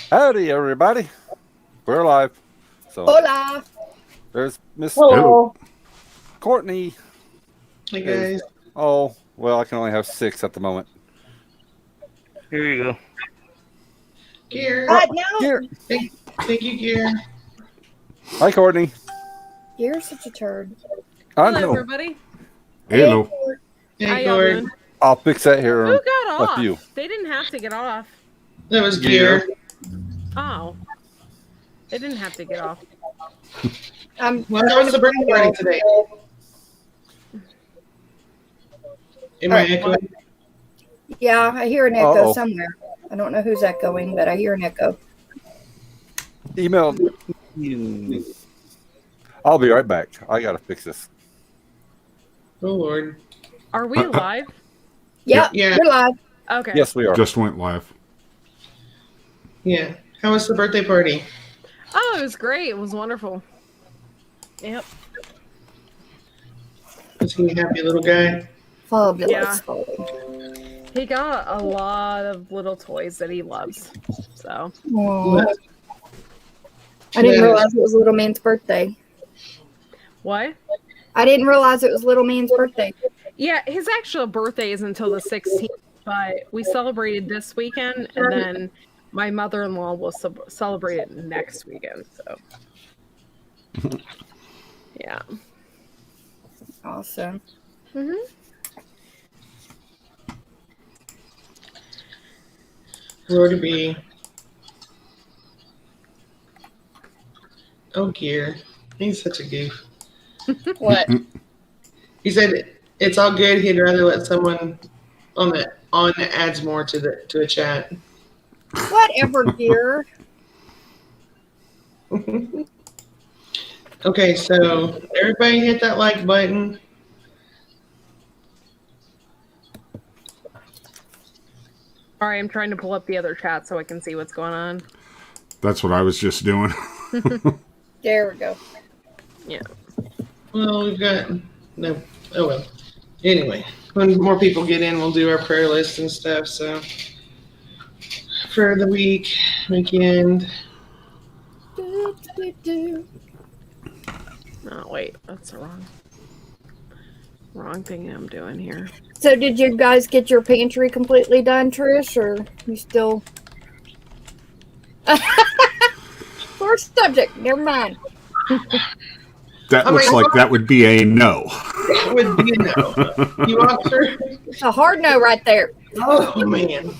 Howdy, everybody. We're live. So Hola. there's Miss Hello. Courtney. Hey guys. Oh, well, I can only have 6 at the moment. Here you go. Gear. No. Here. Thank you, Gear. Hi, Courtney. You're such a turd. I Hello, know. everybody. Hello. Hey, How y'all Gord. doing? I'll fix that here. Who got with off? you. They didn't have to get off. That was Gear. Oh. They didn't have to get off. Well, how was the birthday party today? Am I echoing? Yeah, I hear an echo Uh-oh. somewhere. I don't know who's echoing, but I hear an echo. Email. I'll be right back. I got to fix this. Oh, Lord. Are we live? Yeah, Yeah. we're live. Okay. Yes, we are. Just went live. Yeah. How was the birthday party? Oh, it was great. It was wonderful. Yep. Was he a happy little guy? Fabulous. He got a lot of little toys that he loves. So, Aw. I didn't realize it was Little Man's birthday. what? I didn't realize it was Little Man's birthday. Yeah, his actual birthday is until the 16th, but we celebrated this weekend, and then my mother-in-law will celebrate it next weekend. So, yeah. Awesome. Mm-hmm. Lord be. Oh, Gear. He's such a goof. What? He said it's all good. He'd rather let someone on that adds more to a chat. Whatever, dear. Okay, so everybody hit that like button. All right, I'm trying to pull up the other chat so I can see what's going on. That's what I was just doing. There we go. Yeah. Well, we've got no. Oh well. Anyway, when more people get in, we'll do our prayer list and stuff. So for the weekend. Oh, wait, that's the wrong thing I'm doing here. So did you guys get your pantry completely done, Trish, or you still... First subject, never mind. That Oh my looks like God. that would be a no. That would be a no. You walk through. It's a hard no right there. Oh man.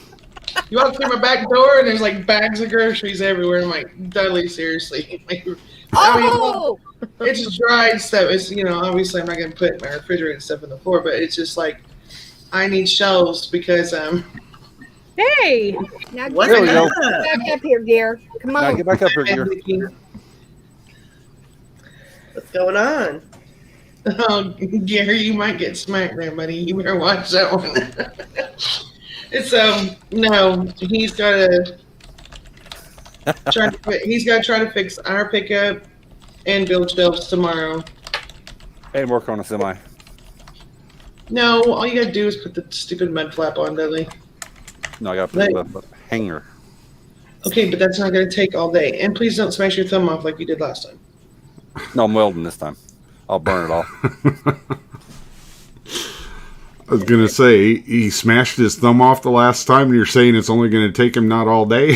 You walk through my back door and there's like bags of groceries everywhere. I'm like, Dudley, seriously. I mean, Oh! it's dried stuff. It's, obviously I'm not going to put my refrigerator and stuff on the floor, but it's just like, I need shelves because, Hey! Now What? get There we go. back up here, dear. Come Now on. get back up here, Gear. What's going on? Oh, Gary, you might get smacked there, buddy. You better watch that one. It's no, he's got to try to fix our pickup and build shelves tomorrow. And work on a semi. No, all you gotta do is put the stupid mud flap on, Dudley. No, I got to put the hanger. Okay, but that's not gonna take all day. And please don't smash your thumb off like you did last time. No, I'm welding this time. I'll burn it off. I was going to say, he smashed his thumb off the last time, and you're saying it's only going to take him not all day?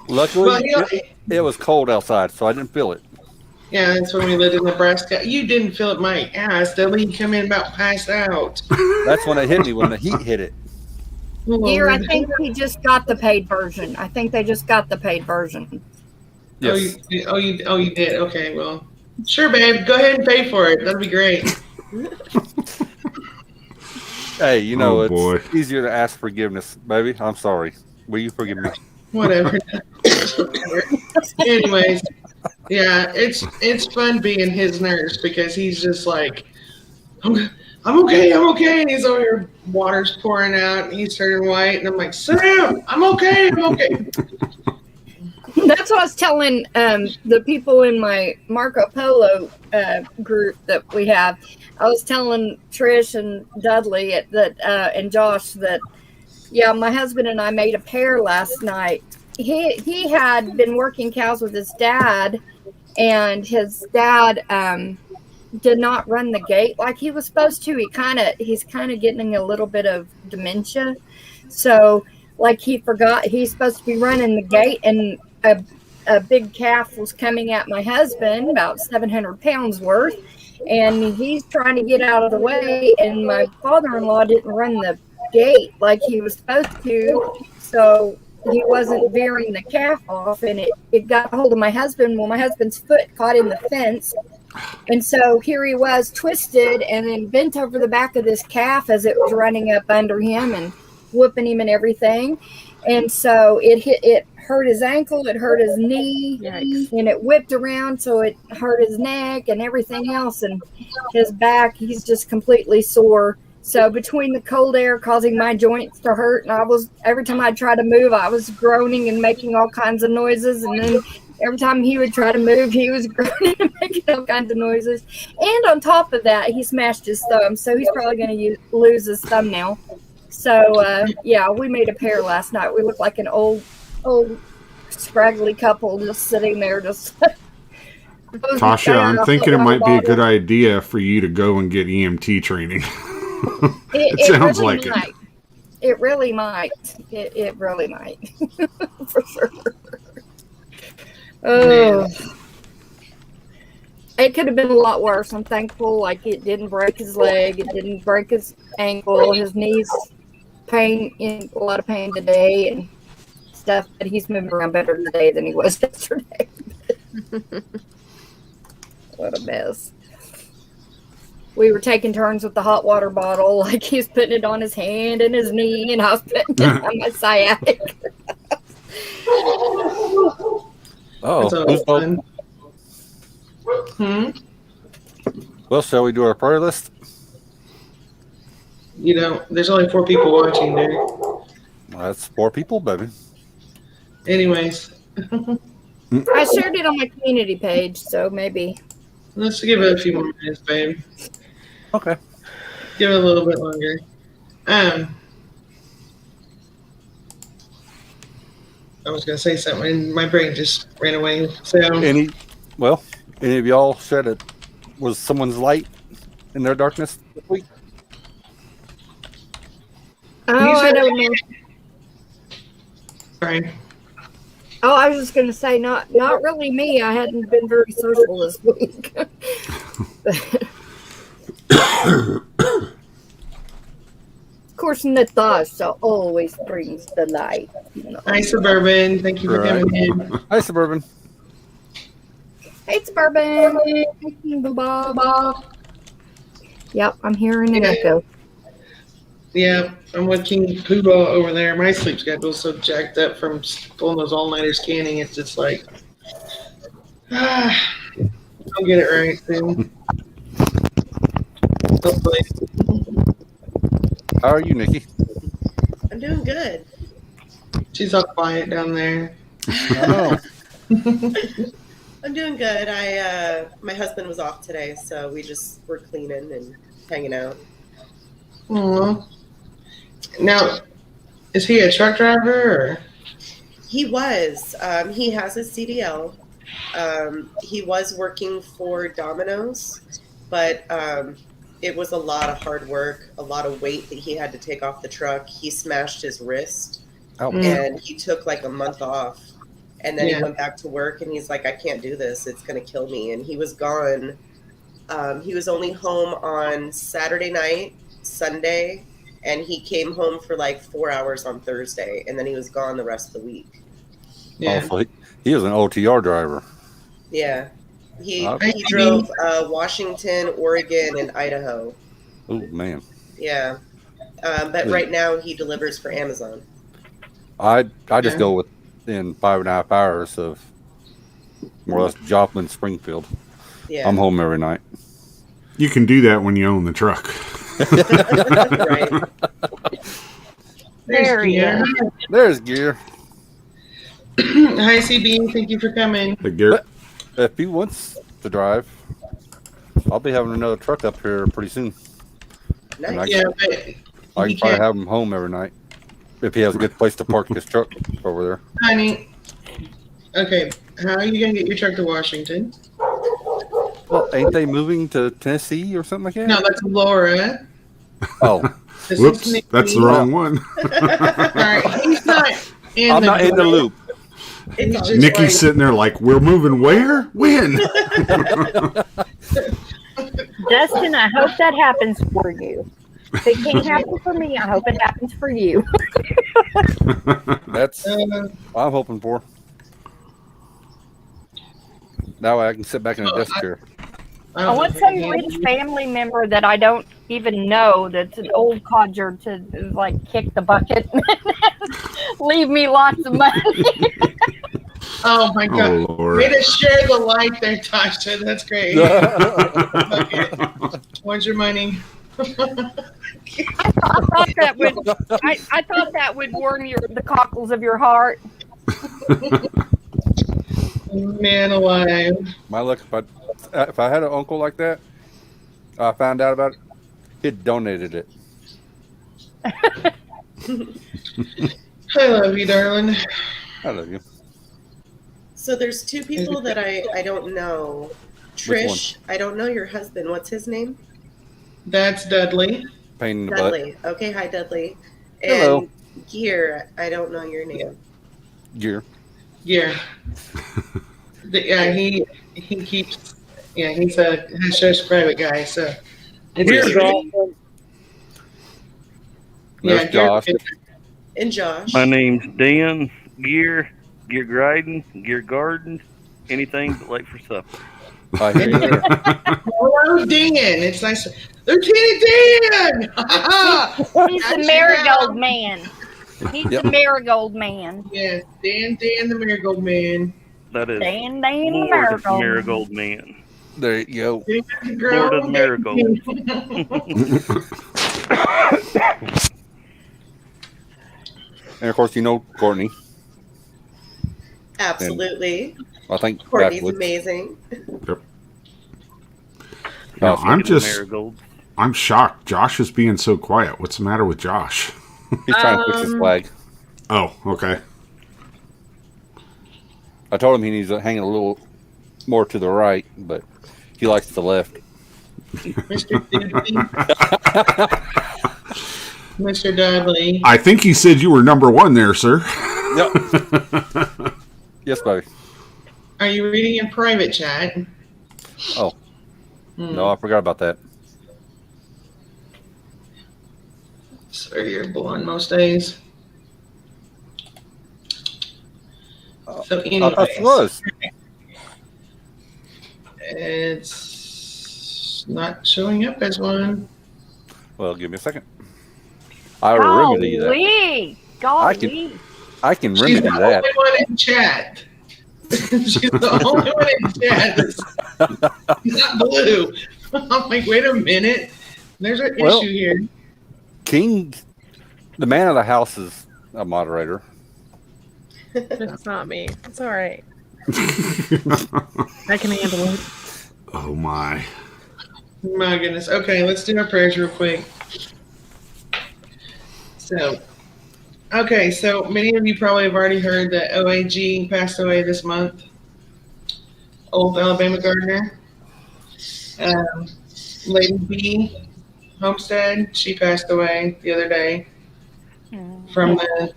Luckily, Well, it was cold outside, so I didn't feel it. yeah, that's when we lived in Nebraska. You didn't feel it my ass, Dudley. You come in about passed out. That's when it hit me, when the heat hit it. Dear, I think he just got the paid version. I think they just got the paid version. Yes. Oh, you did. Okay, well, sure, babe. Go ahead and pay for it. That'd be great. Hey, Oh, it's boy. easier to ask forgiveness, baby. I'm sorry. Will you forgive me? Whatever. Anyways, yeah, it's fun being his nurse because he's just like, I'm okay, and he's over here, water's pouring out, and he's turning white, and I'm like, sit down, I'm okay. That's what I was telling the people in my Marco Polo group that we have. I was telling Trish and Dudley that and Josh that Yeah, my husband and I made a pair last night. He had been working cows with his dad, and his dad did not run the gate like he was supposed to. He's kind of getting a little bit of dementia, so like he forgot he's supposed to be running the gate, and a big calf was coming at my husband, about 700 pounds worth, and he's trying to get out of the way, and my father-in-law didn't run the gate like he was supposed to, so he wasn't veering the calf off, and it got a hold of my husband. Well, my husband's foot caught in the fence, and so here he was twisted and then bent over the back of this calf as it was running up under him and whooping him and everything. And so it hurt his ankle, it hurt his knee, Yikes. and it whipped around, so it hurt his neck and everything else, and his back, he's just completely sore. So between the cold air causing my joints to hurt, and every time I tried to move, I was groaning and making all kinds of noises, and then every time he would try to move, he was groaning and making all kinds of noises. And on top of that, he smashed his thumb, so he's probably going to lose his thumb now. So, yeah, we made a pair last night. We looked like an old, scraggly couple just sitting there. Tasha, I'm thinking it might be a good idea for you to go and get EMT training. It sounds really like might. It really might. It really might. For sure. Oh. It could have been a lot worse. I'm thankful, like, it didn't break his leg. It didn't break his ankle. His knees in a lot of pain today and stuff, but he's moving around better today than he was yesterday. What a mess. We were taking turns with the hot water bottle, like he was putting it on his hand and his knee, and I was putting it on my sciatic. Oh, That's fun. well, shall we do our prayer list? You know, there's only 4 people watching there. Well, that's 4 people, baby. Anyways, I shared it on my community page, so maybe. let's give it a few more minutes, babe. Okay. Give it a little bit longer. I was gonna say something, and my brain just ran away. So Any of y'all said it was someone's light in their darkness this week? Oh, I don't know. sorry. Oh, I was just going to say, not really me. I hadn't been very social this week. Of course, Natasha always brings the light. You know. Hi, Suburban. Thank you for Right. coming in. Hi, Suburban. Hey, Suburban. Bob. Yep, I'm hearing an echo. Yeah, I'm with King Poobah over there. My sleep schedule's so jacked up from pulling those all-nighters canning. It's just like, I'll get it right soon. Hopefully. How are you, Nikki? I'm doing good. She's all quiet down there. I know. I'm doing good. My husband was off today, so we just were cleaning and hanging out. Aw. Now, is he a truck driver or? He was. He has his CDL. He was working for Domino's, but it was a lot of hard work, a lot of weight that he had to take off the truck. He smashed his wrist, Oh, and he took like a month off. And then Yeah. he went back to work, and he's like, I can't do this. It's going to kill me. And he was gone. He was only home on Saturday night, Sunday, and he came home for like 4 hours on Thursday, and then he was gone the rest of the week. Yeah. also, he was an OTR driver. Yeah. He Okay. drove Washington, Oregon, and Idaho. Oh man, Yeah. But right now he delivers for Amazon. I just Yeah. go within 5.5 hours of more or less Joplin, Springfield. Yeah. I'm home every night. You can do that when you own the truck. Right. There he Gear. There's gear. Hi, CB. Thank you for coming. The gear. If he wants to drive, I'll be having another truck up here pretty soon. Nice. Yeah, but I he can probably can't. have him home every night. if he has a good place to park his truck over there. Honey. Okay, how are you gonna get your truck to Washington? Well, ain't they moving to Tennessee or something like that? No, that's Laura. Oh, This Whoops, is Nikki. that's the wrong one. All right, he's not in I'm not in the loop. He's It's just Nikki's like, sitting there like, we're moving where? When? Dustin, I hope that happens for you. If it can't happen for me, I hope it happens for you. That's what I'm hoping for. That way I can sit back in a desk chair. I want some rich family member that I don't even know that's an old codger to like kick the bucket and leave me lots of money. Oh my God. Oh, Lord. Way to share the light there, Tasha. That's great. Okay. Where's your money? I thought that would warm the cockles of your heart. Man alive. My luck, if I had an uncle like that, I found out about it, he'd donated it. I love you, darling. I love you. So there's two people that I don't know. Trish, I don't know your husband. What's his name? That's Dudley. Pain in the butt. Dudley. Okay, hi Dudley. And Hello. Gear, I don't know your name. Gear. Yeah. Yeah, he keeps. Yeah, he's a hush private guy. So. If Where's you're- Josh? Yeah, There's Josh. And Josh. My name's Dan Gear Gryden, Gear Garden, anything but late for supper. I hear you there. Hello, Dan. It's nice. Lieutenant Dan. He's the marigold man. He's Yep. the marigold man. Yes, Dan the Marigold Man. That is Dan the Lord marigold. Marigold Man. There you go. Girl, Lord of Marigold. And of course, you know Courtney. Absolutely. I think Courtney's backwoods. amazing. No, I'm Speaking of just, Marigold. I'm shocked. Josh is being so quiet. What's the matter with Josh? He's trying to fix his flag. Oh, okay. I told him he needs to hang it a little more to the right, but he likes the left. Mr. Dudley. Mr. Dudley. I think he said you were number one there, sir. Yep. Yes, baby. Are you reading in private chat? Oh. No, I forgot about that. So you're blonde most days. So I thought it anyway, was. it's not showing up as one. Well, give me a second. I'll remedy that. Golly. I can She's remedy the that. only one in chat. She's the only one in chat that's not blue. I'm like, wait a minute. There's an Well- issue here. King, the man of the house, is a moderator. It's not me. It's all right. I can handle it. Oh my. My goodness. Okay, let's do our prayers real quick. So many of you probably have already heard that OAG passed away this month. Old Alabama gardener. Lady B Homestead, she passed away the other day from the,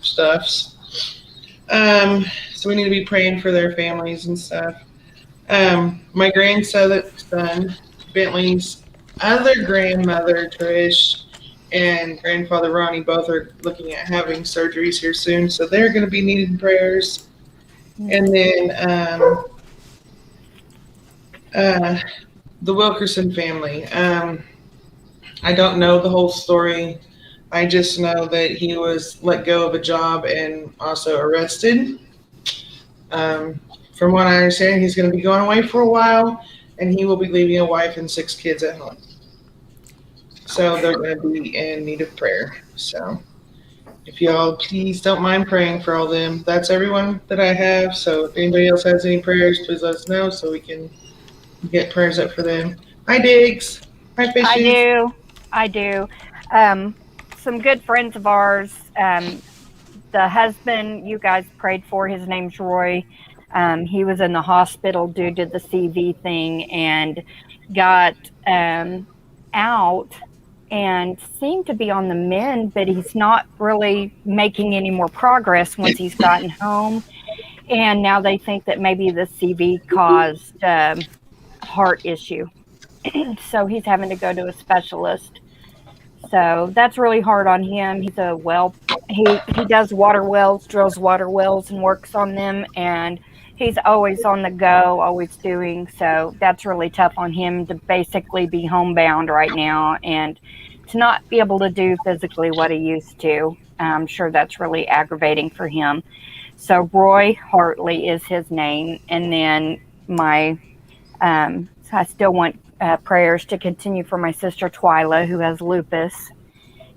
stuffs. So we need to be praying for their families and stuff. My grandson, Bentley's other grandmother, Trish, and grandfather Ronnie both are looking at having surgeries here soon, so they're going to be needing prayers. And then the Wilkerson family. I don't know the whole story. I just know that he was let go of a job and also arrested. From what I understand, he's going to be going away for a while, and he will be leaving a wife and 6 kids at home. So they're going to be in need of prayer. So if y'all please don't mind praying for all them. That's everyone that I have. So if anybody else has any prayers, please let us know so we can get prayers up for them. Hi, Diggs. Hi, Fishes. I do. some good friends of ours. The husband you guys prayed for, his name's Roy. He was in the hospital due to the CV thing and got out and seemed to be on the mend, but he's not really making any more progress once he's gotten home. And now they think that maybe the CV caused heart issue. So he's having to go to a specialist. So that's really hard on him. He's a he does water wells, drills water wells and works on them. And he's always on the go, always doing. So that's really tough on him to basically be homebound right now and to not be able to do physically what he used to. I'm sure that's really aggravating for him. So Roy Hartley is his name. And then I still want prayers to continue for my sister Twyla, who has lupus.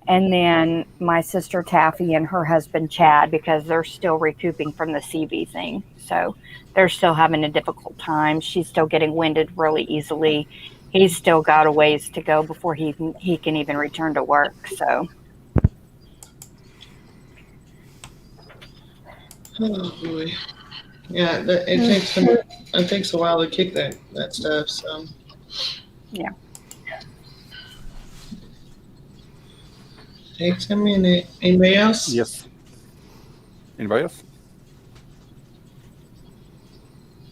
And then my sister Taffy and her husband Chad, because they're still recouping from the CV thing. So they're still having a difficult time. She's still getting winded really easily. He's still got a ways to go before he can even return to work. So. Oh boy. Yeah, it takes a while to kick that stuff. So. Yeah. Takes a minute. Anybody else? Yes. Anybody else?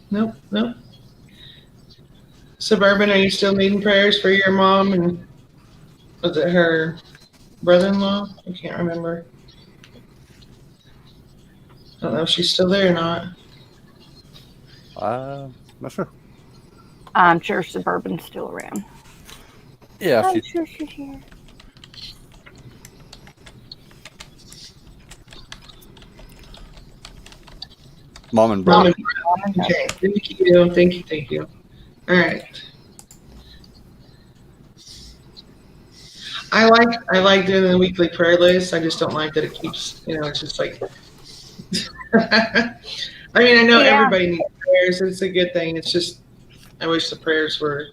Nope. Suburban, are you still needing prayers for your mom and was it her brother-in-law? I can't remember. I don't know if she's still there or not. Not sure. I'm sure Suburban's still around. Yeah, I'm sure she's here. mom and brother. Okay, thank you. All right. I like doing the weekly prayer list. I just don't like that it keeps, it's just like. I mean, I know everybody needs prayers. It's a good thing. It's just, I wish the prayers were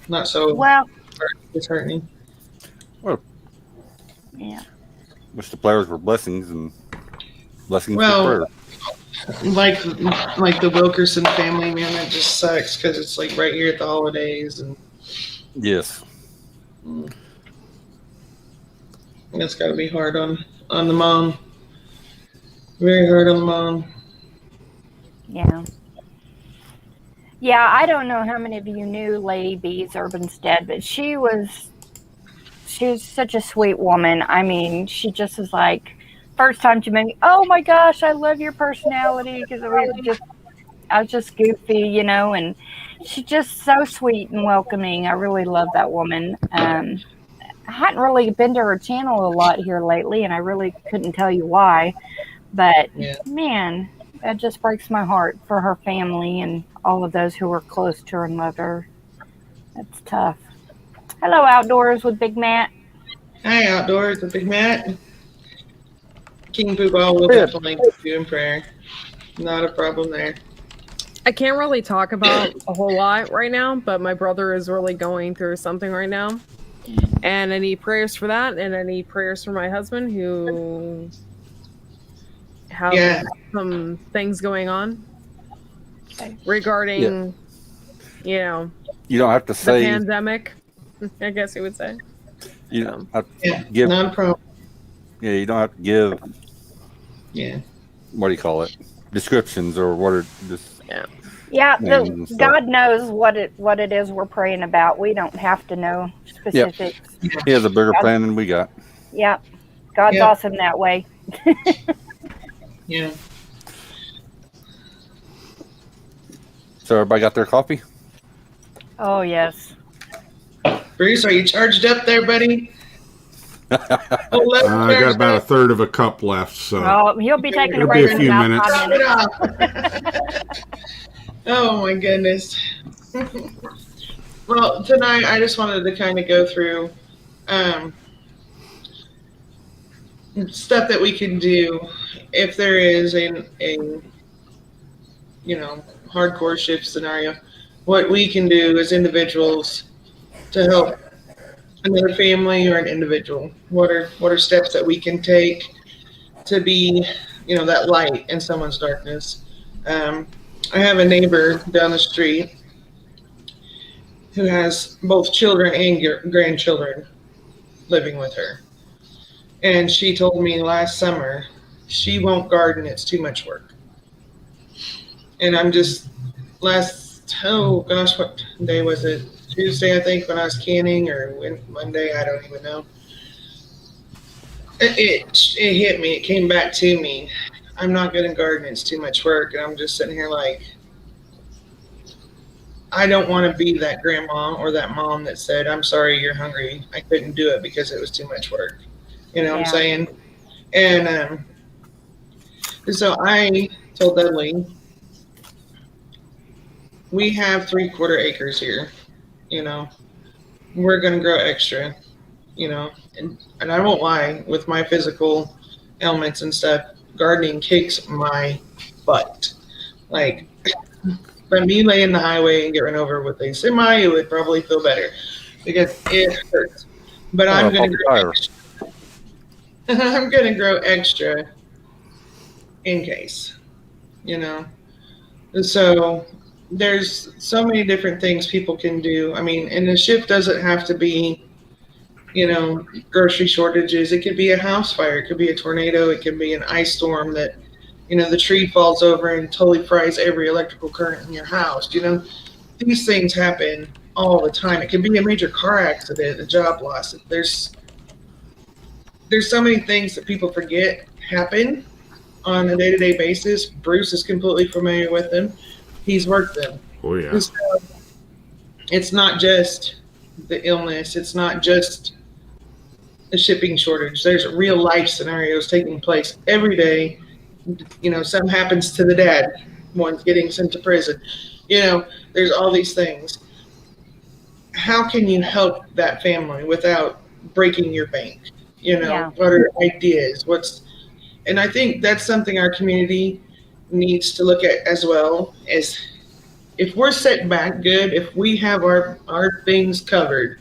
not so disheartening. Well, yeah. Wish the players were blessings and blessings Well, for prayer. Like the Wilkerson family, man, that just sucks because it's like right here at the holidays and. Yes. That's got to be hard on the mom. Very hard on the mom. Yeah. Yeah, I don't know how many of you knew Lady B's Urbanstead, but she was such a sweet woman. I mean, she just was like, first time she met me, oh my gosh, I love your personality, because I was just goofy, and she's just so sweet and welcoming. I really love that woman. I hadn't really been to her channel a lot here lately, and I really couldn't tell you why. But, man, that just breaks my heart for her family and all of those who were close to her and loved her. That's tough. Hello, Outdoors with Big Matt. Hi, Outdoors with Big Matt. King Poobah will definitely keep you in prayer. Not a problem there. I can't really talk about a whole lot right now, but my brother is really going through something right now. And I need prayers for that, and I need prayers for my husband who have some things going on regarding, you don't have to say the pandemic, I guess you would say. You don't have to give. Non-problem. Yeah, you don't have to give. Yeah. What do you call it? Descriptions or what are just. Yeah, God knows what it is we're praying about. We don't have to know specifics. He has a bigger plan than we got. Yeah, God's awesome that way. Yeah. So everybody got their coffee? Oh, yes. Bruce, are you charged up there, buddy? I got about a third of a cup left, so Oh, he'll be taking a it'll break be a in few about minutes. 5 minutes. Oh my goodness. Well, tonight I just wanted to kind of go through stuff that we can do if there is a hardcore shift scenario. What we can do as individuals to help another family or an individual? What are steps that we can take to be, that light in someone's darkness? I have a neighbor down the street who has both children and grandchildren living with her. And she told me last summer she won't garden, it's too much work. And I'm just, what day was it? Tuesday, I think, when I was canning, or Monday, I don't even know. It hit me, it came back to me. I'm not good at gardening, it's too much work. And I'm just sitting here like, I don't want to be that grandma or that mom that said, I'm sorry, you're hungry. I couldn't do it because it was too much work. You know what I'm saying? And so I told Dudley, we have 3/4 acres here. We're going to grow extra, and I won't lie, with my physical ailments and stuff, gardening kicks my butt. Like, let me lay in the highway and get run over with a semi, it would probably feel better because it hurts. But I'm going to grow extra. I'm going to grow extra in case, And so there's so many different things people can do. I mean, and the shift doesn't have to be, grocery shortages. It could be a house fire. It could be a tornado. It could be an ice storm that, the tree falls over and totally fries every electrical current in your house. These things happen all the time. It can be a major car accident, a job loss. There's so many things that people forget happen on a day-to-day basis. Bruce is completely familiar with them. He's worked them. Oh, yeah. So it's not just the illness. It's not just the shipping shortage. There's real life scenarios taking place every day. Something happens to the dad. One's getting sent to prison. There's all these things. How can you help that family without breaking your bank? What are ideas? And I think that's something our community needs to look at as well, as if we're set back good, if we have our things covered,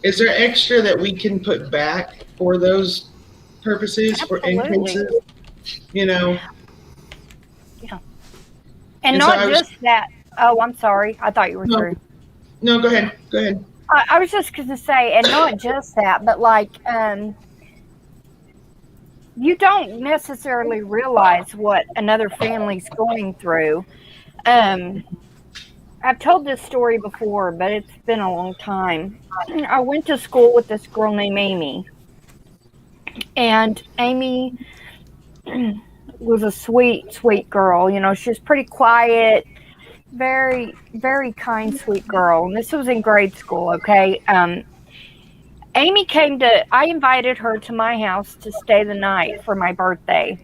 is there extra that we can put back for those purposes, for increases? Yeah. And not just that. Oh, I'm sorry. I thought you were through. No, go ahead. Go ahead. I was just going to say, and not just that, but like, you don't necessarily realize what another family's going through. I've told this story before, but it's been a long time. I went to school with this girl named Amy. And Amy was a sweet, sweet girl. She was pretty quiet, very, very kind, sweet girl. And this was in grade school, okay? Amy I invited her to my house to stay the night for my birthday.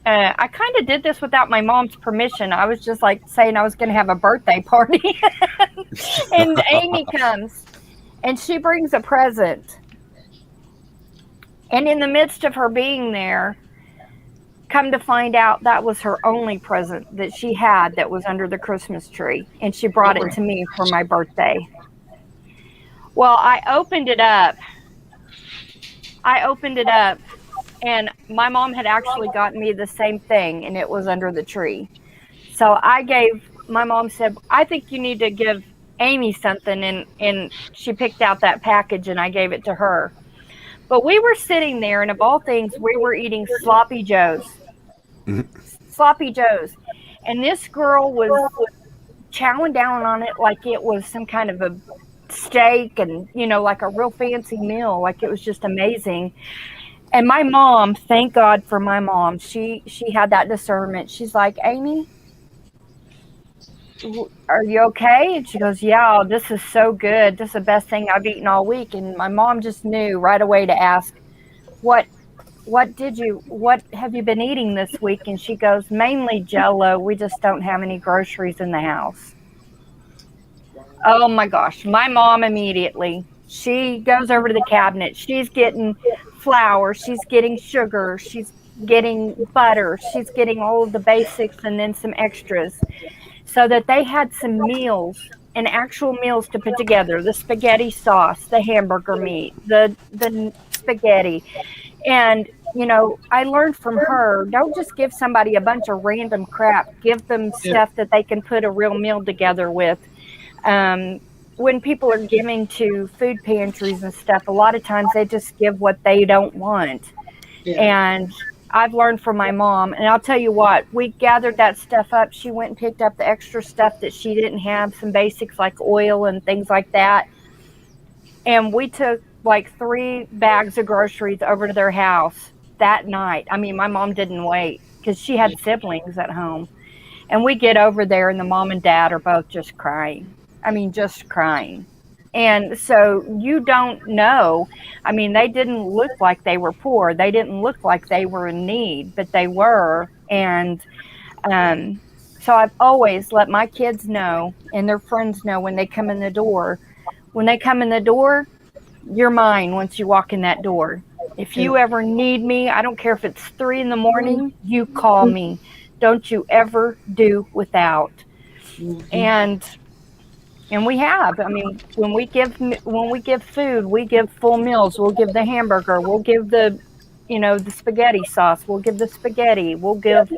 I kind of did this without my mom's permission. I was just like saying I was going to have a birthday party. And Amy comes and she brings a present. And in the midst of her being there, come to find out that was her only present that she had that was under the Christmas tree. And she brought it to me for my birthday. Well, I opened it up, and my mom had actually gotten me the same thing, and it was under the tree. So my mom said, I think you need to give Amy something, and she picked out that package, and I gave it to her. But we were sitting there, and of all things, we were eating Sloppy Joes. Sloppy Joes. And this girl was chowing down on it like it was some kind of a steak and, like a real fancy meal. Like it was just amazing. And my mom, thank God for my mom, she had that discernment. She's like, Amy, are you okay? And she goes, yeah, this is so good. This is the best thing I've eaten all week. And my mom just knew right away to ask, what have you been eating this week? And she goes, mainly Jell-O. We just don't have any groceries in the house. Oh my gosh. My mom immediately, she goes over to the cabinet. She's getting flour. She's getting sugar. She's getting butter. She's getting all of the basics and then some extras so that they had some meals and actual meals to put together, the spaghetti sauce, the hamburger meat, the spaghetti. And, you know, I learned from her, don't just give somebody a bunch of random crap. Give them stuff that they can put a real meal together with. When people are giving to food pantries and stuff, a lot of times they just give what they don't want. Yeah. And I've learned from my mom, and I'll tell you what, we gathered that stuff up. She went and picked up the extra stuff that she didn't have, some basics like oil and things like that. And we took like 3 bags of groceries over to their house that night. I mean, my mom didn't wait because she had siblings at home. And we get over there and the mom and dad are both just crying. I mean, just crying. And so you don't know. I mean, they didn't look like they were poor. They didn't look like they were in need, but they were. And so I've always let my kids know and their friends know when they come in the door. When they come in the door, you're mine once you walk in that door. If you ever need me, I don't care if it's 3 a.m, you call me. Don't you ever do without. And we have. I mean, when we give food, we give full meals. We'll give the hamburger. We'll give the, you know, the spaghetti sauce. We'll give the spaghetti. We'll give,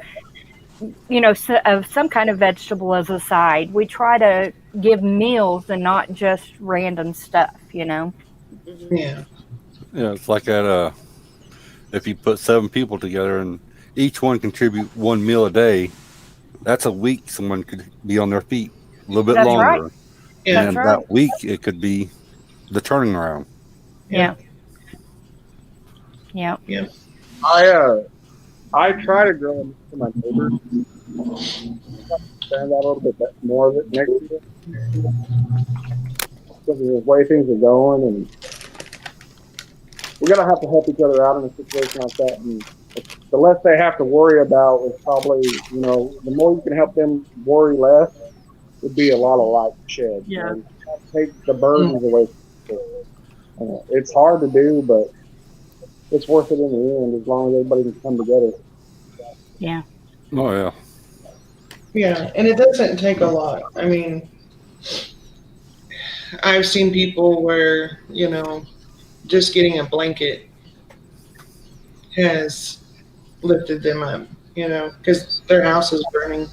you know, some kind of vegetable as a side. We try to give meals and not just random stuff, you know. Yeah. Yeah, it's like at if you put 7 people together and each one contribute 1 meal a day, that's a week someone could be on their feet a little bit That's longer. right. Yeah. And That's right. that week it could be the turning around. Yeah. Yeah. I try to grow them to my neighbors. Understand that a little bit more of it next year. Because of the way things are going, and we're gonna have to help each other out in a situation like that. And the less they have to worry about is probably, you know, the more you can help them worry less, would be a lot of light shed. Yeah. And take the burdens away from people. It's hard to do, but it's worth it in the end as long as everybody can come together. Yeah. Oh yeah. Yeah, and it doesn't take a lot. I mean, I've seen people where, you know, just getting a blanket has lifted them up, you know, because their house is burning,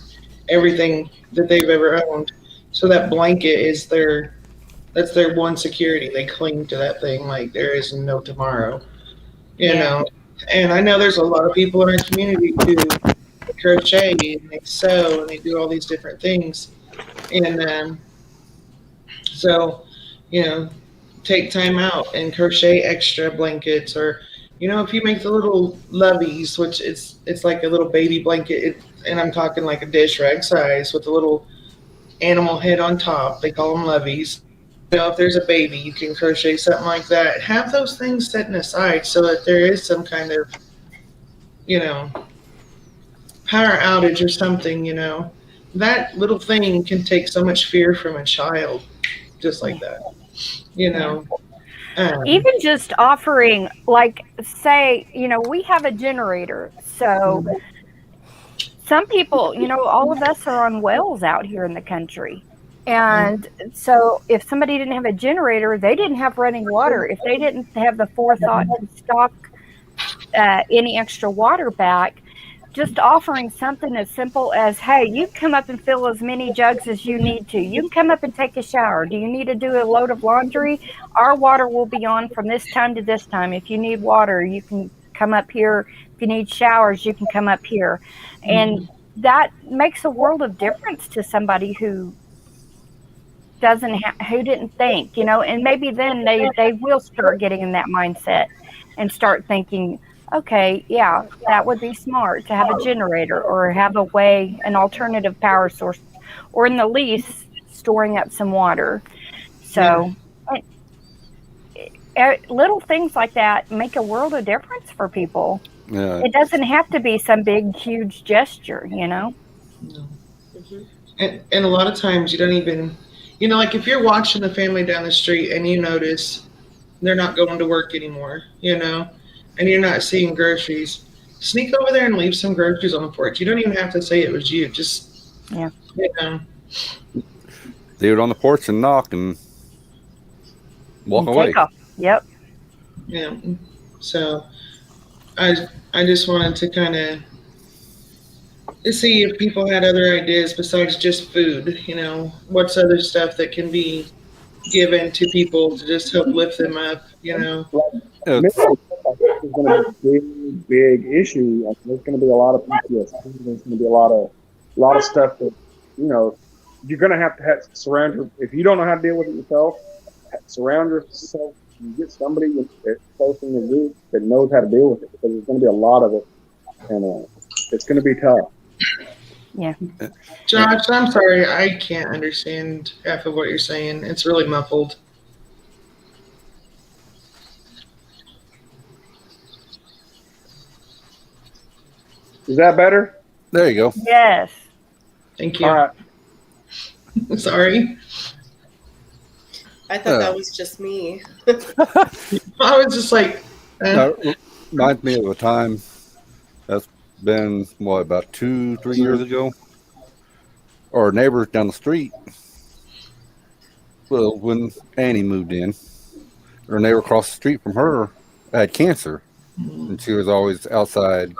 everything that they've ever owned. So that blanket is that's their one security. They cling to that thing like there is no tomorrow, you know. And I know there's a lot of people in our community who crochet and they sew and they do all these different things. And so, you know, take time out and crochet extra blankets, or, you know, if you make the little loveys, which it's like a little baby blanket, and I'm talking like a dish rag size with a little animal head on top. They call them loveys. You know, if there's a baby, you can crochet something like that. Have those things set aside so that there is some kind of, you know, power outage or something, you know. That little thing can take so much fear from a child, just like that, you know. Even just offering, like, say, you know, we have a generator. So some people, you know, all of us are on wells out here in the country. And so if somebody didn't have a generator, they didn't have running water. If they didn't have the forethought to stock any extra water back, just offering something as simple as, hey, you come up and fill as many jugs as you need to. You can come up and take a shower. Do you need to do a load of laundry? Our water will be on from this time to this time. If you need water, you can come up here. If you need showers, you can come up here. And that makes a world of difference to somebody who who didn't think, you know, and maybe then they will start getting in that mindset and start thinking, okay, yeah, that would be smart to have a generator or have an alternative power source, or in the least storing up some water. So little things like that make a world of difference for people. Yeah. It doesn't have to be some big, huge gesture, you know? No. And a lot of times you don't even, you know, like if you're watching a family down the street and you notice they're not going to work anymore, you know, and you're not seeing groceries, sneak over there and leave some groceries on the porch. You don't even have to say it was you. Just, Yeah. you know. leave it on the porch and knock and walk away. Take off. Yep. Yeah. So I just wanted to kind of see if people had other ideas besides just food. You know, what's other stuff that can be given to people to just help lift them up. You know. Yeah, Mental health, I think, is going to be a big issue. I mean, there's going to be a lot of PTSD. There's going to be a lot of stuff that, you know, you're going to have surround your. If you don't know how to deal with it yourself, surround yourself and get somebody that's close in the group that knows how to deal with it, because there's going to be a lot of it, and it's going to be tough. Yeah. Josh, I'm sorry, I can't understand half of what you're saying. It's really muffled. Is that better? there you go. Yes. Thank you. All right. Sorry. I thought that was just me. I was just like, That reminds me of a time that's been, about 2-3 years ago. Our neighbors down the street, well, when Annie moved in, her neighbor across the street from her had cancer. And she was always outside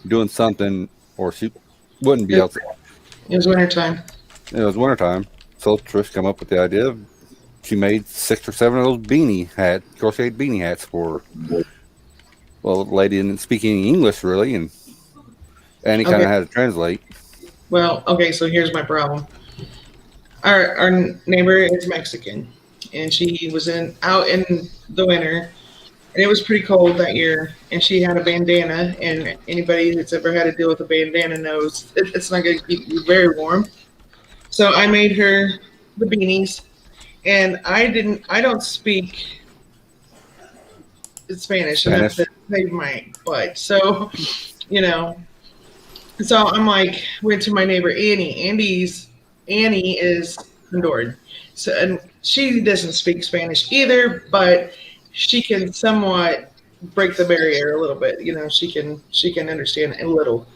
doing something, or she wouldn't be outside. it was wintertime. It was wintertime. So Trish come up with the idea of, she made 6 or 7 of those crocheted beanie hats for her. Well, the lady didn't speak any English really, and Annie kind of Okay. had to translate. Well, okay, so here's my problem. Our neighbor is Mexican, and she was out in the winter, and it was pretty cold that year. And she had a bandana, and anybody that's ever had to deal with a bandana knows it's not going to keep you very warm. So I made her the beanies, and I don't speak Spanish, and that's saved my butt. So, you know. So I'm like, went to my neighbor Annie. Annie is Honduran, so and she doesn't speak Spanish either, but she can somewhat break the barrier a little bit. You know, she can understand a little.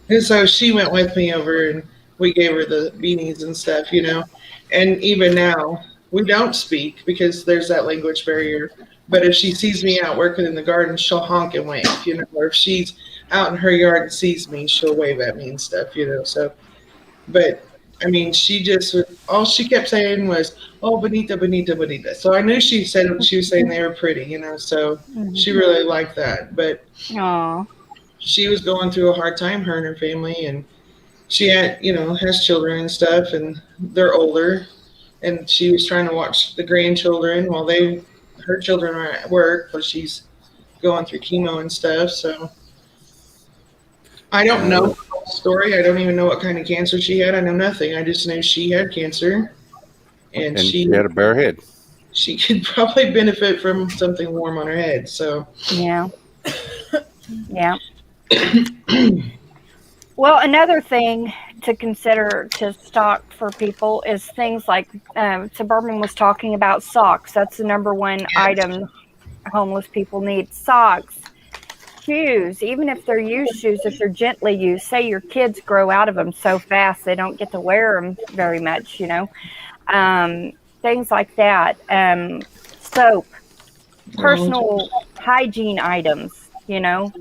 And so she went with me over, and we gave her the beanies and stuff. You know, and even now we don't speak because there's that language barrier. But if she sees me out working in the garden, she'll honk and wave. You know, or if she's out in her yard and sees me, she'll wave at me and stuff, you know. So, but I mean, all she kept saying was, "Oh, bonita, bonita, bonita." So I knew she was saying they were pretty, you know. So she really liked that. But Aw. she was going through a hard time, her and her family, and she had, has children and stuff, and they're older, and she was trying to watch the grandchildren while her children are at work, but she's going through chemo and stuff. So I don't know the whole story. I don't even know what kind of cancer she had. I know nothing. I just know she had cancer, and she had a bare head. She could probably benefit from something warm on her head. So Yeah. Yeah. Well, another thing to consider to stock for people is things like Suburban was talking about socks. That's the number one item homeless people need. Socks, shoes, even if they're used shoes, if they're gently used. Say your kids grow out of them so fast they don't get to wear them very much, things like that. Soap, personal hygiene items, because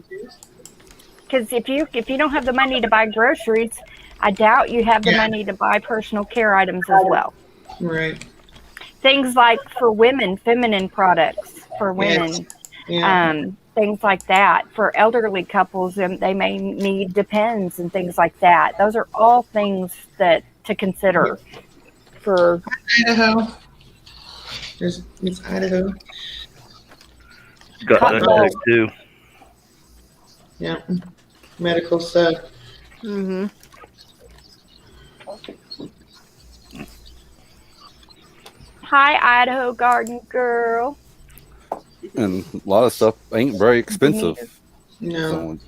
if you don't have the money to buy groceries, I doubt you have the money to buy personal care items as well. Right. Things like for women, feminine products for women, things like that. For elderly couples, they may need Depends and things like that. Those are all things that to consider for Idaho. It's Idaho. Got Cotton that balls. too. Yeah. Medical stuff. Mm-hmm. Hi, Idaho Garden Girl. And a lot of stuff ain't very expensive. No.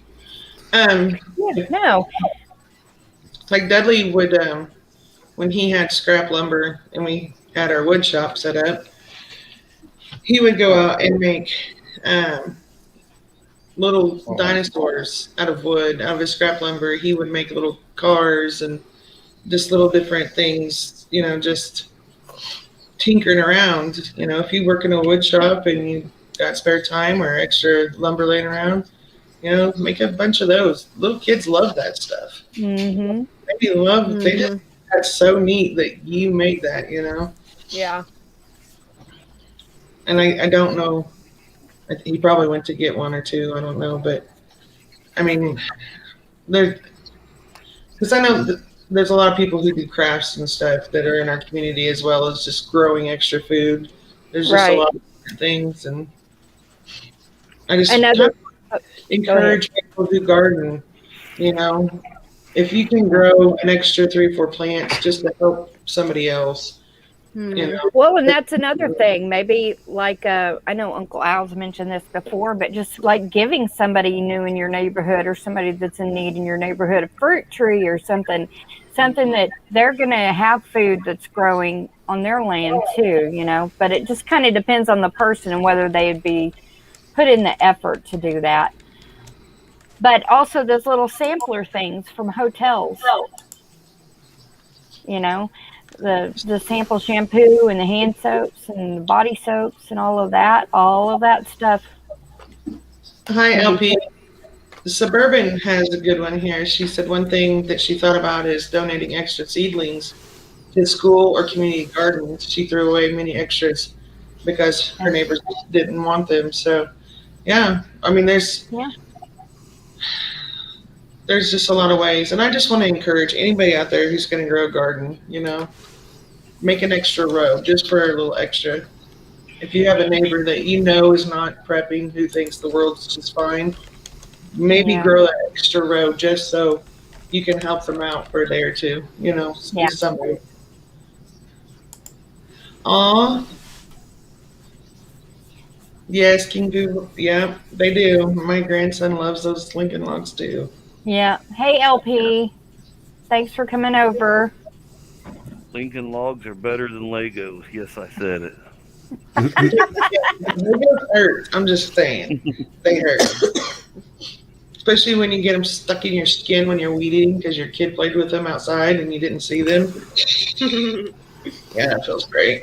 No. Like Dudley would, when he had scrap lumber and we had our wood shop set up, he would go out and make little dinosaurs out of wood, out of his scrap lumber. He would make little cars and just little different things, just tinkering around. You know, if you work in a wood shop and you got spare time or extra lumber laying around, you know, make a bunch of those. Little kids love that stuff. Mm-hmm. They love. They just that's so neat that you make that. You know. Yeah. And I don't know. He probably went to get one or two. I don't know, but I mean, because I know there's a lot of people who do crafts and stuff that are in our community as well as just growing extra food. There's just a lot of different things, and I just encourage people to garden. You know, if you can grow an extra 3 or 4 plants just to help somebody else. You know? Well, and that's another thing. Maybe like I know Uncle Al's mentioned this before, but just like giving somebody new in your neighborhood or somebody that's in need in your neighborhood a fruit tree or something that they're going to have food that's growing on their land too, you know. But it just kind of depends on the person and whether they'd be put in the effort to do that. But also those little sampler things from hotels, you know. The sample shampoo and the hand soaps and the body soaps and all of that stuff. Hi, LP. Suburban has a good one here. She said one thing that she thought about is donating extra seedlings to school or community gardens. She threw away many extras because her neighbors didn't want them. So, yeah, I mean, there's just a lot of ways. And I just want to encourage anybody out there who's going to grow a garden, you know, make an extra row just for a little extra. If you have a neighbor that you know is not prepping, who thinks the world's just fine, maybe grow that extra row just so you can help them out for a day or two, you know, something. Aw. Yes, King Google. Yeah, they do. My grandson loves those Lincoln Logs too. Yeah. Hey, LP. Thanks for coming over. Lincoln Logs are better than Legos. Yes, I said it. Legos hurt. I'm just saying. They hurt. Especially when you get them stuck in your skin when you're weed eating because your kid played with them outside and you didn't see them. Yeah, it feels great.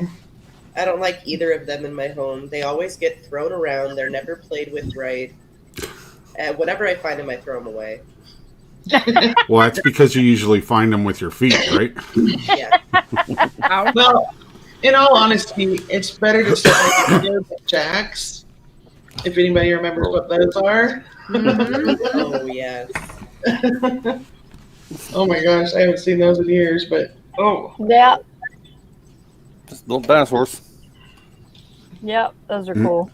I don't like either of them in my home. They always get thrown around. They're never played with right. Whatever I find them, I throw them away. Well, that's because you usually find them with your feet, right? Yeah. Well, in all honesty, it's better to start with jacks. If anybody remembers what those are. Oh, yes. Oh my gosh, I haven't seen those in years, but yeah. Just little dinosaurs. Yep, those are cool.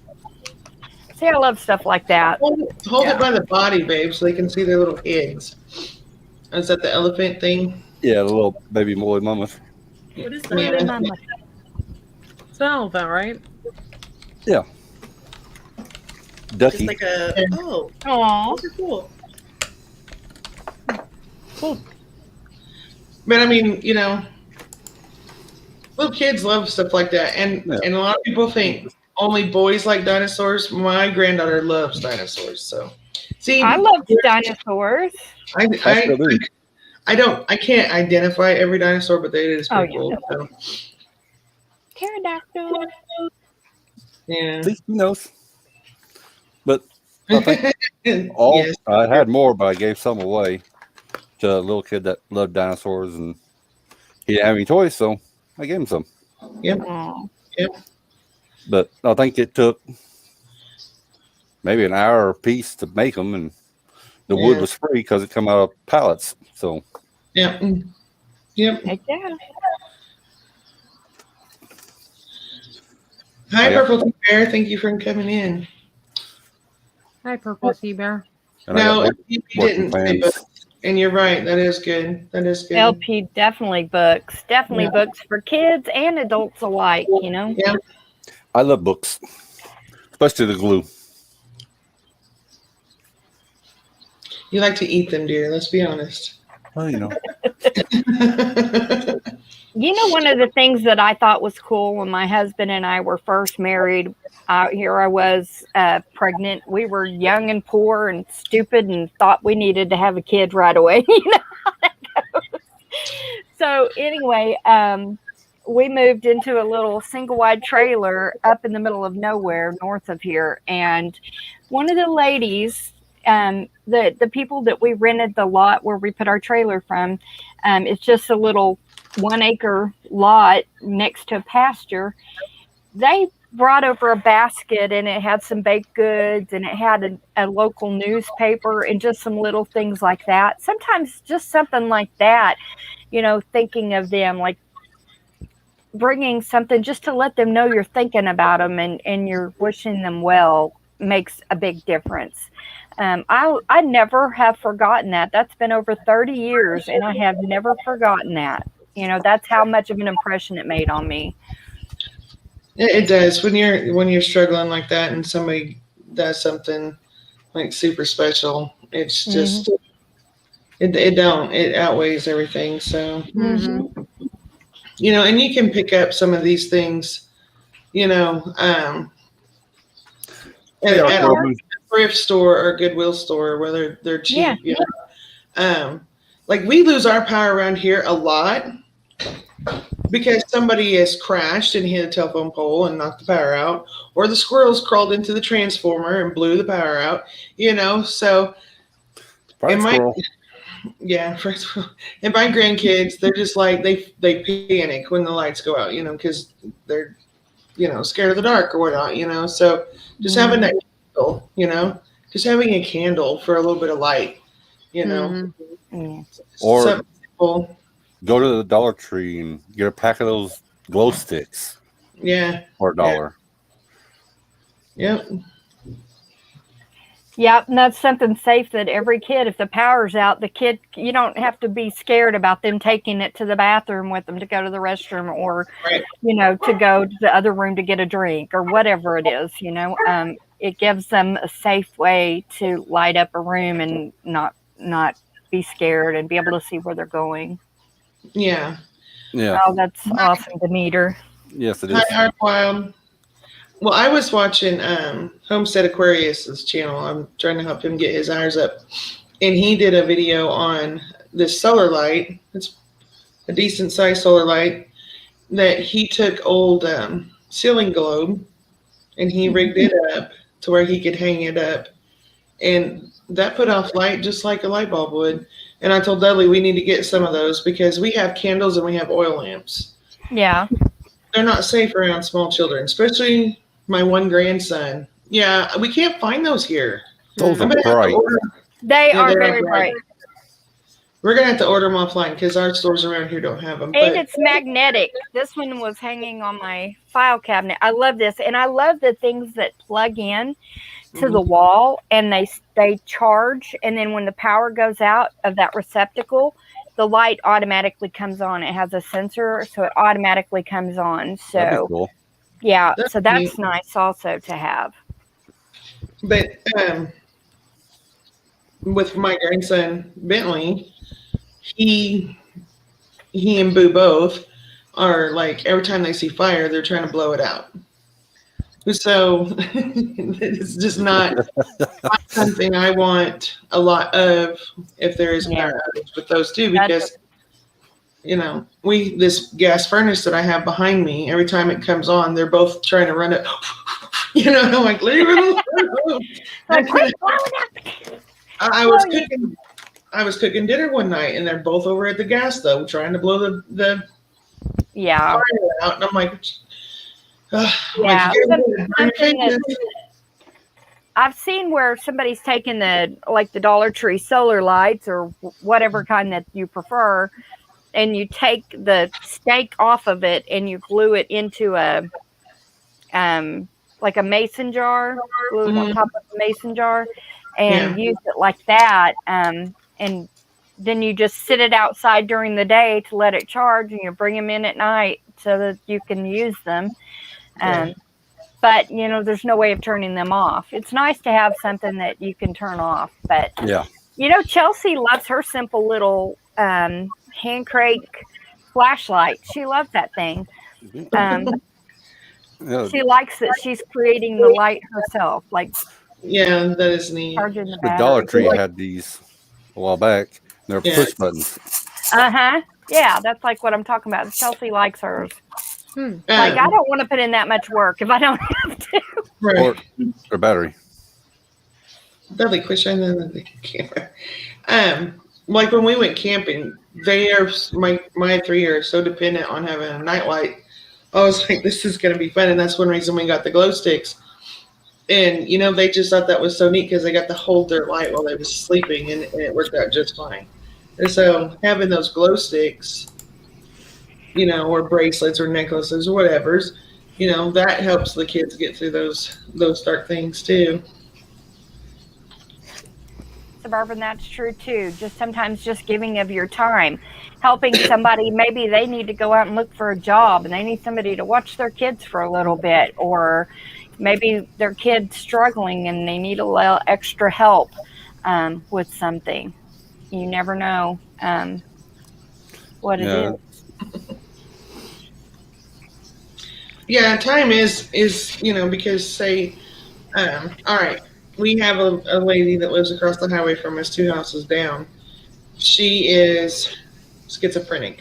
See, I love stuff like that. Hold it by the body, babe, so they can see their little heads. Is that the elephant thing? Yeah, the little baby woolly mammoth. What is Yeah. that? It's an elephant, right? Yeah. Ducky. Just like a Aw. those are cool. Cool. But I mean, you know, little kids love stuff like that, and a lot of people think only boys like dinosaurs. My granddaughter loves dinosaurs, so see, I love dinosaurs. I can't identify every dinosaur, but it is pretty cool. So. Pterodactyl. Yeah. See, he knows. But I think I had more, but I gave some away to a little kid that loved dinosaurs, and he didn't have any toys, so I gave him some. Yep. Yep. But I think it took maybe an hour a piece to make them, and the wood was free because it come out of pallets. So. Yep. Yep. Heck yeah. Hi, Purple Tea Bear. Thank you for coming in. Hi, Purple Sea Bear. No, you didn't say books. And you're right. That is good. That is good. LP definitely books. Definitely books for kids and adults alike, you know? Yeah. I love books, especially the glue. You like to eat them, dear. Let's be honest. Well, you know. You know, one of the things that I thought was cool when my husband and I were first married, here I was pregnant. We were young and poor and stupid and thought we needed to have a kid right away. You know how that goes. So anyway, we moved into a little single wide trailer up in the middle of nowhere north of here. And one of the ladies, the people that we rented the lot where we put our trailer from, it's just a little 1 acre lot next to a pasture. They brought over a basket and it had some baked goods and it had a local newspaper and just some little things like that. Sometimes just something like that, you know, thinking of them, like bringing something just to let them know you're thinking about them and you're wishing them well makes a big difference. I never have forgotten that. That's been over 30 years and I have never forgotten that. You know, that's how much of an impression it made on me. It does when you're struggling like that and somebody does something like super special. It's just it outweighs everything. So you know, and you can pick up some of these things, you know, at a thrift store or Goodwill store where they're cheap. Yeah. You know? Like we lose our power around here a lot because somebody has crashed and hit a telephone pole and knocked the power out, or the squirrels crawled into the transformer and blew the power out, you know. So and my grandkids, they're just like they panic when the lights go out, you know, because they're, you know, scared of the dark or whatnot, you know. So just having that candle, you know, just having a candle for a little bit of light, you know. Or simple. Go to the Dollar Tree and get a pack of those glow sticks. Yeah. For $1. Yep. Yep, and that's something safe that every kid, if the power's out, the kid, you don't have to be scared about them taking it to the bathroom with them to go to the restroom or, you know, to go to the other room to get a drink or whatever it is, you know. It gives them a safe way to light up a room and not be scared and be able to see where they're going. Yeah. Yeah. Oh, that's awesome, Demeter. Yes, it is. Hi, Wild. Well, I was watching Homestead Aquarius's channel. I'm trying to help him get his hours up. And he did a video on this solar light. It's a decent sized solar light that he took old ceiling globe and he rigged it up to where he could hang it up. And that put off light just like a light bulb would. And I told Dudley we need to get some of those because we have candles and we have oil lamps. Yeah. They're not safe around small children, especially my one grandson. Yeah, we can't find those here. Those are bright. They are very bright. We're going to have to order them offline because our stores around here don't have them. And it's magnetic. This one was hanging on my file cabinet. I love this. And I love the things that plug in to the wall and they charge. And then when the power goes out of that receptacle, the light automatically comes on. It has a sensor, so it automatically comes on. So, cool. Yeah, That's so that's neat. nice also to have. But with my grandson, Bentley, he and Boo both are like, every time they see fire, they're trying to blow it out. So it's just not something I want a lot of if there is a power outage with those two, because you know, this gas furnace that I have behind me, every time it comes on, they're both trying to run it. You know, I'm like, leave it alone. I was cooking dinner one night, and they're both over at the gas stove trying to blow the fire out, and I'm like. I've seen where somebody's taken the Dollar Tree solar lights or whatever kind that you prefer, and you take the stake off of it and you glue it into a like a mason jar, glue it on top of a mason jar, and use it like that. And then you just sit it outside during the day to let it charge, and you bring them in at night so that you can use them. But you know, there's no way of turning them off. It's nice to have something that you can turn off, but you know, Chelsea loves her simple little hand crank flashlight. She loves that thing. She likes that she's creating the light herself. Like, yeah, that is neat. The Dollar Tree had these a while back. They're push buttons. Yeah, that's like what I'm talking about. Chelsea likes hers. Like, I don't want to put in that much work if I don't have to. Right. Or battery. Dudley, quit shining the camera. Like when we went camping, they are my 3 are so dependent on having a nightlight. I was like, this is going to be fun, and that's one reason we got the glow sticks. And they just thought that was so neat because they got to hold their light while they was sleeping, and it worked out just fine. And so having those glow sticks, or bracelets or necklaces or whatever's, that helps the kids get through those dark things too. Suburban, that's true too. Just sometimes just giving of your time, helping somebody. Maybe they need to go out and look for a job and they need somebody to watch their kids for a little bit, or maybe their kid's struggling and they need a little extra help with something. You never know what it is. Yeah, time is because say, all right, we have a lady that lives across the highway from us, 2 houses down. She is schizophrenic.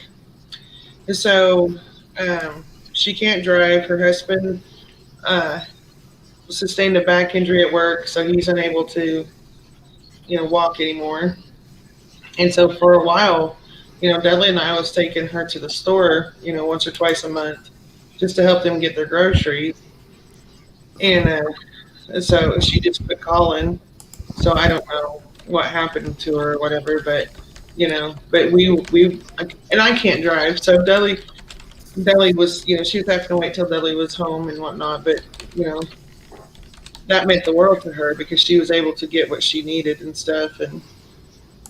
And so she can't drive. Her husband sustained a back injury at work, so he's unable to, walk anymore. And so for a while, Dudley and I was taking her to the store, once or twice a month just to help them get their groceries. And so she just quit calling. So I don't know what happened to her or whatever, but but we and I can't drive. So Dudley was, she was having to wait till Dudley was home and whatnot, but that meant the world to her because she was able to get what she needed and stuff, and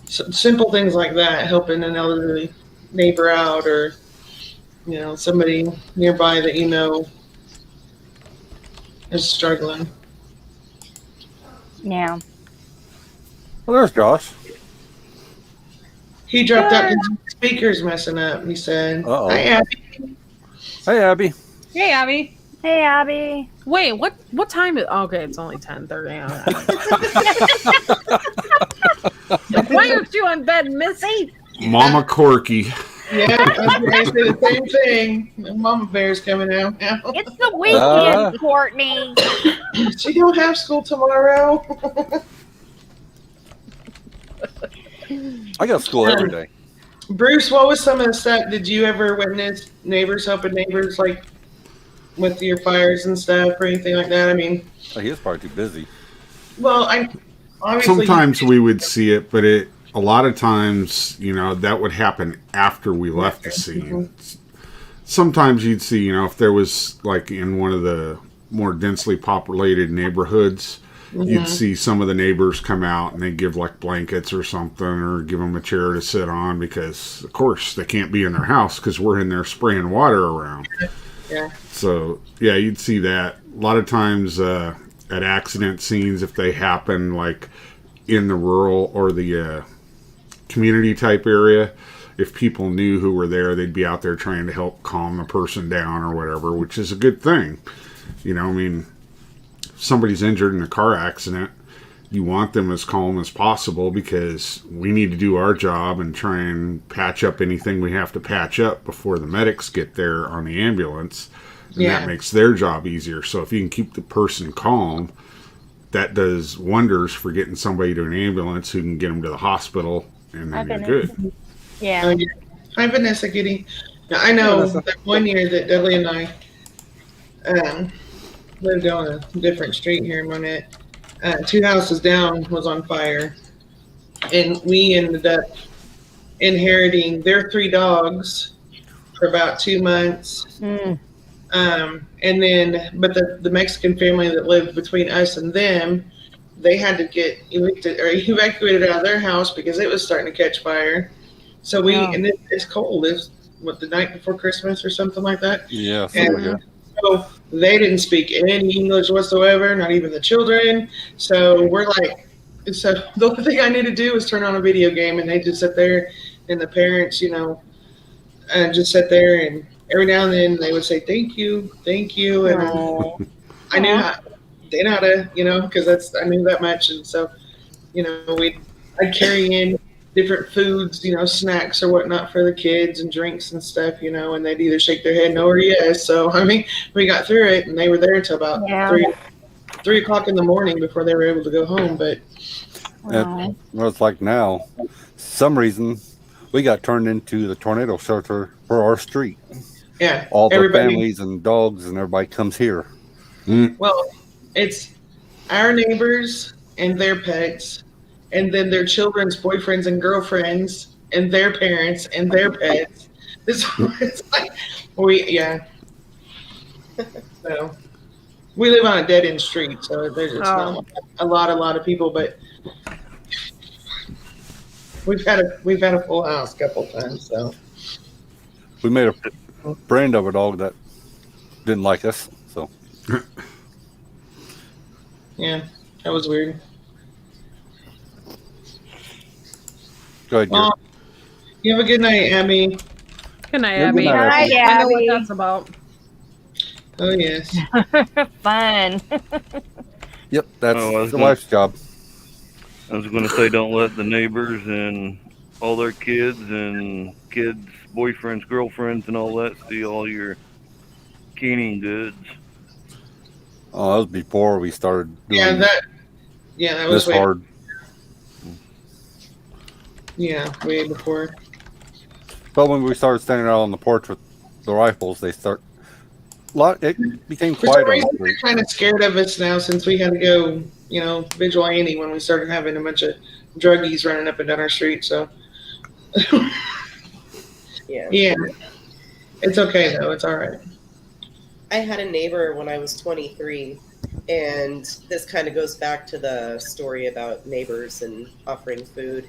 simple things like that, helping an elderly neighbor out, or somebody nearby that is struggling. Yeah. Well, there's Josh. He dropped out because the speaker's messing up, he said. Uh-oh. Hi, Abby. Hey, Abby. Hey, Abby. Hey, Abby. Wait, what time is? Okay, it's only 10:30. Why aren't you in bed, Missy? Mama Corky. Yeah, I was going to say the same thing. Mama Bear's coming out now. It's the weekend, Courtney. She don't have school tomorrow. I go to school every day. Bruce, what was some of the stuff? Did you ever witness neighbors helping neighbors, like with your fires and stuff, or anything like that? I mean, He was probably too busy. well, I obviously Sometimes we would see it, but a lot of times, that would happen after we left the scene. Sometimes you'd see, if there was like in one of the more densely populated neighborhoods, you'd see some of the neighbors come out and they give like blankets or something, or give them a chair to sit on because, of course, they can't be in their house because we're in there spraying water around. Yeah. So, yeah, you'd see that. A lot of times at accident scenes, if they happen like in the rural or the community type area, if people knew who were there, they'd be out there trying to help calm the person down or whatever, which is a good thing. If somebody's injured in a car accident, you want them as calm as possible because we need to do our job and try and patch up anything we have to patch up before the medics get there on the ambulance. And that makes their job easier. So if you can keep the person calm, that does wonders for getting somebody to an ambulance who can get them to the hospital, and then you're good. Yeah. Hi, Vanessa Giddy. Now, I know that one year that Dudley and I lived on a different street here in Monette. 2 houses down was on fire, and we ended up inheriting their 3 dogs for about 2 months. And then, but the Mexican family that lived between us and them, they had to get evacuated out of their house because it was starting to catch fire. So and it's cold. It's the night before Christmas or something like that. Yeah. So they didn't speak any English whatsoever, not even the children. So we're like, so the only thing I need to do is turn on a video game, and they just sit there, and the parents, just sit there, and every now and then they would say, thank you. And I knew they know how to, because I knew that much. And so, I'd carry in different foods, snacks or whatnot for the kids and drinks and stuff, and they'd either shake their head no or yes. So I mean, we got through it, and they were there until about Yeah. 3 o'clock in the morning before they were able to go home. But Wow. Well, it's like now, some reason we got turned into the tornado shelter for our street. yeah, All the everybody. families and dogs and everybody comes here. Well, it's our neighbors and their pets, and then their children's boyfriends and girlfriends, and their parents and their pets. It's like So we live on a dead end street, so there's just not a lot of people. But we've had a full house a couple times. So We made a brand of a dog that didn't like us. So yeah, that was weird. go ahead, Gary. Well, you have a good night, Abby. Good night, Yeah, good Abby. night, Hi, I know what Abby. that's about. Oh yes. Fun. Yep, that's Oh, I was the gonna- wife's job. I was going to say, don't let the neighbors and all their kids and kids' boyfriends, girlfriends, and all that see all your cleaning goods. Oh, that was before we started doing That was this hard. way before. But when we started standing out on the porch with the rifles, it became For quiet some on the reason, street. they're kind of scared of us now since we had to go, vigilante when we started having a bunch of druggies running up and down our street. So Yeah. yeah, it's okay though. It's all right. I had a neighbor when I was 23, and this kind of goes back to the story about neighbors and offering food.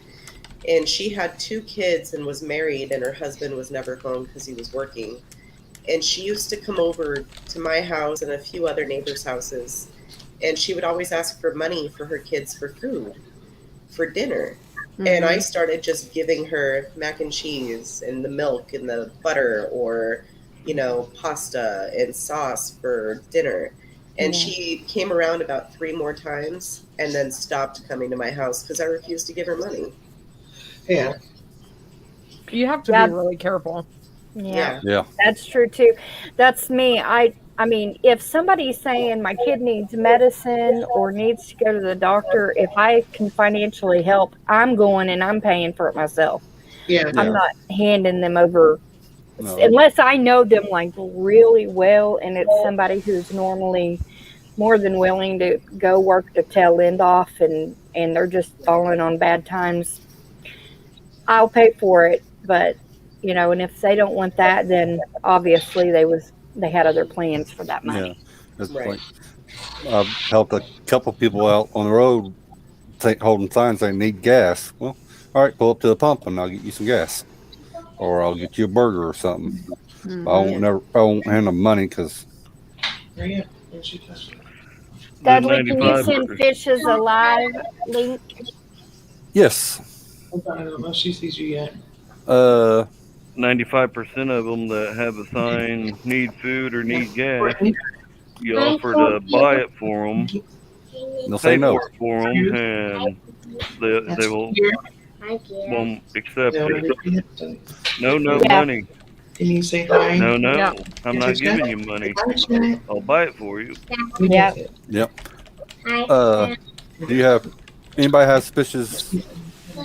And she had 2 kids and was married, and her husband was never home because he was working. And she used to come over to my house and a few other neighbors' houses, and she would always ask for money for her kids for food, for dinner. And I started just giving her mac and cheese and the milk and the butter, or pasta and sauce for dinner. And she came around about 3 more times and then stopped coming to my house because I refused to give her money. Yeah. You have to Yeah. be really careful. Yeah. Yeah. That's true too. That's me. I mean, if somebody's saying my kid needs medicine or needs to go to the doctor, if I can financially help, I'm going and I'm paying for it myself. Yeah. I'm not handing them over No. unless I know them like really well, and it's somebody who's normally more than willing to go work the tail end off, and they're just falling on bad times. I'll pay for it, but and if they don't want that, then obviously they had other plans for that money. Yeah, that's Right. like I've helped a couple people out on the road, holding signs saying need gas. Well, all right, pull up to the pump and I'll get you some gas, or I'll get you a burger or something. I won't hand them money because Yeah. Where'd she touch it? Dudley, can you 95 send burgers. Fishes Alive link? yes, I don't know if she sees you yet. 95% of them that have a sign need food or need gas, you offer to buy it for them, they'll say no. for them, and they won't accept it. No Yeah. money. Can you say hi? No, Yeah. I'm not giving you money. Hi, Janet. I'll buy it for you. Yeah. Yep. Do you have anybody has suspicious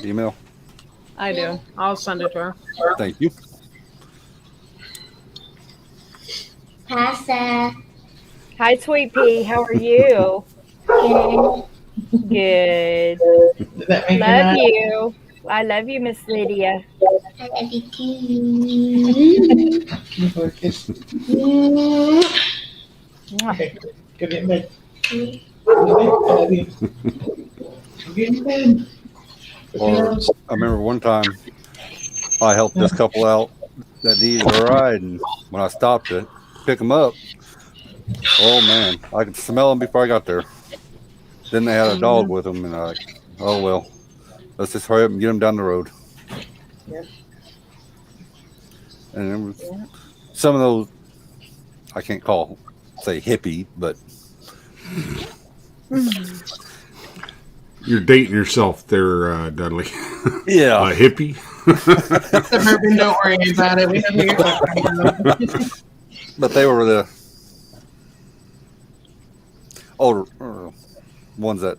email? I do. I'll send it to her. Thank you. Pasta. Hi, Sweet Pea. How are you? Good. Did that make her Love mad? you. I love you, Miss Lydia. I love you too. Give her a kiss. Okay. Go get in bed. Go get in bed. I love you. Go get in bed. Or I remember one time I helped this couple out that needed a ride, and when I stopped to pick them up, oh man, I could smell them before I got there. Then they had a dog with them, and I like, oh well, let's just hurry up and get them down the road. Yep. And there was some of those I can't say hippie, but You're dating yourself there, Dudley. Yeah. Hippie. Suburban, don't worry about it. We know who you're talking about. But they were the older ones that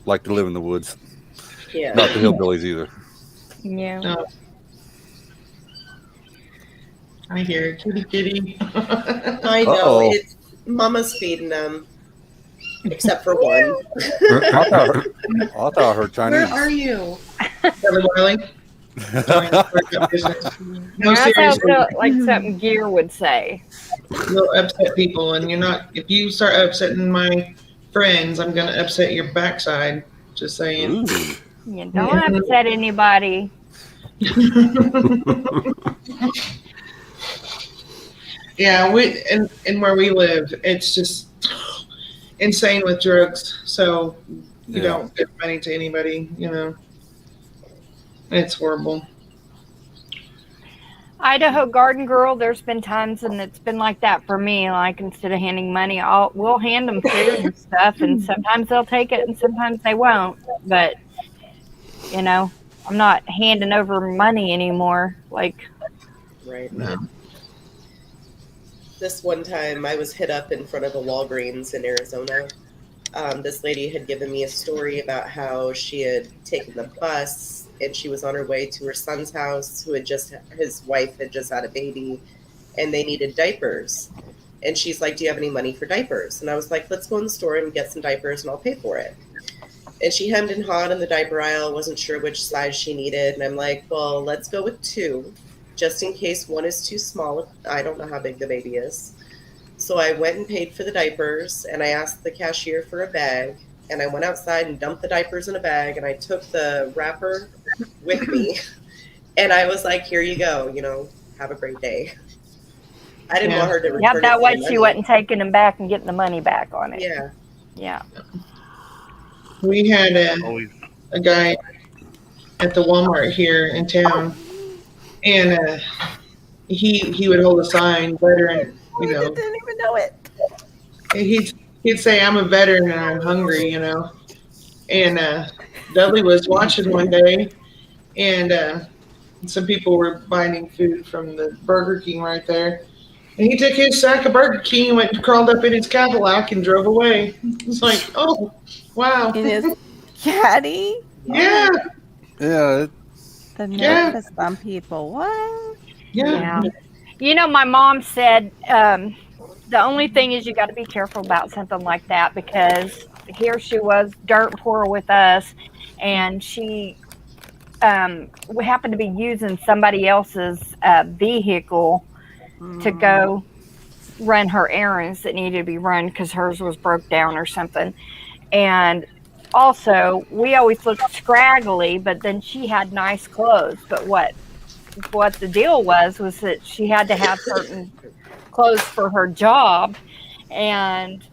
like to live in the woods. Yeah. Not the hillbillies either. Yeah. No. I hear it. Kitty, kitty. I know. Uh-oh. It's Mama's feeding them, except for one. I thought I heard Chinese. Where are you? Dudley Wiley. No, That sounds seriously. like something Gear would say. You'll upset people, and you're not. If you start upsetting my friends, I'm gonna upset your backside. Just saying. Ooh. You don't upset anybody. Yeah, and where we live, it's just insane with drugs. So you Yeah. don't give money to anybody. You know, it's horrible. Idaho Garden Girl, there's been times and it's been like that for me. Like instead of handing money, we'll hand them food and stuff, and sometimes they'll take it and sometimes they won't. But you know, I'm not handing over money anymore. Like, Right. No. This one time I was hit up in front of a Walgreens in Arizona. This lady had given me a story about how she had taken the bus and she was on her way to her son's house, his wife had just had a baby, and they needed diapers. And she's like, do you have any money for diapers? And I was like, let's go in the store and get some diapers and I'll pay for it. And she hemmed and hawed in the diaper aisle, wasn't sure which size she needed. And I'm like, well, let's go with 2, just in case one is too small. I don't know how big the baby is. So I went and paid for the diapers, and I asked the cashier for a bag. And I went outside and dumped the diapers in a bag, and I took the wrapper with me. And I was like, here you go, have a great day. I didn't want her to return yeah, that it way for she money. wasn't taking them back and getting the money back on it. Yeah. Yeah. We had Always. a guy at the Walmart here in town, and he would hold a sign, veteran, I didn't even know it. he'd say, I'm a veteran and I'm hungry, And Dudley was watching one day, and some people were buying food from the Burger King right there. And he took his sack of Burger King and went and crawled up in his Cadillac and drove away. It's like, oh, wow. In his caddy? Yeah, Yeah. The nerve Yeah. of some people. What? yeah. Yeah. My mom said the only thing is you got to be careful about something like that, because here she was dirt poor with us, and she happened to be using somebody else's vehicle to go run her errands that needed to be run because hers was broke down or something. And also, we always looked scraggly, but then she had nice clothes. But what the deal was that she had to have certain clothes for her job. And,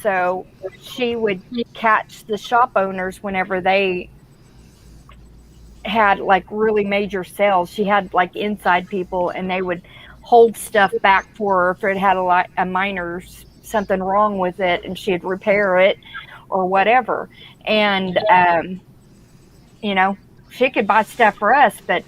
so she would catch the shop owners whenever they had like really major sales. She had like inside people, and they would hold stuff back for her if it had a minor something wrong with it, and she'd repair it or whatever. And she could buy stuff for us, but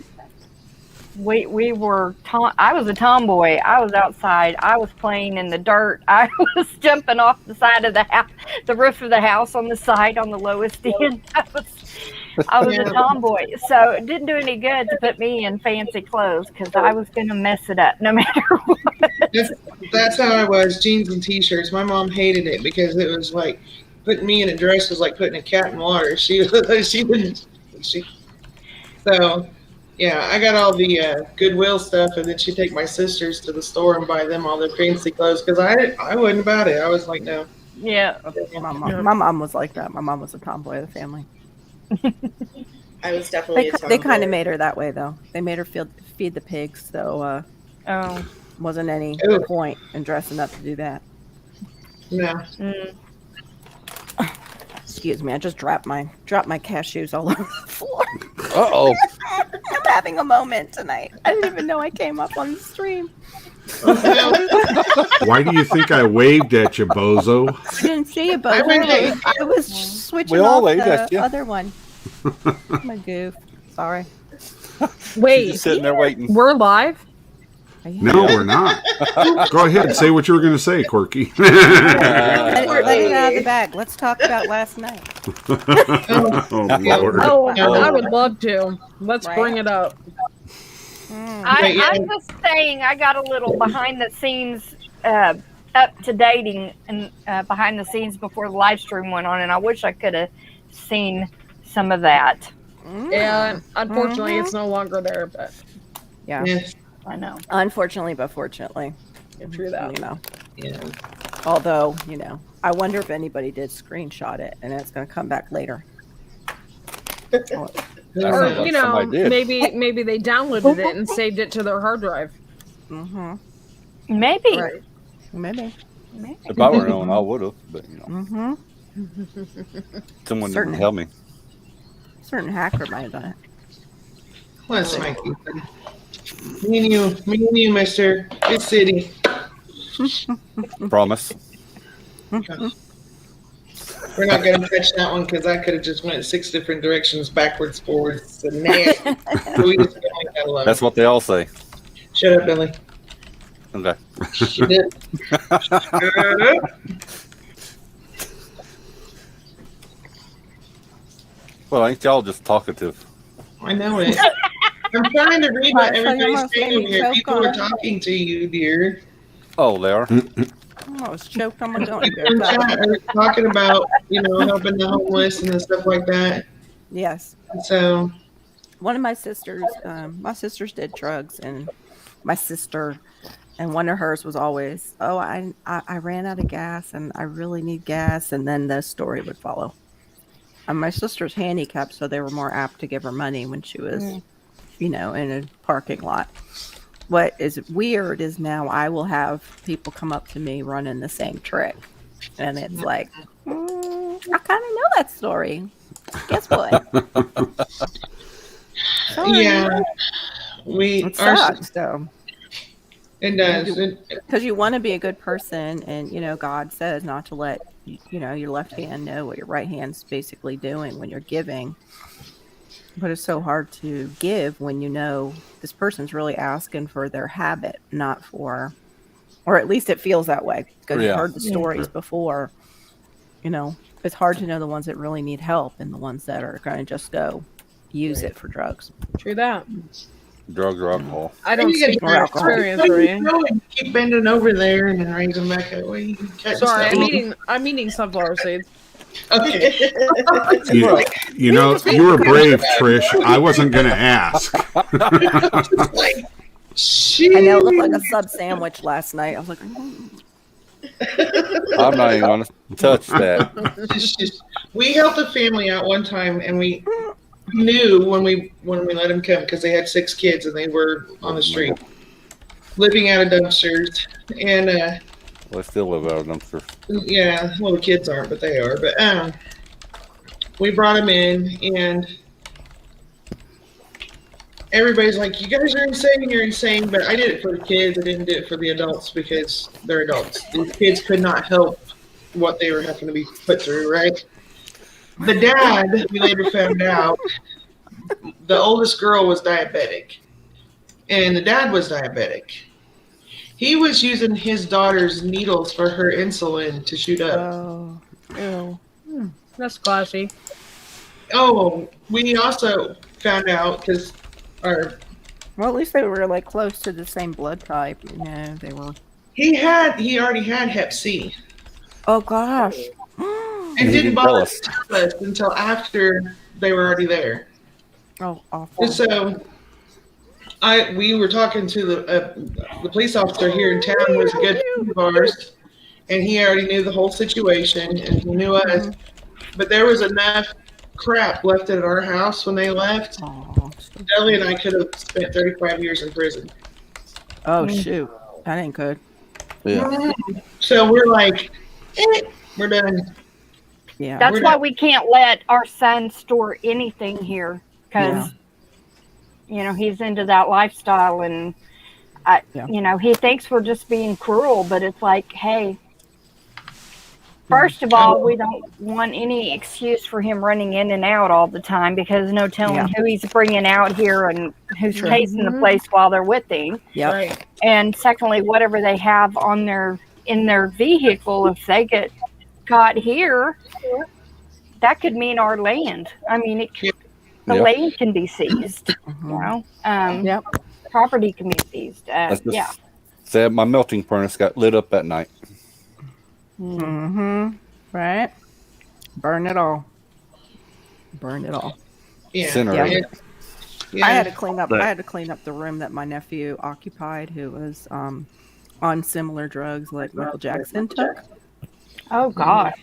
we were I was a tomboy. I was outside. I was playing in the dirt. I was jumping off the side of the house, the roof of the house on the side on the lowest end. I was a tomboy, so it didn't do any good to put me in fancy clothes because I was going to mess it up no matter what. That's how I was, jeans and t-shirts. My mom hated it because it was like putting me in a dress was like putting a cat in water. So yeah, I got all the Goodwill stuff, and then she'd take my sisters to the store and buy them all their fancy clothes because I wasn't about it. I was like, no. Yeah. My mom was like that. My mom was a tomboy of the family. I was definitely a tomboy. They kind of made her that way, though. They made her feed the pigs, so wasn't any point in dressing up to do that. No. Excuse me, I just dropped my cashews all over the floor. Uh-oh. I'm having a moment tonight. I didn't even know I came up on the stream. Why do you think I waved at you, bozo? I didn't see it, but I was switching We all off waved the at you. other one. I'm a goof. Sorry. Wait, Just sitting there waiting. we're live? No, we're not. Go ahead, say what you were going to say, Quirky. Let it out of the bag. Let's talk about last night. Oh, Lord. Oh, I would love to. Let's Right. bring it up. I'm just saying, I got a little behind the scenes, up to dating and behind the scenes before the live stream went on, and I wish I could have seen some of that. And unfortunately, it's no longer there, but Yeah. Yes. I know. Unfortunately, but fortunately. true that. You know. Yeah. Although, I wonder if anybody did screenshot it and it's going to come back later. Or, Like somebody did. maybe they downloaded it and saved it to their hard drive. Mm-hmm. Maybe. Right. Maybe. If I were known, I would have. But Mm-hmm. someone Certainly. didn't help me. Certain hacker might have done it. Let's make it. Me and you, mister. Good city. Promise. We're not going to touch that one because I could have just went 6 different directions, backwards, forwards, and nasty. So we just gotta leave that alone. That's what they all say. Shut up, Billy. Okay. Shut up. Shut up. Well, ain't y'all just talkative? I know it. I'm trying to read what Right, so you everybody's almost saying made over me here. choke People on are it. talking to you, dear. Oh, they are. I was choked on my gummy bear. In chat, are talking about, helping the homeless and stuff like that. Yes. So, One of my sisters did drugs, and my sister, and one of hers was always, I ran out of gas and I really need gas, and then the story would follow. And my sister's handicapped, so they were more apt to give her money when she was, in a parking lot. What is weird is now I will have people come up to me running the same trick, and it's like, I kind of know that story. Guess what? yeah. It sucks, though. It does. Because you want to be a good person, and God says not to let your left hand know what your right hand's basically doing when you're giving. But it's so hard to give when this person's really asking for their habit, not for, or at least it feels that way because you've heard the stories before. It's hard to know the ones that really need help and the ones that are going to just go use it for drugs. True that. Drugs or alcohol. I don't speak from experience, right? You keep bending over there and then raise them back up. Well, you can cut Sorry, yourself. I'm eating sunflower seeds. Okay. You were brave, Trish. I wasn't going to ask. I know it looked like a sub sandwich last night. I was like, I'm not even going to touch that. We helped a family out one time, and we knew when we let them come because they had 6 kids and they were on the street, living out of dumpsters, and Well, I still live out of dumpster. yeah, well, the kids aren't, but they are. But we brought them in, and everybody's like, "You guys are insane! You're insane!" But I did it for the kids. I didn't do it for the adults because they're adults. These kids could not help what they were having to be put through, right? The dad, we later found out, the oldest girl was diabetic, and the dad was diabetic. He was using his daughter's needles for her insulin to shoot up. oh, ew. That's classy. Oh, we also found out because Well, at least they were like close to the same blood type. They were. he already had Hep C Oh gosh. and He didn't didn't bother tell to tell us until after they were already there. Oh, awful. And so we were talking to the police officer here in town, who was a good friend of ours, and he already knew the whole situation and he knew us. But there was enough crap left at our house when they left. Oh, Deli and I could have spent 35 years in prison. oh shoot, that ain't good. Yeah. So we're like, we're done. Yeah. That's We're why not- we can't let our son store anything here because, he's into that lifestyle. And You know, he thinks we're just being cruel, but it's like, hey, first of all, we don't want any excuse for him running in and out all the time, because no telling who he's bringing out here and who's tasting the place while they're with him. Yep. Right. And secondly, whatever they have on in their vehicle, if they get caught here, that could mean our land. I mean, the land can be seized. You know, property can be seized. That's just sad. My melting furnace got lit up at night. Right. Burn it all. Burn it all. Incinerated. I had to clean up. I had to clean up the room that my nephew occupied, who was on similar drugs like Michael Jackson took. Oh gosh.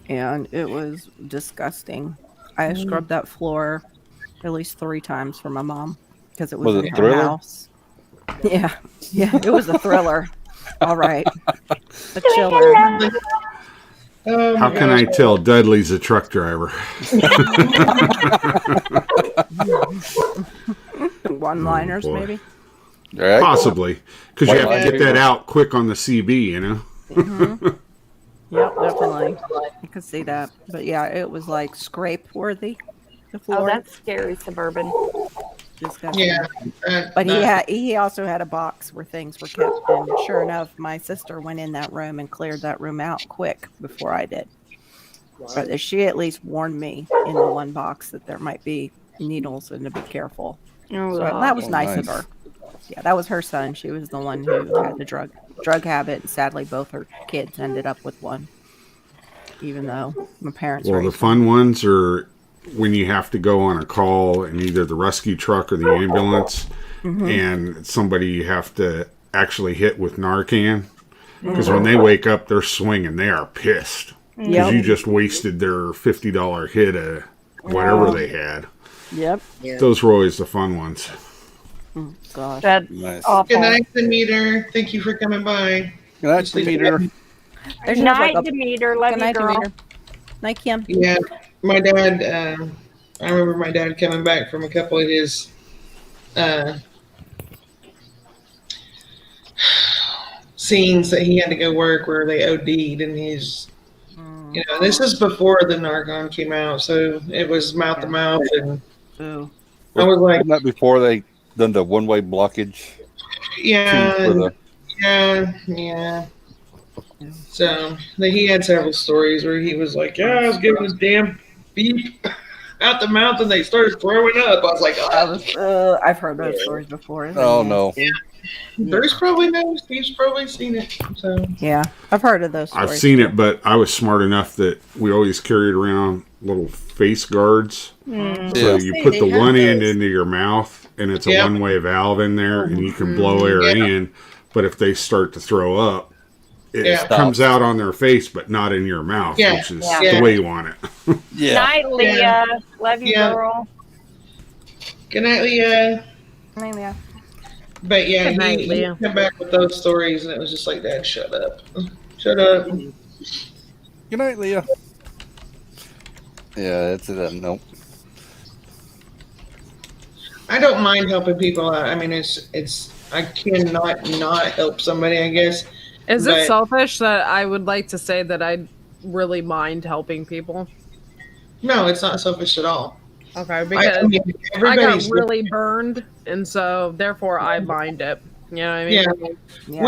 And it was disgusting. I scrubbed that floor at least 3 times for my mom because it was in her Thriller? house. Yeah, it was a thriller. All right, a chiller. How can I tell Dudley's a truck driver? One-liners, maybe. Right. Possibly, because you have to get that out quick on the CB, you know. Yep, definitely. I could see that. But yeah, it was like scrape worthy. The floor. Oh, that's scary, Suburban. Disgusting. But he also had a box where things were kept, and sure enough, my sister went in that room and cleared that room out quick before I did. But she at least warned me in the one box that there might be needles and to be careful. Oh, So that was nice of her. Yeah, that was her son. She was the one who had the drug habit, and sadly, both her kids ended up with one. Even though my parents. Well, the fun ones are when you have to go on a call in either the rescue truck or the ambulance, and somebody you have to actually hit with Narcan, because when they wake up, they're swinging. They are pissed because you just wasted their $50 hit of whatever they had. Yep. Those were always the fun ones. Gosh. That's awful. Good night, Demeter. Thank you for coming by. Good night, Demeter. Good night, Demeter. Love you, girl. Demeter. Night, Kim. Yeah, my dad. I remember my dad coming back from a couple of his scenes that he had to go work where they OD'd, and he's, you know, this is before the Narcan came out, so it was mouth to mouth, and I was like, Wasn't that before they done the one-way blockage? yeah. So he had several stories where he was like, yeah, I was giving this damn beep out the mouth and they started throwing up. I was like, I've heard those stories before. No. Yeah. Bruce probably knows. He's probably seen it. So yeah, I've heard of those stories. I've seen it, but I was smart enough that we always carried around little face guards. So you put the one end into your mouth, and it's a one-way valve in there, and you can blow air in. But if they start to throw up, it comes out on their face, but not in your mouth, which is the way you want it. Night, Leah. Love you, girl. Good night, Leah. Night, Leah. But yeah, Good night, he Leah. came back with those stories, and it was just like, Dad, shut up. Shut up. Good night, Leah. Yeah, that's it. Nope. I don't mind helping people out. I mean, it's I cannot not help somebody, I guess. Is it selfish that I would like to say that I really mind helping people? No, it's not selfish at all. Okay, because I got really burned, and so therefore I mind it. You know what I mean? Yeah.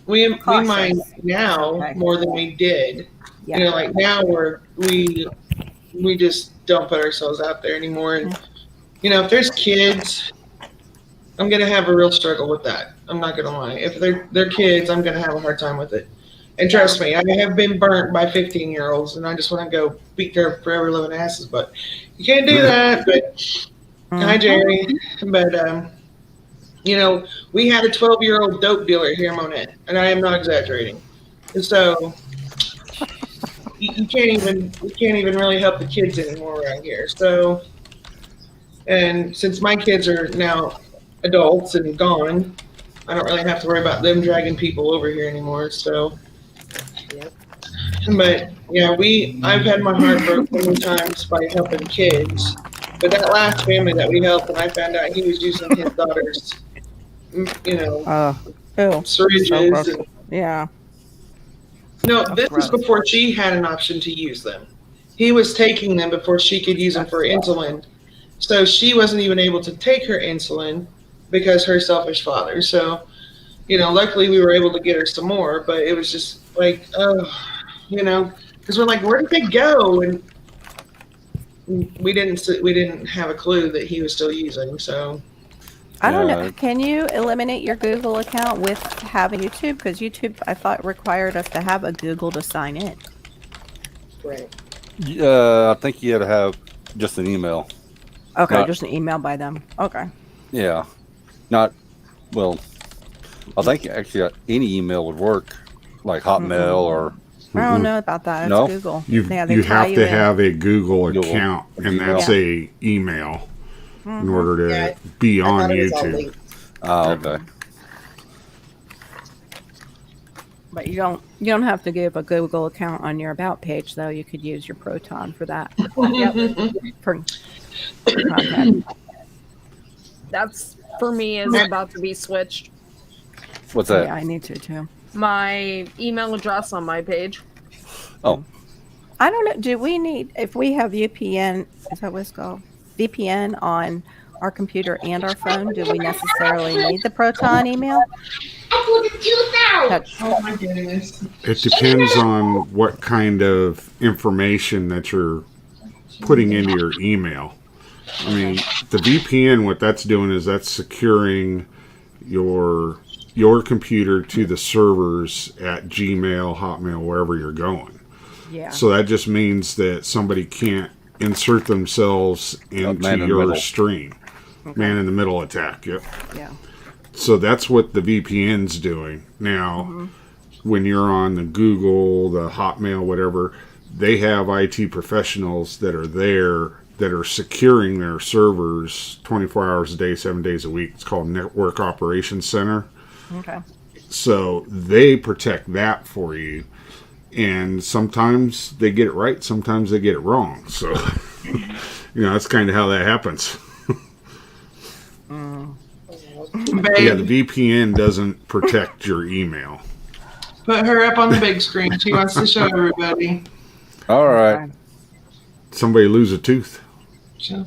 We mind now more than we did. Yeah. You know, like now we just don't put ourselves out there anymore. And you know, if there's kids, I'm gonna have a real struggle with that. I'm not gonna lie. If they're kids, I'm gonna have a hard time with it. And trust me, I have been burnt by 15-year-olds, and I just want to go beat their forever living asses. But you can't do that. But hi, Jerry. But you know, we had a 12-year-old dope dealer here in Monette, and I am not exaggerating. And so you can't even really help the kids anymore around here. So, and since my kids are now adults and gone, I don't really have to worry about them dragging people over here anymore. So, but yeah, I've had my heart broken many times by helping kids. But that last family that we helped, and I found out he was using his daughters you know, Oh, syringes. so gross. and- Yeah. No, That's this was gross. before she had an option to use them. He was taking them before she could use them for insulin. So she wasn't even able to take her insulin because her selfish father. So, you know, luckily we were able to get her some more, but it was just like, you know, because we're like, where did they go? And we didn't have a clue that he was still using. So I don't know. Yeah. Can you eliminate your Google account with having YouTube? Because YouTube, I thought, required us to have a Google to sign in. Right. I think you had to have just an email. Okay, Not- just an email by them. Okay. Yeah, not well. I think actually any email would work, like Hotmail or I don't know about that. It's No? Google. You Yeah, they you tie have you to in. have a Google Google. account, and Gmail. that's a email in order to Yeah, be I on thought it was all YouTube. linked. okay. But you don't have to give a Google account on your about page though. You could use your Proton for that. For contact. That's for me is about to be switched. What's that? Yeah, I need to too. My email address on my page. Oh, I don't know. Do we need if we have VPN? Is that what it's called? VPN on our computer and our phone? Do we necessarily need the Proton email? I put a tooth out. That's, oh my goodness. It depends on what kind of information that you're putting into your email. I mean, the VPN, what that's doing is that's securing your computer to the servers at Gmail, Hotmail, wherever you're going. yeah. So that just means that somebody can't insert themselves into man in the your middle. stream. Man in the middle attack. Yep. Yeah. So that's what the VPN's doing. Now, when you're on the Google, the Hotmail, whatever, they have IT professionals that are there that are securing their servers 24 hours a day, 7 days a week. It's called Network Operations Center. Okay. So they protect that for you. And sometimes they get it right, sometimes they get it wrong. So, that's kind of how that happens. Babe, Yeah, the VPN doesn't protect your email. put her up on the big screen. She wants to show everybody. all right. Somebody lose a tooth. Show.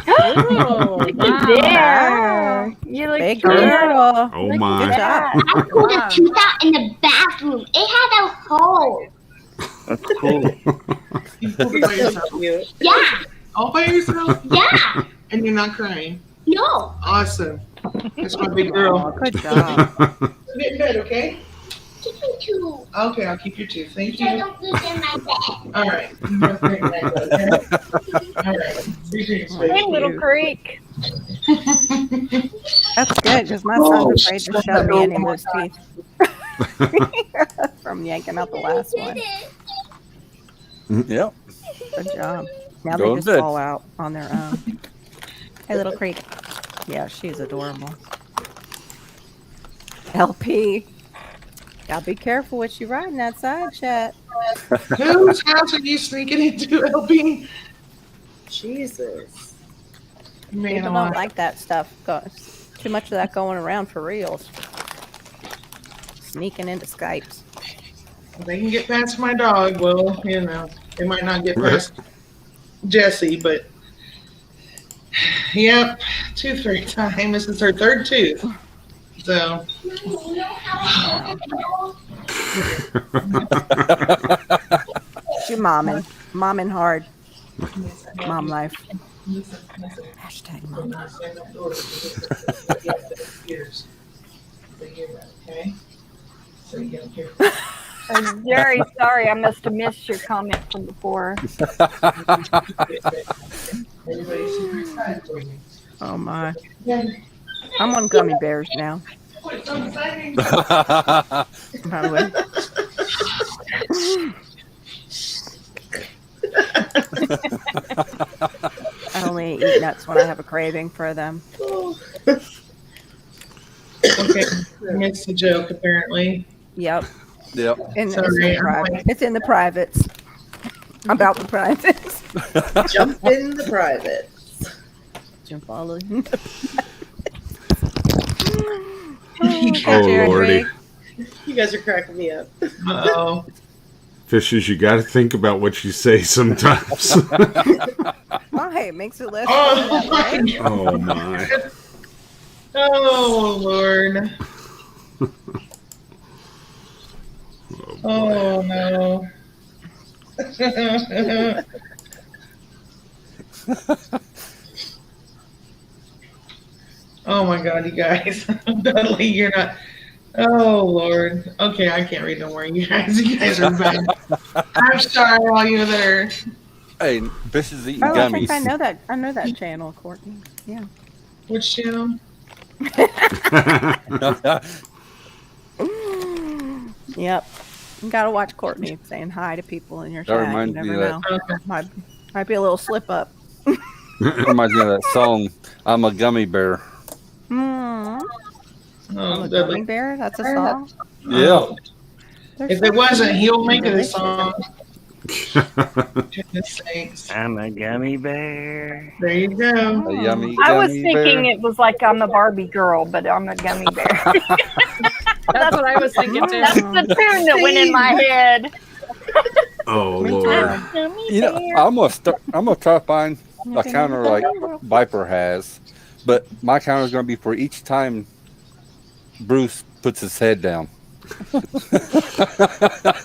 Oh, There. You look Big cute. girl. Oh Good my. job. I pulled a tooth out in the bathroom. It had a hole. That's cool. You pulled it by yourself. Cute. Yeah. All by yourself? Yeah. And you're not crying. No. Awesome. That's my big Oh, girl. good job. Get in bed, okay? Keep me too. Okay, I'll keep your tooth. Thank So I you. don't lose in my bed. All right. You have a great night, okay? All right. Be great, Hey, sweetie. Little Creek. That's good because my son's afraid to show me any of those teeth from yanking out the last one. Yep. Good job. Now Going they just good. fall out on their own. Hey, Little Creek. Yeah, she's adorable. LP. Gotta be careful what you riding outside, chat. Whose house are you sneaking into, LB? Jesus. Man, People don't like that stuff. Too much of that going around for reals. Sneaking into Skypes. they can get past my dog. Well, they might not get past Jessie, but yep, tooth fairy time. This is her third tooth. So You know how I She momming. Momming hard. Mom life. Hashtag mom life. Okay. So you gotta hear. I'm very sorry. I must have missed your comment from before. Everybody's super excited for you. Oh my. I'm on gummy bears now, What's so exciting? by the way. I only eat nuts when I have a craving for them. Okay, it's a joke apparently. Yep. Yep. And Sorry, it's in the privates. About the privates. Jump in the private. Jump all in. Oh, Lordy. You guys are cracking me up. Uh-oh. Fishes, you got to think about what you say sometimes. Why? It makes it less Oh, fun that way. Oh, my. Oh, Lord. Oh, no. Oh, my God, you guys. Dudley, you're not. Oh, Lord. Okay, I can't read no more. You guys are bad. I'm sorry, all you that are. Hey, Fish is eating Oh, I think gummies. I know that. I know that channel, Courtney. Yeah. Which channel? Yep. You gotta watch Courtney saying hi to people in your That chat. You reminds me never of know. Might be a little slip up. That reminds me of that song, I'm a Gummy Bear. Hmm. Oh, A Dudley. gummy bear? That's a song? Yeah. If it wasn't, he'll make it a song. Goodness sakes. I'm a gummy bear. There you go. A yummy I was gummy thinking bear. it was like I'm a Barbie girl, but I'm a gummy bear. That's what I was thinking too. That's the tune that went in my head. Oh, Me Lord. too. You know, I'm gonna try to find a counter like Viper has, but my counter is gonna be for each time Bruce puts his head down.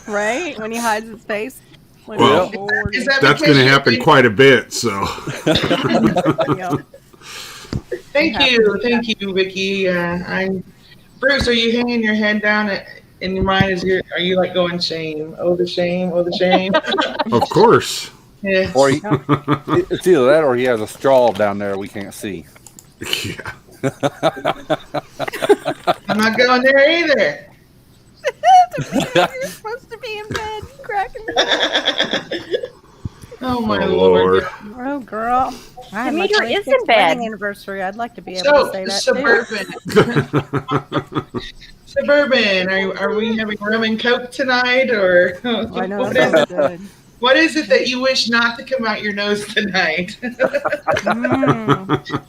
Right? When he hides his face. When Well, he's bored. Is that That's because going to you happen think- quite a bit, so. Yeah. Thank you, Vicky. Bruce, are you hanging your head down in your mind? Are you like going shame? Oh, the shame! Oh, the shame! Of course. Yeah. Or it's either that or he has a straw down there we can't see. Yeah. I'm not going there either. You're supposed to be in bed cracking me up. Oh my Oh, Lord. Lord. Oh, girl. I had my Demeter is 26th in bed. wedding anniversary. I'd like to be able to say that Suburban. Suburban. Are we having rum and coke tonight, or too. I know what that is sounds it? good. What is it that you wish not to come out your nose tonight? Mm.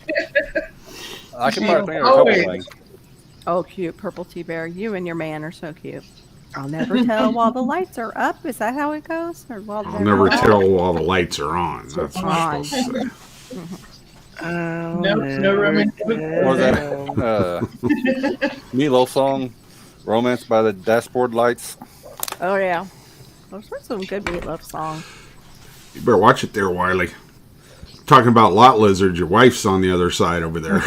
I can probably think of a Oh, couple wait. things. Oh, cute. Purple tea bear. You and your man are so cute. I'll never tell while the lights are up. Is that how it goes? Or while I'll they're never not tell while the lights are on. That's what I'm on? supposed to say. No rum and coke. Or that Milo song, Romance by the Dashboard Lights. Oh, yeah. Those were some good meatloaf songs. You better watch it there, Wiley. Talking about lot lizards, your wife's on the other side over there.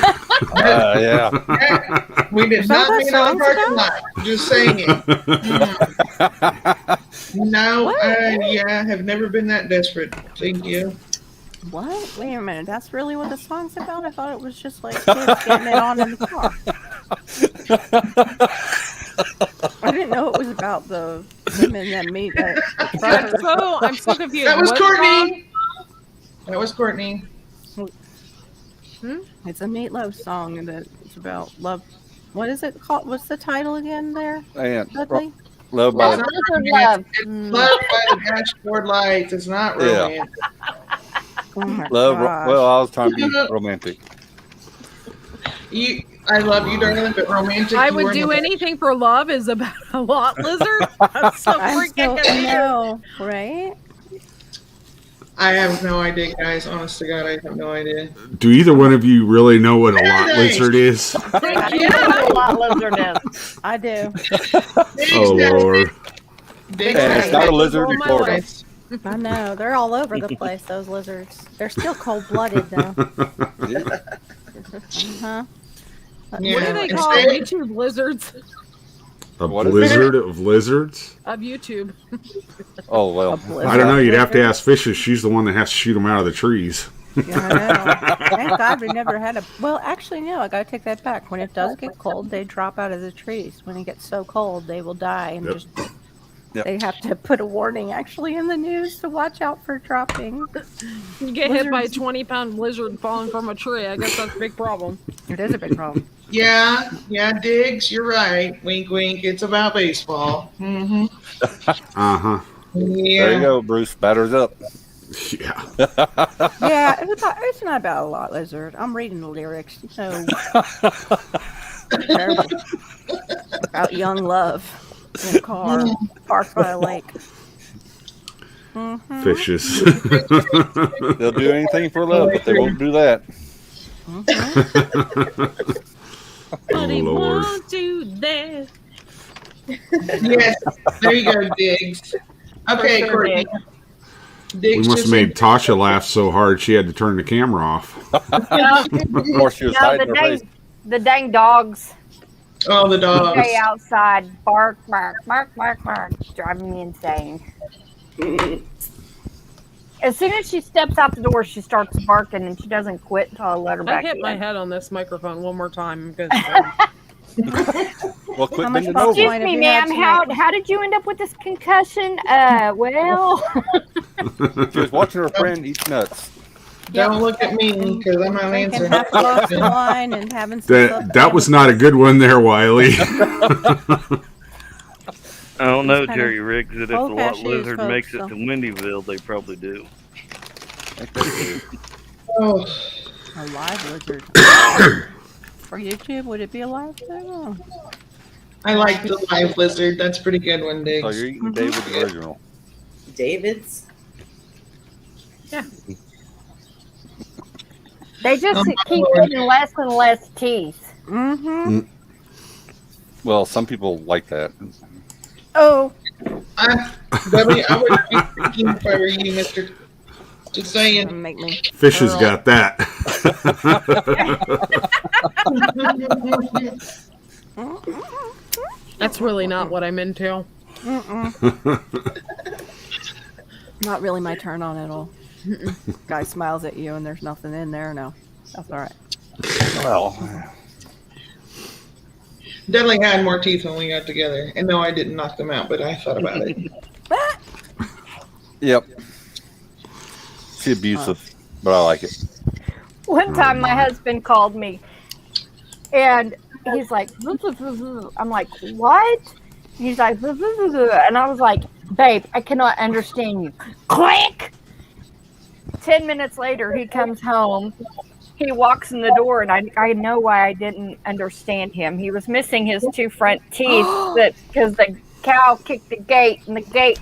Yeah. Yeah, we did Is that not what meet that on the song's parking lot. Just saying it. No, What? yeah, have never been that desperate. Thank you. What? Wait a minute. That's really what the song's about? I thought it was just like kids getting it on in the car. I didn't know it was about the women that meet at the truckers. I'm so confused. That was What song? Courtney. That was Courtney. It's a meatloaf song and it's about love. What is it called? What's the title again there, And Dudley? Love by Love, the lizard love. It's love by the dashboard lights. It's not Yeah. romantic. Oh my love. gosh. Well, I was trying to be romantic. I love you, darling, but romantic. I you would were do not. anything for love is about a lot lizard. That's so I'm freaking so, confused. no, right? I have no idea, guys. Honest to God, I have no idea. Do either one of you really know what a lot lizard is? I do know what a lot lizard is. I do. Oh, Lord. Big And it's not a lizard in my Florida. life. I know. They're all over the place, those lizards. They're still cold blooded, though. Yeah. Uh-huh. What do they Yeah. call It's- YouTube lizards A What is it? blizzard of lizards? of YouTube? Oh well. I don't know. You'd have to ask Fishes. She's the one that has to shoot them out of the trees. Yeah, I know. Thank God we never had a. Well, actually, no. I gotta take that back. When it does get cold, they drop out of the trees. When it gets so cold, they will die, and Yep. just Yep. they have to put a warning actually in the news to watch out for dropping. You get hit by a Lizards. 20-pound lizard falling from a tree. I guess that's a big problem. It is a big problem. Yeah, Diggs, you're right. Wink, wink. It's about baseball. Mm-hmm. Uh-huh. Yeah. There you go, Bruce. Batters up. Yeah. Yeah, it's not about a lot lizard. I'm reading the lyrics. So Terrible. About young love in a car parked by a lake. Mhm. Fishes. They'll do anything for love, but they won't do that. But he Lord. won't do that. Yes, there you go, Diggs. Okay, For sure, Courtney. Dig. Diggs We must just have made Tasha laugh so hard she had to turn the camera off. Or she was No, hiding her face. the dang dogs Oh, the dogs. stay outside, bark, bark, bark, bark, bark, driving me insane. As soon as she steps out the door, she starts barking, and she doesn't quit until I let her I back hit in. my head on this microphone one more time because Well, quit How much bending ball over. Excuse point have me, you had ma'am. tonight? How did you end up with this concussion? Well, She was watching her friend eat nuts. Don't look at me because I'm not Drinking answering. half a glass of wine and having some That was not a good one there, Wiley. I don't know, It's kinda Jerry Riggs, that if the old Lot cashews, Lizard folks, makes it so. to Windyville, they probably do. Oh, a live lizard. For YouTube, would it be a live thing? Oh. I like the live lizard. That's a pretty good one, Diggs. So you're eating David's original. David's. they just Oh, my keep Lord. getting less and less teeth. Mm-hmm. Well, some people like that. Oh, Debbie, I would be thinking if I were you, Mister. Just saying. make me. Fish has got that. that's really not what I'm into. Not really my turn on at all. Guy smiles at you and there's nothing in there. No, that's all right. Well, Dudley had more teeth when we got together. And no, I didn't knock them out, but I thought about it. yep. She's abusive, but I like it. One time, my husband called me, and he's like, I'm like, what? He's like, and I was like, babe, I cannot understand you. Click! 10 minutes later, he comes home. He walks in the door, and I know why I didn't understand him. He was missing his two front teeth because the cow kicked the gate, and the gate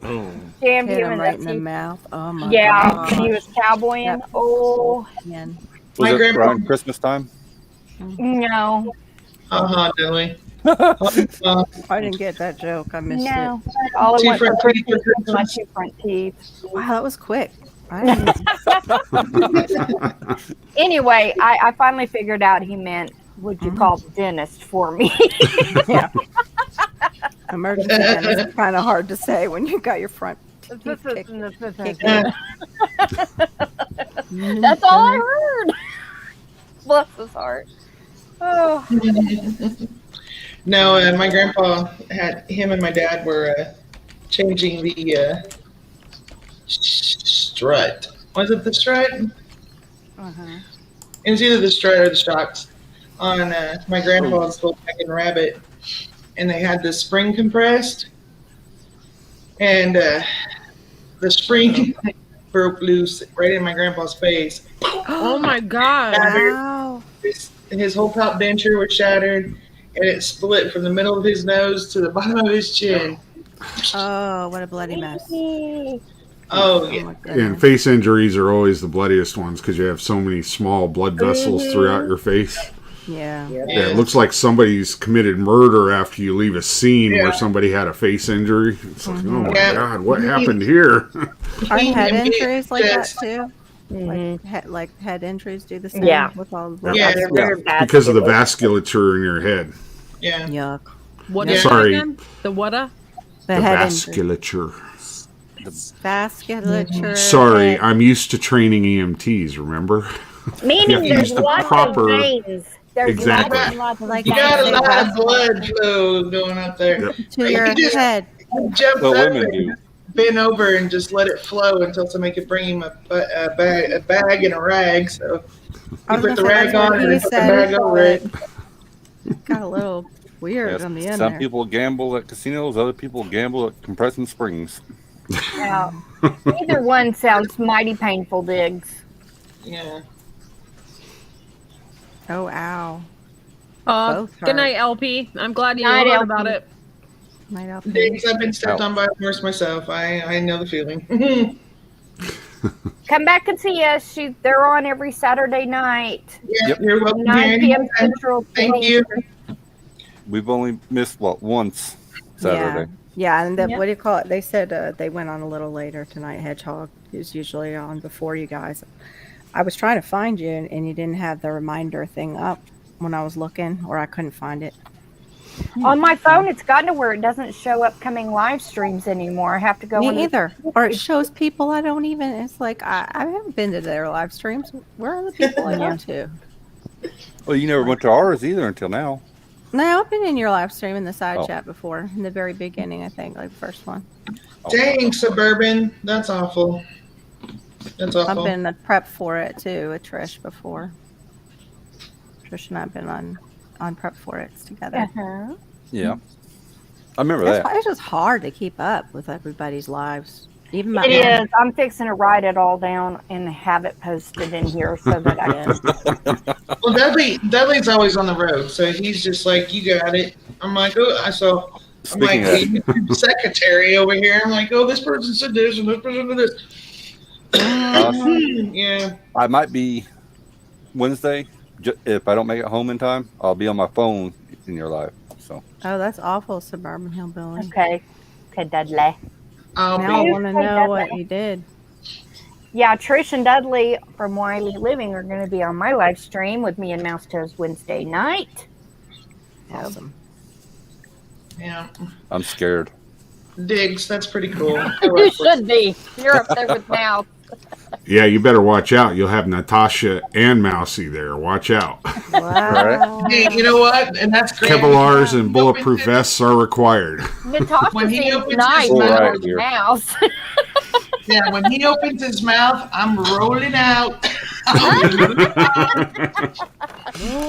Oh, jammed Hit him him in right the in the teeth. mouth. Oh my Yeah, god. he was cowboying. Yep. Oh, Man. Was My it grandpa- around Christmas time? no, Dudley. I didn't get that joke. I missed no. All I Two want for front teeth Christmas for is my Christmas. two front teeth. it. Wow, that was quick. I didn't- Anyway, I finally figured out he meant, would you call the dentist for me? yeah. Emergency dentist is kind of hard to say when you got your front teeth kicked. That's all I heard. Bless his heart. Oh, No, my grandpa had him and my dad were changing the strut. Was it the strut? Uh-huh. It was either the strut or the shocks on my grandpa's Volkswagen Rabbit, and they had the spring compressed, and the spring broke loose right in my grandpa's face. Oh my god. Wow. His whole top denture was shattered, and it split from the middle of his nose to the bottom of his chin. Oh, what a bloody mess. Oh, Oh yeah. my And goodness. face injuries are always the bloodiest ones because you have so many small blood vessels throughout your face. Yeah. Yeah, it looks like somebody's committed murder after you leave a scene Yeah. where somebody had a face injury. It's like, oh my Yeah. god, what happened here? Are head And me- injuries like that yes. too? mhm. Like head injuries do the same Yeah. with all the Yeah, They're Yeah, very bad. Because of the vasculature in your head. Yeah. Yuck. What Yeah. is Sorry. it again? The whata? The The head injury. vasculature. Vasculature. Sorry, I'm used to training EMTs, remember? Meaning You there's use the lots proper- of veins. There's Exactly. lots and lots of Like You that. got a lot of blood flow going up there. Yep. To your You just- head. Jump Well, up women and do. bend over and just let it flow until somebody could bring him a bag and a rag. So I you was put the gonna say, rag that's on what and he put the said. bag over it. Got a little weird Yes, on the end some there. people gamble at casinos, other people gamble at compressing springs. Yeah. Either one sounds mighty painful, Diggs. Yeah. Oh, ow. Both Good hurt. night, LP. I'm glad you Night, heard LP. about it. Might help you. Diggs, I've been stepped on by a horse myself. I know the feeling. Come back and see us. They're on every Saturday night, Yep, you're welcome 9 here p.m. anytime. Central. Thank you. We've only missed once Saturday. Yeah, and Yep. what do you call it? They said they went on a little later tonight. Hedgehog is usually on before you guys. I was trying to find you, and you didn't have the reminder thing up when I was looking, or I couldn't find it. On my phone, it's gotten to where it doesn't show upcoming live streams anymore. I have to go. Me in either. Or it shows people I don't even. It's like I haven't been to their live streams. Where are the people I go to? Well, you never went to ours either until now. No, I've been in your live stream in the side Oh. chat before, in the very beginning. I think, like the first one. Dang, Suburban. That's awful. That's I've awful. been a prep for it too with Trish before. Trish and I've been on prep for it together. Uh-huh. Yeah. I remember It's, that. it's just hard to keep up with everybody's lives. Even my It own. is. I'm fixing to write it all down and have it posted in here so that I can. Well, Dudley's always on the road, so he's just like, you got it. I'm like, oh, I'm like Speaking the secretary over here. I'm like, oh, this person said this and this person said this. Yeah. I might be Wednesday. If I don't make it home in time, I'll be on my phone in your live. So Oh, that's awful, Suburban Hillbilly. Okay. Okay, Dudley. I'll Now I be. want to know what you did. Yeah, Trish and Dudley from Wiley Living are going to be on my live stream with me and Mouse Toes Wednesday night. Awesome. Yeah. I'm scared. Diggs, that's pretty cool. You should be. You're up there with Mouse. Yeah, you better watch out. You'll have Natasha and Mousy there. Watch out. Wow. Hey, you know what? And that's great. Kevlars and bulletproof vests are required. Natasha When he seems opens nice his mouth- more Right than here. Mouse. Yeah, when he opens his mouth, I'm rolling out.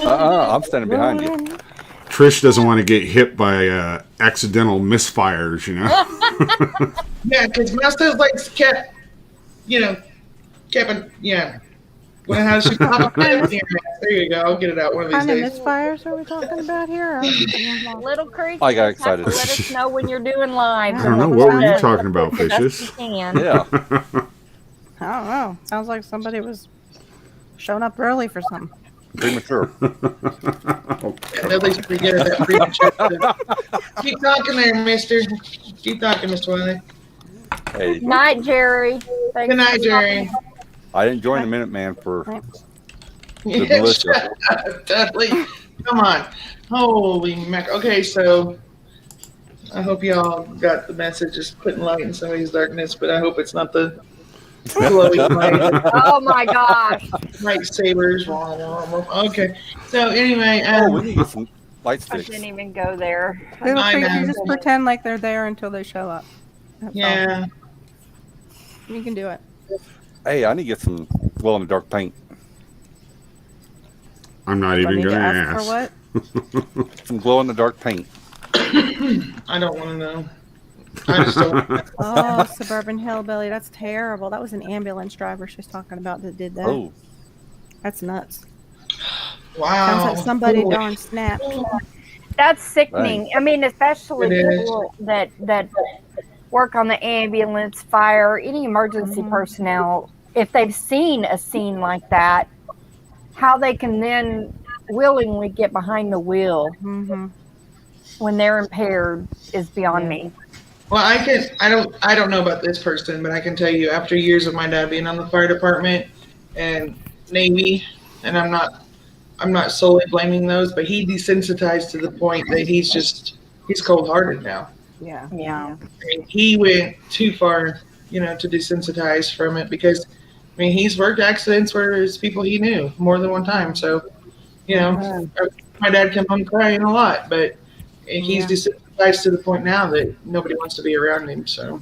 I'm standing behind you. Trish doesn't want to get hit by accidental misfires, you know. Yeah, because Master like kept, yeah. When how she pop up there you go. I'll get it out one of What these kind of days. misfires are we talking about here? Little Creek. I got you just have excited. to Let us know when you're doing live. I don't know. What were you talking about, Fishes? Yeah. I don't know. Sounds like somebody was showing up early for something. Premature. At least pretty good at that premature stuff. Keep talking there, mister. Keep talking, Mr. Wiley. Hey, Night, Jerry. Thanks Good night, for Jerry. I didn't join the Minuteman for Yeah, militia. shut up, Dudley. Come on. Holy mac. Okay, so I hope y'all got the message. Just putting light in somebody's darkness, but I hope it's not the glowing light. Oh my gosh. Lightsabers. Okay. So anyway, Oh, we need to get some light I sticks. shouldn't even go there. Little I Creek, know. you just pretend like they're there until they show up. That's yeah. all. You can do it. Hey, I need to get some glow in the dark paint. I'm not Do I even need going to to ask ask. for what? Some glow in the dark paint. I don't want to know. I just don't. Oh, Suburban Hillbilly. That's terrible. That was an ambulance driver she's talking about that did that. Oh, That's nuts. Wow. Sounds like somebody darn snapped. That's sickening. I mean, especially It is. people that work on the ambulance, fire, any emergency personnel. If they've seen a scene like that, how they can then willingly get behind the wheel Mm-hmm. when they're impaired is beyond me. Well, I don't know about this person, but I can tell you after years of my dad being on the fire department and Navy, and I'm not solely blaming those, but he desensitized to the point that he's cold-hearted now. Yeah. Yeah. And he went too far, to desensitize from it because, he's worked accidents where it's people he knew more than one time. So, my dad came home crying a lot, but he's desensitized to the point now that nobody wants to be around him. So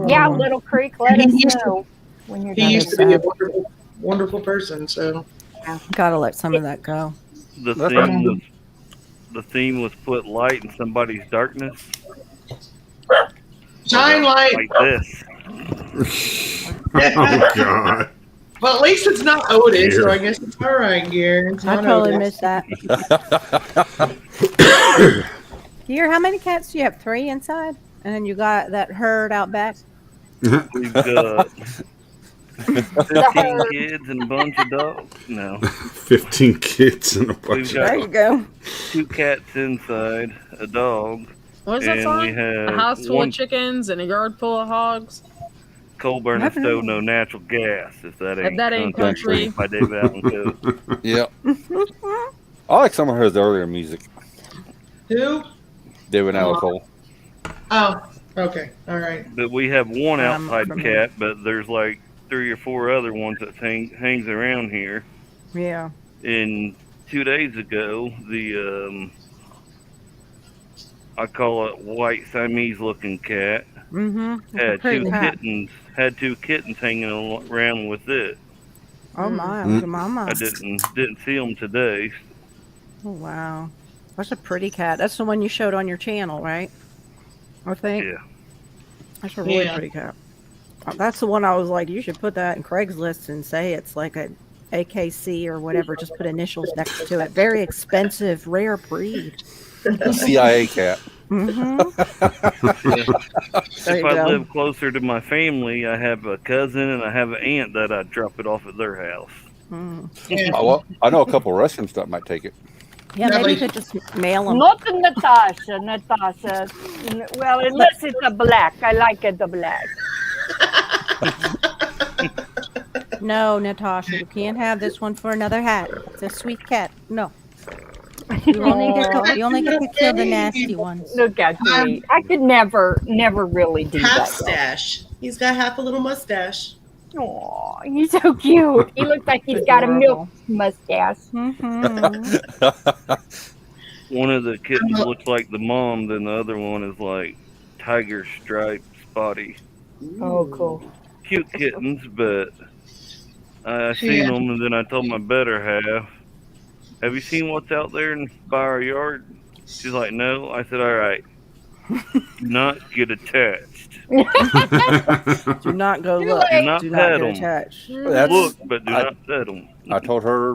Yeah, Little Creek, let He us used to- know when you're he done. used to be a wonderful, wonderful person. So Gotta let some of that go. The That's theme was put light in somebody's darkness. shine light. Like this. Oh, God. Well, at least it's not Otis, so Gear. I guess it's all right, Gear. It's I not totally Otis. missed that. Gear, how many cats do you have? 3 inside? And then you got that herd out back? We've got 15 kids and a bunch of dogs. No, 15 kids and a bunch We've of There you go. 2 cats inside, a dog, What's that and song? we have A house full one of chickens and a yard full of hogs. coal burning Never stove, know. no natural gas. If that ain't, that ain't country. by Dave Allen Coe. Yep. I like some of his earlier music. Who? David Allen Cole. Oh, okay. All right. But we have one outside from cat, but there's like 3 or 4 other ones that hangs around here. Yeah. And 2 days ago, the I call it white Siamese looking cat Mm-hmm. had 2 kittens hanging around with it. Oh my, Mm. look at mama. I didn't see them today. Oh wow. That's a pretty cat. That's the one you showed on your channel, right? I think. Yeah. That's a really Yeah. pretty cat. That's the one I was like, you should put that in Craigslist and say it's like a AKC or whatever. Just put initials next to it. Very expensive, rare breed. A CIA cat. Mm-hmm. If I live closer to my family, I have a cousin and I have an aunt that I drop it off at their house. Mm. Yeah. Oh, well, I know a couple of Russians that might take it. Yeah, maybe you could just mail them. Not Natasha. Well, unless it's a black. I like it the black. No, Natasha, you can't have this one for another hat. It's a sweet cat. No. You only get to kill the nasty ones. Look at me. I could never really do Half that. stash. He's got half a little mustache. Oh, he's so cute. He looks like he's got a milk mustache. Mm-hmm. One of the kittens looks like the mom, then the other one is like tiger stripe spotty. Oh, cool. Cute kittens, but I seen Yeah. them and then I told my better half, have you seen what's out there by our yard? She's like, no. I said, all right, do not get attached. Do not go look. Do not Do pet not get 'em. attached. That's, Look, but do I- not pet them. I told her,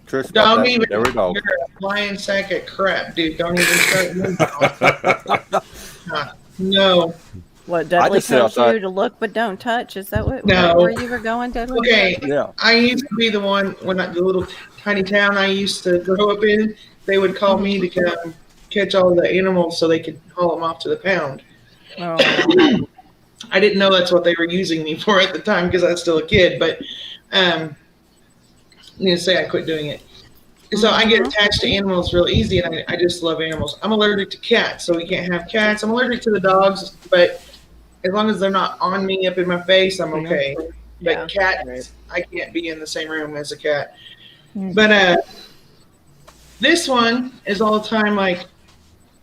Trish, about Don't that even. with every dog. You're a flying sack of crap, dude. Don't even start. No. What, Dudley just sit tells outside. you to look but don't touch? Is that what No. where you were going, Dudley? Okay. Yeah. I used to be the one the little tiny town I used to grow up in. They would call me to come catch all the animals so they could haul them off to the pound. Oh, I didn't know that's what they were using me for at the time because I was still a kid. But need to say I quit doing it. So I get attached to animals real easy, and I just love animals. I'm allergic to cats, so we can't have cats. I'm allergic to the dogs, but as long as they're not on me up in my face, I'm okay. Yeah. But cats, I can't be in the same room as a cat. But this one is all the time like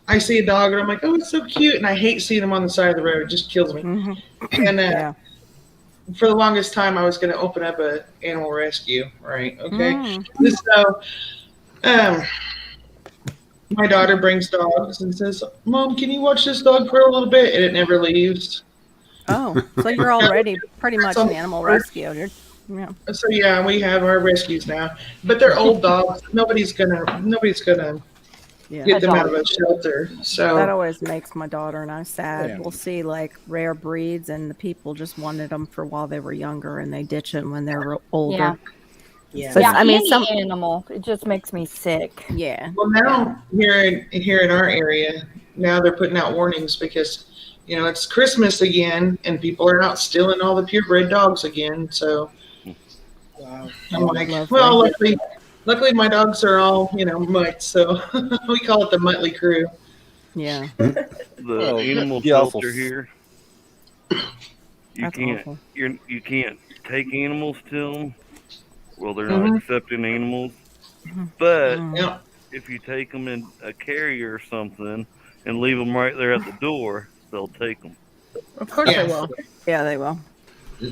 I see a dog and I'm like, oh, it's so cute, and I hate seeing them on the side of the road. It just kills me. And yeah. for the longest time, I was going to open up a animal rescue, right? Okay. Mm. So, my daughter brings dogs and says, "Mom, can you watch this dog for a little bit?" And it never leaves. Oh, so you're already pretty much an animal rescue. Yeah. So yeah, we have our rescues now, but they're old dogs. Nobody's gonna Yeah. get them out of a shelter. So That always makes my daughter and I sad. Yeah. We'll see like rare breeds, and the people just wanted them for while they were younger, and they ditch them when they're older. Yeah. Yeah. So, Yeah, I mean, any some animal. It just makes me sick. yeah. well, now here in our area, now they're putting out warnings because it's Christmas again, and people are out stealing all the purebred dogs again. So I'm like, Lovely. well, luckily my dogs are all mutts, so we call it the Muttley Crew. Yeah. The Well, animal yeah, also- shelter here, you That's can't awful. you can't take animals to them. Well, they're not accepting animals, but Yeah. if you take them in a carrier or something and leave them right there at the door, they'll take them. Of course Yeah. they will. Yeah, they will.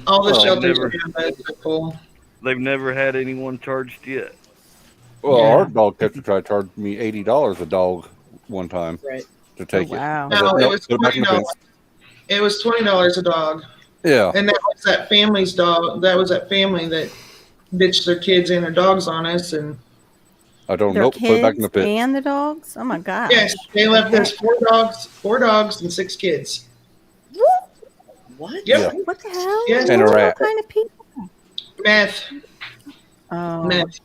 All the Well, shelters never- around us are full. They've never had anyone charged yet. Well, Yeah. our dog catcher tried to charge me $80 a dog one time Right. to take Oh, wow. it. I said, No, it "Nope, was put it back in the $20. fence." It was $20 a dog, Yeah. and that was that family's dog. That was that family that ditch their kids and their dogs on us, and I don't Their know. Put it back in the kids pit. and the dogs. Oh my gosh. yes, they left us 4 dogs and 6 kids. What? Yep. What the hell? Yeah. And a rat. What kind of people? Meth, Oh. meth,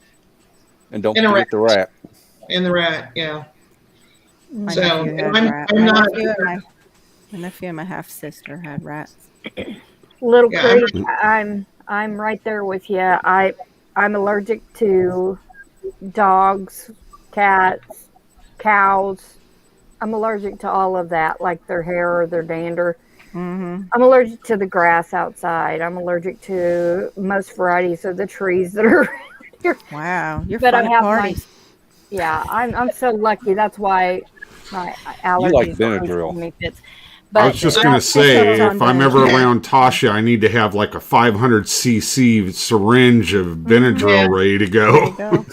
And don't And a forget the rat. and the rat. Yeah. My So, nephew had I'm- rats. I'm My not- nephew and my half sister had rats. Little Yeah, Creek, I'm right there with you. I'm allergic to dogs, cats, cows. I'm allergic to all of that, like their hair or their dander. Mm-hmm. I'm allergic to the grass outside. I'm allergic to most varieties of the trees that are here. Wow, you're But I fun at have parties. Yeah, I'm so lucky. That's why my allergies like always Benadryl. give me fits. I was just going to say, if I'm ever around Tasha, I need to have like a 500cc syringe of Benadryl Yeah. ready to There go. you go.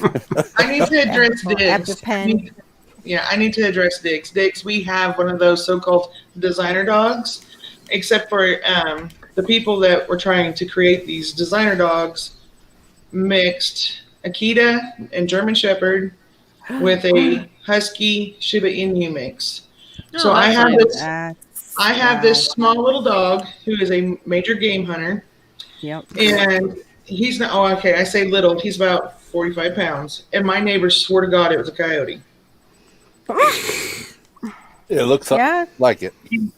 I need to address Diggs. EpiPen. I need to address Diggs. Diggs, we have one of those so-called designer dogs, except for the people that were trying to create these designer dogs mixed Akita and German Shepherd with a Husky Shiba Inu mix. So I have this. I have this small little dog who is a major game hunter, Yep. and he's not. Oh, okay. I say little. He's about 45 pounds, and my neighbors swore to God it was a coyote. It looks Yeah. like it.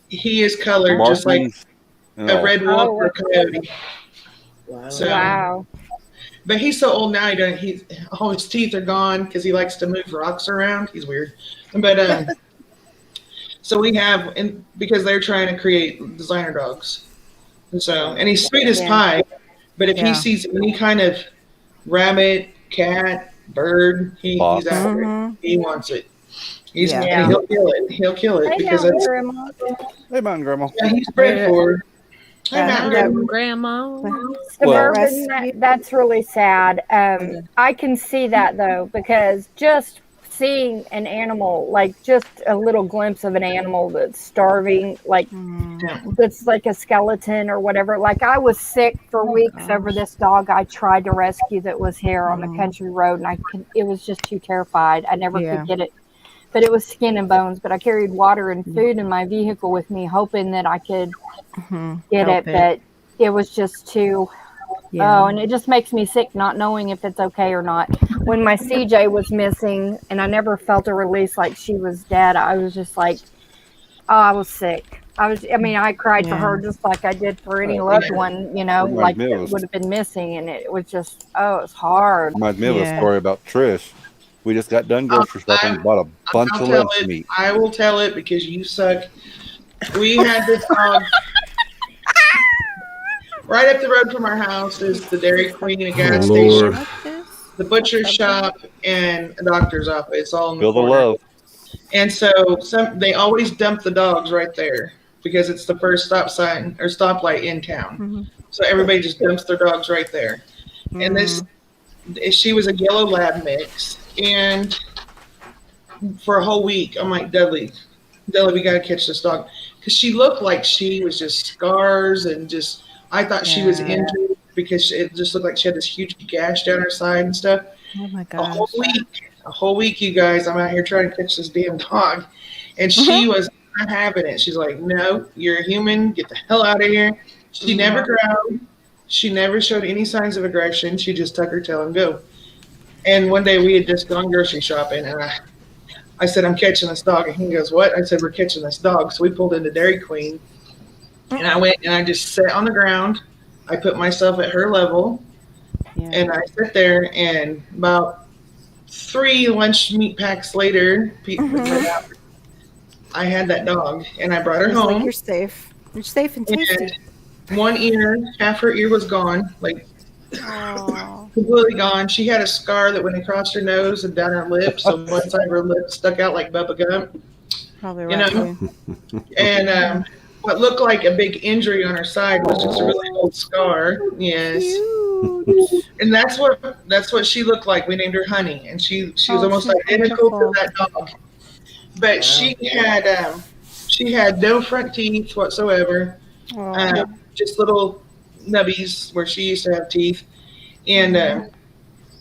He is colored just like Markings and a all. red wolf or a coyote. Wow. So, Wow. but he's so old now. All his teeth are gone because he likes to move rocks around. He's weird, but so we have, and because they're trying to create designer dogs, and he's sweet as Yeah. pie. But if Yeah. he sees any kind of rabbit, cat, bird, he's Fox. out there. Mhm. He wants it. He's Yeah. he'll kill it. He'll kill it Hey, because now, that's Grandma. Hey, Mountain Grandma. he's bred for. Hey, Yeah, Mountain that- Grandma. Grandma. Well- Suburban, that's really sad. I can see that though, because just seeing an animal, like just a little glimpse of an animal that's starving, like that's like a skeleton or whatever. Like I was sick for weeks over this dog I tried to rescue that was here on the country road, and it was just too terrified. I never Yeah. could get it. But it was skin and bones. But I carried water and food in my vehicle with me, hoping that I could get Help it. But it was just too. Yeah. Oh, and it just makes me sick not knowing if it's okay or not. When my CJ was missing and I never felt a release like she was dead, I was just like, oh, I was sick. I cried for Yeah. her just like I did for any loved one, Reminds like me of- that would have been missing. And it was just, it was hard. Reminds me of a Yeah. story about Trish. We just got done grocery shopping and bought a bunch I'll of tell lunch it. meat. I will tell it because you suck. We had this dog. Right up the road from our house is the Dairy Queen, a gas Oh, Lord. station, the butcher shop, and a doctor's office, all in the Feel the corner. love. And so they always dump the dogs right there because it's the first stop sign or stoplight in town. So everybody just dumps their dogs right there. And she was a yellow lab mix, and for a whole week, I'm like, Dudley, we gotta catch this dog, because she looked like she was just scars and just. I thought she was Yeah. injured because it just looked like she had this huge gash down her side and stuff. Oh my A gosh. whole week, you guys. I'm out here trying to catch this damn dog, and she was not having it. She's like, "No, you're a human. Get the hell out of here." She never growled. She never showed any signs of aggression. She just tucked her tail and go. And one day we had just gone grocery shopping, and I said, "I'm catching this dog," and he goes, "What?" I said, "We're catching this dog." So we pulled into Dairy Queen, and I went and I just sat on the ground. I put myself at her level. Yeah. And I sit there, and about 3 lunch meat packs later, I had that dog, and I brought her It's like home. you're safe. You're safe and tasty. And one ear, half her ear was gone, like Oh. completely gone. She had a scar that went across her nose and down her lip, so one side of her lip stuck out like Bubba Gump. Probably You right. know, too. and what looked like a big injury on her side was just a really old scar. Yes. And that's what she looked like. We named her Honey, and she was Oh, almost she's identical beautiful. to that dog. But she had no front teeth whatsoever, Oh. just little nubbies where she used to have teeth. And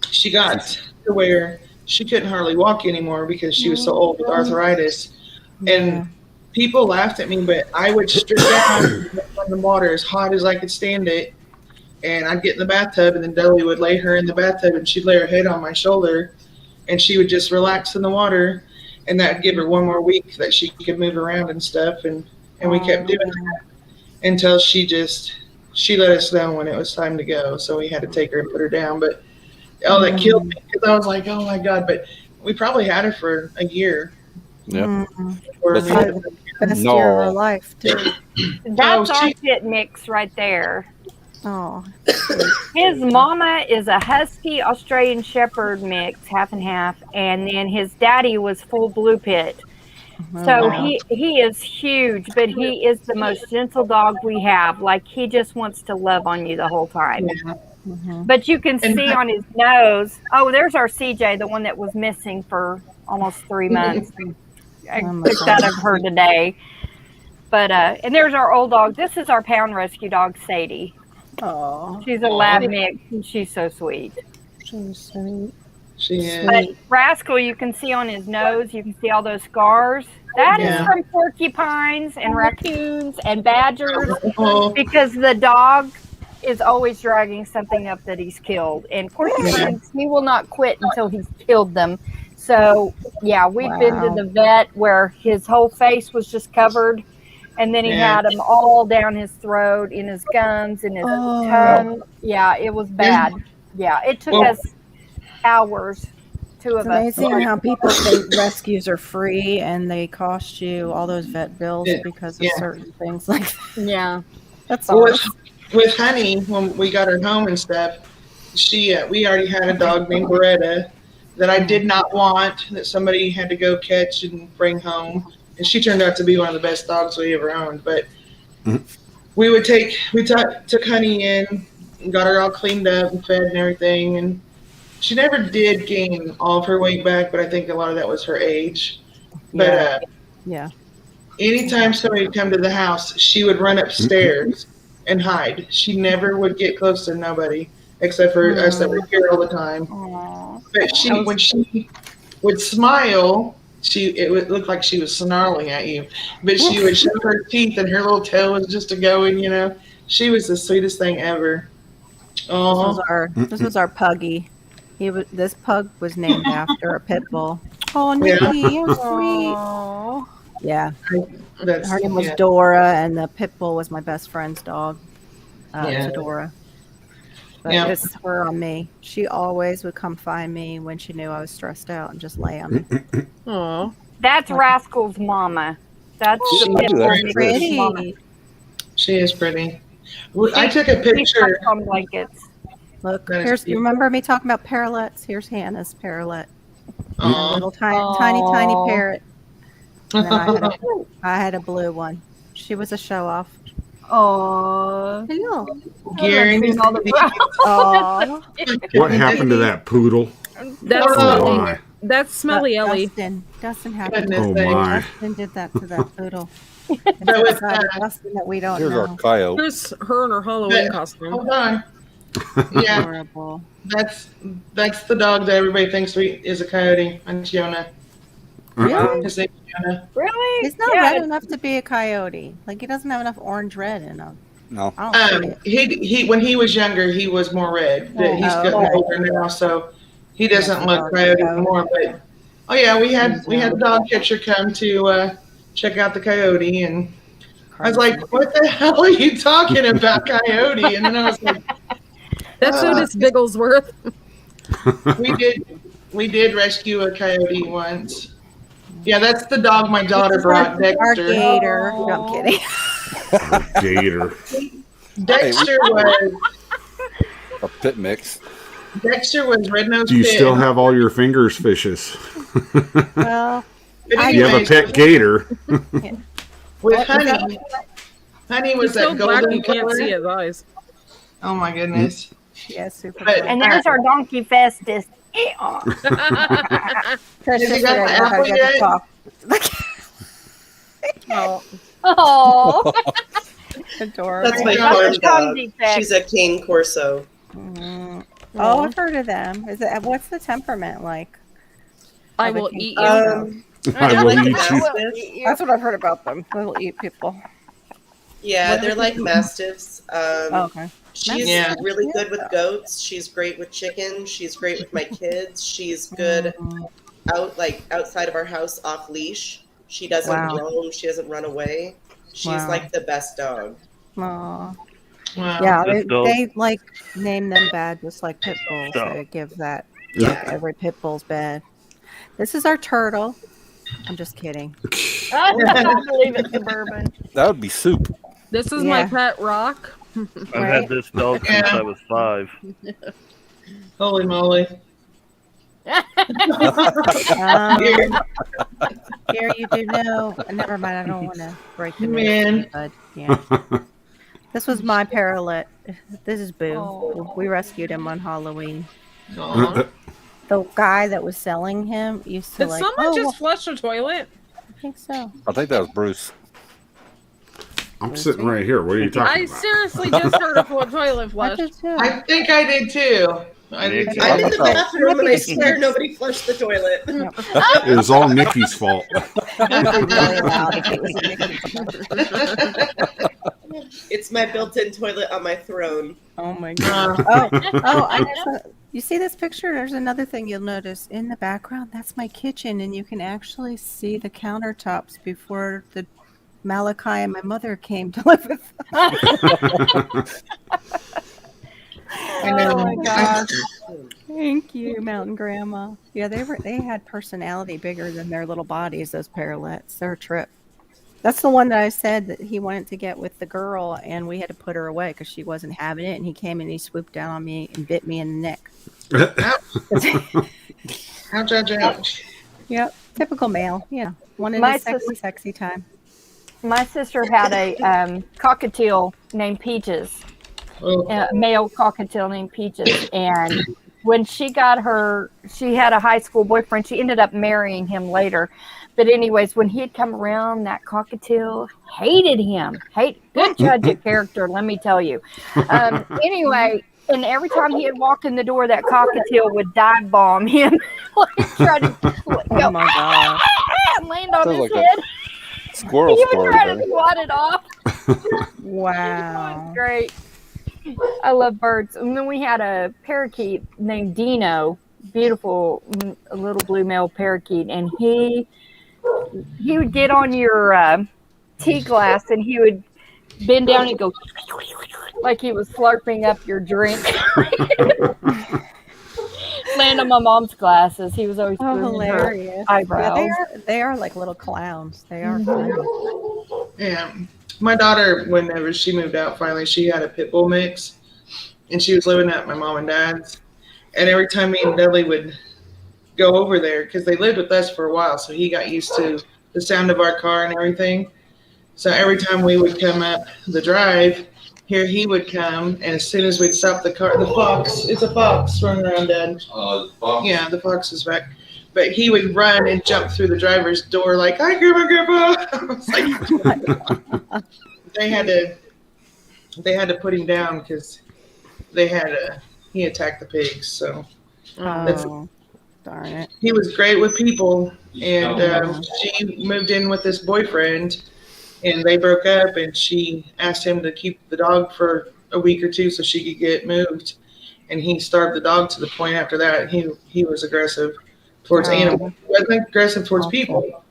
she got to where she couldn't hardly walk anymore because she was so old with arthritis. And people laughed at me, but I would strip down in the water as hot as I could stand it. And I'd get in the bathtub, and then Deli would lay her in the bathtub, and she'd lay her head on my shoulder, and she would just relax in the water. And that would give her one more week that she could move around and stuff. And we kept doing that until she let us know when it was time to go. So we had to take her and put her down. But that killed me because I was like, oh my God. But we probably had her for a year. Yeah. Best year of her life, too. That's our pit mix right there. Oh. His mama is a Husky Australian Shepherd mix, half and half, and then his daddy was full blue pit. So he is huge, but he is the most gentle dog we have. Like, he just wants to love on you the whole time. But you can see on his nose. Oh, there's our CJ, the one that was missing for almost 3 months. I picked that of her today. But and there's our old dog. This is our pound rescue dog, Sadie. Oh, she's a lab mix, and she's so sweet. She's sweet. She is. But Rascal, you can see on his nose, you can see all those scars. That is from porcupines and raccoons and badgers, because the dog is always dragging something up that he's killed. And porcupines, he will not quit until he's killed them. So, yeah, we've been to the vet where his whole face was just covered. And then he had them all down his throat, in his gums, in his tongue. Yeah, it was bad. Yeah, it took us hours. Two of us. It's amazing how people think rescues are free and they cost you all those vet bills because of certain things like that. Yeah. That's all. With Honey, when we got her home and stuff, we already had a dog named Beretta that I did not want, that somebody had to go catch and bring home. And she turned out to be one of the best dogs we ever owned. But we took Honey in and got her all cleaned up and fed and everything. And she never did gain all of her weight back, but I think a lot of that was her age. But anytime somebody would come to the house, she would run upstairs and hide. She never would get close to nobody except for us that were here all the time. But when she would smile, it would look like she was snarling at you, but she would show her teeth and her little tail was just going, She was the sweetest thing ever. This was our puggy. This pug was named after a pit bull. Oh, Nikki, you're sweet. Yeah. Her name was Dora, and the pit bull was my best friend's dog, Dora. But it's her on me. She always would come find me when she knew I was stressed out and just lay on me. Oh, that's Rascal's mama. That's the pit bull pretty. mama. She is pretty. I took a picture. On blankets. Look, you remember me talking about parrotlets? Here's Hannah's parrotlet. A little tiny parrot. And then I had a blue one. She was a show off. Oh, hello. Gary. What happened to that poodle? That's Smelly Ellie. Dustin happened. Oh my! Dustin did that to that poodle. Dustin that we don't Here's know. our coyote. Here's her in her Halloween costume. Hold on. Yeah, Horrible. that's the dog that everybody thinks is a coyote. And Fiona. Really? His name's Fiona. Really? He's not red enough to be a coyote. Like, he doesn't have enough orange red in him. No. I don't see it. He when he was younger, he was more red. He's getting older now, so he doesn't look coyote anymore. But we had a dog catcher come to check out the coyote, and I was like, "What the hell are you talking about, coyote?" And then I was like, "That's Otis Bigglesworth." We did rescue a coyote once. Yeah, that's the dog my daughter brought, Dexter. Our gator. No, I'm kidding. Gator. Dexter was A pit mix. Dexter was red-nosed Do you pit. still have all your fingers fishes? Well, you have a pet gator. With Honey was He's so that black golden you can't color. see his eyes. Oh my goodness! Yeah, super. But- And there's our donkey festus. Precious, Has he got I the don't know how apple to get yet? to talk. Oh, That's Adorable. my That's farm dog. defect. She's a cane corso. Oh, I've heard of them. Is it? What's the temperament like? I Are they will pink- eat you. I will like eat you. mastiffs. That's what I've heard about them. They'll eat people. Yeah, they're like mastiffs. Oh, okay. She's Yeah. really good with goats. She's great with chicken. She's great with my kids. She's good outside of our house off leash. She doesn't Wow. roam. She doesn't run away. She's Wow. like the best dog. Aw. Wow. Yeah, This dog- they like name them bad, just like pit bulls. Stop. They give that. Yeah. Like, every pit bull's bad. This is our turtle. I'm just kidding. I don't believe it's suburban. That would be soup. This is my Yeah. pet Rock. I've Right. had this dog since Yeah. I was 5. Holy moly. Here you do know. Never mind. I don't want to break the Man. news, but yeah. This was my parrot. This is Boo. Oh. We rescued him on Halloween. Aw. The guy that was selling him used to Did like. someone "Oh, just flush a toilet? I think so. I think that was Bruce. I'm sitting right here. What are you talking I about? seriously just heard a toilet I flush. did too. I think I did too. I did too. I'm in the Oh. bathroom and I swear nobody flushed the toilet. It was all Nikki's fault. Really loud if it was a It's my built-in toilet on my throne. Oh my god. I guess, you see this picture? There's another thing you'll notice in the background. That's my kitchen, and you can actually see the countertops before the Malachi and my mother came to live with. know. Oh my gosh! Thank you, Mountain Grandma. Yeah, they had personality bigger than their little bodies. Those parrots, they're a trip. That's the one that I said that he wanted to get with the girl, and we had to put her away because she wasn't having it. And he came and he swooped down on me and bit me in the neck. Ouch, ouch, ouch. Yep, typical male. Yeah, wanted My a sexy time. My sister had a cockatiel named Peaches, Oh. a male cockatiel named Peaches, and when she had a high school boyfriend. She ended up marrying him later. But anyways, when he had come around, that cockatiel hated him. Good judge of character, let me tell you. Anyway, and every time he would walk in the door, that cockatiel would dive bomb him. Like, try to go, Oh my god! and land on Sounds his like a head. Squirrel He would story try to there. swat it off. Wow. Great. I love birds. And then we had a parakeet named Dino, beautiful little blue male parakeet, and he would get on your tea glass and he would bend down and go like he was slurping up your drink. Land on my mom's glasses. He was always Oh, pulling her hilarious! eyebrows. Yeah, they are like little clowns. They are fun. Yeah. My daughter, whenever she moved out finally, she had a pit bull mix. And she was living at my mom and dad's. And every time me and Dudley would go over there, because they lived with us for a while, so he got used to the sound of our car and everything. So every time we would come up the drive, here he would come, and as soon as we'd stop the car, the fox, it's a fox running around, Dad. Yeah, the fox is back. But he would run and jump through the driver's door like, "Hi, Grandma!" I was like, they had to put him down because he attacked the pigs. So Oh, darn it! he was great with people, and she moved in with this boyfriend, and they broke up, and she asked him to keep the dog for a week or two so she could get moved, and he starved the dog to the point after that he was aggressive towards animals. He wasn't aggressive towards people,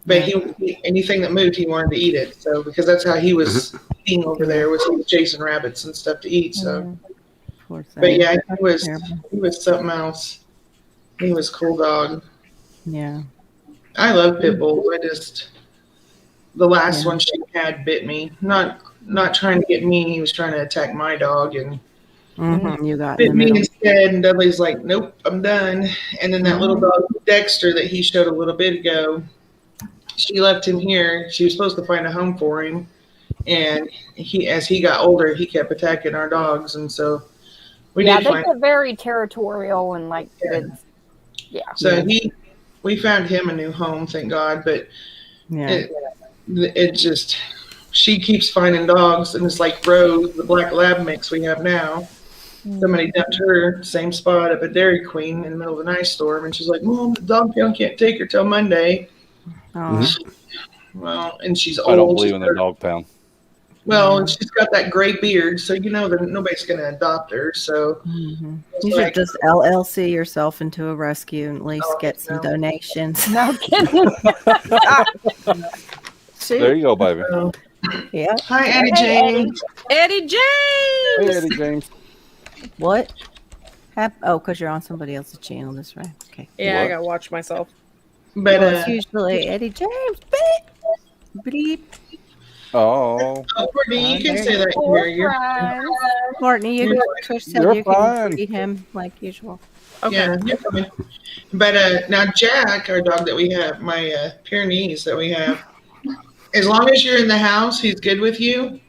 but he anything that moved, he wanted to eat it. So because that's how he was eating over there, was he was chasing rabbits and stuff to eat. So, Poor thing. but yeah, That's terrible. he was something else. He was a cool dog. Yeah. I love pit bulls. The last one she had bit me. Not trying to get me. He was trying to attack my dog and You got in bit the me middle. instead. And Dudley's like, "Nope, I'm done." And then that little dog Dexter that he showed a little bit ago, she left him here. She was supposed to find a home for him, and as he got older, he kept attacking our dogs, and so we Yeah, did they find. get very territorial and like it's So we found him a new home, thank God. But Yeah. it just, she keeps finding dogs, and it's like Rose, the black lab mix we have now. Somebody dumped her same spot up at Dairy Queen in the middle of an ice storm, and she's like, "Mom, the dog pound can't take her till Monday." Oh. Well, and she's old. I don't believe She's in the dog pound. Well, and she's got that gray beard, so you know that nobody's going to adopt her. So You it's should like, just LLC yourself into a rescue and at least Oh, get some no. donations. No kidding. There you go, baby. so- Yeah. Hi, Eddie Hey, James. Eddie James. Hey, Eddie James. What? Oh, because you're on somebody else's channel. That's right. Okay. Yeah, I What? gotta watch myself. But Well, it's usually Eddie James. Beep. Bleep. Oh, Courtney, you can say that here. You're, Courtney, Trish said You're you fine. can treat him like usual. Okay. yeah, you're fine. But now Jack, our dog that we have, my Pyrenees that we have, as long as you're in the house, he's good with you.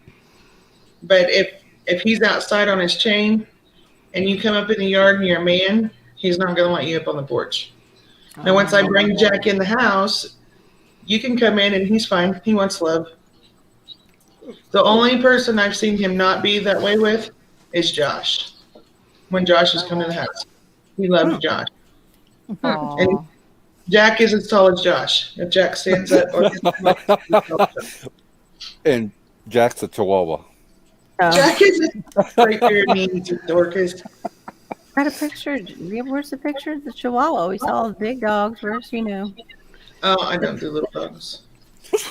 But if he's outside on his chain and you come up in the yard and you're a man, he's not going to let you up on the porch. Now, once I bring Jack in the house, you can come in and he's fine. He wants love. The only person I've seen him not be that way with is Josh. When Josh has come to the house, he loves Josh. Aw. Jack is as tall as Josh. If Jack stands up, and Jack's a Chihuahua. Oh. Jack is right there. Needs Dorcas. Got a picture. Where's the picture of the Chihuahua? We saw the big dogs. Where's Oh, I don't do little dogs.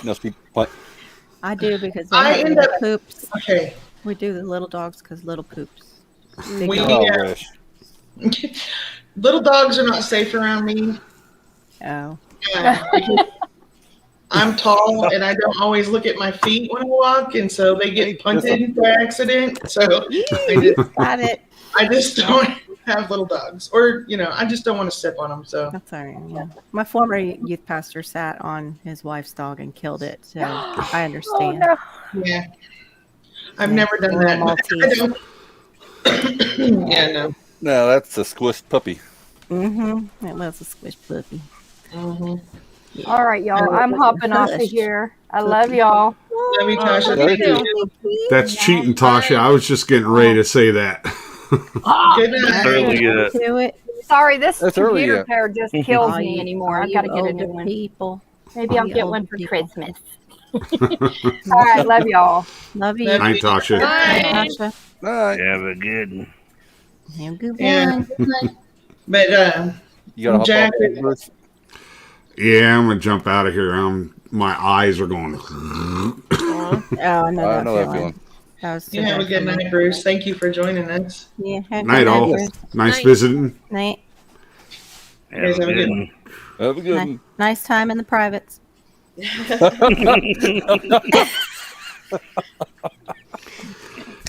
No, she, what? I do because they I have end little up- poops. Okay, We do the little dogs because little poops. Big We- dogs. Oh, Yeah. wish. little dogs are not safe around me. Oh. Because I'm tall and I don't always look at my feet when I walk, and so they get punted by accident. So Got it. I just don't have little dogs, or I just don't want to step on them. So That's all right. Yeah. My former youth pastor sat on his wife's dog and killed it. So I understand. yeah, I've Yeah. never done that. but I don't- yeah, no. No, that's a squished puppy. Mm-hmm. It was a squish puppy. Mhm. All right, y'all. I'm hopping off of here. I love y'all. Love you, Tasha. Love Thank you. you. That's cheating, Tasha. I was just getting ready to say that. Good night. Early yet. Do it. Sorry, this That's early computer yet. pair just kills All me you- anymore. all I've you got to get a new older one. people. Maybe all I'll you get older one for people. Christmas. All right, love y'all. Love you. Love Night, Tasha. Bye. Tasha. All right. Have a good one. Have a good Yeah. one. But You gotta hop Jack- off that, Bruce? Yeah, I'm gonna jump out of here. My eyes are going. Oh, I know I that know that feeling. feeling. That was you have a good night, Bruce. Thank you for joining us. Yeah. Have a Night, good all. Bruce. Nice Night. visiting. Night. Guys, Have a have a good good one. Have a good one. Nice time in the privates.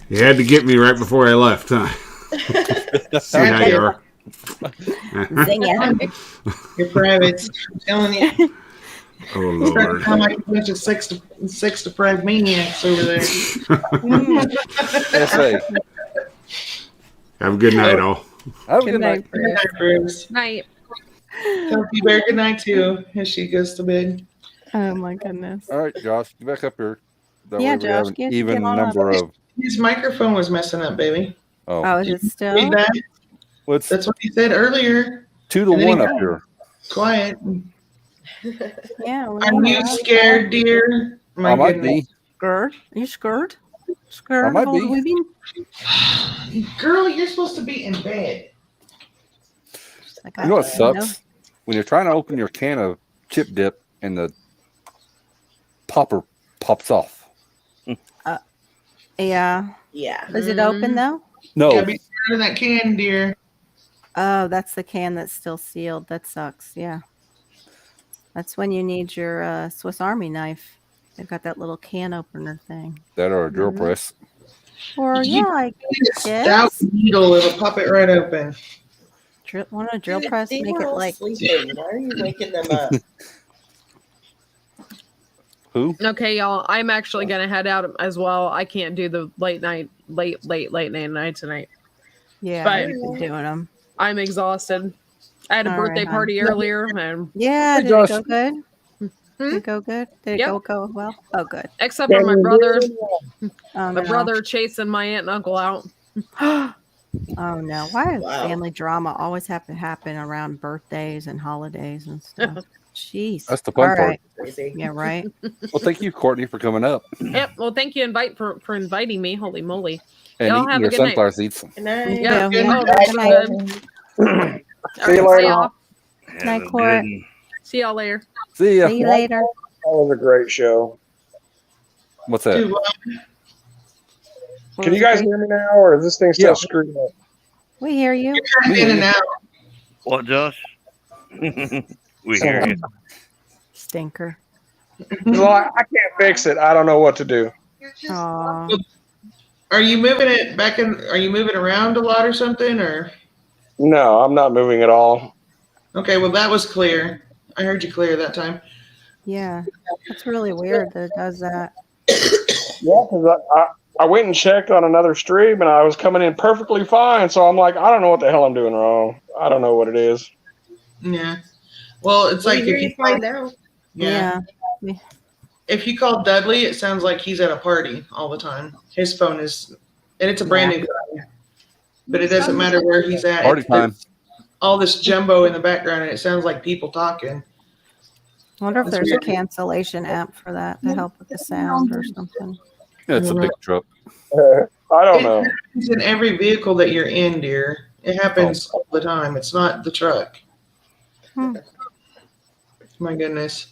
You had to get me right before I left, huh? See how you are. Sing it. Your privates. I'm telling you. Oh It's Lord. kind of like a bunch of six deprived maniacs over there. SA. Have a good night, all. Have a Good good night. night, Good night, Bruce. Night. Tell Bear good night too as she goes to bed. Oh my goodness. All right, Josh, get back up here. That Yeah, way we have Josh, an get even on up. number of. His microphone was messing up, baby. Oh, Oh, is it Read still? that? what's That's what he said earlier. 2 to and then 1 he- up here? Quiet. Yeah. well, Are you scared, dear? My I might goodness. be. Scared? Are you scared? Scared I might of all the be. women? Girl, you're supposed to be in bed. Like, You know what I sucks? When you're trying to open your can of chip dip and the popper pops off. Yeah. Yeah. Is it open though? No, Gotta be scared of that can, dear. Oh, that's the can that's still sealed. That sucks. Yeah. That's when you need your Swiss Army knife. They've got that little can opener thing. that or a drill Mhm. press. Or You- yeah, I Stout guess. needle, it'll pop it right open. Want a drill press? They Make were it all like sleeping. Why are you waking them up? Who? Okay, y'all. I'm actually gonna head out as well. I can't do the late night tonight. yeah. But- You've been doing them. I'm exhausted. I had a All birthday right, party earlier, and Yeah. Hey, Did Josh. it go good? Did it go good? Did it Yep. go well? Oh, good. except for my brother, Oh, my no. brother chasing my aunt and uncle out. Oh no! Why does Wow. family drama always have to happen around birthdays and holidays and stuff? Jeez. That's the fun All part. right. Crazy. Yeah, right. Well, thank you, Courtney, for coming up Yep. Well, thank you for inviting me. Holy moly. and Y'all eating have a your good night. sunflower seeds. Good night. Yeah. Good Oh, night. that's good. See you All right, later. y'all. Have Night, a good Court. one. See y'all later. See ya. See you later. That was a great show. What's that? Dude, Can you guys hear me now, or is this thing still Yeah. screwed up? We hear you. in and out. What, Josh? We hear you. Stinker. Well, I can't fix it. I don't know what to do. Aw. Are you moving it back in? Are you moving around a lot or something? Or No, I'm not moving at all. okay, well that was clear. I heard you clear that time. Yeah. That's really weird that it does that. Yeah, because I went and checked on another stream, and I was coming in perfectly fine. So I'm like, I don't know what the hell I'm doing wrong. I don't know what it is. Yeah. Well, it's like Here if you you find out. yeah. Yeah. If you call Dudley, it sounds like he's at a party all the time. His phone is, and it's a brand new phone, but it doesn't matter where he's at. Party It's time. all this jumbo in the background, and it sounds like people talking. I wonder if That's there's a weird. cancellation app for that to help with the sound or something. Yeah, it's a big truck. I don't know. It happens in every vehicle that you're in, dear. It happens all the time. It's not the truck. Hmm. My goodness.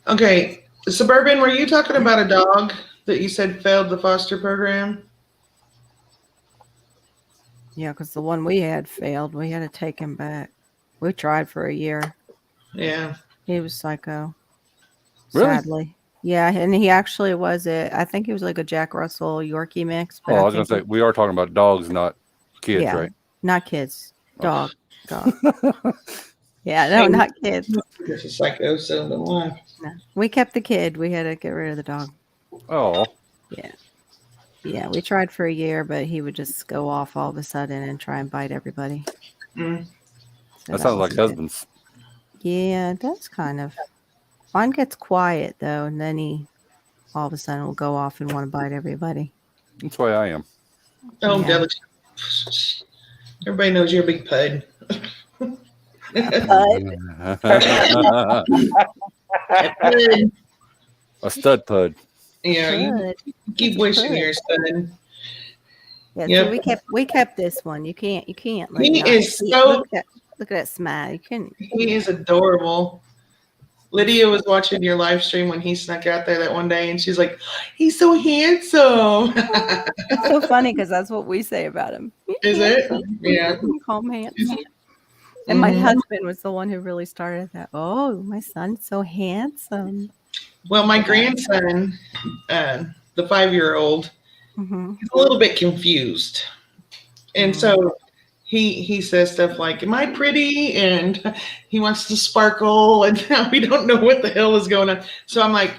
Okay, Suburban, were you talking about a dog that you said failed the foster program? Yeah, because the one we had failed. We had to take him back. We tried for a year. Yeah. He was psycho. Really? Sadly. Yeah, and he actually was I think he was like a Jack Russell Yorkie mix. But Oh, I was think gonna say we are talking about dogs, not kids, Yeah. right? not kids. Oh. Dog. Yeah, no, not kids. This is psycho, so the one. No. We kept the kid. We had to get rid of the dog. Oh, Yeah, we tried for a year, but he would just go off all of a sudden and try and bite everybody. Mm. So that sounds like wasn't good. husbands. Yeah, it does kind of. Mine gets quiet though, and then he all of a sudden will go off and want to bite everybody. That's why I am. Oh, Yeah. delicate. Everybody knows you're a big pud. A stud pud. Yeah, you Good. keep It's wishing good. you're a son. Yeah, Yep. so we kept this one. You can't like He not is see- so- look at that smile. You can He is adorable. Lydia was watching your live stream when he snuck out there that one day, and she's like, "He's so handsome." it's so funny because that's what we say about him. Is it? Yeah. We call him handsome. And my Mhm. husband was the one who really started that. Oh, my son's so handsome. Well, my grandson, the 5-year-old, Hmm. he's a little bit confused, and so he says stuff like, "Am I pretty?" and he wants to sparkle, and now we don't know what the hell is going on. So I'm like,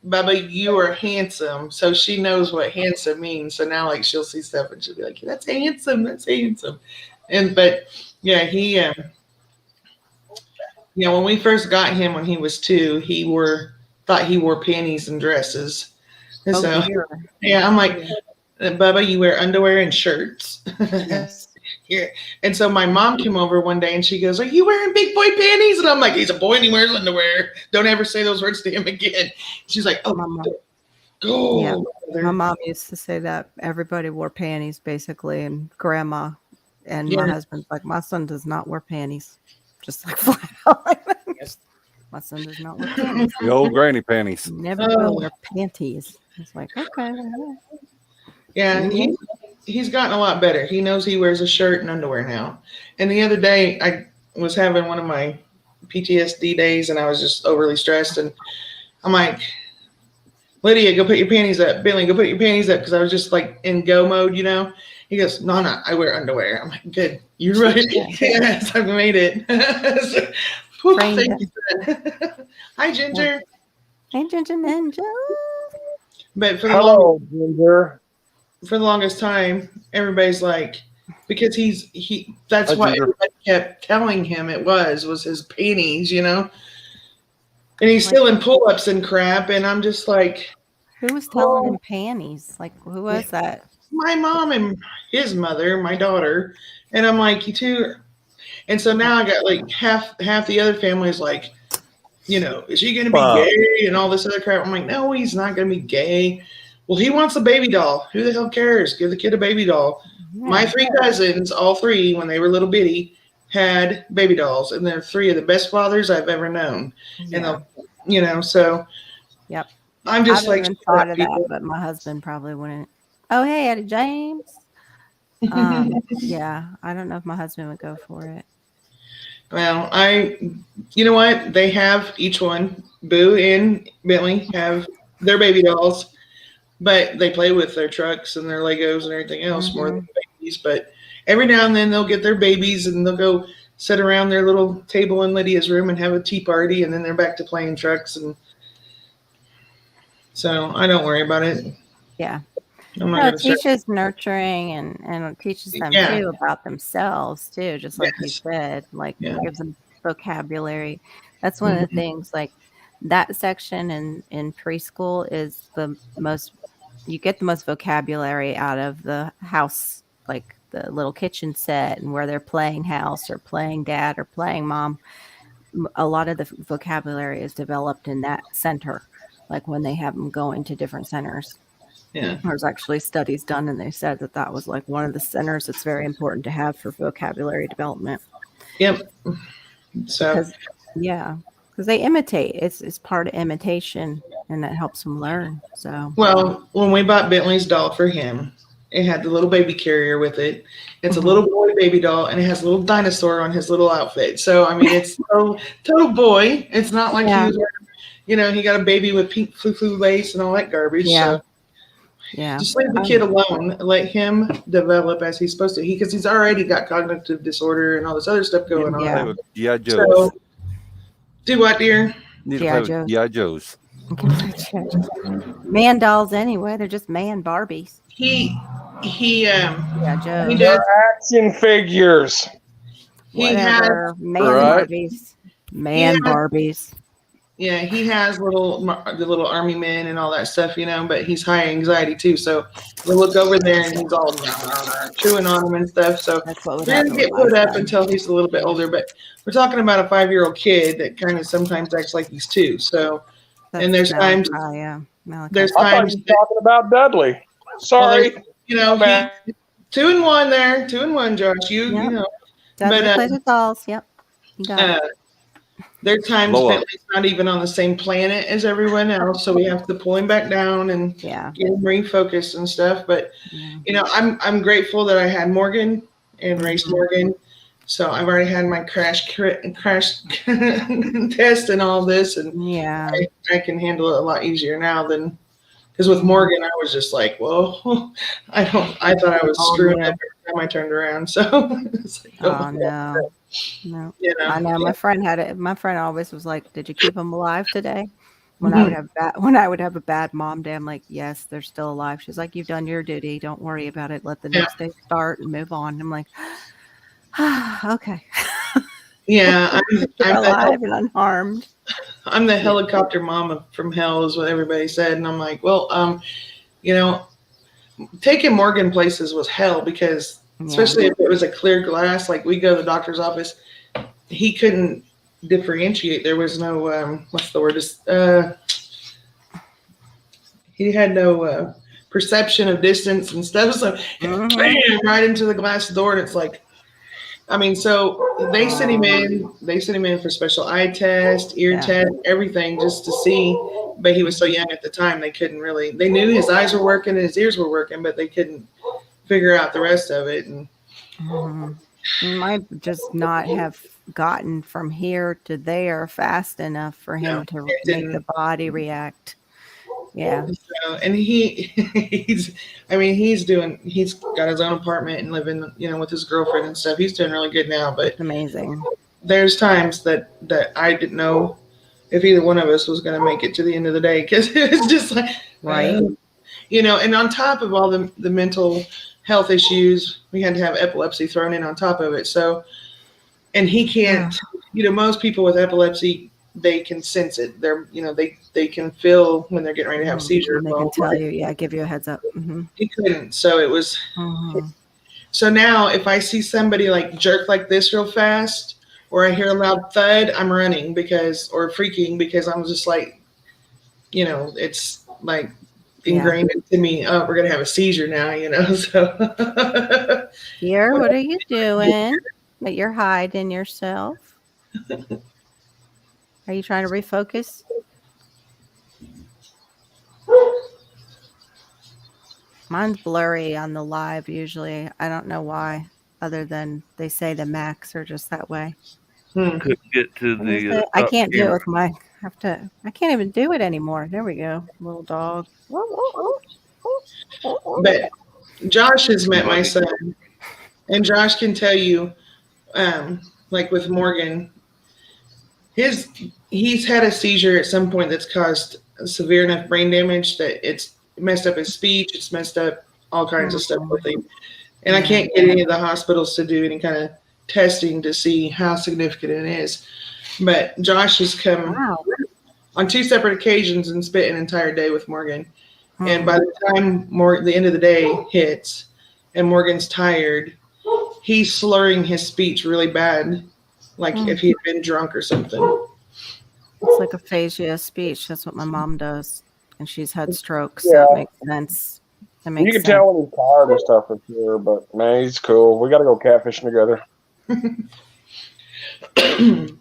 "Baba, you are handsome." So she knows what handsome means. So now, like, she'll see stuff and she'll be like, "That's handsome. That's handsome." But yeah, he when we first got him when he was 2, thought he wore panties and dresses. And Oh, so dear. yeah, I'm like, "Bubba, you wear underwear and shirts." Yes. Here. And so my mom came over one day and she goes, "Are you wearing big boy panties?" And I'm like, "He's a boy and he wears underwear. Don't ever say those words to him again." She's like, "Oh, My mom- go." Yeah. mother." My mom used to say that everybody wore panties basically, and grandma and my Yeah. husband's like, my son does not wear panties. Just like flat out. Like that. My son does not wear panties. The old granny panties. Never Oh. will wear panties. It's like, okay. Yeah, he's gotten a lot better. He knows he wears a shirt and underwear now. And the other day, I was having one of my PTSD days, and I was just overly stressed. And I'm like, "Lydia, go put your panties up. Billy, go put your panties up," because I was just like in go mode, you know. He goes, "No, I wear underwear." I'm like, "Good, you're right." Yes, I've made it. Whew, Trained thank you. Son. Hi, Ginger. Hey, Ginger Ninja. But for the Hello, Ginger. for the longest time, everybody's like, because that's Hi, what Ginger. everybody kept telling him it was his panties, you know? And he's still in pull-ups and crap, and I'm just like, Who was telling him panties? Like, who was that? my mom and his mother, my daughter, and I'm like, you two. And so now I got like half the other family is like, you know, is he going to be gay and all this other crap? I'm like, no, he's not going to be gay. Well, he wants a baby doll. Who the hell cares? Give the kid a baby doll. Yeah. My 3 cousins, all 3, when they were little bitty, had baby dolls, and they're 3 of the best fathers I've ever known. Yeah. And you know, so Yep. I'm just I like, haven't thought of that, but my husband probably wouldn't. Oh, hey, Eddie James. Yeah, I don't know if my husband would go for it. well, you know what? They have each one, Boo and Bentley have their baby dolls, but they play with their trucks and their Legos and everything else more than babies. But every now and then they'll get their babies and they'll go sit around their little table in Lydia's room and have a tea party, and then they're back to playing trucks. And so I don't worry about it. Yeah. I'm not No, it gonna start- teaches nurturing and it teaches them Yeah. too about themselves too, just like you Yes. said, like Yeah. it gives them vocabulary. That's one of the things, like that section in preschool is the most, you get the most vocabulary out of the house, like the little kitchen set and where they're playing house or playing dad or playing mom. A lot of the vocabulary is developed in that center, like when they have them go into different centers. Yeah. There's actually studies done, and they said that that was like one of the centers that's very important to have for vocabulary development. Yep. So 'Cause- yeah, because they imitate. It's part of imitation, and that helps them learn. So well, when we bought Bentley's doll for him, it had the little baby carrier with it. It's a little boy baby doll, and it has a little dinosaur on his little outfit. So I mean, it's total boy. It's not like Yeah. he was, you know, he got a baby with pink flu lace and all that garbage. Yeah. So yeah, just leave the kid alone. Let him develop as he's supposed to. Because he's already got cognitive disorder and all this other stuff going Yeah. Play on. with G.I. Joes. So do what, dear? Need to G.I. play with Joes. G.I. Joes. man dolls anyway. They're just man Barbies. He Yeah, Joe. he They're does. action figures. He has Whatever. Man Right. Barbies. Man Yeah. Barbies. Yeah, he has the little army men and all that stuff, you know, but he's high anxiety too. So we look over there and he's all chewing on them and stuff. So That's what would they're happen. gonna get with put my up son. until he's a little bit older. But we're talking about a 5-year-old kid that kind of sometimes acts like he's 2. So and there's Malachi, times yeah. Malachi. there's I thought times you were talking about Dudley. Sorry. you know, Man. 2 and 1 there, 2 and 1, Josh. You Yep. know, Dudley but, plays with dolls. Yep. You got it. there are times Blow up. Bentley's not even on the same planet as everyone else, so we have to pull him back down and Yeah. get him refocused and stuff. But Yeah. you know, I'm grateful that I had Morgan and Race Morgan. So I've already had my crash test and all this, and Yeah. I can handle it a lot easier now than because with Morgan I was just like, whoa, I thought I was Oh, screwing yeah. up every time I turned around. So it's like, Oh no. No. you know, I know my friend had it. My friend always was like, "Did you keep them alive today?" When I would have a bad mom day, I'm like, "Yes, they're still alive." She's like, "You've done your duty. Don't worry about it. Let the next day start and move on." I'm like, "Okay, yeah, they're alive and unharmed." I'm the helicopter mama from hell is what everybody said. And I'm like, well, you know, taking Morgan places was hell because especially if it was a clear glass, like we go to the doctor's office, he couldn't differentiate. There was no, what's the word? He had no perception of distance and stuff. So bam, right into the glass door. And it's like, I mean, so they sent him in for special eye test, ear test, everything just to see. But he was so young at the time, they couldn't really, they knew his eyes were working and his ears were working, but they couldn't figure out the rest of it. And Might just not have gotten from here to there fast enough for him to make the body react. Yeah. So, and he's got his own apartment and living, you know, with his girlfriend and stuff. He's doing really good now, but amazing. There's times that I didn't know if either one of us was going to make it to the end of the day because it was just like, right. You know, and on top of all the mental health issues, we had to have epilepsy thrown in on top of it. So, and he can't, you know, most people with epilepsy they can sense it. They're, they can feel when they're getting ready to have a seizure. And they can tell you, give you a heads up. He couldn't. So it was. So now if I see somebody like jerk like this real fast, or I hear a loud thud, I'm running or freaking because I'm just like, it's like ingrained into me. Oh, we're going to have a seizure now, so. Here, what are you doing? But you're hiding yourself. Are you trying to refocus? Mine's blurry on the live usually. I don't know why, other than they say the Macs are just that way. Couldn't get to the. I can't do it with my. I can't even do it anymore. There we go, little dog. But Josh has met my son, and Josh can tell you, like with Morgan, he's had a seizure at some point that's caused severe enough brain damage that it's messed up his speech, it's messed up all kinds of stuff with him. And I can't get any of the hospitals to do any kind of testing to see how significant it is. But Josh has come on 2 separate occasions and spent an entire day with Morgan. And by the time the end of the day hits and Morgan's tired, he's slurring his speech really bad, like if he had been drunk or something. It's like aphasia speech. That's what my mom does. And she's had strokes, so it makes sense. You can tell when he's tired and stuff for sure, but man, he's cool. We got to go catfishing together.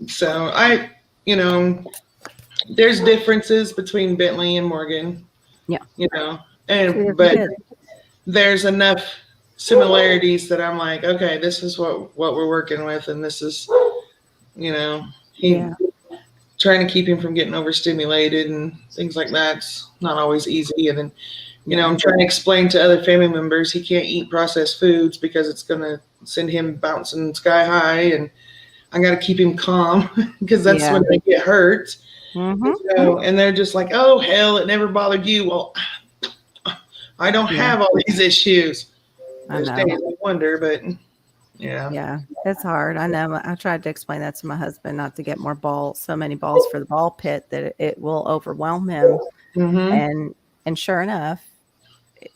So there's differences between Bentley and Morgan. Yeah. But there's enough similarities that I'm like, okay, this is what we're working with, and this is, trying to keep him from getting overstimulated and things like that's not always easy. And then, I'm trying to explain to other family members he can't eat processed foods because it's going to send him bouncing sky high, and I got to keep him calm because that's when they get hurt. So, and they're just like, oh, hell, it never bothered you. Well, I don't have all these issues. There's days I wonder, but yeah, it's hard. I know. I tried to explain that to my husband, not to get so many balls for the ball pit that it will overwhelm him. And sure enough,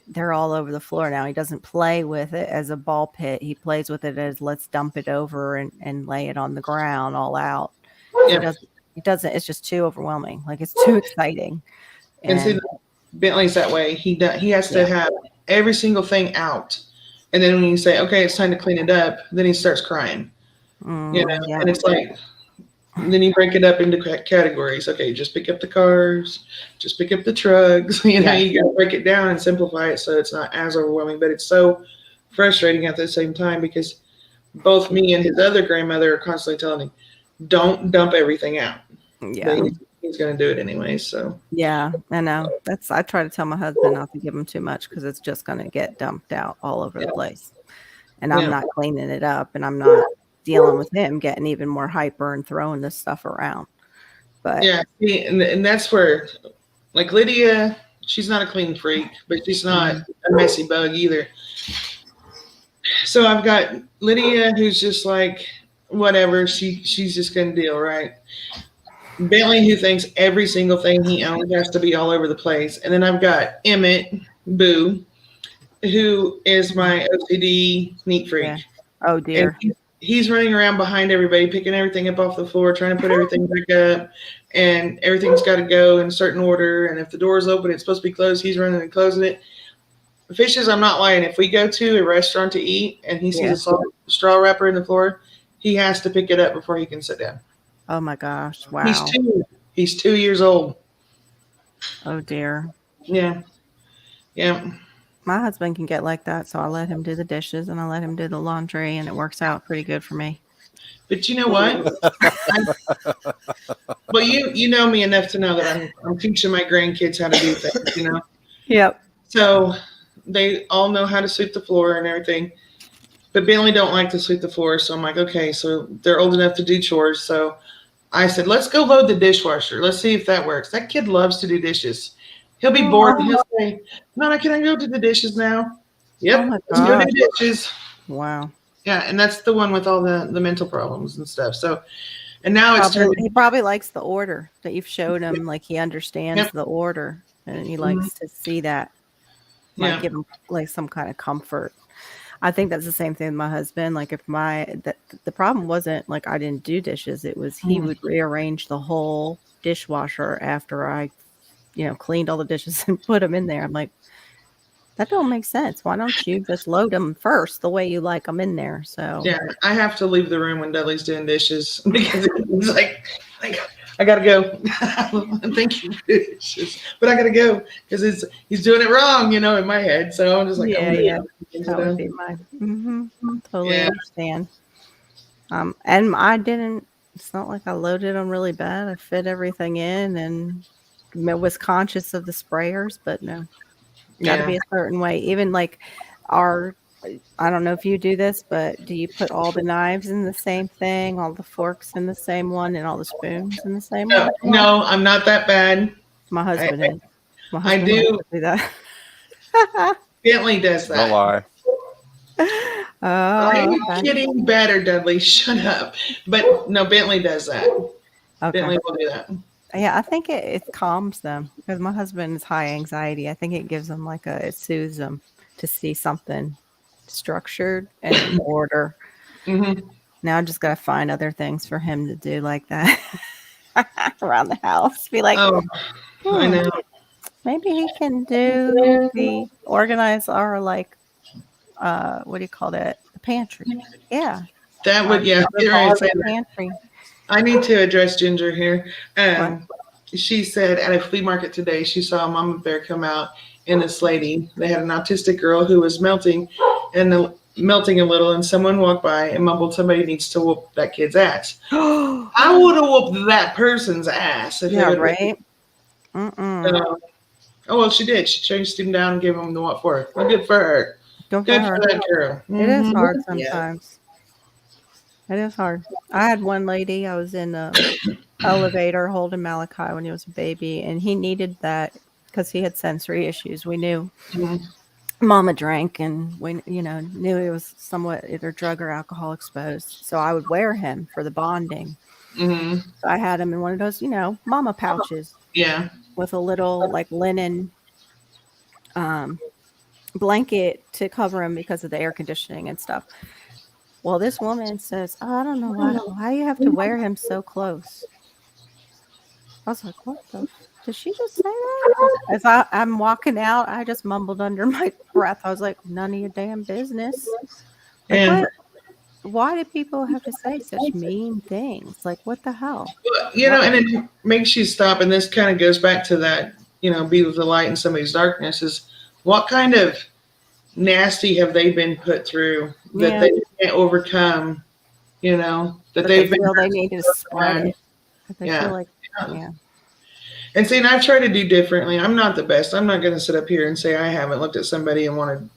they're all over the floor now. He doesn't play with it as a ball pit. He plays with it as let's dump it over and lay it on the ground all out. He doesn't. It's just too overwhelming. Like it's too exciting. And see, Bentley's that way. He has to have every single thing out. And then when you say, okay, it's time to clean it up, then he starts crying. And it's like, then you break it up into categories. Okay, just pick up the cars, just pick up the trucks. You got to break it down and simplify it so it's not as overwhelming. But it's so frustrating at the same time because both me and his other grandmother are constantly telling him, don't dump everything out. Yeah. But he's going to do it anyway. So yeah, I know. I try to tell my husband not to give him too much because it's just going to get dumped out all over the place. And I'm not cleaning it up, and I'm not dealing with him getting even more hyper and throwing this stuff around. But and that's where, like Lydia, she's not a clean freak, but she's not a messy bug either. So I've got Lydia, who's just like, whatever, she's just gonna deal, right? Bentley, who thinks every single thing he owns has to be all over the place. And then I've got Emmett, Boo, who is my OCD neat freak. Yeah. Oh dear. And he's running around behind everybody, picking everything up off the floor, trying to put everything back up, and everything's got to go in a certain order. And if the door's open, it's supposed to be closed. He's running and closing it. Fishes, I'm not lying. If we go to a restaurant to eat and he sees a straw wrapper in the floor, he has to pick it up before he can sit down. Oh my gosh! Wow. He's 2 years old. Oh dear. Yeah. My husband can get like that, so I let him do the dishes and I let him do the laundry, and it works out pretty good for me. But you know what? Well, you know me enough to know that I'm teaching my grandkids how to do things. Yep. So they all know how to sweep the floor and everything. But Bentley don't like to sweep the floor, so I'm like, okay, so they're old enough to do chores. So I said, let's go load the dishwasher. Let's see if that works. That kid loves to do dishes. He'll be bored and he'll say, Nana, can I go do the dishes now? Yep, let's go do dishes. Wow. Yeah, and that's the one with all the mental problems and stuff. So And now it's turned. He probably likes the order that you've showed him. Like he understands Yep. the order, and he likes to see that. Might Yeah. give him like some kind of comfort. I think that's the same thing with my husband. Like if the problem wasn't like I didn't do dishes, it was he would rearrange the whole dishwasher after I, cleaned all the dishes and put them in there. I'm like, that don't make sense. Why don't you just load them first the way you like them in there? So Yeah, I have to leave the room when Dudley's doing dishes because it's like I gotta go. Thank you for the dishes, but I gotta go because he's doing it wrong, in my head. So I'm just like, yeah. That would be my totally understand. And I didn't. It's not like I loaded them really bad. I fit everything in and was conscious of the sprayers, but no. Got to be a certain way. Even like I don't know if you do this, but do you put all the knives in the same thing, all the forks in the same one, and all the spoons in the same one? No, I'm not that bad. My husband is. My I husband do. likes to do that. Bentley does that. Don't lie. Are you Okay. kidding? Better, Dudley. Shut up. But no, Bentley does that. Okay. Bentley will do that. Yeah, I think it calms them because my husband is high anxiety. I think it gives them it soothes them to see something structured and in order. Mm-hmm. Now I just got to find other things for him to do like that around the house. Be like, Oh, I know. maybe he can do organize our what do you call that? The pantry. Yeah. That would, yeah. The You're right, say that. pantry. I need to address Ginger here. She said at a flea market today, she saw a mama bear come out and this lady. They had an autistic girl who was melting a little, and someone walked by and mumbled, "Somebody needs to whoop that kid's ass." I would have whooped that person's ass. If Yeah, it right. oh well, she did. She chased him down and gave him the what for. Well, good for her. Good Good for for her. that girl. It is Mhm. hard Yeah. sometimes. It is hard. I had one lady, I was in a elevator holding Malachi when he was a baby, and he needed that because he had sensory issues. We knew Mhm. Mama drank, and we knew he was somewhat either drug or alcohol exposed. So I would wear him for the bonding. Mhm. So I had him in one of those, mama pouches Yeah. with a little linen blanket to cover him because of the air conditioning and stuff. Well, this woman says, "Oh, I don't know why you have to wear him so close." I was like, "What the? Did she just say that?" As I'm walking out, I just mumbled under my breath. I was like, "None of your damn business." Like, And what? Why do people have to say such mean things? Like, what the hell? and it makes you stop. And this kind of goes back to that, be with the light in somebody's darkness. Is what kind of nasty have they been put through that Yeah. they can't overcome? That But they've they been. feel they need to spread it. But they Yeah. feel like, yeah. And see, and I've tried to do differently. I'm not the best. I'm not going to sit up here and say I haven't looked at somebody and wanted,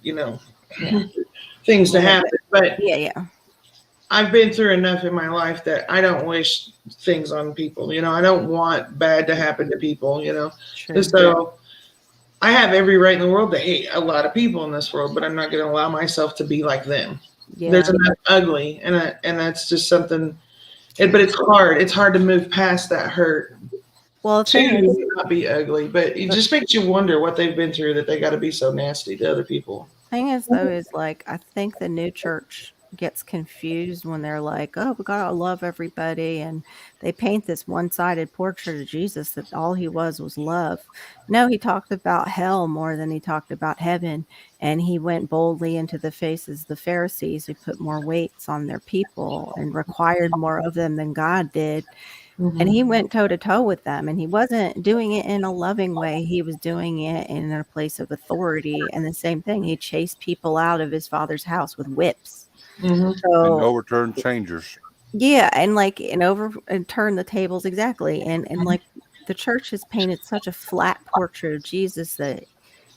things to happen. But Yeah. I've been through enough in my life that I don't wish things on people. I don't want bad to happen to people. True. So I have every right in the world to hate a lot of people in this world, but I'm not going to allow myself to be like them. Yeah. There's enough ugly, and that's just something. But it's hard. It's hard to move past that hurt. Well, the thing is, To not be ugly, but it just makes you wonder what they've been through that they got to be so nasty to other people. thing is though, is I think the new church gets confused when they're like, "Oh, we gotta love everybody," and they paint this one-sided portrait of Jesus that all he was love. No, he talked about hell more than he talked about heaven, and he went boldly into the faces of the Pharisees who put more weights on their people and required more of them than God did. And he went toe to toe with them, and he wasn't doing it in a loving way. He was doing it in a place of authority. And the same thing, he chased people out of his father's house with whips. Mhm. And So overturn changers. yeah, and turn the tables exactly. And the church has painted such a flat portrait of Jesus that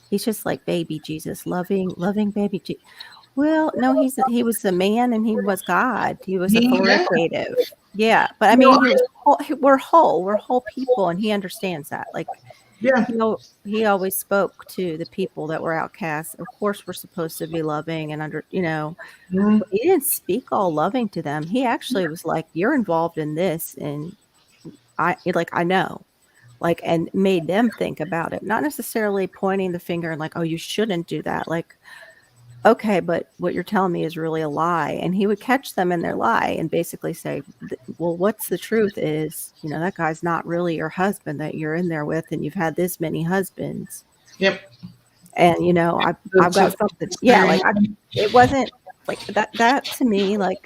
he's just like baby Jesus, loving baby Jesus. Well, no, he was the man and he was God. He was authoritative. Yeah, but I mean, we're whole people, and he understands that. Yeah. He always spoke to the people that were outcasts. Of course, we're supposed to be loving and Mhm. but he didn't speak all loving to them. He actually was like, "You're involved in this, and I know." Like, and made them think about it, not necessarily pointing the finger and like, "Oh, you shouldn't do that." Like, okay, but what you're telling me is really a lie. And he would catch them in their lie and basically say, well, what's the truth is, that guy's not really your husband that you're in there with, and you've had this many husbands. Yep. And, I've got something. Yeah. Like, it wasn't like that to me. Like,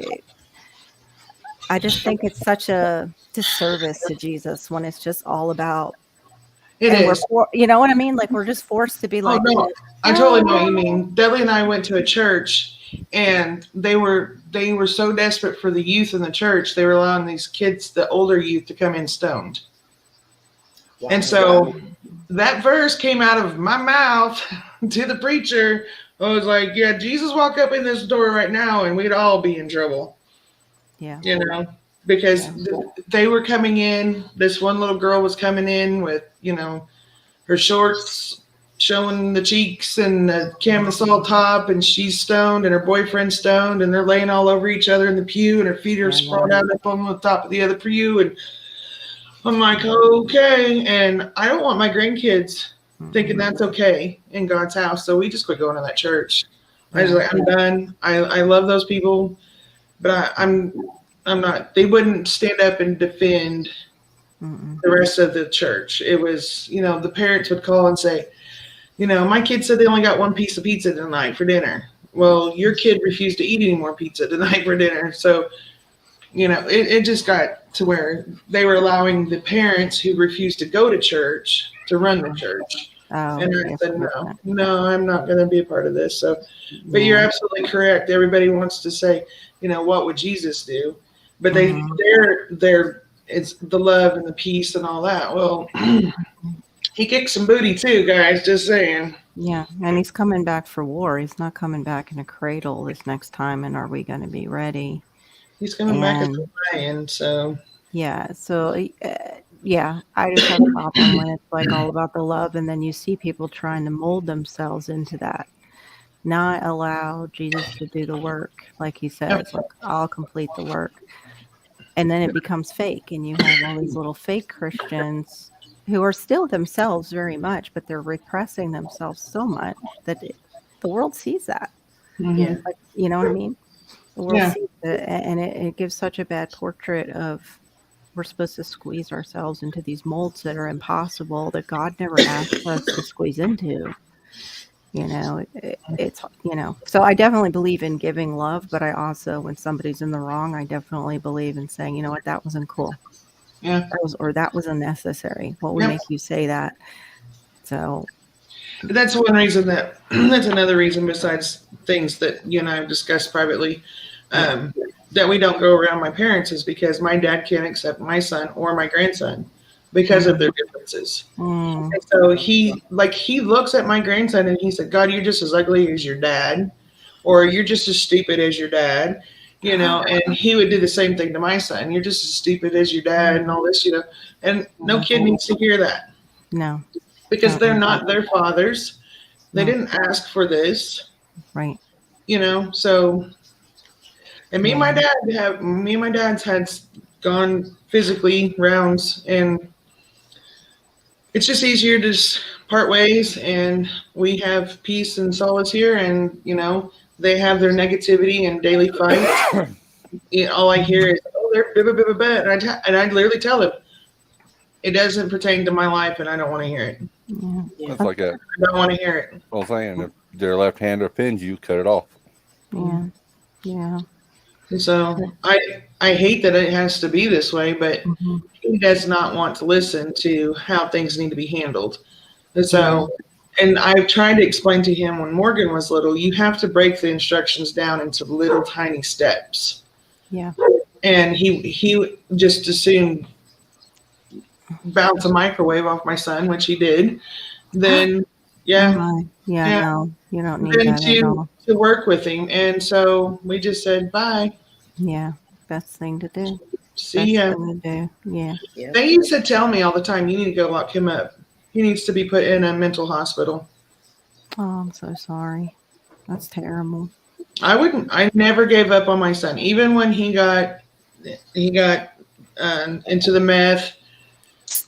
I just think it's such a disservice to Jesus when it's just all about. It and is. you know what I mean? Like, we're just forced to be like, Oh, no. I totally know what you mean. Dudley and I went to a church, and they were so desperate for the youth in the church, they were allowing these kids, the older youth, to come in stoned. Wow. And so that verse came out of my mouth to the preacher. I was like, yeah, Jesus walk up in this door right now, and we'd all be in trouble. Yeah. Because they were coming in. This one little girl was coming in with, her shorts showing the cheeks and the camisole top, and she's stoned, and her boyfriend's stoned, and they're laying all over each other in the pew, and her feet are sprawled out up on the top of the other pew. And I'm like, okay. And I don't want my grandkids thinking that's okay in God's house. So we just quit going to that church. I was like, I'm done. I love those people, but I'm not. They wouldn't stand up and defend the rest of the church. It was, the parents would call and say, my kid said they only got one piece of pizza tonight for dinner. Well, your kid refused to eat any more pizza tonight for dinner. So, it just got to where they were allowing the parents who refused to go to church to run the church. Oh, And I said, no, I'm not going to be a part of this. So, but you're absolutely correct. Everybody wants to say, what would Jesus do? But they're it's the love and the peace and all that. Well, he kicked some booty too, guys. Just saying. Yeah, and he's coming back for war. He's not coming back in a cradle this next time. And are we going to be ready? He's coming back as a lion. So yeah, yeah, I just have a problem when it's like all about the love, and then you see people trying to mold themselves into that. Not allow Jesus to do the work, like he says, like, I'll complete the work. And then it becomes fake, and you have all these little fake Christians who are still themselves very much, but they're repressing themselves so much that the world sees that. Mhm. Like, you know what I mean? The world Yeah. sees it, and it gives such a bad portrait of we're supposed to squeeze ourselves into these molds that are impossible, that God never asked us to squeeze into. It's so I definitely believe in giving love, but I also, when somebody's in the wrong, I definitely believe in saying, what, that wasn't cool. Yeah. That was unnecessary. What would Yep. make you say that? So that's one reason that's another reason besides things that you and I have discussed privately, that we don't go around my parents is because my dad can't accept my son or my grandson because of their differences. And so he looks at my grandson and he said, God, you're just as ugly as your dad, or you're just as stupid as your dad, and he would do the same thing to my son. You're just as stupid as your dad and all this, and no kid needs to hear that. No. Because they're not their fathers. They didn't ask for this. Right. So, and me and my dad's had gone physically rounds, and it's just easier to just part ways, and we have peace and solace here, and they have their negativity and daily fights. All I hear is, oh, they're blah, blah, blah, blah, and I literally tell them, it doesn't pertain to my life, and I don't want to hear it. That's like a. I don't want to hear it. Well, saying if their left hand offends you, cut it off. Yeah. So I hate that it has to be this way, but he does not want to listen to how things need to be handled. And so, and I've tried to explain to him when Morgan was little, you have to break the instructions down into little tiny steps. Yeah. And he just assumed bounce a microwave off my son, which he did. Then No, you don't need then that at all. to work with him. And so we just said bye. Yeah. Best thing to do. See ya. Best thing to do. Yeah. They used to tell me all the time, you need to go lock him up. He needs to be put in a mental hospital. Oh, I'm so sorry. That's terrible. I never gave up on my son, even when he got into the meth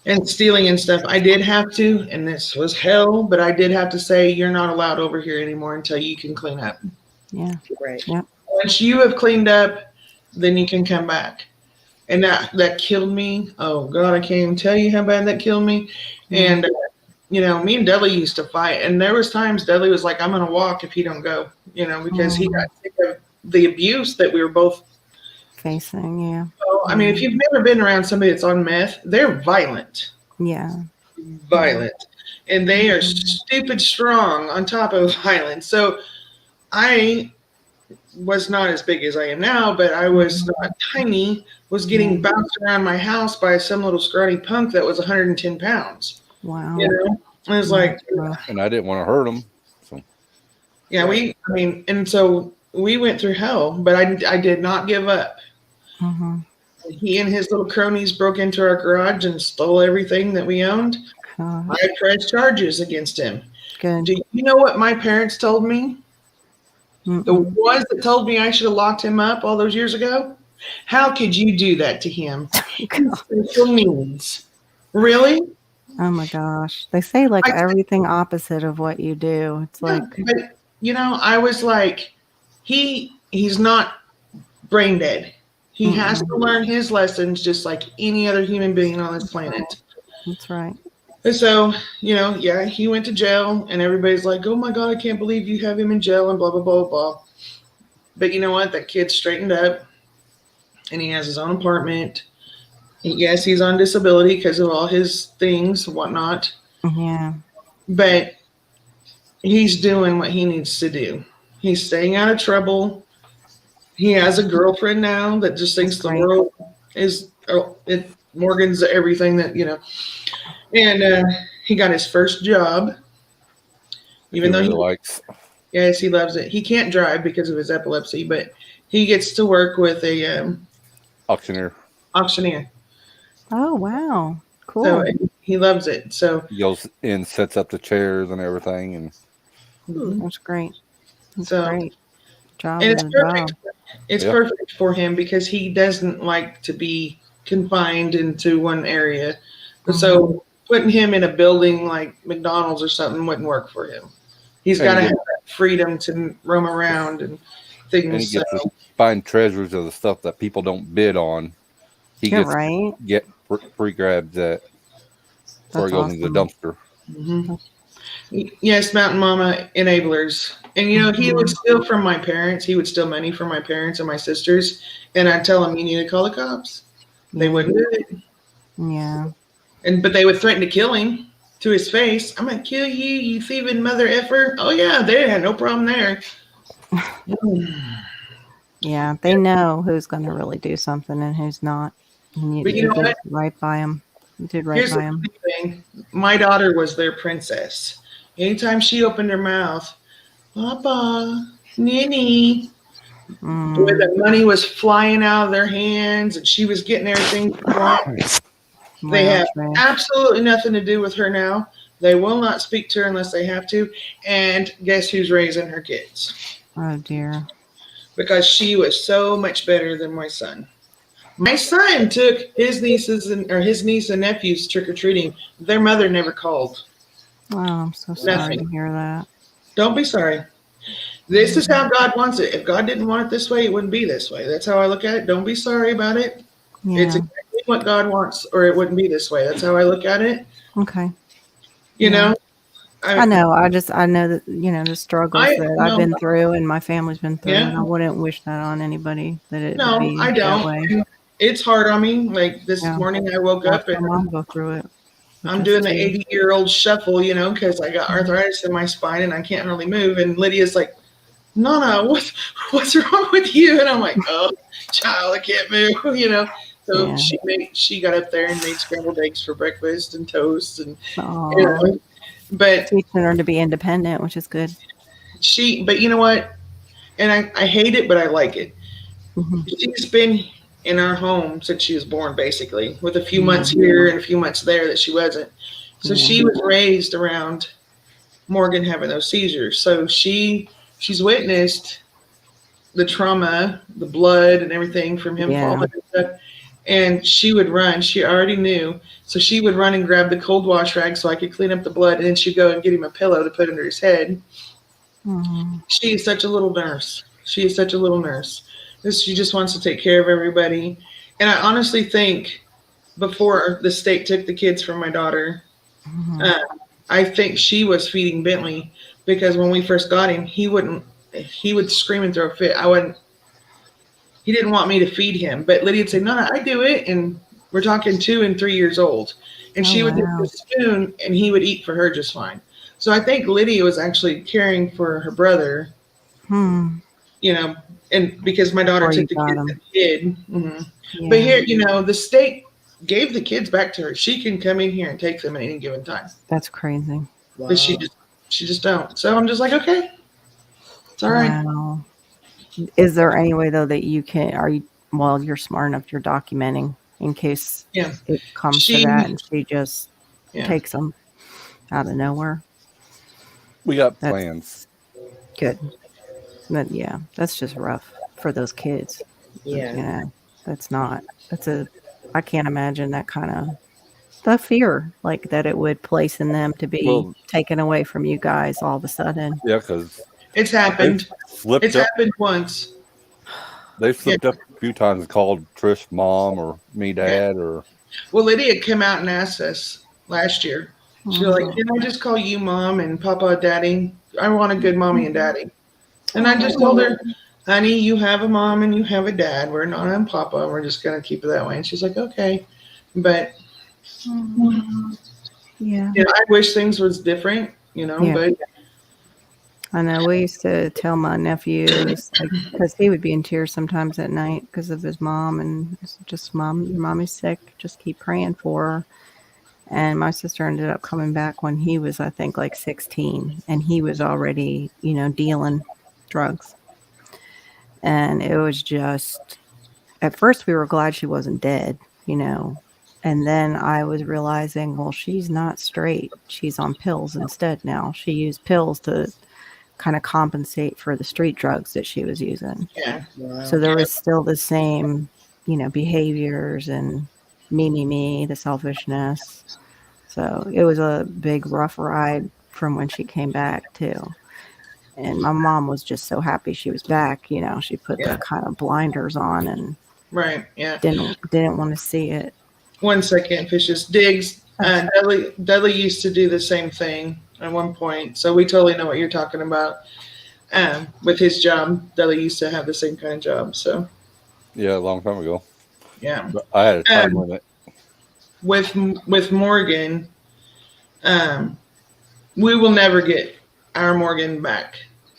and stealing and stuff. I did have to, and this was hell, but I did have to say, you're not allowed over here anymore until you can clean up. Yeah. Right. Yep. Once you have cleaned up, then you can come back. And that killed me. Oh God, I can't even tell you how bad that killed me. And me and Dudley used to fight, and there was times Dudley was like, I'm gonna walk if he don't go, because he got sick of the abuse that we were both facing. Yeah. So, I mean, if you've never been around somebody that's on meth, they're violent. Yeah. Violent. And they are stupid strong on top of violent. So I was not as big as I am now, but I was not tiny, was getting bounced around my house by some little scrawny punk that was 110 pounds. Wow. I was like, and I didn't want to hurt him. So yeah, and so we went through hell, but I did not give up. Mm-hmm. He and his little cronies broke into our garage and stole everything that we owned. I pressed charges against him. Good. Do you know what my parents told me? The ones that told me I should have locked him up all those years ago? How could you do that to him? Special needs. Really? Oh my gosh. They say everything opposite of what you do. It's like, but I was like, he's not brain dead. He has to learn his lessons just like any other human being on this planet. That's right. And so, he went to jail, and everybody's like, oh my God, I can't believe you have him in jail and blah, blah, blah, blah. But you know what? That kid straightened up, and he has his own apartment. Yes, he's on disability because of all his things and whatnot. Yeah. But he's doing what he needs to do. He's staying out of trouble. He has a girlfriend now that just thinks the world is Morgan's everything that, And he got his first job, even though he likes. Yes, he loves it. He can't drive because of his epilepsy, but he gets to work with a auctioneer. Oh wow, cool. So he loves it. So he goes in, sets up the chairs and everything, and that's great. That's so great job. And it's perfect. It's perfect for him because he doesn't like to be confined into one area. So putting him in a building like McDonald's or something wouldn't work for him. He's got to have that freedom to roam around and things. And he gets to find treasures of the stuff that people don't bid on. He gets to get free grabs that before he goes into the dumpster. Mm-hmm. Yes, Mountain Mama enablers. And he would steal from my parents. He would steal money from my parents and my sisters. And I'd tell him, you need to call the cops. They wouldn't do it. Yeah. But they would threaten to kill him to his face. I'm gonna kill you, you thieving mother effer. Oh yeah, they had no problem there. Yeah, they know who's going to really do something and who's not. And but you know did right by him. You did right Here's by the him. thing. My daughter was their princess. Anytime she opened her mouth, Papa, Ninny, where the money was flying out of their hands and she was getting everything. They have absolutely nothing to do with her now. They will not speak to her unless they have to. And guess who's raising her kids? Oh, dear. Because she was so much better than my son. My son took his niece and nephews trick-or-treating. Their mother never called. Oh, I'm so sorry to hear that. Don't be sorry. This is how God wants it. If God didn't want it this way, it wouldn't be this way. That's how I look at it. Don't be sorry about it. Yeah. It's exactly what God wants, or it wouldn't be this way. That's how I look at it. Okay. You know? I know. I know that, the struggles that I've been through and my family's been through. And I wouldn't wish that on anybody. No, I don't. It's hard on me. Like this morning I woke up and I'll go through it. I'm doing the 80-year-old shuffle, because I got arthritis in my spine and I can't really move. And Lydia's like, Nana, what's wrong with you? And I'm like, oh, child, I can't move, So she got up there and made scrambled eggs for breakfast and toast and but teaching her to be independent, which is good. But you know what? And I hate it, but I like it. Mm-hmm. She's been in our home since she was born, basically, with a few months here and a few months there that she wasn't. So she was raised around Morgan having those seizures. So she's witnessed the trauma, the blood and everything from him falling and stuff. And she would run. She already knew. So she would run and grab the cold wash rag so I could clean up the blood. And then she'd go and get him a pillow to put under his head. She is such a little nurse. She is such a little nurse. She just wants to take care of everybody. And I honestly think before the state took the kids from my daughter, I think she was feeding Bentley, because when we first got him, he would scream and throw a fit. He didn't want me to feed him, but Lydia would say, no, I do it. And we're talking 2 and 3 years old. And she would take the spoon and he would eat for her just fine. So I think Lydia was actually caring for her brother, you know, and because my daughter took the kids as a kid. But here, you know, the state gave the kids back to her. She can come in here and take them at any given time. That's crazy. But she just don't. So I'm just like, okay, it's all right. Wow. Is there any way though that you can? You're smart enough. You're documenting in case it comes to that, and she just takes them out of nowhere. We got plans. Good. But that's just rough for those kids. Yeah. I can't imagine that kind of the fear like that it would place in them to be taken away from you guys all of a sudden. Yeah, because it's happened. Happened once. They've slipped up a few times and called Trish mom or me dad or. Well, Lydia came out and asked us last year. She was like, "Can I just call you mom and Papa daddy? I want a good mommy and daddy." And I just told her, "Honey, you have a mom and you have a dad. We're not on Papa. We're just gonna keep it that way." And she's like, "Okay," but I wish things was different, you know. But I know we used to tell my nephews because he would be in tears sometimes at night because of his mom, and just your mommy's sick. Just keep praying for her. And my sister ended up coming back when he was, I think, like 16, and he was already, you know, dealing drugs. And it was just, at first we were glad she wasn't dead, you know. And then I was realizing, well, she's not straight. She's on pills instead now. She used pills to kind of compensate for the street drugs that she was using. Yeah. Wow. So there was still the same, you know, behaviors and me, the selfishness. So it was a big rough ride from when she came back too. And my mom was just so happy she was back. You know, she put the kind of blinders on and didn't want to see it. 1 second, Fishes. Diggs. Dudley used to do the same thing at one point, so we totally know what you're talking about. With his job, Dudley used to have the same kind of job. So yeah, a long time ago. Yeah, but I had a time limit. With Morgan, we will never get our Morgan back.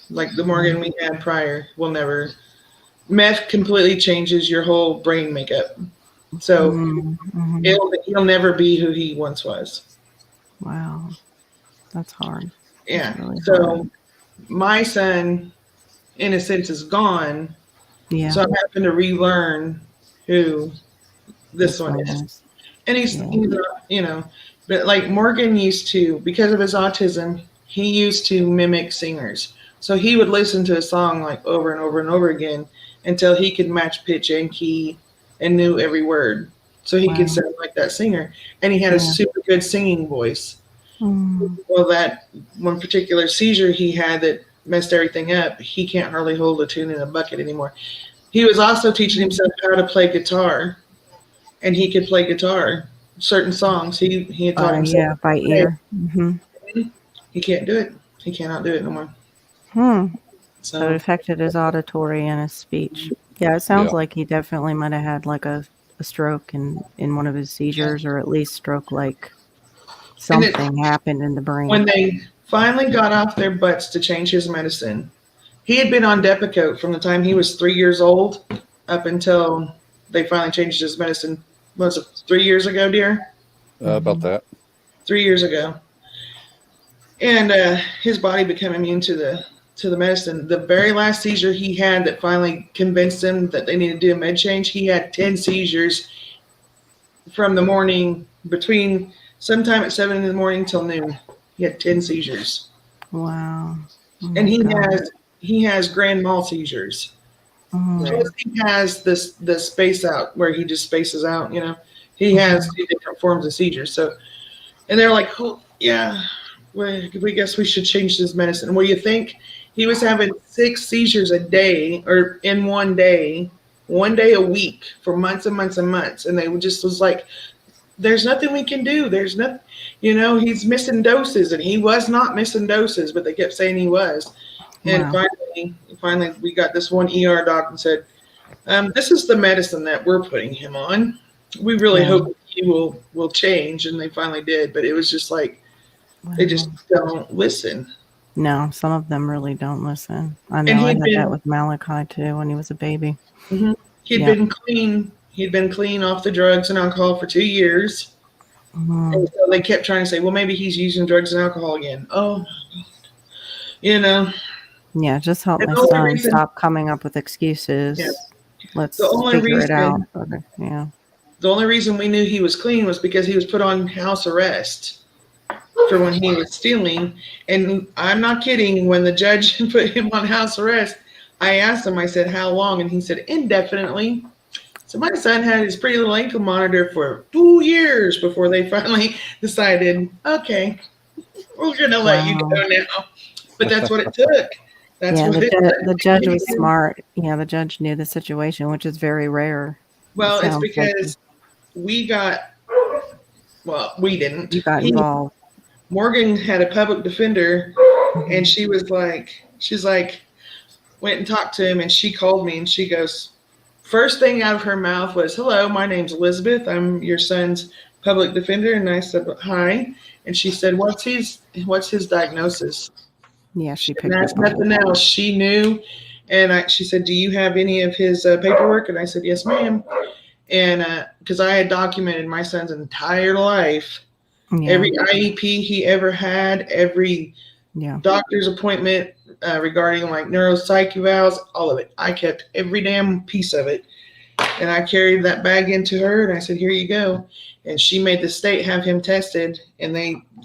Like the Morgan we had prior, will never. Meth completely changes your whole brain makeup. So he'll never be who he once was. Wow. That's hard. Yeah. That's really so hard. My son, in a sense, is gone. Yeah. So I'm having to relearn who this one is. And he's not, you know, but like Morgan used to, because of his autism, he used to mimic singers. So he would listen to a song like over and over and over again until he could match pitch and key and knew every word. So he could sound like that singer. And he had a super good singing voice. Well, that one particular seizure he had that messed everything up, he can't hardly hold a tune in a bucket anymore. He was also teaching himself how to play guitar. And he could play guitar, certain songs. He had taught himself. Yeah, by ear. He can't do it. He cannot do it no more. So it affected his auditory and his speech. Yeah, it sounds like he definitely might have had like a stroke in one of his seizures, or at least stroke like something happened in the brain. When they finally got off their butts to change his medicine, he had been on Depakote from the time he was 3 years old up until they finally changed his medicine. Was it 3 years ago, dear? About that. 3 years ago. And his body became immune to the medicine. The very last seizure he had that finally convinced him that they needed to do a med change, he had 10 seizures from the morning between sometime at 7 in the morning till noon. He had 10 seizures. Wow. Oh And my he God. has grand mal seizures. Mhm. Plus he has the space out where he just spaces out, you know. He has 2 different forms of seizures. So, and they're like, oh, yeah, we guess we should change this medicine. Well, you think he was having 6 seizures a day or in one day a week for months and months and months. And they would just was like, there's nothing we can do. There's nothing, you know, he's missing doses, and he was not missing doses, but they kept saying he was. And Wow. finally, we got this one ER doc and said, this is the medicine that we're putting him on. We really Yeah. hope he will change. And they finally did. But it was just like, they just don't listen. No, some of them really don't listen. I And know I he'd had been- that with Malachi too when he was a baby. He'd Yeah. been clean. He'd been clean off the drugs and alcohol for 2 years. Mhm. And so they kept trying to say, well, maybe he's using drugs and alcohol again. Oh, you know, Yeah, just help And my the only son reason- stop coming up with excuses. Yeah. Let's The only figure it reason- out. Okay, yeah. the only reason we knew he was clean was because he was put on house arrest for when he was stealing. And I'm not kidding. When the judge put him on house arrest, I asked him, I said, how long? And he said, indefinitely. So my son had his pretty little ankle monitor for 2 years before they finally decided, okay, we're going to let you go now. But that's what it took. That's Yeah, what the judge was smart. Yeah, the judge knew the situation, which is very rare. Well, it's Sounds like because we didn't. you got He- involved. Morgan had a public defender, and she's like, went and talked to him, and she called me, and she goes, first thing out of her mouth was, hello, my name's Elizabeth. I'm your son's public defender. And I said, hi. And she said, what's his diagnosis? Yeah, she And picked that's up. nothing else. She knew. And she said, do you have any of his paperwork? And I said, yes, ma'am. And because I had documented my son's entire life, Yeah, every IEP he ever had, every yeah. doctor's appointment regarding like neuropsych evals, all of it. I kept every damn piece of it. And I carried that bag into her and I said, here you go. And she made the state have him tested. And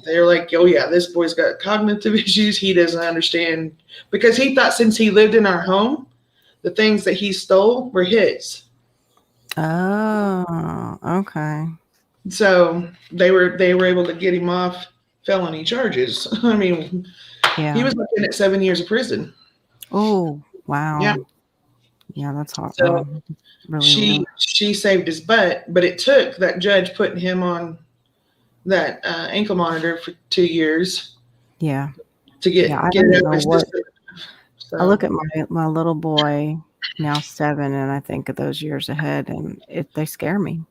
they're like, oh yeah, this boy's got cognitive issues. He doesn't understand, because he thought since he lived in our home, the things that he stole were his. Oh, okay. So they were able to get him off felony charges. I mean, Yeah. he was looking at 7 years of prison. Oh, wow. Yeah. Yeah, that's hard. So really real. she saved his butt, but it took that judge putting him on that ankle monitor for 2 years Yeah. to get Yeah, I get don't it out know of his what- system. So, I look at my little boy, now 7, and I think of those years ahead, and they scare me.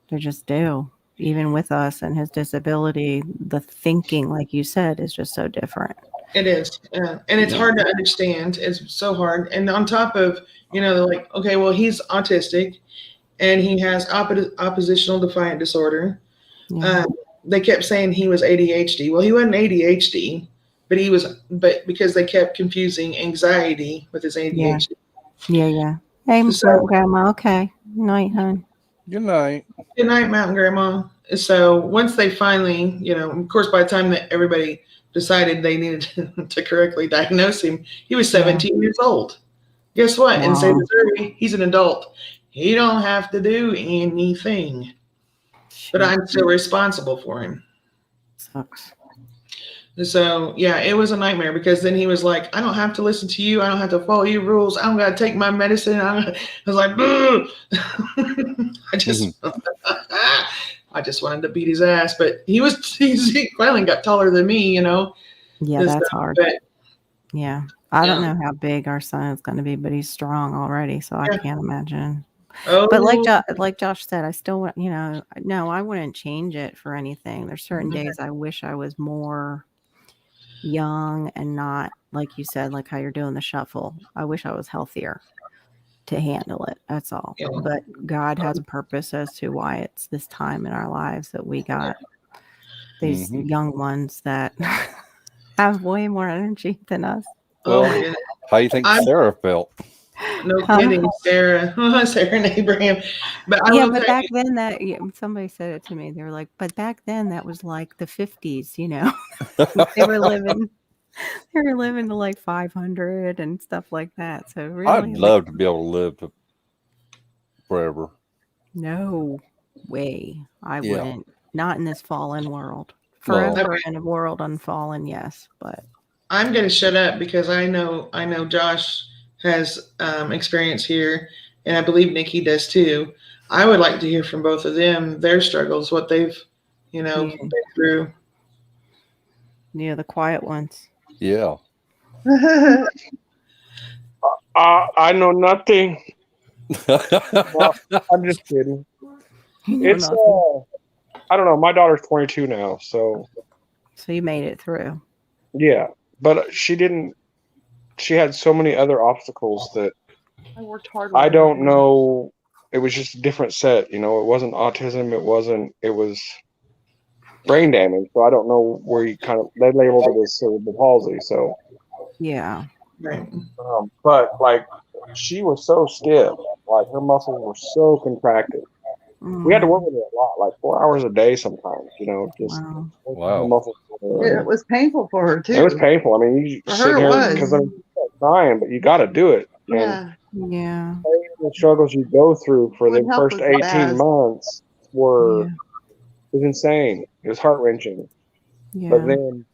They just do. Even with us and his disability, the thinking, like you said, is just so different. it is, and it's hard to understand. It's so hard, and on top of they're like, okay, well, he's autistic, and he has oppositional defiant disorder. Yeah. They kept saying he was ADHD. Well, he wasn't ADHD, but because they kept confusing anxiety with his ADHD. Yeah. Hey, So- Grandma. Okay. Night, hon. Good night. Good night, Mountain Grandma. So once they finally, of course, by the time that everybody decided they needed to correctly diagnose him, he was 17 years old. Guess what? In St. Wow. Missouri, he's an adult. He don't have to do anything, but I'm still responsible for him. Sucks. So yeah, it was a nightmare, because then he was like, I don't have to listen to you. I don't have to follow your rules. I don't got to take my medicine. I was like, I just wanted to beat his ass, but he finally got taller than me, Yeah, and that's stuff, hard. But Yeah. I don't Yeah. know how big our son is going to be, but he's strong already, so I Yeah. can't imagine. oh, But like Josh said, I still want, no, I wouldn't change it for anything. There's certain days I wish I was more young and not, like you said, like how you're doing the shuffle. I wish I was healthier to handle it. That's all. Yeah. But God has a purpose as to why it's this time in our lives that we got these young ones that have way more energy than us. oh Well, my goodness. How you think I'm- Sarah felt? No Huh? kidding, Sarah. Sarah and Abraham. But I Yeah, will but tell back then somebody said it to me. They were like, but back then that was like the 50s, you know. they were living to like 500 and stuff like that. So really, I'd like, love to be able to live to forever. no way. I Yeah. wouldn't. Not in this fallen world. No. Forever in a world unfallen, yes, but I'm going to shut up because I know Josh has experience here, and I believe Nikki does too. I would like to hear from both of them, their struggles, what they've, been through. yeah, the quiet ones. Yeah. I know nothing. Well, I'm just kidding. It's I don't know. My daughter's 22 now, so you made it through. yeah. But she had so many other obstacles that I worked hard. I don't know. It was just a different set, It wasn't autism. It was brain damage. So I don't know where they labeled it as cerebral palsy. So yeah. Right. But like she was so stiff, like her muscles were so contracted. We had to work with her a lot, like 4 hours a day sometimes, just wow. her muscles. It was painful for her too. It was painful. I mean, you sit here because I'm crying, but you got to do it. Yeah. Yeah. The struggles you go through for the first 18 months was insane. It was heart wrenching. Yeah. But then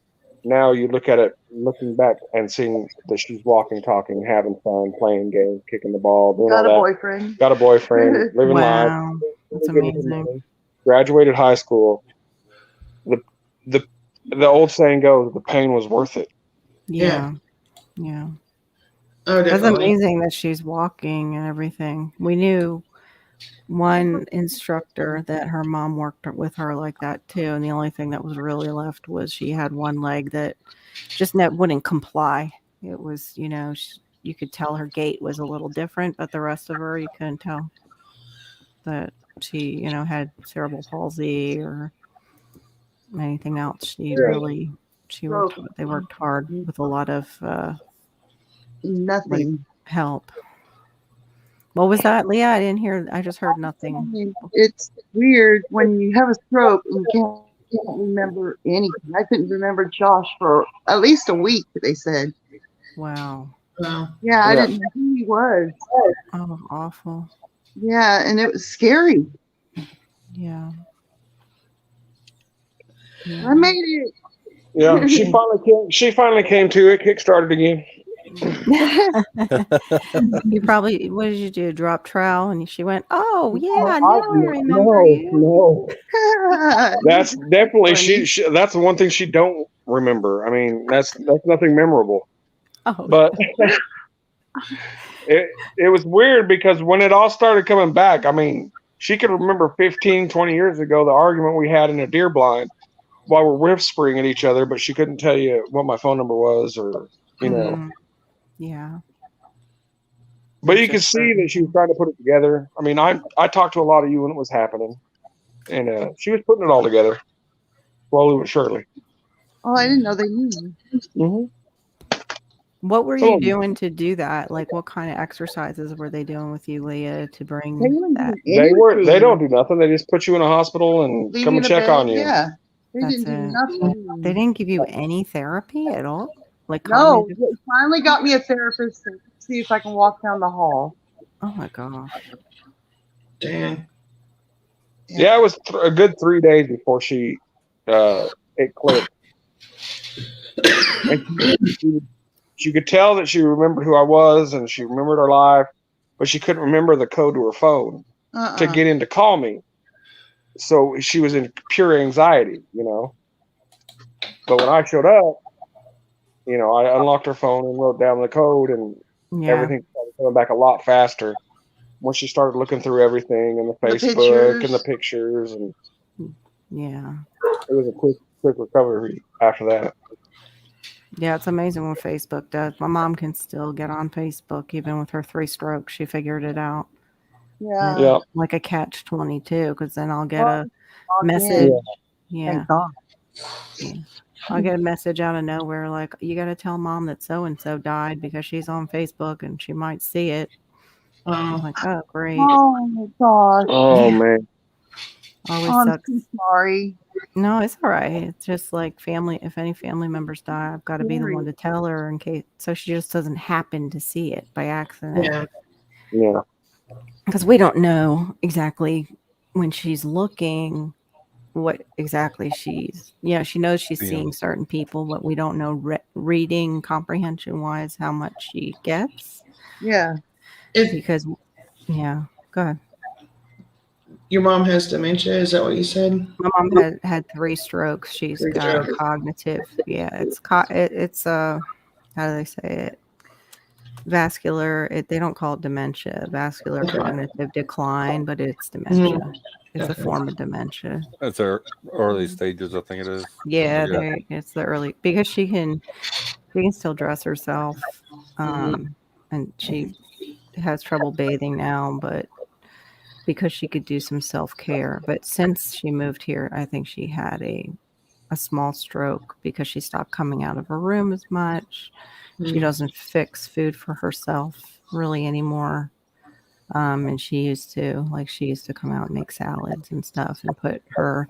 now you look at it, looking back and seeing that she's walking, talking, having fun, playing games, kicking the ball, doing Got all a that. boyfriend. Got a boyfriend, living wow. life. That's amazing. Graduated high school. The old saying goes, the pain was worth it. Yeah. Yeah. Oh, That's definitely. amazing that she's walking and everything. We knew one instructor that her mom worked with her like that too, and the only thing that was really left was she had one leg that just wouldn't comply. It was, you could tell her gait was a little different, but the rest of her, you couldn't tell that she, had cerebral palsy or anything else. They worked hard with a lot of Nothing. Help. What was that, Leah? I didn't hear. I just heard nothing. I mean, it's weird when you have a stroke and you can't remember anything. I couldn't remember Josh for at least a week, they said. Wow. Yeah, I didn't know who he was. Oh, awful. Yeah, and it was scary. Yeah. I made it. Yeah, she finally came to it, kick-started again. You probably, what did you do? Drop trowel? And she went, oh, yeah, now I remember you. No. That's definitely, she that's the one thing she don't remember. I mean, that's nothing memorable. Oh. But it was weird because when it all started coming back, I mean, she could remember 15, 20 years ago, the argument we had in a deer blind while we're whispering at each other, but she couldn't tell you what my phone number was or, Yeah. But you can see that she was trying to put it together. I mean, I talked to a lot of you when it was happening, and she was putting it all together, slowly but surely. Oh, I didn't know they knew. Mm-hmm. What were you doing to do that? Like, what kind of exercises were they doing with you, Leah, to bring that? They don't do nothing. They just put you in a hospital and come and check on you. Yeah. They That's didn't do it. nothing. They didn't give you any therapy at all? Like, No, they finally got me a therapist to see if I can walk down the hall. Oh my gosh. Damn. Yeah, it was a good 3 days before it clicked. And she could tell that she remembered who I was and she remembered her life, but she couldn't remember the code to her phone to get in to call me. So she was in pure anxiety, But when I showed up, I unlocked her phone and wrote down the code, and everything started coming back a lot faster once she started looking through everything and the Facebook and the pictures, and it was a quick recovery after that. Yeah, it's amazing what Facebook does. My mom can still get on Facebook even with her 3 strokes. She figured it out. Yeah. Yeah. Like a catch-22, because then I'll get a message. Yeah. Thank God. Yeah. I'll get a message out of nowhere like, you got to tell mom that so and so died because she's on Facebook and she might see it. I'm like, oh, great. Oh my gosh. Oh man. Always I'm sucks. so sorry. No, it's all right. It's just like family. If any family members die, I've got to be the one to tell her in case, so she just doesn't happen to see it by accident. Yeah. Yeah. Because we don't know exactly when she's looking what exactly she's. Yeah, she knows she's seeing certain people, but we don't know reading comprehension wise how much she gets. Yeah. Because, yeah, go ahead. Your mom has dementia. Is that what you said? My mom had 3 strokes. She's Three got strokes. cognitive. Yeah, it's how do they say it? Vascular. They don't call it dementia. Vascular cognitive decline, but it's dementia. It's a form of dementia. That's our early stages, I think it is. Yeah, it's the early, because she can still dress herself, and she has trouble bathing now, but because she could do some self-care. But since she moved here, I think she had a small stroke because she stopped coming out of her room as much. She doesn't fix food for herself really anymore. And she used to come out and make salads and stuff and put her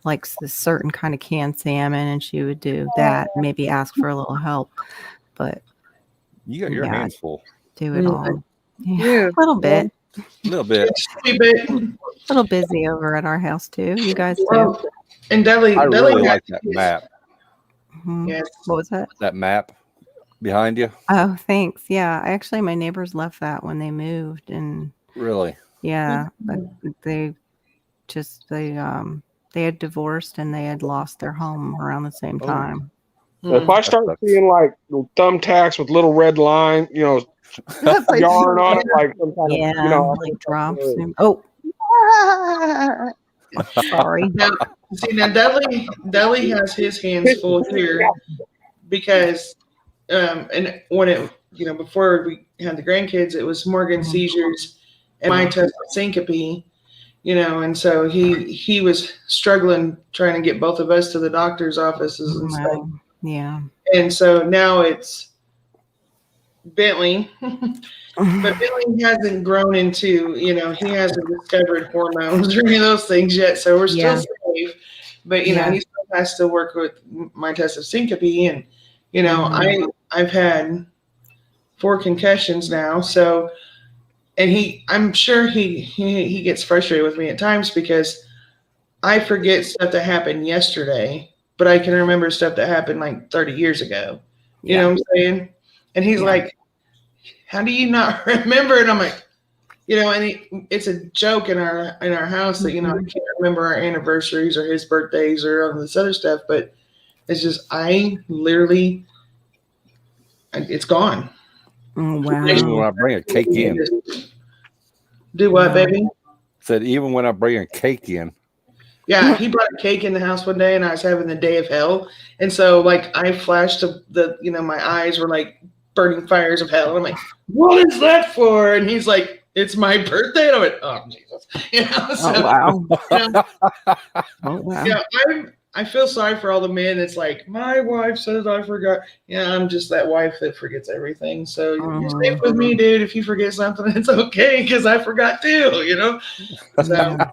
likes this certain kind of canned salmon, and she would do that, maybe ask for a little help. But you got your hands full. Do it all. Yeah, a little bit. A little bit. A little busy over at our house too. You guys too. And Dudley, I really like that map. Yes. What was that? That map behind you. Oh, thanks. Yeah, actually, my neighbors left that when they moved, and Really? yeah, but they had divorced and they had lost their home around the same time. If I start seeing like thumbtacks with little red line, yarn on it, like some kind of, like drops. Oh, sorry. Now Dudley has his hands full here because, and when it, before we had the grandkids, it was Morgan seizures and my test of syncope, and so he was struggling trying to get both of us to the doctor's offices and stuff. Yeah. And so now it's Bentley, but Bentley hasn't grown into, he hasn't discovered hormones or any of those things yet. So we're still safe, but he still has to work with my test of syncope. And, I've had 4 concussions now. So, and I'm sure he gets frustrated with me at times because I forget stuff that happened yesterday, but I can remember stuff that happened like 30 years ago. You know what I'm saying? And he's like, how do you not remember? And I'm like, and it's a joke in our house that, I can't remember our anniversaries or his birthdays or all this other stuff, but it's just, it's gone. Oh, wow. Even when I bring a cake in. Do what, baby? Said even when I bring a cake in. Yeah, he brought a cake in the house one day, and I was having the day of hell, and so I flashed my eyes were like burning fires of hell. And I'm like, what is that for? And he's like, it's my birthday. And I went, oh Jesus, Oh wow. Yeah, I feel sorry for all the men. It's like, my wife says I forgot. Yeah, I'm just that wife that forgets everything. So you're safe with me, dude. If you forget something, it's okay because I forgot too. So yeah.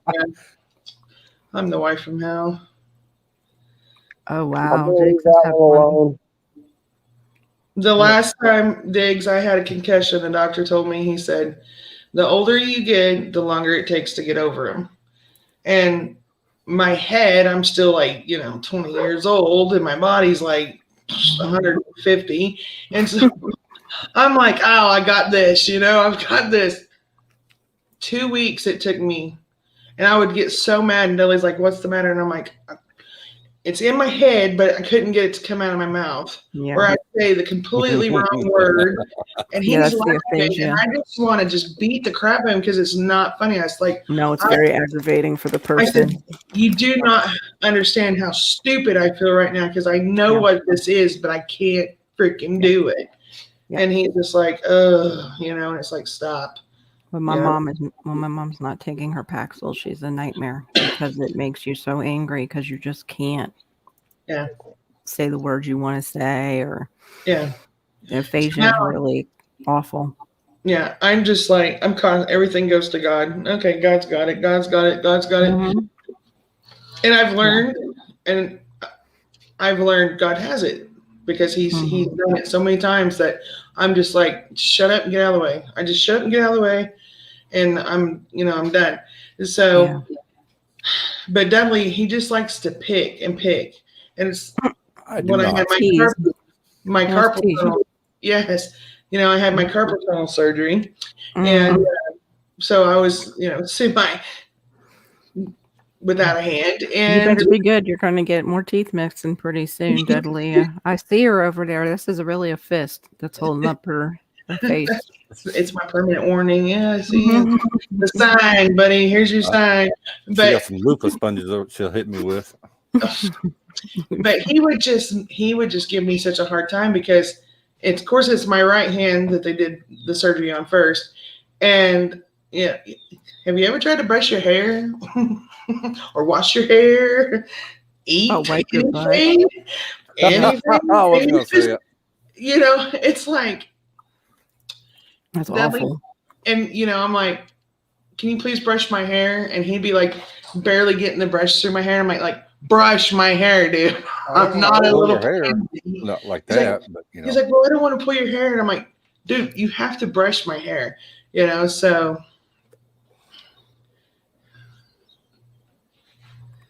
I'm the wife from hell. Oh wow. The last time, Diggs, I had a concussion, the doctor told me, he said, the older you get, the longer it takes to get over them. And my head, I'm still 20 years old, and my body's like 150. And so I'm like, oh, I got this, I've got this. 2 weeks it took me. And I would get so mad, and Dudley's like, what's the matter? And I'm like, it's in my head, but I couldn't get it to come out of my mouth. Yeah. Or I say the completely wrong word. And he's laughing, and I just want to just beat the crap out of him because it's not funny. I was like, no, it's very aggravating for the person. I said, you do not understand how stupid I feel right now because I know what this is, but I can't freaking do it. Yeah. And he's just like, and it's like, stop. When my mom's not taking her Paxil, she's a nightmare because it makes you so angry because you just can't. Yeah. say the words you want to say, or Yeah. the aphasia is Now- really awful. Yeah, I'm just like everything goes to God. Okay, God's got it. God's got it. God's got it. Mhm. And I've learned God has it because he's done it so many times that I'm just like, shut up and get out of the way. I just shut up and get out of the way, and I'm done. So, but Dudley, he just likes to pick and pick, and it's I do when I not. had Tease. my He likes to carpal tease you. tunnel. Yes, I had my carpal tunnel surgery, Mhm. and so I was semi without a hand, You and better be good. You're going to get more teeth mixing pretty soon, Dudley. I see her over there. This is really a fist that's holding up her face. it's my permanent warning. Yeah, I see it. The sign, buddy. Here's your sign. She got But some loofah sponges that she'll hit me with. but he would just give me such a hard time because of course it's my right hand that they did the surgery on first. And yeah, have you ever tried to brush your hair or wash your hair? Eat wipe your butt. anything? Anything? I was going to say it. It's like That's Dudley, awful. and I'm like, can you please brush my hair? And he'd be like barely getting the brush through my hair. I'm like brush my hair, dude. I'm not a Pull little your hair. pansy. Not like He's like- that, but He's like, well, I don't want to pull your hair. And I'm like, dude, you have to brush my hair, so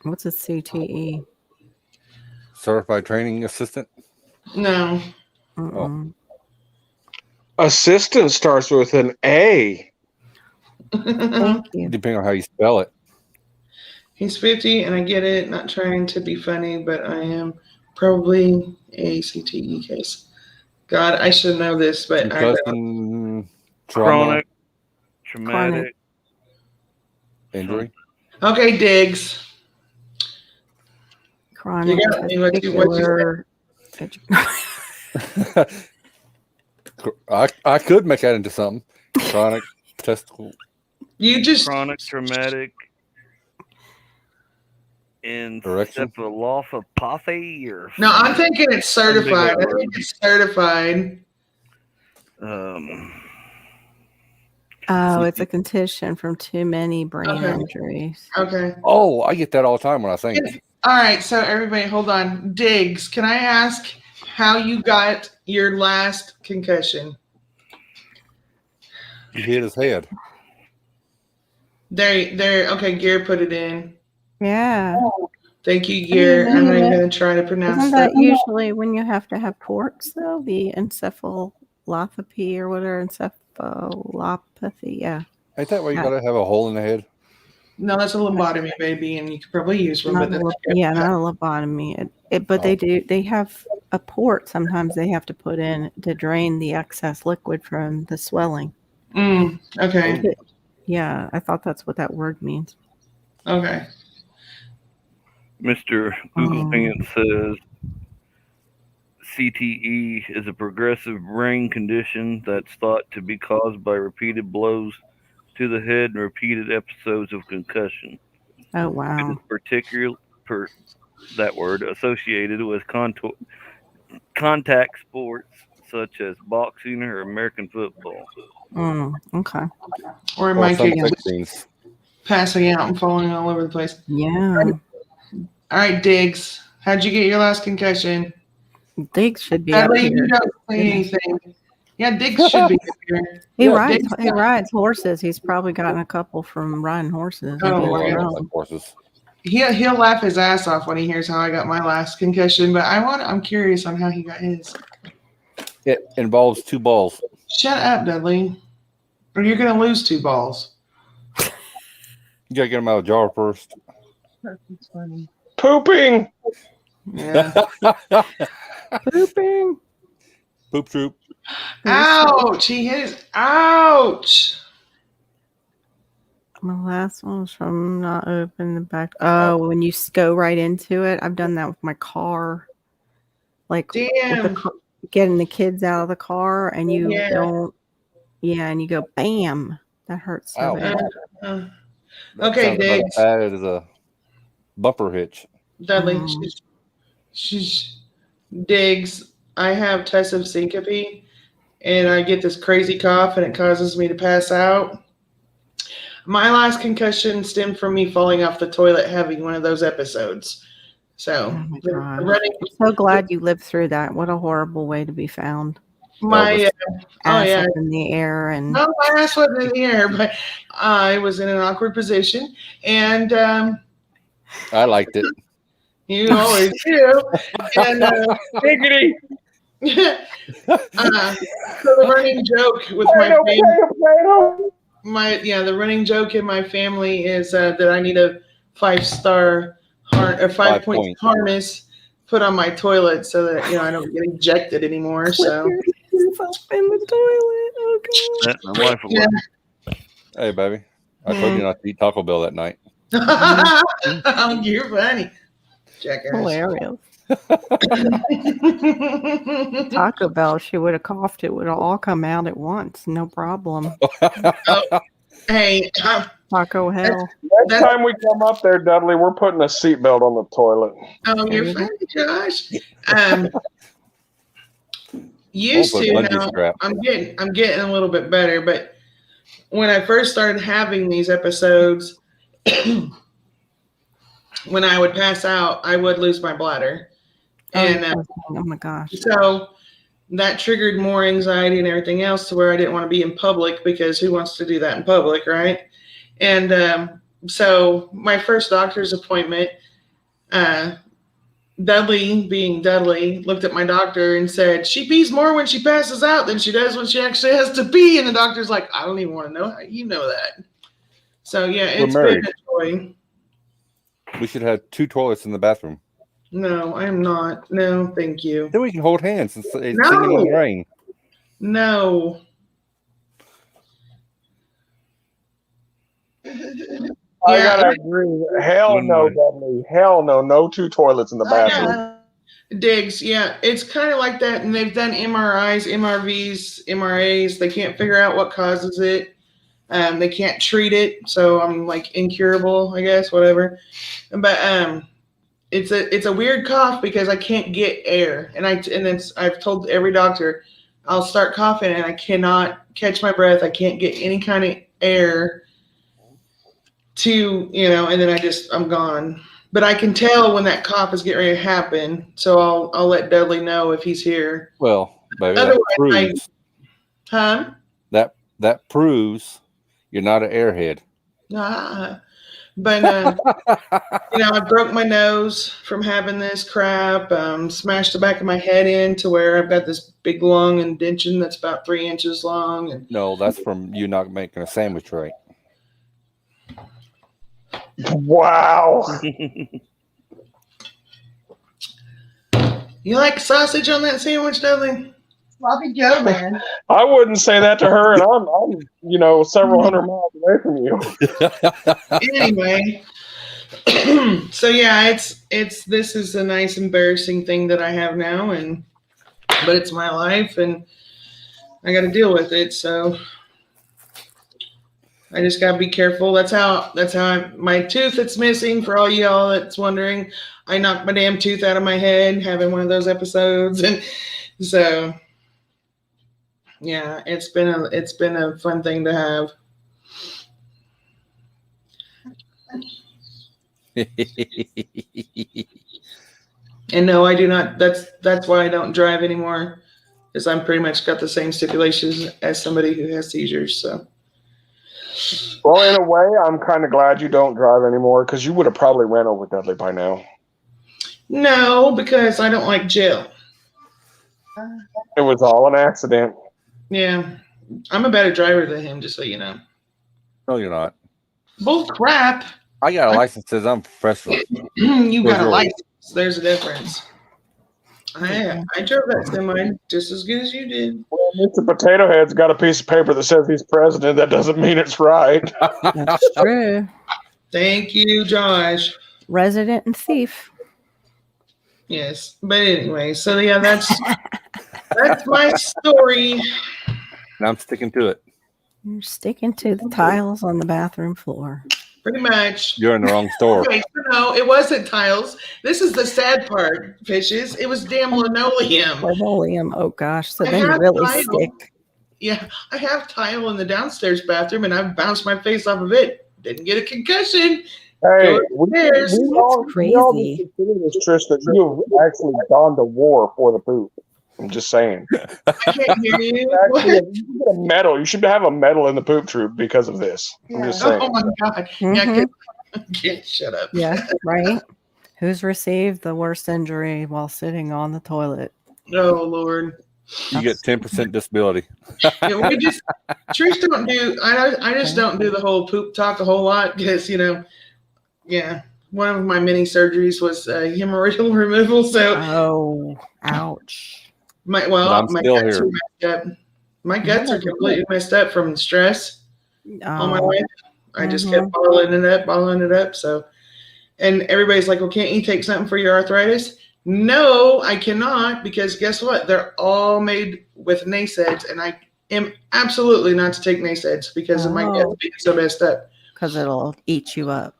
What's a CTE? certified training assistant. no. Mm-mm. Assistant starts with an A. Thank you. Depending on how you spell it. He's 50, and I get it. Not trying to be funny, but I am probably a CTE case. God, I should know this, but I don't. Concussion, trauma, Chronic, traumatic. injury. Okay, Diggs. Chronic You got me. What you testicular. I could make that into something. Chronic testicle. You just Chronic traumatic Erection? encephalopathy or no. I'm thinking it's certified. I think it's certified. Oh, it's a condition from too many brain Okay. injuries. Okay. Oh, I get that all the time when I think. All right. So everybody, hold on. Diggs, can I ask how you got your last concussion? He hit his head. There. Okay, Gear put it in. Yeah. Thank you, Gear. I'm not even going to try to pronounce Isn't that. that usually when you have to have ports, though? The encephalopathy or whatever, encephalopathy, yeah. Ain't that why you gotta have a hole in the head? No, that's a lobotomy, baby, and you could probably use one. Not But a not a lobotomy. But they have a port sometimes they have to put in to drain the excess liquid from the swelling. Okay. Yeah, I thought that's what that word means. Okay. Mr. Google Pants says CTE is a progressive brain condition that's thought to be caused by repeated blows to the head and repeated episodes of concussion. Oh, It wow. is associated with contact sports such as boxing or American football. Okay. Or in Or my some case, vaccines. passing out and falling all over the place. Yeah. All right, Diggs. How'd you get your last concussion? Diggs should be up Dudley, here. you don't say anything. Yeah, Diggs should be up here. He Diggs- rides horses. He's probably gotten a couple from riding horses. Oh, Maybe my it's God. wrong. Horses. He'll laugh his ass off when he hears how I got my last concussion, but I'm curious on how he got his. It involves 2 balls. Shut up, Dudley. Or you're gonna lose 2 balls. You gotta get them out of the jar first. That's funny. Pooping. Yeah. Pooping. Poop troop. Ouch! He hit his. Ouch! My last one was from not open the back. Oh, when you go right into it. I've done that with my car. Like with Damn. getting the kids out of the car and you Yeah. don't. Yeah, and you go bam. That hurts so Ow. bad. Okay, Sounds about Diggs. as bad as a bumper hitch. Dudley, Mm. she's Diggs, I have tussive syncope, and I get this crazy cough, and it causes me to pass out. My last concussion stemmed from me falling off the toilet having one of those episodes. So, Oh my the gosh. running, I'm so glad you lived through that. What a horrible way to be found. my Ass up in the air and no, my ass wasn't in the air, but I was in an awkward position, and I liked it. you always do. And Diggity. so the running joke with my family, the running joke in my family is that I need a 5-star or 5 point harness put on my toilet so that I don't get ejected anymore. So yourself in the toilet. Oh god. My wife will laugh. Hey, baby. I told you not to eat Taco Bell that night. You're funny, jackass. Hilarious. Taco Bell, she would have coughed, it would have all come out at once. No problem. Hey, Taco hell. Next time we come up there, Dudley, we're putting a seatbelt on the toilet. Oh, you're funny, Josh. Used We'll put to bungee now, strap. I'm getting a little bit better, but when I first started having these episodes, when I would pass out, I would lose my bladder. And oh my gosh. so that triggered more anxiety and everything else to where I didn't want to be in public, because who wants to do that in public, right? And so my first doctor's appointment, Dudley, being Dudley, looked at my doctor and said, she pees more when she passes out than she does when she actually has to pee. And the doctor's like, I don't even want to know how you know that. So yeah, it's been a joy. We should have 2 toilets in the bathroom. No, I am not. No, thank you. Then we can hold hands and sing in No. the rain. No. I gotta agree. Hell no, Dudley. Hell no. No 2 toilets in the bathroom. Diggs, yeah, it's kind of like that, and they've done MRIs, MRVs, MRAs. They can't figure out what causes it. They can't treat it, so I'm like incurable, I guess, whatever. But it's a weird cough because I can't get air, and I've told every doctor I'll start coughing and I cannot catch my breath. I can't get any kind of air to and then I'm gone. But I can tell when that cough is getting ready to happen, so I'll let Dudley know if he's here. Well, baby, Otherwise, that proves you're not an airhead. But I broke my nose from having this crap. Smashed the back of my head in to where I've got this big lung indentation that's about 3 inches long. And No, that's from you not making a sandwich right. Wow. You like sausage on that sandwich, Dudley? Sloppy Joe, man. I wouldn't say that to her, and I'm several hundred miles away from you. Anyway, so yeah, this is a nice embarrassing thing that I have now, but it's my life, and I got to deal with it. So I just got to be careful. That's how my tooth that's missing, for all y'all that's wondering, I knocked my damn tooth out of my head having one of those episodes. And so yeah, it's been a fun thing to have. And no, I do not. That's why I don't drive anymore, because I'm pretty much got the same stipulations as somebody who has seizures. So. Well, in a way, I'm kind of glad you don't drive anymore, because you would have probably ran over Dudley by now. No, because I don't like jail. It was all an accident. Yeah, I'm a better driver than him, just so you know. No, you're not. Bull crap. I got a license that says I'm professional. You got a license. There's a difference. I drove that semi just as good as you did. Well, Mr. Potato Head's got a piece of paper that says he's president. That doesn't mean it's right. That's true. Thank you, Josh. Resident and thief. Yes, but anyway, so yeah, that's my story. And I'm sticking to it. You're sticking to the tiles on the bathroom floor. Pretty much. You're in the wrong store. Okay, so no, it wasn't tiles. This is the sad part, fishes. It was damn linoleum. Linoleum. Oh gosh. So I then you have really tile. stick. Yeah, I have tile in the downstairs bathroom, and I've bounced my face off of it. Didn't get a concussion. Hey, Go we upstairs. all crazy. just consider this, Trish, that you have actually gone to war for the poop. I'm just saying. I can't hear you. Actually, What? you should get a medal. You should have a medal in the poop troop because of this. I'm just saying. Oh my god! Yeah, I can't shut up. Yeah, right. Who's received the worst injury while sitting on the toilet? Oh Lord. You get 10% disability. Yeah, we just Trish don't do. I just don't do the whole poop talk a whole lot because yeah. One of my mini surgeries was hemorrhoidal removal. So Oh, ouch. my I'm my still guts here. are messed up. My guts are completely messed up from stress all my Oh, life. I just kept bottling it up. So, and everybody's like, "Well, can't you take something for your arthritis?" No, I cannot because guess what? They're all made with NSAIDs, and I am absolutely not to take NSAIDs because of my guts being so messed up. because it'll eat you up.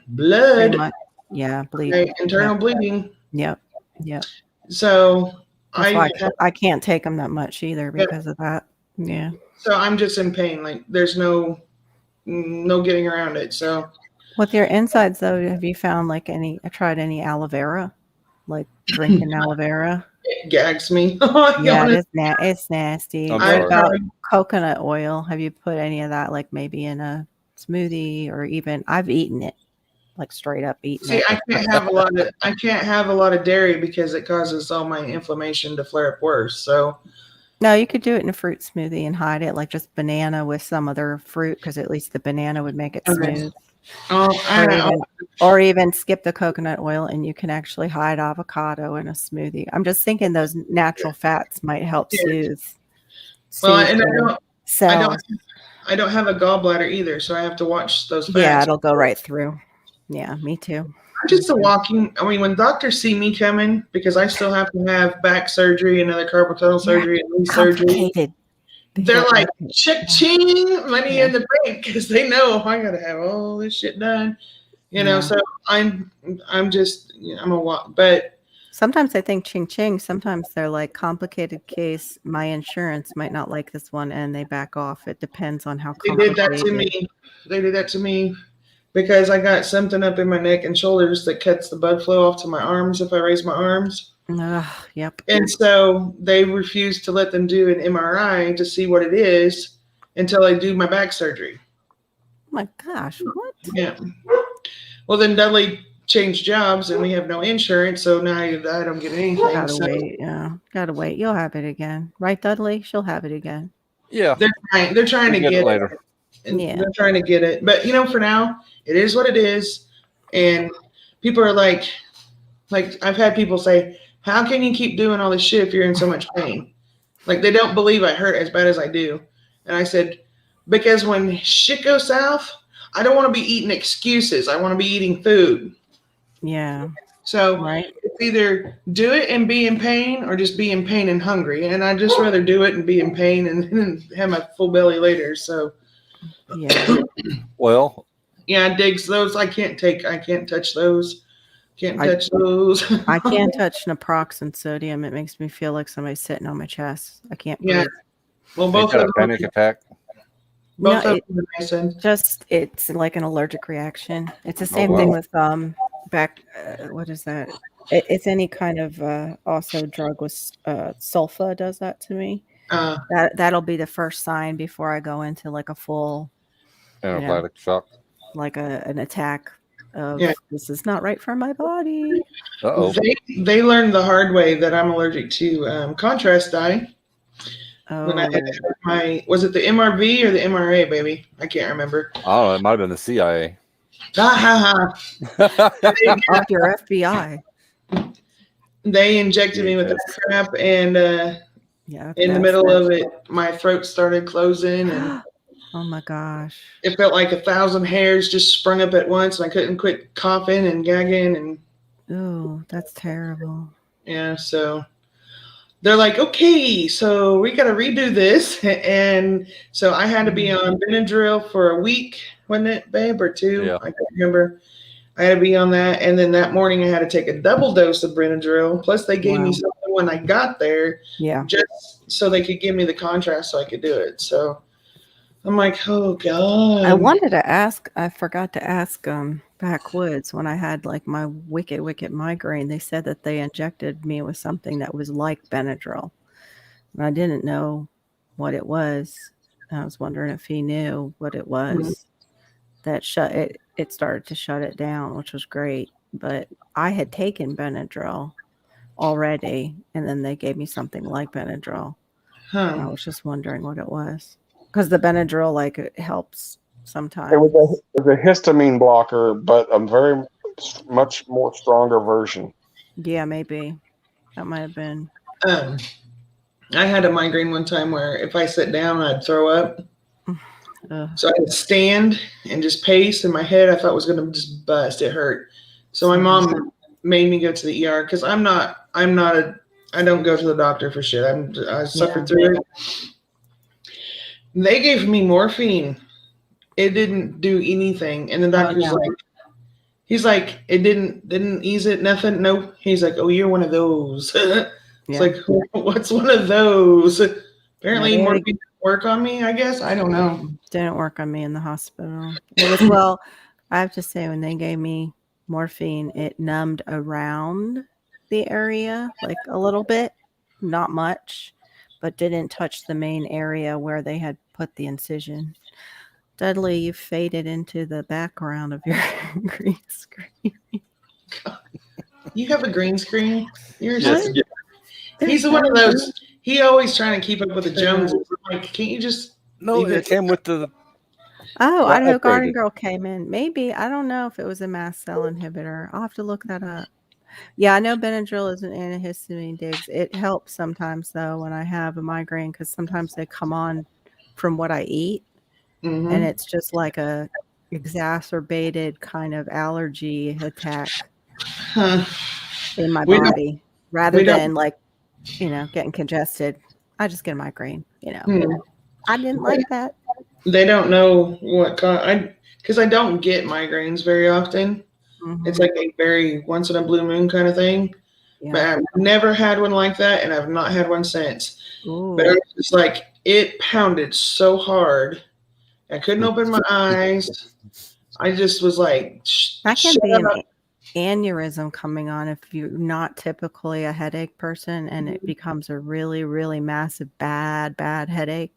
Blood, Yeah, bleed. right, internal bleeding. Yep. Yep. So That's why I can't take them that much either because of that. Yeah. So I'm just in pain. Like there's no getting around it. So With your insides though, have you found tried any aloe vera? Like drinking aloe vera? it gags me. Yeah, it's nasty. I'm What sorry. about coconut oil? Have you put any of that like maybe in a smoothie or even I've eaten it. Like straight up eaten See, it. I can't have a lot of dairy because it causes all my inflammation to flare up worse. So No, you could do it in a fruit smoothie and hide it, like just banana with some other fruit, because at least the banana would make it Okay. smooth. Oh, Or even skip the coconut oil and you can actually hide avocado in a smoothie. I'm just thinking those natural fats might help soothe. well, soothe and the cells. I don't have a gallbladder either, so I have to watch those fats. Yeah, it'll go right through. Yeah, me too. I'm just a walking. I mean, when doctors see me coming, because I still have to have back surgery, another carpal tunnel surgery, and knee surgery. Complicated. They're like, cha-ching, money in the bank, because they know I gotta have all this shit done. You know, Yeah. so I'm just, I'm a walk, but Sometimes I think ching ching. Sometimes they're like complicated case. My insurance might not like this one, and they back off. It depends on how they complicated. did that to me. They did that to me because I got something up in my neck and shoulders that cuts the blood flow off to my arms if I raise my arms. Yep. And so they refused to let them do an MRI to see what it is until I do my back surgery. Oh my gosh, what? Yeah. Well, then Dudley changed jobs and we have no insurance, so now I don't get anything. Gotta So wait. Yeah, gotta wait. You'll have it again, right, Dudley? She'll have it again. Yeah. they're trying to We'll get it later. And Yeah. they're trying to get it. But for now, it is what it is. And people are like I've had people say, how can you keep doing all this shit if you're in so much pain? Like they don't believe I hurt as bad as I do. And I said, because when shit goes south, I don't want to be eating excuses. I want to be eating food. Yeah. So it's either do it and be in pain or just be in pain and hungry. And I'd just rather do it and be in pain and then have my full belly later. So yeah. Well, yeah, digs those. I can't touch those. Can't touch those. I can't touch naproxen sodium. It makes me feel like somebody's sitting on my chest. I can't Yeah. breathe. Well, you both got of a panic attack. Both No, of them, I said. it's like an allergic reaction. It's the Oh, same thing wow. with back. What is that? It's any kind of also drug with sulfa does that to me. That'll be the first sign before I go into like a full Anaphylactic shock. like an attack of Yeah. this is not right for my body. Uh-oh. They learned the hard way that I'm allergic to contrast dye. When I had was it the MRV or the MRA, baby? I can't remember. I don't know. It might have been the CIA. Off your FBI. They injected me with the crap, and Yeah. in the that's middle it. of it, my throat started closing, and Oh my gosh. it felt like 1,000 hairs just sprung up at once, and I couldn't quit coughing and gagging, and Oh, that's terrible. yeah, so they're like, okay, so we got to redo this. And so I had to be on Benadryl for a week, wasn't it, babe, or 2? Yeah. I can't remember. I had to be on that. And then that morning I had to take a double dose of Benadryl. Plus they gave me something when I got there. Yeah. Just so they could give me the contrast so I could do it. So I'm like, oh God. I wanted to ask, I forgot to ask backwoods when I had like my wicked migraine. They said that they injected me with something that was like Benadryl. And I didn't know what it was. I was wondering if he knew what it was that shut it. It started to shut it down, which was great. But I had taken Benadryl already, and then they gave me something like Benadryl. And I was just wondering what it was. Because the Benadryl, like, it helps sometimes. It was a histamine blocker, but a very much more stronger version. Yeah, maybe. That might have been. I had a migraine one time where if I sit down, I'd throw up. So I would stand and just pace, and my head I thought was going to just bust. It hurt. So my mom made me go to the ER because I don't go to the doctor for shit. I suffered through it. They gave me morphine. It didn't do anything. And the doctor's he's like, it didn't ease it, nothing. No. He's like, oh, you're one of those. It's like, what's one of those? Apparently morphine didn't work on me, I guess. I don't know. Didn't work on me in the hospital. It was, well, I have to say, when they gave me morphine, it numbed around the area, like a little bit, not much, but didn't touch the main area where they had put the incision. Dudley, you faded into the background of your green screen. You have a green screen? He's one of those. He always trying to keep up with the Joneses. Like, can't you just? No, it came with the. Oh, Idaho Garden Girl came in. Maybe. I don't know if it was a mast cell inhibitor. I'll have to look that up. Yeah, I know Benadryl is an antihistamine, Diggs. It helps sometimes, though, when I have a migraine, because sometimes they come on from what I eat. And it's just like a exacerbated kind of allergy attack in my body. Rather than like, getting congested. I just get a migraine, I didn't like that. They don't know what because I don't get migraines very often. It's like a very once in a blue moon kind of thing. But I've never had one like that, and I've not had one since. But it's just like it pounded so hard. I couldn't open my eyes. I just was like, that can be an aneurysm coming on if you're not typically a headache person, and it becomes a really, really massive, bad headache.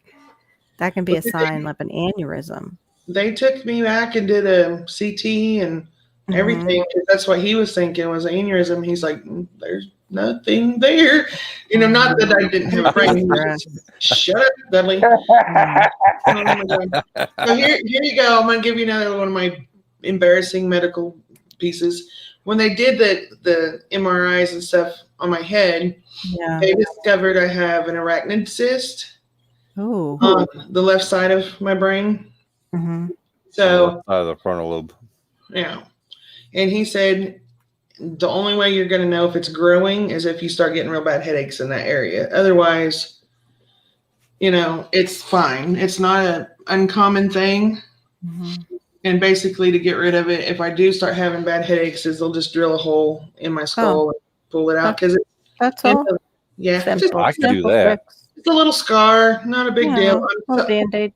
That can be a sign of an aneurysm. They took me back and did a CT and everything. That's what he was thinking was aneurysm. He's like, there's nothing there. Not that I didn't have a brain. Shut up, Dudley. So here you go. I'm going to give you another one of my embarrassing medical pieces. When they did the MRIs and stuff on my head, they discovered I have an arachnid cyst on the left side of my brain. So the frontal lobe. Yeah. And he said the only way you're going to know if it's growing is if you start getting real bad headaches in that area. Otherwise, it's fine. It's not an uncommon thing. And basically, to get rid of it, if I do start having bad headaches, they'll just drill a hole in my skull and pull it out. Because that's all. Yeah, I can do that. It's a little scar, not a big deal. No Band-Aid.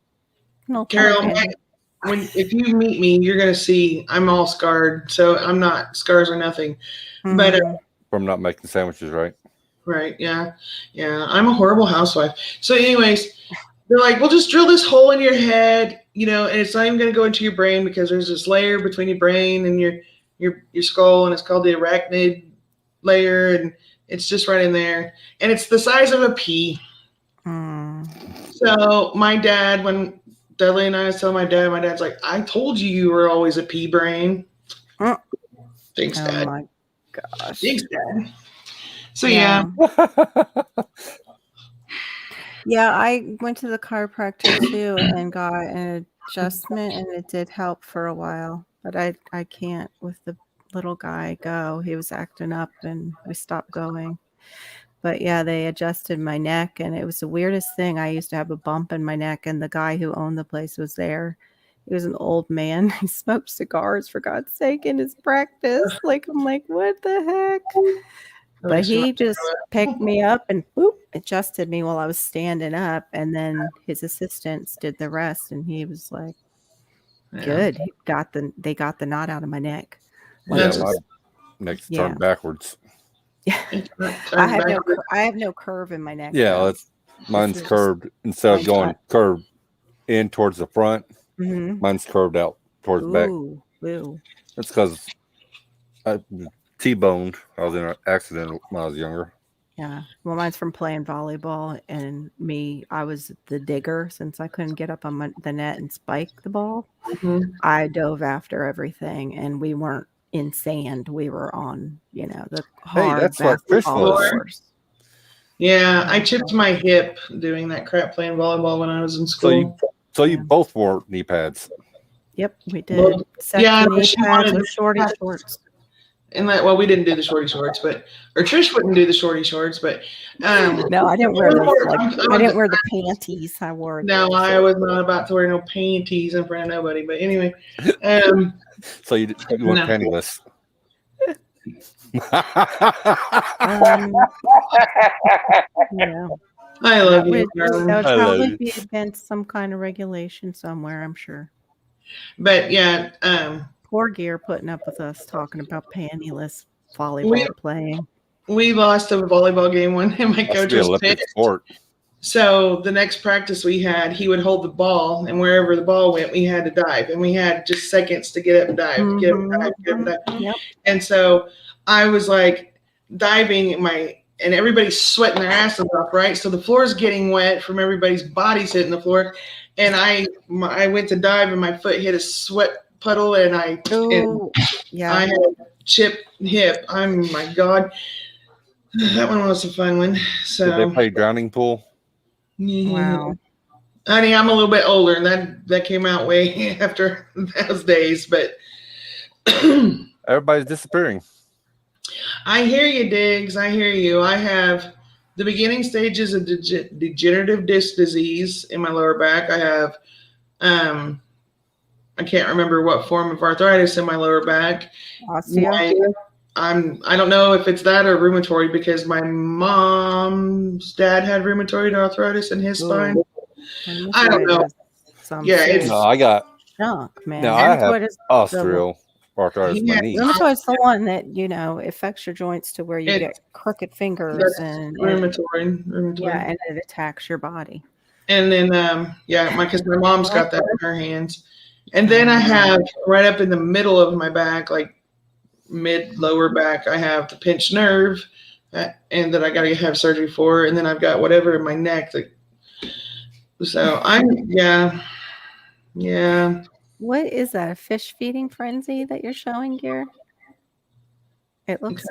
No Carol, if you meet me, you're gonna see I'm all scarred. So I'm not. Scars are nothing. But from not making sandwiches, right? Right. Yeah. I'm a horrible housewife. So, anyways, they're like, "We'll just drill this hole in your head." And it's not even going to go into your brain because there's this layer between your brain and your skull, and it's called the arachnid layer, and it's just right in there, and it's the size of a pea. So my dad, when Dudley and I was telling my dad's like, "I told you were always a pea brain." Thanks, Dad. Oh my gosh. Thanks, Dad. So yeah. Yeah, I went to the chiropractor too and got an adjustment, and it did help for a while. But I can't with the little guy go. He was acting up, and we stopped going. But yeah, they adjusted my neck, and it was the weirdest thing. I used to have a bump in my neck, and the guy who owned the place was there. He was an old man. He smoked cigars, for God's sake, in his practice. Like, I'm like, what the heck? But he just picked me up and boop, adjusted me while I was standing up, and then his assistants did the rest, and he was like, good. They got the knot out of my neck. Yeah, my neck's turned backwards. I have no curve in my neck. Yeah, mine's curved. Instead of going curved in towards the front, mine's curved out towards the back. Ooh. That's because I T-boned. I was in an accident when I was younger. Yeah. Well, mine's from playing volleyball, and I was the digger. Since I couldn't get up on the net and spike the ball, I dove after everything, and we weren't in sand. We were on, the hard that's what Chris was. Yeah, I chipped my hip doing that crap playing volleyball when I was in school. So you both wore knee pads. Yep, we did. Yeah, knee pads with shorty shorts. And we didn't do the shorty shorts, or Trish wouldn't do the shorty shorts, but no, I didn't wear those. I didn't wear the panties. I wore. No, I was not about to wear no panties in front of nobody. But anyway, so you weren't pantyless. I love you. There would probably be against some kind of regulation somewhere, I'm sure. But yeah, poor Gear putting up with us talking about pantyless volleyball playing. We lost a volleyball game one, and my coach was pissed. Sport. So the next practice we had, he would hold the ball, and wherever the ball went, we had to dive, and we had just seconds to get up and dive, get up and dive. Yep. And so I was like diving, and everybody's sweating their asses off, right? So the floor's getting wet from everybody's bodies hitting the floor, and I went to dive, and my foot hit a sweat puddle, and I had a chipped hip. My God, that one was a fun one. So did they play drowning pool? Wow. Honey, I'm a little bit older, and that came out way after those days, but everybody's disappearing. I hear you, Diggs. I hear you. I have the beginning stages of degenerative disc disease in my lower back. I have, I can't remember what form of arthritis in my lower back. I don't know if it's that or rheumatoid, because my mom's dad had rheumatoid arthritis in his spine. I don't know. I got junk, man. No, I have osteoarthritis in my knee. Rheumatoid's the one that affects your joints to where you get crooked fingers and rheumatoid. Yeah, and it attacks your body. And then because my mom's got that in her hands. And then I have right up in the middle of my back, like mid lower back, I have the pinched nerve, and that I got to have surgery for. And then I've got whatever in my neck. So What is that? A fish feeding frenzy that you're showing, Gear? It looks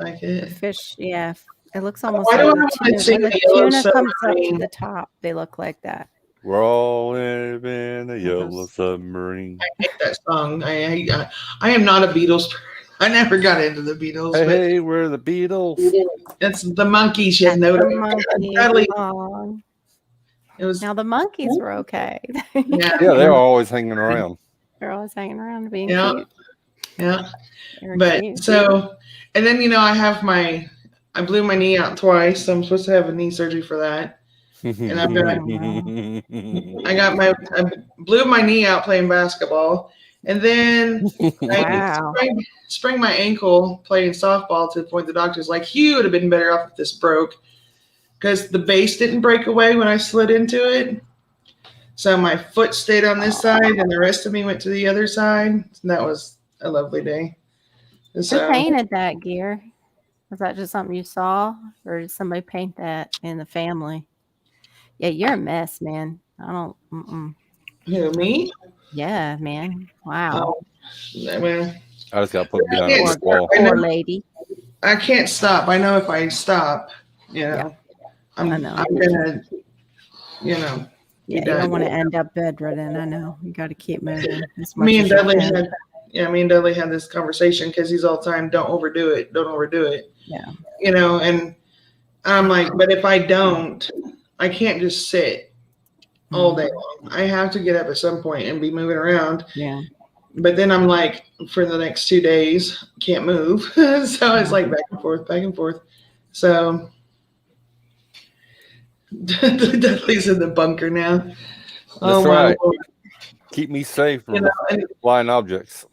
like it. Fish. Yeah, it looks almost like the tuna comes up to the top. They look like that. We're all in a yellow submarine. I hate that song. I am not a Beatles. I never got into the Beatles. Hey, we're the Beatles. It's the Monkees. You know, Now the monkeys were okay. Yeah, they're always hanging around. They're always hanging around being cute. Yeah. But cute. So, and then I have I blew my knee out twice, so I'm supposed to have a knee surgery for that. And I blew my knee out playing basketball, and then I sprained my ankle playing softball, to the point the doctor's like, you would have been better off if this broke, because the base didn't break away when I slid into it. So my foot stayed on this side, and the rest of me went to the other side. And that was a lovely day. Who painted that, Gear? Was that just something you saw, or did somebody paint that in the family? Yeah, you're a mess, man. I don't. Who, me? Yeah, man. Wow. Well, I just got put behind the wall. Poor lady. I can't stop. I know if I stop, I'm gonna, Yeah, you don't want to end up bedridden. I know. You got to keep moving. Me and Dudley had this conversation, because he's all the time, don't overdo it. Don't overdo it. Yeah. And I'm like, but if I don't, I can't just sit all day long. I have to get up at some point and be moving around. Yeah. But then I'm like, for the next 2 days, can't move. So it's like back and forth, back and forth. So Dudley's in the bunker now. That's right. Lord. Keep me safe from and flying objects.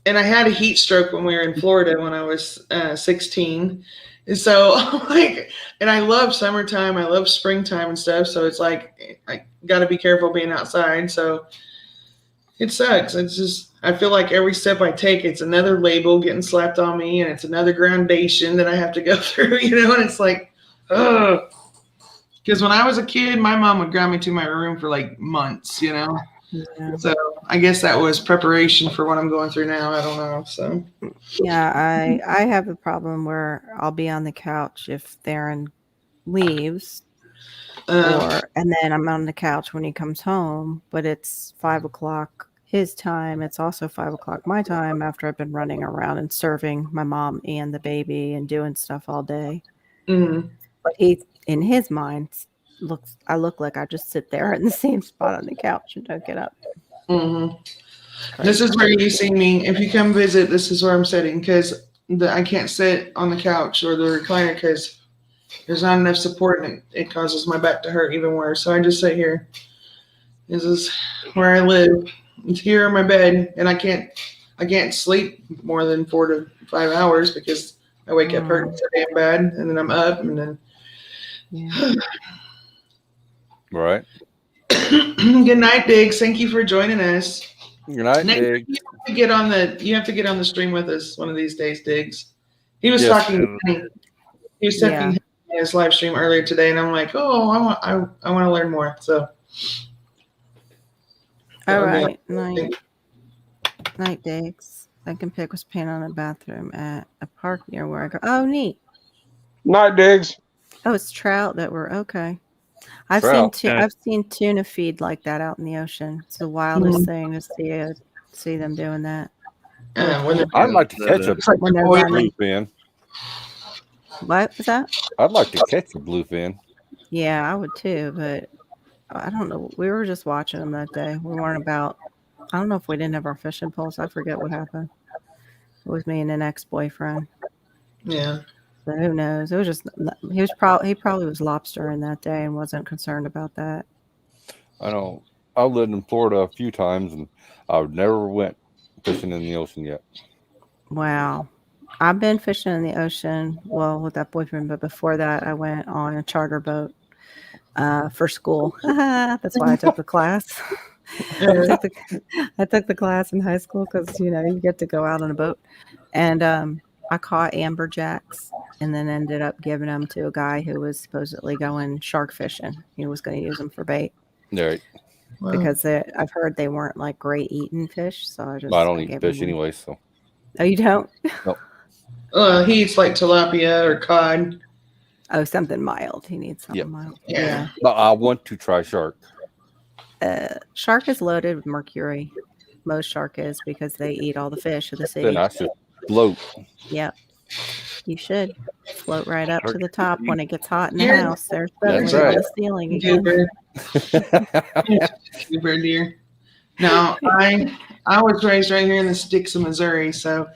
I had a heat stroke when we were in Florida when I was 16. And so like, and I love summertime. I love springtime and stuff. So it's like, I got to be careful being outside. So it sucks. It's just, I feel like every step I take, it's another label getting slapped on me, and it's another groundation that I have to go through, you know, and it's like, ugh. Because when I was a kid, my mom would ground me to my room for like months, you know. Yeah. So I guess that was preparation for what I'm going through now. I don't know. So Yeah, I have a problem where I'll be on the couch if Theron leaves, and then I'm on the couch when he comes home. But it's 5:00 his time. It's also 5:00 my time after I've been running around and serving my mom and the baby and doing stuff all day. Mm-hmm. But he, in his mind, I look like I just sit there in the same spot on the couch and don't get up. Mm-hmm. This is where you see me. If you come visit, this is where I'm sitting, because I can't sit on the couch or the recliner because there's not enough support, and it causes my back to hurt even worse. So I just sit here. This is where I live. It's here in my bed, and I can't sleep more than 4 to 5 hours because I wake up hurting so damn bad, and then I'm up, and then. Yeah. Right. Good night, Diggs. Thank you for joining us. Good night, Diggs. You have to get on the stream with us one of these days, Diggs. He was Yes. talking to me. He was talking in his live stream earlier today, and I'm like, oh, I want to learn more. So. All right. Night, Diggs. I can pick was paint on a bathroom at a park near where I go. Oh, neat. Night, Diggs. Oh, it's trout that were okay. I've Trout. seen tuna feed like that out in the ocean. It's the wildest thing to see them doing that. I'd like to catch a When they're running. bluefin. What was that? I'd like to catch a bluefin. Yeah, I would too, but I don't know. We were just watching them that day. We weren't about. I don't know if we didn't have our fishing poles. I forget what happened. It was me and an ex-boyfriend. Yeah. But who knows? It was just he probably was lobstering that day and wasn't concerned about that. I know. I've lived in Florida a few times, and I've never went fishing in the ocean yet. Wow. I've been fishing in the ocean, well, with that boyfriend, but before that, I went on a charter boat for school. That's why I took the class. I took the class in high school because, you get to go out on a boat. And I caught amberjacks and then ended up giving them to a guy who was supposedly going shark fishing. He was going to use them for bait. Right. Wow. Because I've heard they weren't like great eating fish. So I don't eat fish anyway, so. Oh, you don't? No. He eats like tilapia or cod. Oh, something mild. He needs something mild. Yeah. But I want to try shark. Shark is loaded with mercury. Most shark is because they eat all the fish of the sea. Then I should float. Yep. You should float right up to the top when it gets hot in the Yeah. house. There's That's suddenly on right. the ceiling again. Super deer. No, I was raised right here in the sticks of Missouri, so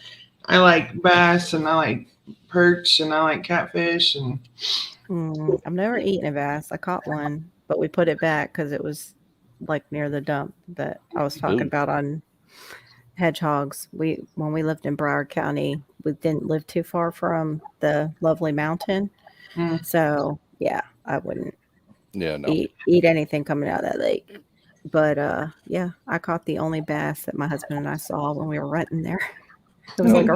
I like bass and I like perch and I like catfish and. I've never eaten a bass. I caught one, but we put it back because it was like near the dump that I was talking Ooh. about on hedgehogs. When we lived in Broward County, we didn't live too far from the lovely mountain. So yeah, I wouldn't Yeah, no. eat anything coming out of that lake. But yeah, I caught the only bass that my husband and I saw when we were renting there. It was like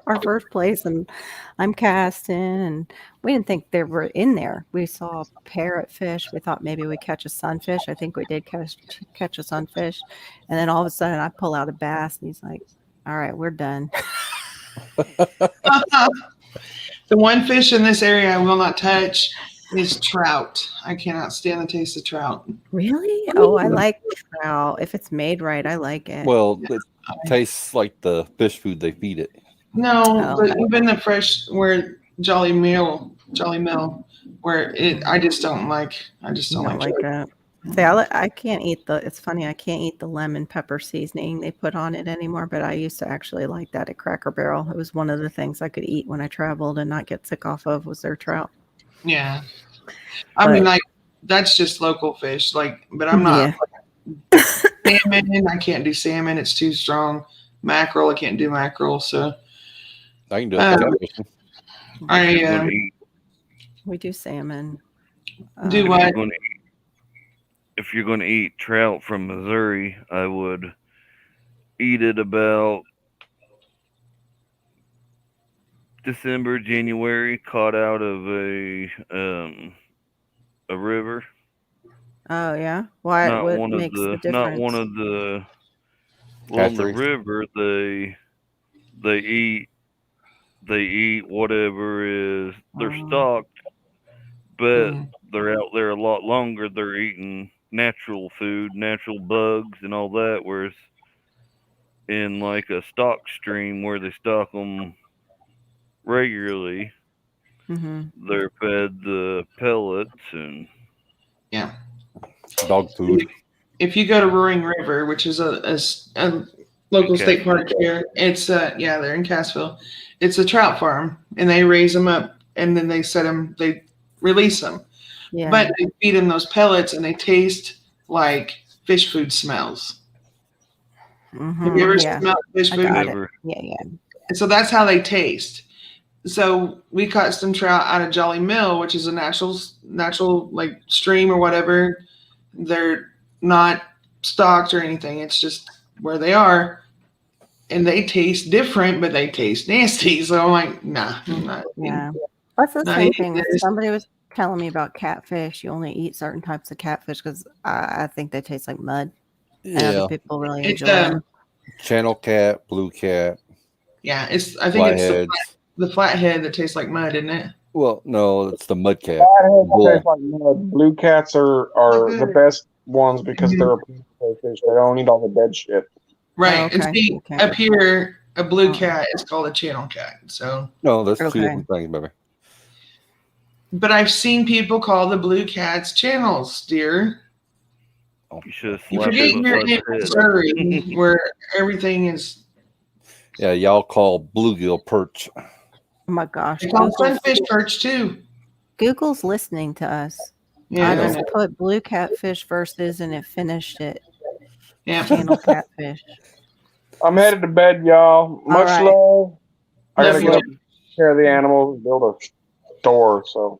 our first place, and I'm casting, and we didn't think they were in there. We saw parrotfish. We thought maybe we'd catch a sunfish. I think we did catch a sunfish, and then all of a sudden I pull out a bass, and he's like, "All right, we're done." The one fish in this area I will not touch is trout. I cannot stand the taste of trout. Really? Oh, I like trout. If it's made right, I like it. Well, it tastes like the fish food they feed it. No, Oh. but even the fresh where Jolly Meal Jolly Mill, where I just don't like. I just don't like it. that. See, I can't eat it's funny, I can't eat the lemon pepper seasoning they put on it anymore, but I used to actually like that at Cracker Barrel. It was one of the things I could eat when I traveled and not get sick off of was their trout. Yeah. I mean, like, that's just local fish. Like, but I'm not. Yeah. Salmon, I can't do salmon. It's too strong. Mackerel, I can't do mackerel. So I can do it. We do salmon. Do what? If you're going to eat trout from Missouri, I would eat it about December, January, caught out of a river. Oh yeah, why? What makes the difference? Not one of the. Well, in the river, they eat whatever is they're stocked, but they're out there a lot longer. They're eating natural food, natural bugs, and all that. Whereas in like a stock stream where they stock them regularly, they're fed the pellets and dog food. If you go to Roaring River, which is a local state park here, it's they're in Cassville. It's a trout farm, and they raise them up, and then they release them. Yeah. But they feed them those pellets, and they taste like fish food smells. Have you ever smelled fish food? Yeah. And so that's how they taste. So we caught some trout out of Jolly Mill, which is a natural like stream or whatever. They're not stocked or anything. It's just where they are, and they taste different, but they taste nasty. So I'm like, nah, I'm not. Yeah, that's the same thing. Somebody was telling me about catfish. You only eat certain types of catfish because I think they taste like mud. And other people really enjoy them. Channel cat, blue cat. Yeah, I think it's the flathead that tastes like mud, isn't it? Well, no, it's the mud cat. Taste like mud. Blue cats are the best ones because they're a fish. They don't eat all the dead shit. Right. And see, up here, a blue cat is called a channel cat. So no, that's two different things, baby. But I've seen people call the blue cats channels, dear. You forget you're in Missouri, where everything is. Yeah, y'all call bluegill perch. Oh my gosh! They call sunfish perch too. Google's listening to us. Yeah, I just put blue catfish versus, and it finished it. Yeah, channel catfish. I'm headed to bed, y'all. Much love. I gotta get up and take care of the animals, build a door. So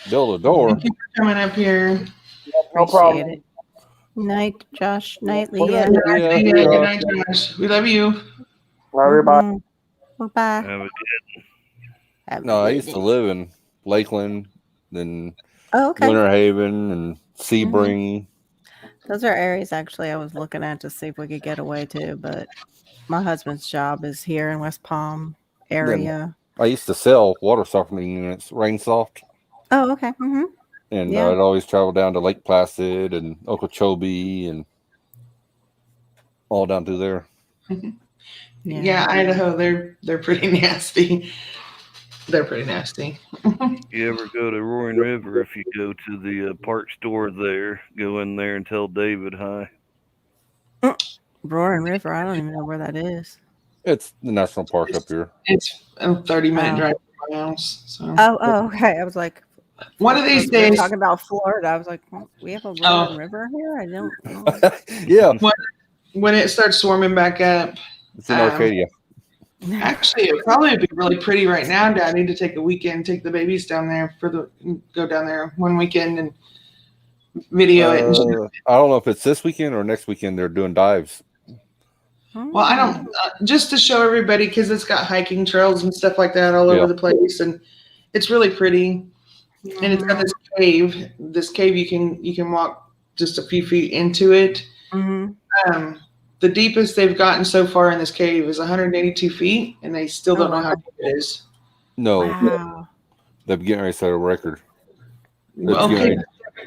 build a door. Thank you for coming up here. No problem. Night, Josh. Night, Leah. Good night, Josh. We love you. Love you. Bye. Bye. No, I used to live in Lakeland, then okay. Winter Haven, and Sebring. Those are areas actually I was looking at to see if we could get away to, but my husband's job is here in West Palm area. Then I used to sell water softening units, Rain Soft. Oh, okay. And I'd always travel down to Lake Placid and Okeechobee and all down through there. Yeah, Idaho, they're pretty nasty. They're pretty nasty. You ever go to Roaring River? If you go to the park store there, go in there and tell David hi. Roaring River, I don't even know where that is. It's the national park up here. It's a 30-minute drive from my house. So. Oh, okay. I was like, one of these days, talking about Florida. I was like, we have a Roaring River here. I don't know. Yeah. When it starts swarming back up, it's in Arcadia. Actually, it would probably be really pretty right now, Daddy, to take a weekend, take the babies down there go down there one weekend and video it. And I don't know if it's this weekend or next weekend. They're doing dives. Well, I don't, just to show everybody, because it's got hiking trails and stuff like that all over the place, and it's really pretty. And it's got this cave. This cave you can walk just a few feet into it. The deepest they've gotten so far in this cave is 182 feet, and they still don't know how deep it is. No, they're getting ready to set a record. Well, okay,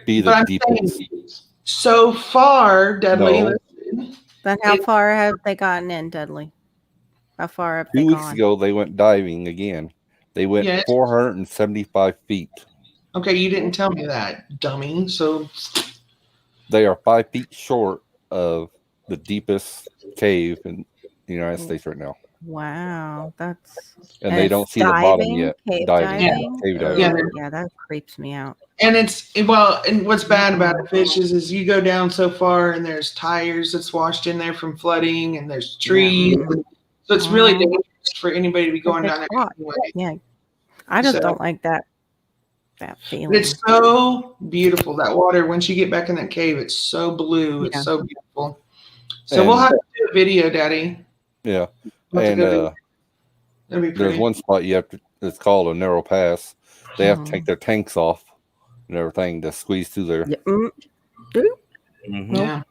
be the deepest. So far, Dudley. No. Then how far have they gotten in, Dudley? How far have they 2 weeks gone? ago, they went diving again. They went Yes. 475 feet. Okay, you didn't tell me that, dummy. So They are 5 feet short of the deepest cave in the United States right now. Wow, that's And they don't it's see the bottom diving, yet. Cave Diving. diving. Cave diving. Yeah. Yeah, that creeps me out. and what's bad about the fish is you go down so far and there's tires that's washed in there from flooding and there's trees. So it's really dangerous for anybody to be going down there anyway. Yeah, I just So- don't like that feeling. But it's so beautiful, that water. Once you get back in that cave, it's so blue. It's Yeah. so beautiful. So we'll And- have to do a video, Daddy. Yeah. We'll have And to go That'd be there's pretty. one spot you have to, it's called a narrow pass. They have to Mhm. take their tanks off and everything to squeeze through there. Yeah, Mhm. Yeah.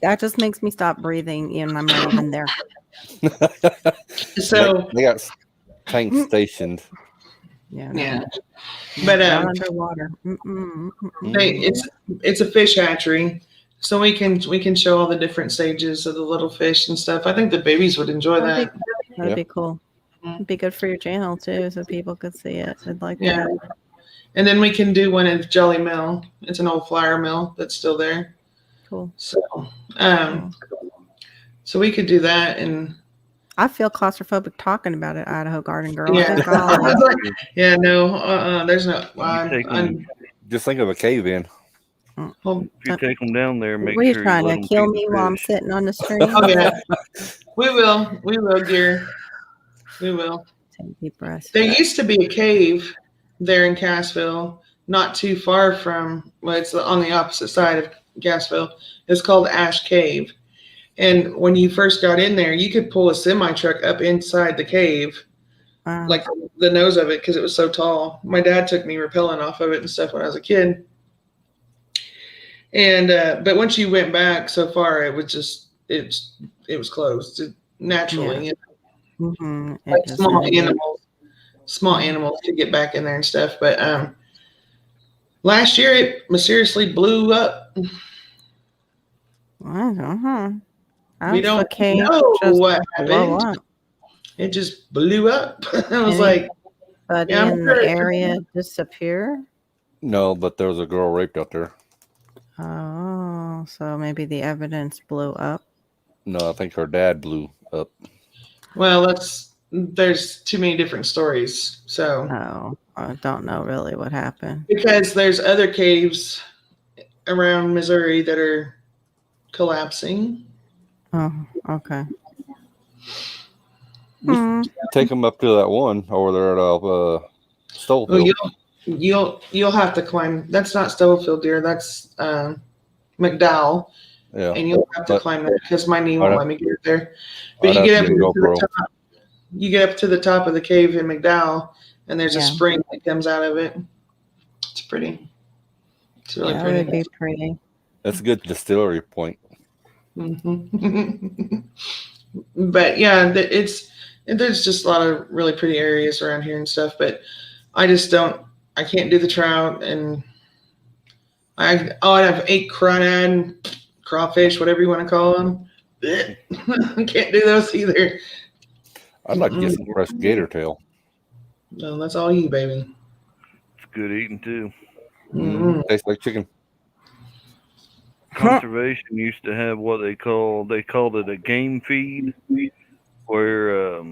that just makes me stop breathing, and I'm not even there. So they got tanks stationed. Yeah, yeah, but not underwater. it's a fish hatchery, so we can show all the different stages of the little fish and stuff. I think the babies would enjoy that. That'd be cool. It'd be good for your channel too, so people could see it. I'd like Yeah. that. And then we can do one at Jelly Mill. It's an old flour mill that's still there. Cool. So, so we could do that, and I feel claustrophobic talking about it, Idaho Garden Girl. I yeah, think I was I'll, like, yeah, no, there's no. Just think of a cave in. Well, If you take them down there, make were you sure trying you let to 'em kill feed me the while I'm fish. sitting on the stream? Oh yeah, we will, dear. We will. Take deep breaths. There used to be a cave there in Cassville, not too far from. Well, it's on the opposite side of Cassville. It's called Ash Cave, and when you first got in there, you could pull a semi truck up inside the cave, Wow. like the nose of it, because it was so tall. My dad took me rappelling off of it and stuff when I was a kid. And but once you went back so far, it was just it was closed naturally. Mhm. It Like just small ended. small animals could get back in there and stuff. But last year it mysteriously blew up. Uh-huh. We don't Okay, know just what blow happened. up. It just blew up. I was Any- like, But yeah, I'm in sure the it- area disappear. No, but there was a girl raped out there. Oh, so maybe the evidence blew up. No, I think her dad blew up. well, there's too many different stories. So Oh, I don't know really what happened. because there's other caves around Missouri that are collapsing. Oh, okay. Take them up to that one over there at Well, Stoleville. you'll have to climb. That's not Stovefield, dear. That's McDowell, Yeah. and you'll have to But climb that because my knee won't I'd let me get there. But I'd you have get up to to get a the GoPro. top. You get up to the top of the cave in McDowell, and there's a Yeah. spring that comes out of it. It's pretty. It's really That would pretty. be pretty. That's a good distillery point. Mhm. But yeah, there's just a lot of really pretty areas around here and stuff. But I can't do the trout, and I have 8 crawdad, crawfish, whatever you want to call them. Can't do those either. I'd like to get some fresh gator tail. No, that's all you, baby. It's good eating too. Mhm. Tastes like chicken. Conservation used to have what they called it a game feed, where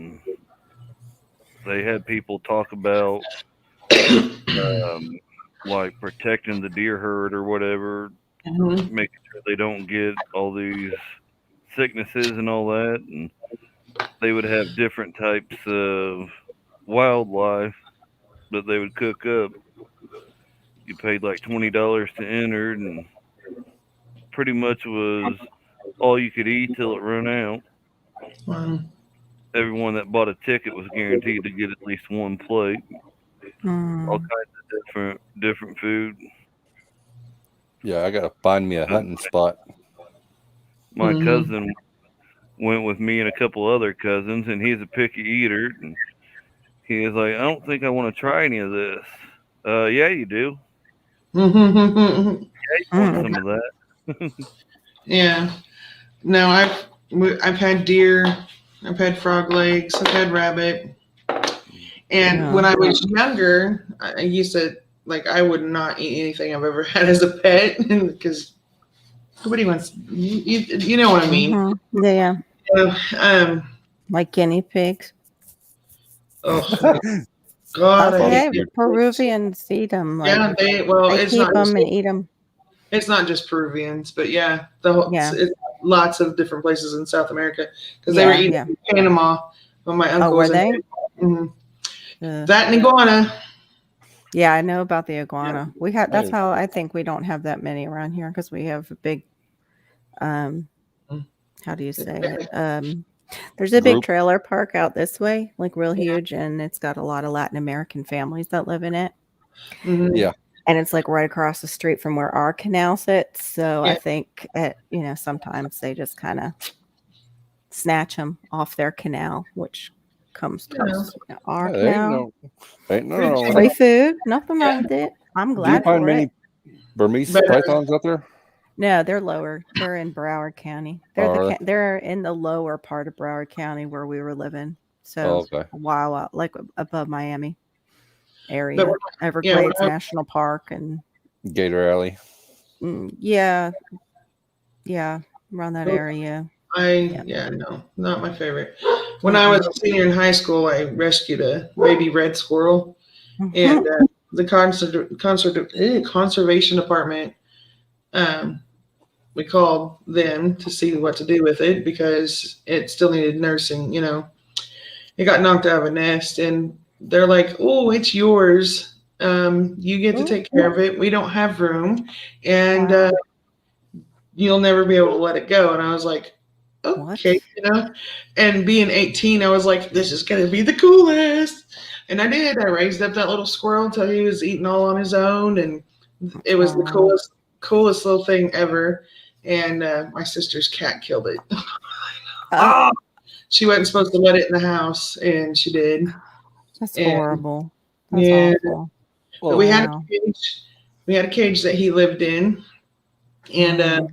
they had people talk about like protecting the deer herd or whatever, Mhm. making sure they don't get all these sicknesses and all that, and they would have different types of wildlife that they would cook up. You paid like $20 to enter, and pretty much was all you could eat till it run out. Wow. Everyone that bought a ticket was guaranteed to get at least one plate. All kinds of different food. Yeah, I gotta find me a hunting spot. My Mhm. cousin went with me and a couple other cousins, and he's a picky eater. And he was like, "I don't think I want to try any of this." Yeah, you do. Mhm. You want some of that? Yeah. No, I've had deer, I've had frog legs, I've had rabbit, And when I was younger, I used to, like, I would not eat anything I've ever had as a pet because nobody wants, you know what I mean? Mm-hmm. Yeah. Like guinea pigs. Oh, God. Okay, Peruvians eat them. Like, yeah, they keep not them and eat them. It's not just Peruvians, but yeah, it's lots of different places in South America because they were eating in Panama when my uncle was in. That and iguana. Yeah, I know about the iguana. We have. That's how I think we don't have that many around here because we have a big. How do you say it? There's a big trailer park out this way, like real huge, and it's got a lot of Latin American families that live in it. Yeah. And it's like right across the street from where our canal sits. So I think, sometimes they just kind of snatch them off their canal, which comes to our canal. Ain't no Free food. Nothing wrong with it. I'm glad Do you find for many it. Burmese pythons out there? No, they're lower. They're in Broward County. They're in the lower part of Broward County where we were living. So a while out, like above Miami area, Everglades National Park and Gator Alley. Yeah, around that area. No, not my favorite. When I was a senior in high school, I rescued a baby red squirrel, and the conservation department. We called them to see what to do with it because it still needed nursing. It got knocked out of a nest, and they're like, "Oh, it's yours. You get to take care of it. We don't have room, and you'll never be able to let it go." And I was like, "Okay, And being 18, I was like, "This is gonna be the coolest." And I did. I raised up that little squirrel until he was eating all on his own, and it was the coolest little thing ever. And my sister's cat killed it. She wasn't supposed to let it in the house, and she did. That's horrible. That's awful. But we had a cage that he lived in, and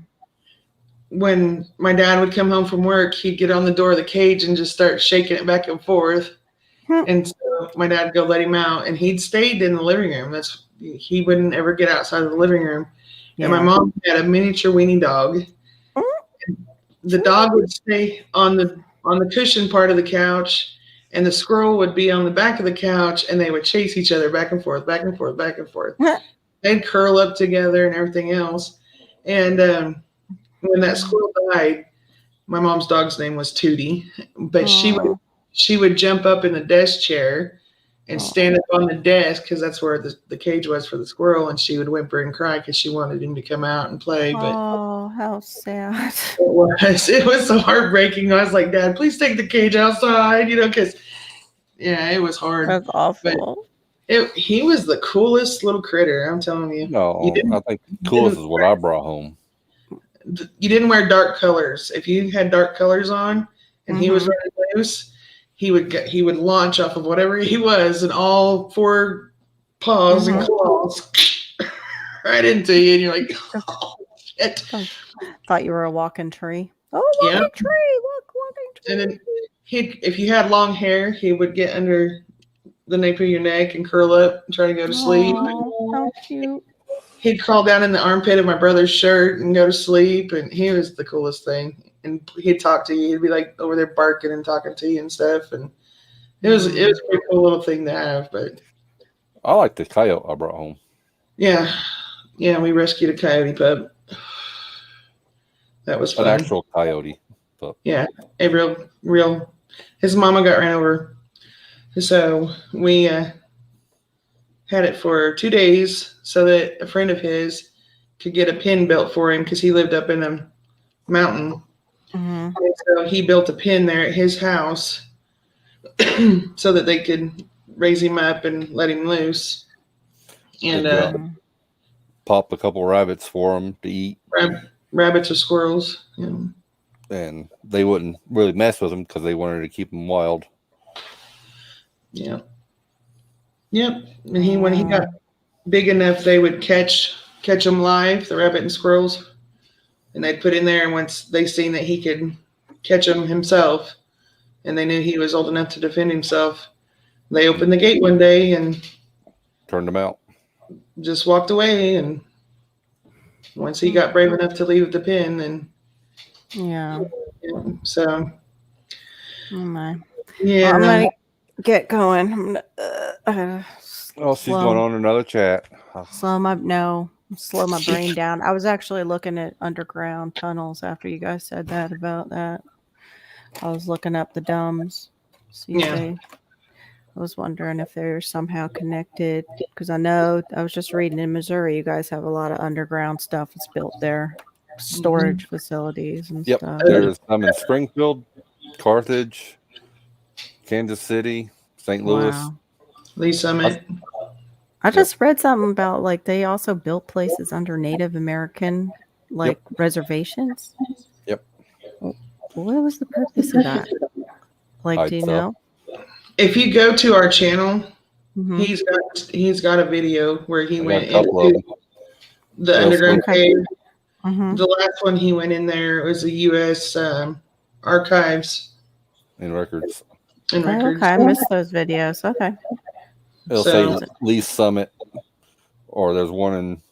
when my dad would come home from work, he'd get on the door of the cage and just start shaking it back and forth. And so my dad would go let him out, and he'd stayed in the living room. He wouldn't ever get outside of the living room. And my mom had a miniature weenie dog. The dog would stay on the cushion part of the couch, and the squirrel would be on the back of the couch, and they would chase each other back and forth, back and forth, back and forth. They'd curl up together and everything else. And when that squirrel died, my mom's dog's name was Tootie, but she would jump up in the desk chair and stand up on the desk because that's where the cage was for the squirrel, and she would whimper and cry because she wanted him to come out and play. But how sad! It was so heartbreaking. I was like, "Dad, please take the cage outside," because it was hard. That's awful. But he was the coolest little critter. I'm telling you. No, I think coolest is what I brought home. You didn't wear dark colors. If you had dark colors on, and he was running loose, he would launch off of whatever he was, and all four paws and claws right into you, and you're like, "Oh shit!" Thought you were a walking tree. Oh, walking tree! Walking tree! And then if you had long hair, he would get under the nape of your neck and curl up and try to go to sleep. Oh, how cute! He'd crawl down in the armpit of my brother's shirt and go to sleep, and he was the coolest thing. And he'd talk to you. He'd be like over there barking and talking to you and stuff. And it was a pretty cool little thing to have. But I like the coyote I brought home. Yeah, we rescued a coyote pup. That was fun. An actual coyote pup. Yeah, a real. His mama got ran over, so we had it for 2 days so that a friend of his could get a pen built for him because he lived up in a mountain. And so he built a pen there at his house so that they could raise him up and let him loose. And pop a couple rabbits for him to eat. Rabbits or squirrels. And they wouldn't really mess with him because they wanted to keep him wild. Yeah. Yep. And when he got big enough, they would catch them live, the rabbit and squirrels. And they'd put in there, and once they seen that he could catch them himself, and they knew he was old enough to defend himself, they opened the gate one day and Turned them out. just walked away. And once he got brave enough to leave the pen, and Yeah. so Oh my. yeah. Well, I'm gonna get going. I'm gonna, I gotta Oh, she's going on another chat. slow my brain down. I was actually looking at underground tunnels after you guys said that about that. I was looking up the dumbs. See if Yeah. I was wondering if they're somehow connected because I know I was just reading in Missouri, you guys have a lot of underground stuff that's built there, storage facilities and Yep. stuff. There's some in Springfield, Carthage, Kansas City, St. Louis. Wow. Lee Summit. I just read something about like they also built places under Native American like reservations. Yep. What was the purpose of that? Like, do you know? If you go to our channel, Mhm. he's got a video where he I got went a couple of into them. the Yeah, underground so- cave. Mhm. The last one he went in there was the U.S. Archives In records. and Oh, records. okay, I missed those videos. Okay. It'll So- say Lee Summit, or there's one in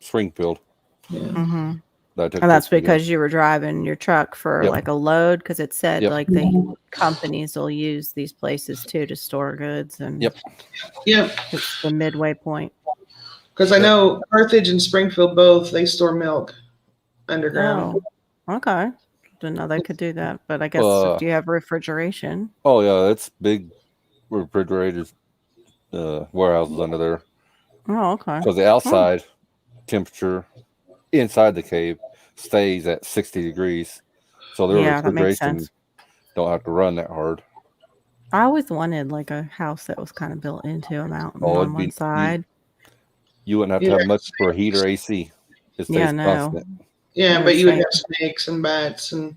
Springfield. Mm-hmm. that I took And that's pictures of. because you were driving your truck for Yep. like a load because it said Yep. like the companies will use these places too to store goods and Yep. Yep. it's the midway point. Because I know Carthage and Springfield both, they store milk underground. Oh, okay. Didn't know they could do that, but I guess if you have refrigeration. Oh yeah, it's big refrigerators, warehouses under there. Oh, okay. Because the outside temperature inside the cave stays at 60 degrees, so their Yeah, that makes refrigeration sense. don't have to run that hard. I always wanted like a house that was kind of built into a mountain Oh, on it'd be one side. You wouldn't have to have much for a heat or AC. It stays Yeah, no. constant. Yeah, I but you would say- have snakes and bats and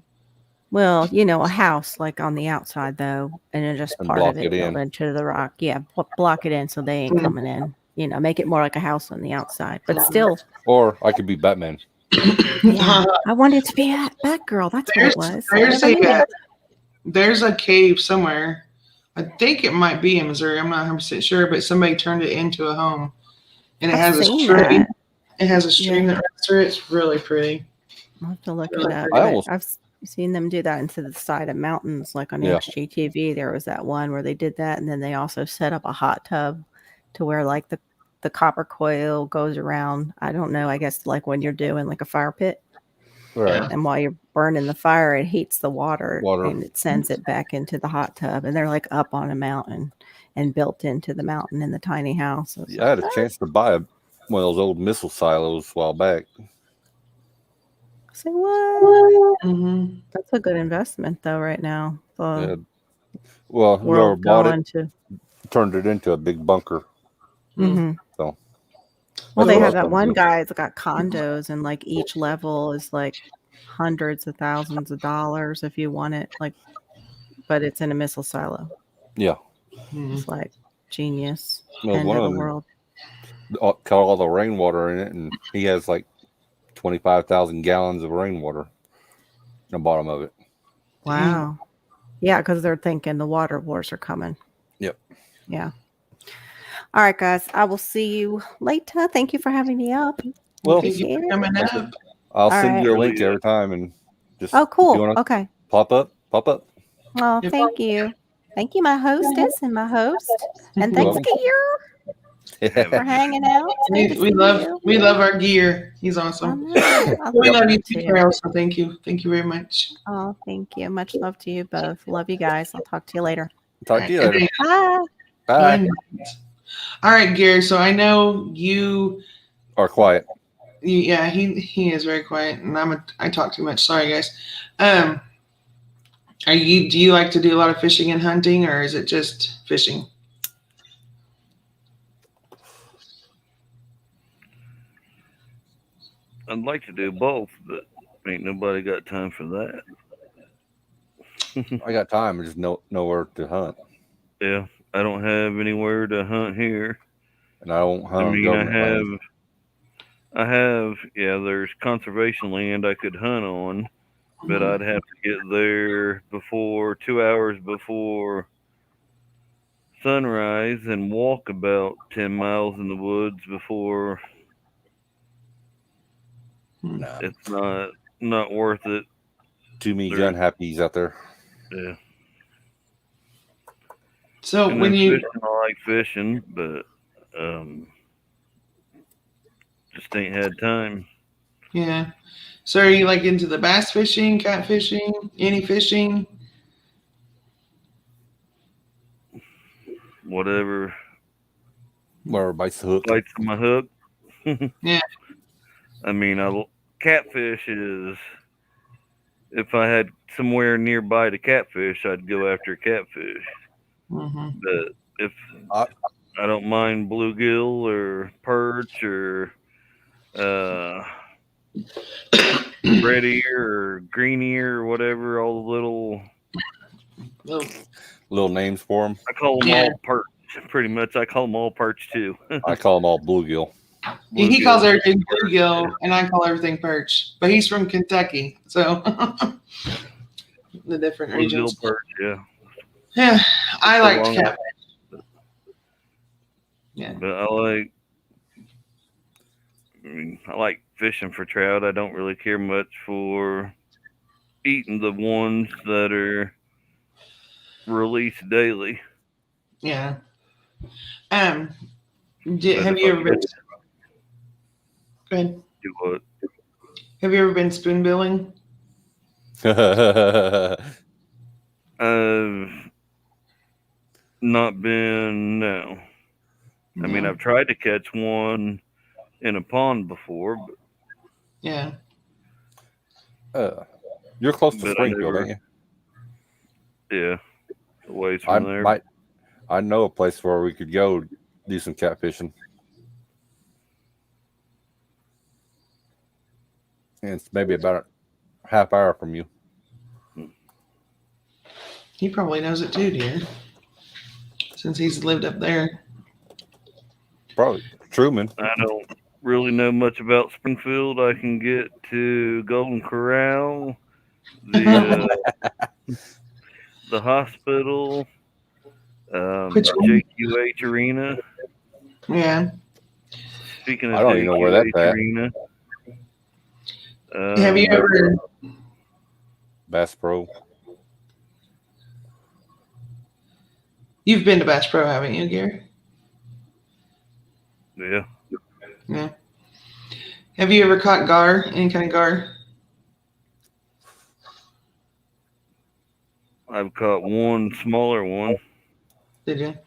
Well, a house like on the outside though, and then just And part block of it it built in. into the rock. Yeah, block it in so they ain't Mhm. coming in. Make it more like a house on the outside, but still. Or I could be Batman. Yeah, I wanted to be a Batgirl. That's what it was. I There's never knew. there's a cave somewhere. I think it might be in Missouri. I'm not 100% sure, but somebody turned it into a home, and it I've has a seen stream. that. It has a stream Yeah. that runs through it. It's really pretty. I'll have to look Really it up. pretty. But I've seen them do that into the side of mountains, like on Yeah. HGTV. There was that one where they did that, and then they also set up a hot tub to where like the copper coil goes around. I don't know. I guess like when you're doing like a fire pit. Right. And while you're burning the fire, it heats the water, Water. and it sends it back into the hot tub. And they're like up on a mountain and built into the mountain in the tiny house. I had a chance to buy one of those old missile silos a while back. Say what? Mm-hmm. That's a good investment though. Right now, the Yeah. Well, whoever world bought going it to. turned it into a big bunker. Mhm. So Well, that's they what I have was that gonna one do. guy that's got condos, and like each level is like hundreds of thousands of dollars if you want it. Like, but it's in a missile silo. Yeah. It's like genius. No, End one of of the them world. caught all the rainwater in it, and he has like 25,000 gallons of rainwater in the bottom of it. Wow. Yeah, because they're thinking the water wars are coming. Yep. Yeah. All right, guys. I will see you later. Thank you for having me up. Well, Appreciate it. Coming up. I'll All send right. you a link every time, and just Oh, cool. if you wanna Okay. pop up. Oh, thank you. Thank you, my hostess and my host. And thanks, welcome. Gear, for hanging out. We, Good to we see love you. we love our gear. He's awesome. I We love you too. too, Carol. So thank you very much. Oh, thank you. Much love to you both. Love you guys. I'll talk to you later. Talk to you later. Bye. Bye. All right, Gary. So I know you. Or quiet. Yeah, he is very quiet, and I talk too much. Sorry, guys. Do you like to do a lot of fishing and hunting, or is it just fishing? I'd like to do both, but ain't nobody got time for that. I got time. I just nowhere to hunt, Yeah, I don't have anywhere to hunt here. and I don't hunt I on mean, government land. there's conservation land I could hunt on, but Mm-hmm. I'd have to get there before 2 hours before sunrise and walk about 10 miles in the woods before it's not worth it. Too many gun happies out there. Yeah. So And when then you fishing, I like fishing, but just ain't had time. yeah, so are you like into the bass fishing, cat fishing, any fishing? Whatever bites the hook. bites my hook. Yeah. I mean, catfish is. If I had somewhere nearby to catfish, I'd go after catfish. Mm-hmm. But if I don't mind bluegill or perch or red ear or green ear or whatever, all the little names for them. I call them all perch. Pretty much, I call them all perch too. I call them all bluegill. He calls everything bluegill, and I call everything perch. But he's from Kentucky, so the different regions. Bluegill perch, yeah. Yeah, I So liked long- catfish. Yeah. But I like fishing for trout. I don't really care much for eating the ones that are released daily. Yeah. Have you ever been? Go ahead. Do what? Have you ever been spoon billing? I've not been, no. I mean, No. I've tried to catch one in a pond before, but Yeah. You're close to But I Springfield, never- ain't yeah, a ways you? from there. I know a place where we could go do some catfishing. And it's maybe about a half hour from you. He probably knows it too, dear. Since he's lived up there. Probably Truman. I don't really know much about Springfield. I can get to Golden Corral, the hospital, Which one? JQH Arena. Yeah. Speaking of I don't even know where that's JQH at. Arena, Have you ever? Bass Pro. You've been to Bass Pro, haven't you, Gary? Yeah. Yeah. Have you ever caught gar? Any kind of gar? I've caught one smaller one. Did you?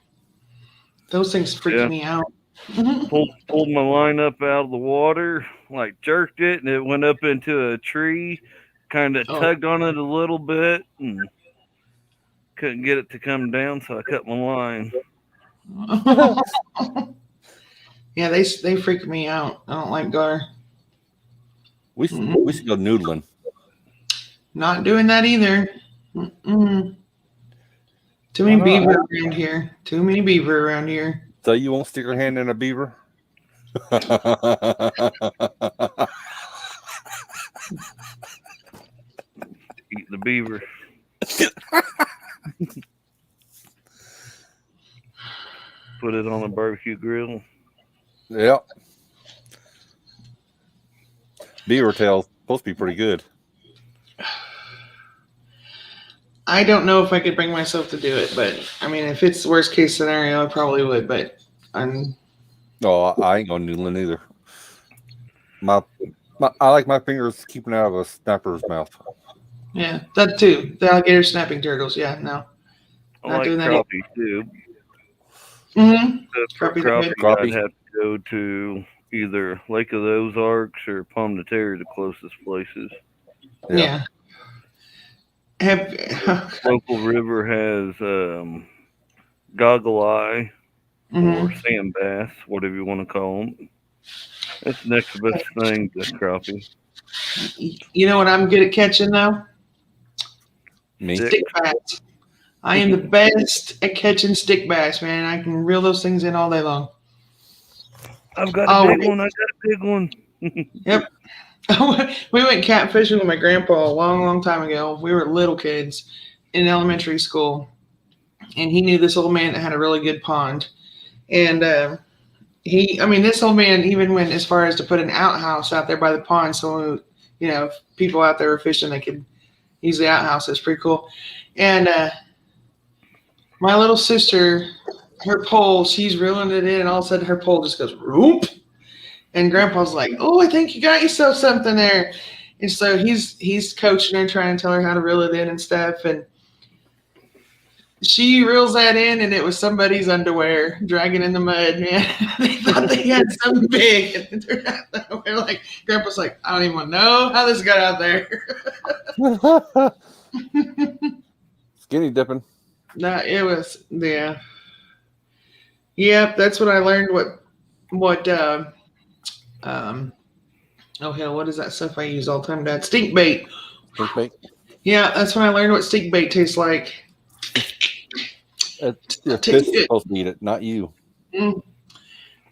Those things freak Yeah. me out. Pulled my line up out of the water, like jerked it, and it went up into a tree. Kind of Oh. tugged on it a little bit, and couldn't get it to come down, so I cut my line. Yeah, they freak me out. I don't like gar. We should go noodling. Not doing that either. Mm-mm. Too many Why not? beaver around here. Too many beaver around here. So you won't stick your hand in a beaver? Eat the beaver. Put it on a barbecue grill. Yep. Beaver tail's supposed to be pretty good. I don't know if I could bring myself to do it, but I mean, if it's worst case scenario, I probably would. But I'm No, I ain't going noodling either. I like my fingers keeping out of a snapper's mouth. yeah, that too. The alligator snapping turtles. Yeah, no, I not like doing that. crappie too. Mm-hmm. For Crappie's okay. crappie, Crappie. I'd have to go to either Lake of the Ozarks or Palm de Terre, the closest places. Yeah. Have Local river has goggle eye or Mhm. sand bass, whatever you want to call them. That's the next best thing to crappie. you know what I'm good at catching now? Me? Stick bass. I am the best at catching stick bass, man. I can reel those things in all day long. I've got Oh, a big one. I got a big one. Yep. We went catfishing with my grandpa a long, long time ago. We were little kids in elementary school. and he knew this old man that had a really good pond. And this old man even went as far as to put an outhouse out there by the pond, so if people out there were fishing, they could use the outhouse. It's pretty cool. And my little sister, her pole, she's reeling it in, and all of a sudden her pole just goes whoop. And Grandpa's like, "Oh, I think you got yourself something there." And so he's coaching her, trying to tell her how to reel it in and stuff. And she reels that in, and it was somebody's underwear dragging in the mud, man. They thought they had something big. And they're like, Grandpa's like, "I don't even want to know how this got out there." Skinny dipping. No, it was, yeah. Yep, that's what I learned what oh hell, what is that stuff I use all the time, Dad? Stink bait. Stink bait? Yeah, that's when I learned what stink bait tastes like. Your fish is supposed to eat it, not you.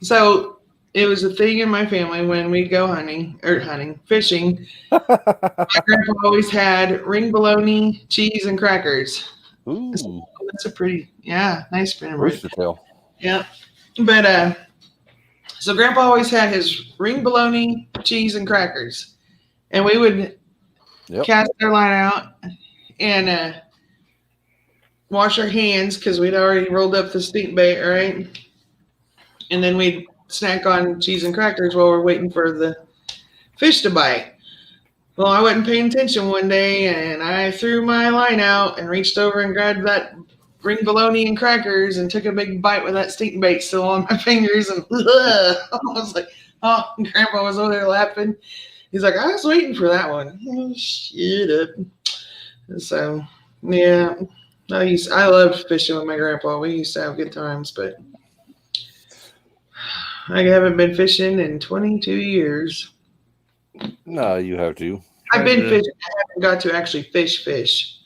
So it was a thing in my family when we'd go fishing. My grandpa always had ring bologna, cheese, and crackers. Ooh. That's a pretty, nice spinach. Rooster tail. Yeah. But so Grandpa always had his ring bologna, cheese, and crackers. And we would cast our line out and wash our hands because we'd already rolled up the stink bait, right? And then we'd snack on cheese and crackers while we're waiting for the fish to bite. Well, I wasn't paying attention one day, and I threw my line out and reached over and grabbed that ring bologna and crackers and took a big bite with that stink bait still on my fingers. And I was like, oh, Grandpa was over there laughing. He's like, I was waiting for that one. Oh, shit up. So, yeah, I loved fishing with my grandpa. We used to have good times, but I haven't been fishing in 22 years. No, you have to. I've been fishing. I haven't got to actually fish.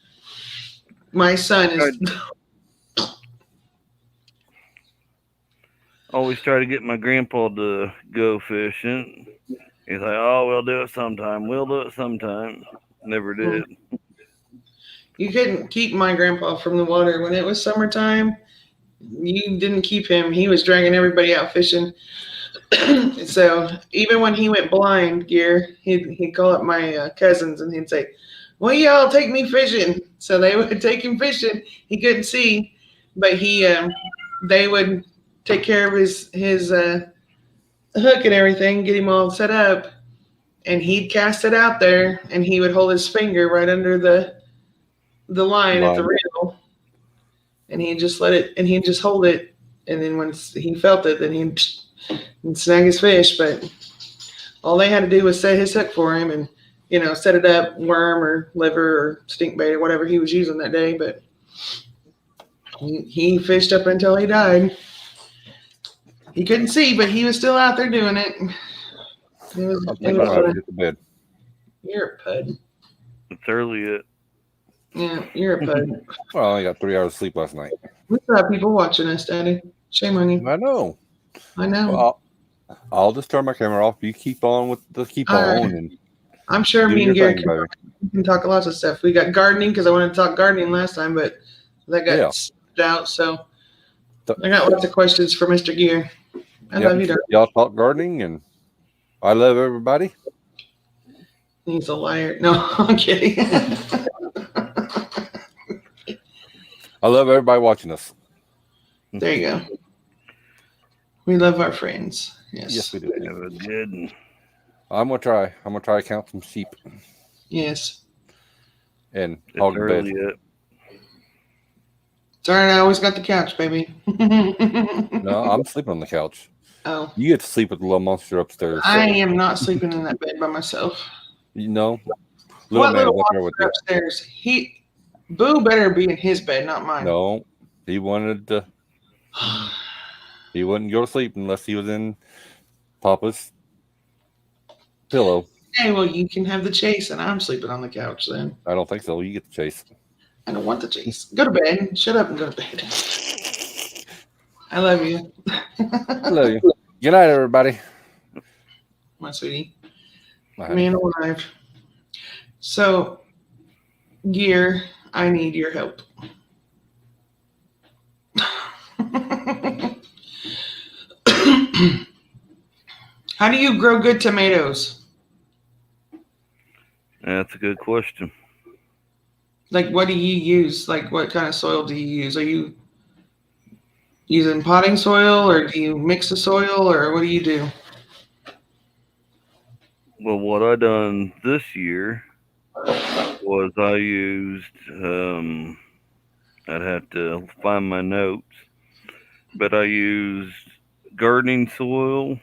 My son is. Always try to get my grandpa to go fishing. He's like, "Oh, we'll do it sometime. We'll do it sometime." Never did. You couldn't keep my grandpa from the water when it was summertime. You didn't keep him. He was dragging everybody out fishing. So even when he went blind, he'd call up my cousins and he'd say, "Well, y'all take me fishing." So they would take him fishing. He couldn't see, but they would take care of his hook and everything, get him all set up, and he'd cast it out there, and he would hold his finger right under the line at the reel, and he'd just let it, and he'd just hold it, and then once he felt it, then he'd snag his fish. But all they had to do was set his hook for him and set it up, worm or liver or stink bait or whatever he was using that day. But he fished up until he died. He couldn't see, but he was still out there doing it. I'm thinking about to get to bed. You're a pud. It's early yet. Yeah, you're a pud. Well, I only got 3 hours of sleep last night. We still have people watching us, Daddy. Shame on you. I know. Well, I'll just turn my camera off. You keep on with the keep on. And I'm sure me and Gary can talk lots of stuff. We got gardening because I wanted to talk gardening last time, but that got skipped out. So I got lots of questions for Mr. Gear. I love you, Doc. Y'all talk gardening, and I love everybody. He's a liar. No, I'm kidding. I love everybody watching us. There you go. We love our friends. Yes, we do. That was good. I'm gonna try to count some sheep. Yes. And hog the bed. Sorry, I always got the couch, baby. No, I'm sleeping on the couch. Oh. You get to sleep with the little monster upstairs. I am not sleeping in that bed by myself. You know, What little monster upstairs? Boo better be in his bed, not mine. No, he wanted to. He wouldn't go to sleep unless he was in Papa's pillow. Hey, well, you can have the chase, and I'm sleeping on the couch then. I don't think so. You get the chase. I don't want the chase. Go to bed. Shut up and go to bed. I love you. I love you. Good night, everybody. My sweetie. Man alive. So, Gear, I need your help. How do you grow good tomatoes? That's a good question. Like, what do you use? Like, what kind of soil do you use? Are you using potting soil, or do you mix the soil, or what do you do? Well, what I done this year was I used, I'd have to find my notes, but I used gardening soil,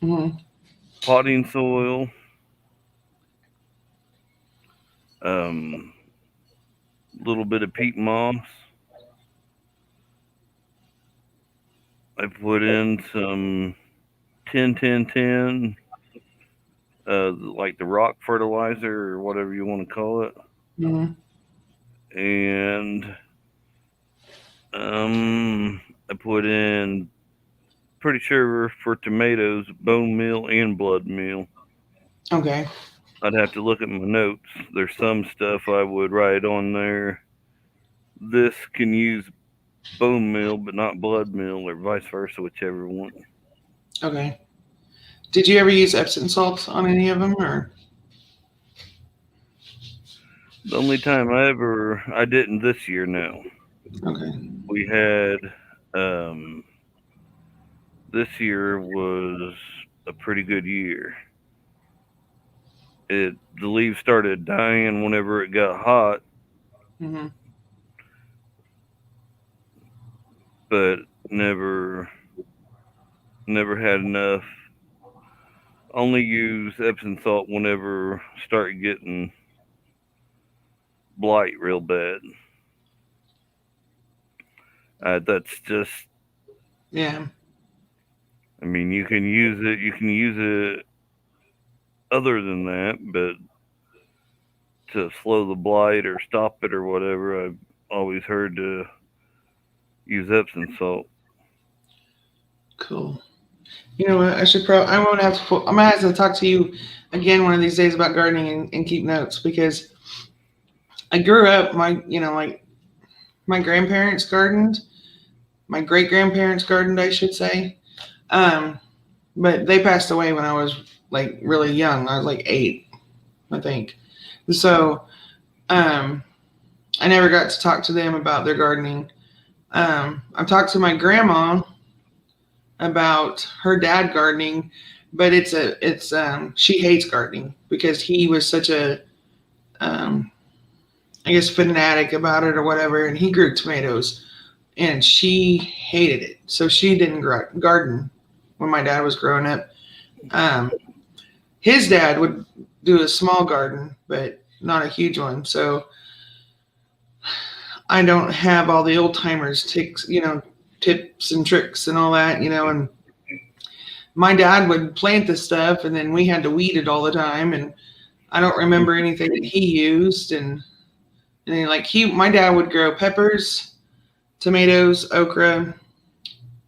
Mm-hmm. potting soil, little bit of peat moss. I put in some 10-10-10, like the rock fertilizer or whatever you want to call it. Mm-hmm. And I put in, pretty sure for tomatoes, bone meal and blood meal. Okay. I'd have to look at my notes. There's some stuff I would write on there. This can use bone meal, but not blood meal, or vice versa, whichever one. Okay. Did you ever use Epsom salts on any of them, or? The only time I didn't this year, no. Okay. We had, this year was a pretty good year. The leaves started dying whenever it got hot, Mm-hmm. but never had enough. Only use Epsom salt whenever start getting blight real bad. That's just, Yeah. I mean, you can use it other than that, but to slow the blight or stop it or whatever, I've always heard to use Epsom salt. Cool. You know what? I'm gonna have to talk to you again one of these days about gardening and keep notes, because I grew up, like my grandparents gardened, my great grandparents gardened, I should say. But they passed away when I was like really young. I was like 8, I think. So, I never got to talk to them about their gardening. I've talked to my grandma about her dad gardening, but she hates gardening because he was such a, I guess, fanatic about it or whatever, and he grew tomatoes, and she hated it, so she didn't garden when my dad was growing up. His dad would do a small garden, but not a huge one, so I don't have all the old timers tips and tricks and all that, and my dad would plant the stuff, and then we had to weed it all the time, and I don't remember anything that he used, and then my dad would grow peppers, tomatoes, okra.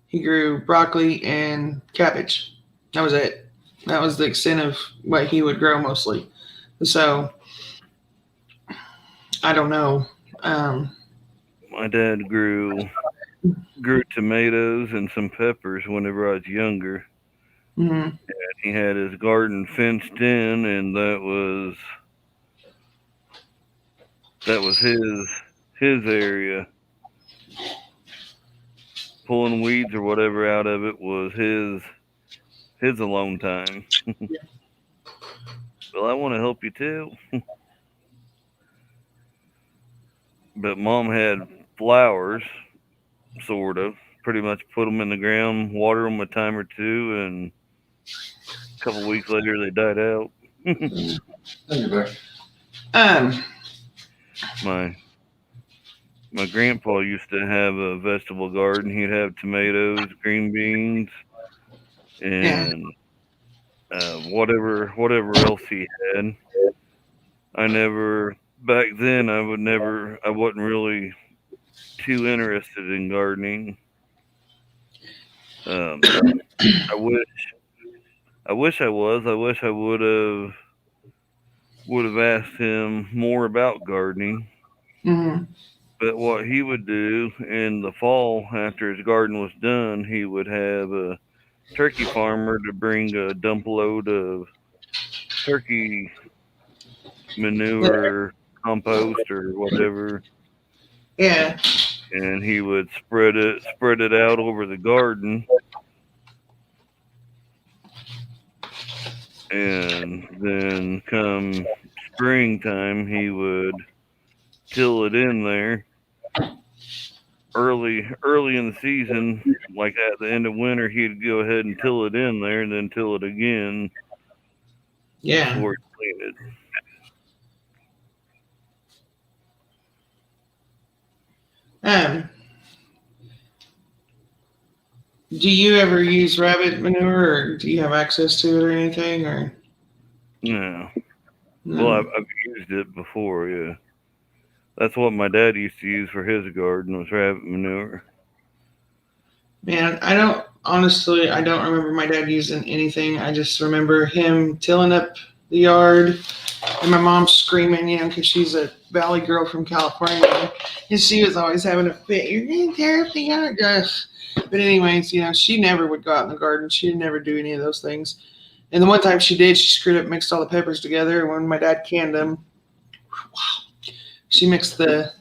He grew broccoli and cabbage. That was it. That was the extent of what he would grow mostly. So I don't know. My dad grew tomatoes and some peppers whenever I was younger. Mm-hmm. And he had his garden fenced in, and that was his area. Pulling weeds or whatever out of it was his alone time. Well, I want to help you too. But Mom had flowers, sort of. Pretty much put them in the ground, water them a time or two, and a couple weeks later they died out. My grandpa used to have a vegetable garden. He'd have tomatoes, green beans, and whatever else he had. Back then I wasn't really too interested in gardening. I wish I was. I wish I would have asked him more about gardening. Mm-hmm. But what he would do in the fall after his garden was done, he would have a turkey farmer to bring a dump load of turkey manure, compost, or whatever. Yeah. And he would spread it out over the garden. And then come springtime, he would till it in there. Early in the season, like at the end of winter, he'd go ahead and till it in there, and then till it again. Yeah. Before he cleaned it. Do you ever use rabbit manure, or do you have access to it or anything, or? No. No. Well, I've used it before, yeah. That's what my dad used to use for his garden, was rabbit manure. Man, I don't remember my dad using anything. I just remember him tilling up the yard and my mom screaming, because she's a valley girl from California. And she was always having a fit. You're going to tear up the yard. But anyways, she never would go out in the garden. She'd never do any of those things. And the one time she did, she screwed up, mixed all the peppers together. And when my dad canned them, wow, she mixed the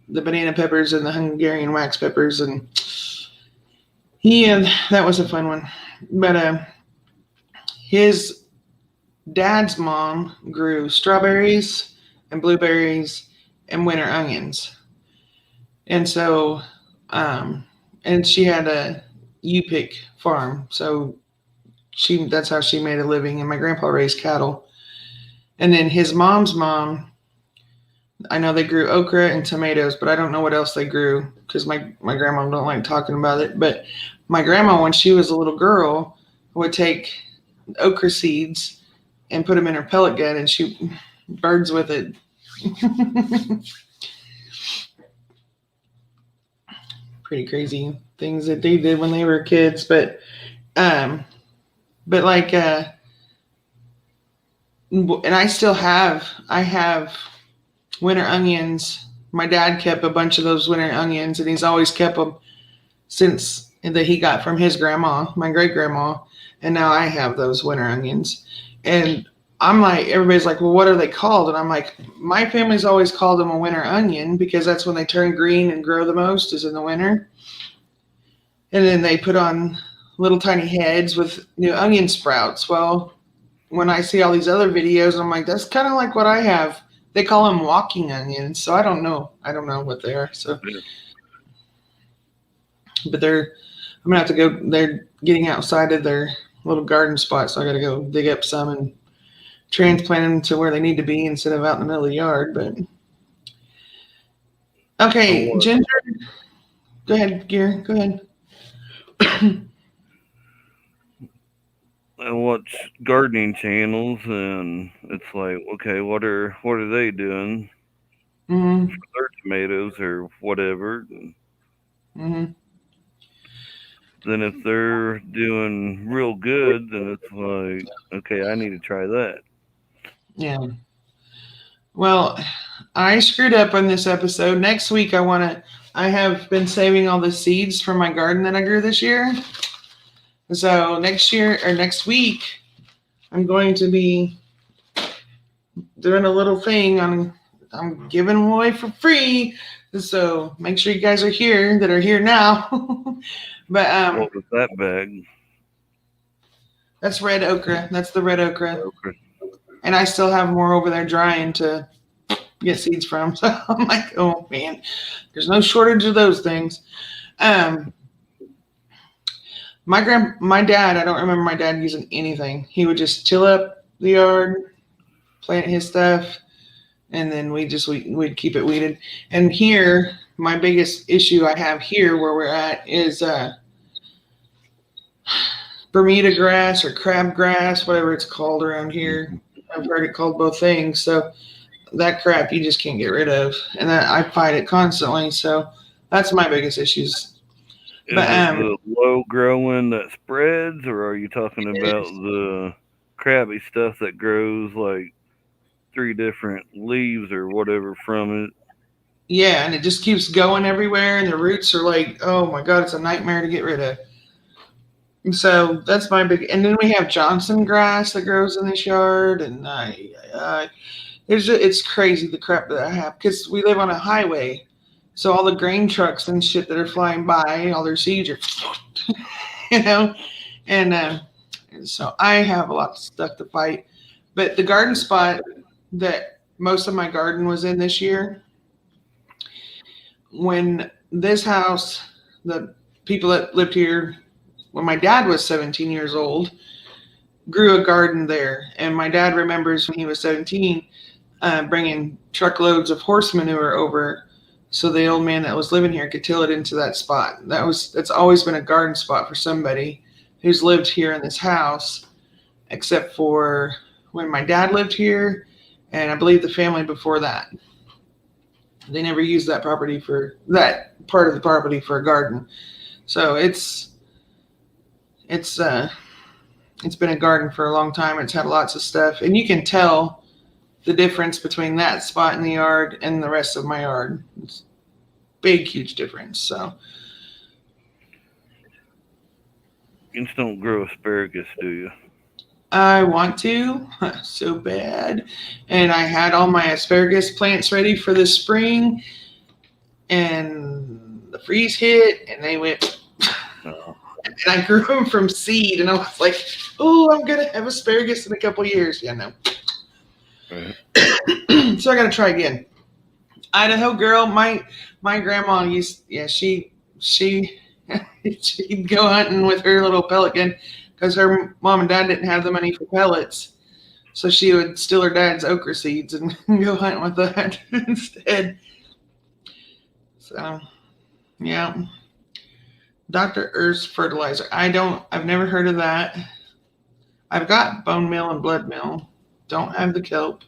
banana peppers and the Hungarian wax peppers, and that was a fun one. But his dad's mom grew strawberries and blueberries and winter onions. And so, and she had a U-pick farm. So that's how she made a living. And my grandpa raised cattle. And then his mom's mom, I know they grew okra and tomatoes, but I don't know what else they grew because my grandma don't like talking about it. But my grandma, when she was a little girl, would take okra seeds and put them in her pellet gun and shoot birds with it. Pretty crazy things that they did when they were kids, but like, and I have winter onions. My dad kept a bunch of those winter onions, and he's always kept them since that he got from his grandma, my great grandma, and now I have those winter onions. And I'm like, everybody's like, well, what are they called? And I'm like, my family's always called them a winter onion because that's when they turn green and grow the most, is in the winter. And then they put on little tiny heads with new onion sprouts. Well, when I see all these other videos, I'm like, that's kind of like what I have. They call them walking onions. So I don't know what they are. So, but I'm gonna have to go. They're getting outside of their little garden spot, so I got to go dig up some and transplant them to where they need to be instead of out in the middle of the yard. But okay, Ginger, go ahead, Gear. Go ahead. I watch gardening channels, and it's like, okay, what are they doing Mm-hmm. for their tomatoes or whatever? Mm-hmm. Then if they're doing real good, then it's like, okay, I need to try that. Yeah. Well, I screwed up on this episode. Next week, I have been saving all the seeds from my garden that I grew this year. So next week, I'm going to be doing a little thing I'm giving them away for free. So make sure you guys are here that are here now. But what was that bag? That's red okra. That's the red okra. And I still have more over there drying to get seeds from. So I'm like, oh man, there's no shortage of those things. My dad, I don't remember my dad using anything. He would just till up the yard, plant his stuff, and then we'd keep it weeded. And here, my biggest issue I have here where we're at is Bermuda grass or crabgrass, whatever it's called around here. I've heard it called both things. So that crap you just can't get rid of, and I fight it constantly. So that's my biggest issues. Is it the low growing that spreads, or are you talking about the crabby stuff that grows like 3 different leaves or whatever from it? Yeah, and it just keeps going everywhere, and the roots are like, oh my god, it's a nightmare to get rid of. And so that's my big. And then we have Johnson grass that grows in this yard, and it's crazy the crap that I have because we live on a highway, so all the grain trucks and shit that are flying by, all their seeds are, you know, and so I have a lot of stuff to fight. But the garden spot that most of my garden was in this year, when this house, the people that lived here, when my dad was 17 years old, grew a garden there. And my dad remembers when he was 17, bringing truckloads of horse manure over so the old man that was living here could till it into that spot. That's always been a garden spot for somebody who's lived here in this house, except for when my dad lived here, and I believe the family before that. They never used that property for that part of the property for a garden. So it's been a garden for a long time. It's had lots of stuff, and you can tell the difference between that spot in the yard and the rest of my yard. It's big, huge difference. So You just don't grow asparagus, do you? I want to so bad, and I had all my asparagus plants ready for this spring, and the freeze hit, and they went. No. And I grew them from seed, and I was like, "Oh, I'm gonna have asparagus in a couple years." Yeah, no. Right. So I got to try again. Idaho girl, my grandma used, she'd go hunting with her little pellet gun because her mom and dad didn't have the money for pellets, so she would steal her dad's okra seeds and go hunt with that instead. So, yeah. Dr. Earth's fertilizer. I've never heard of that. I've got bone meal and blood meal. Don't have the kelp,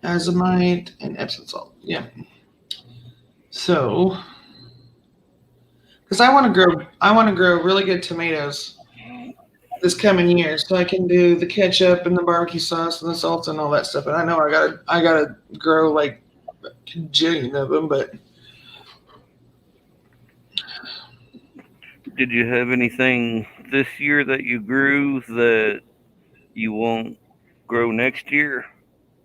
azomite, and Epsom salt. Yeah. So, because I want to grow really good tomatoes this coming year, so I can do the ketchup and the barbecue sauce and the salsa and all that stuff. And I know I gotta grow like a gajillion of them, but. Did you have anything this year that you grew that you won't grow next year?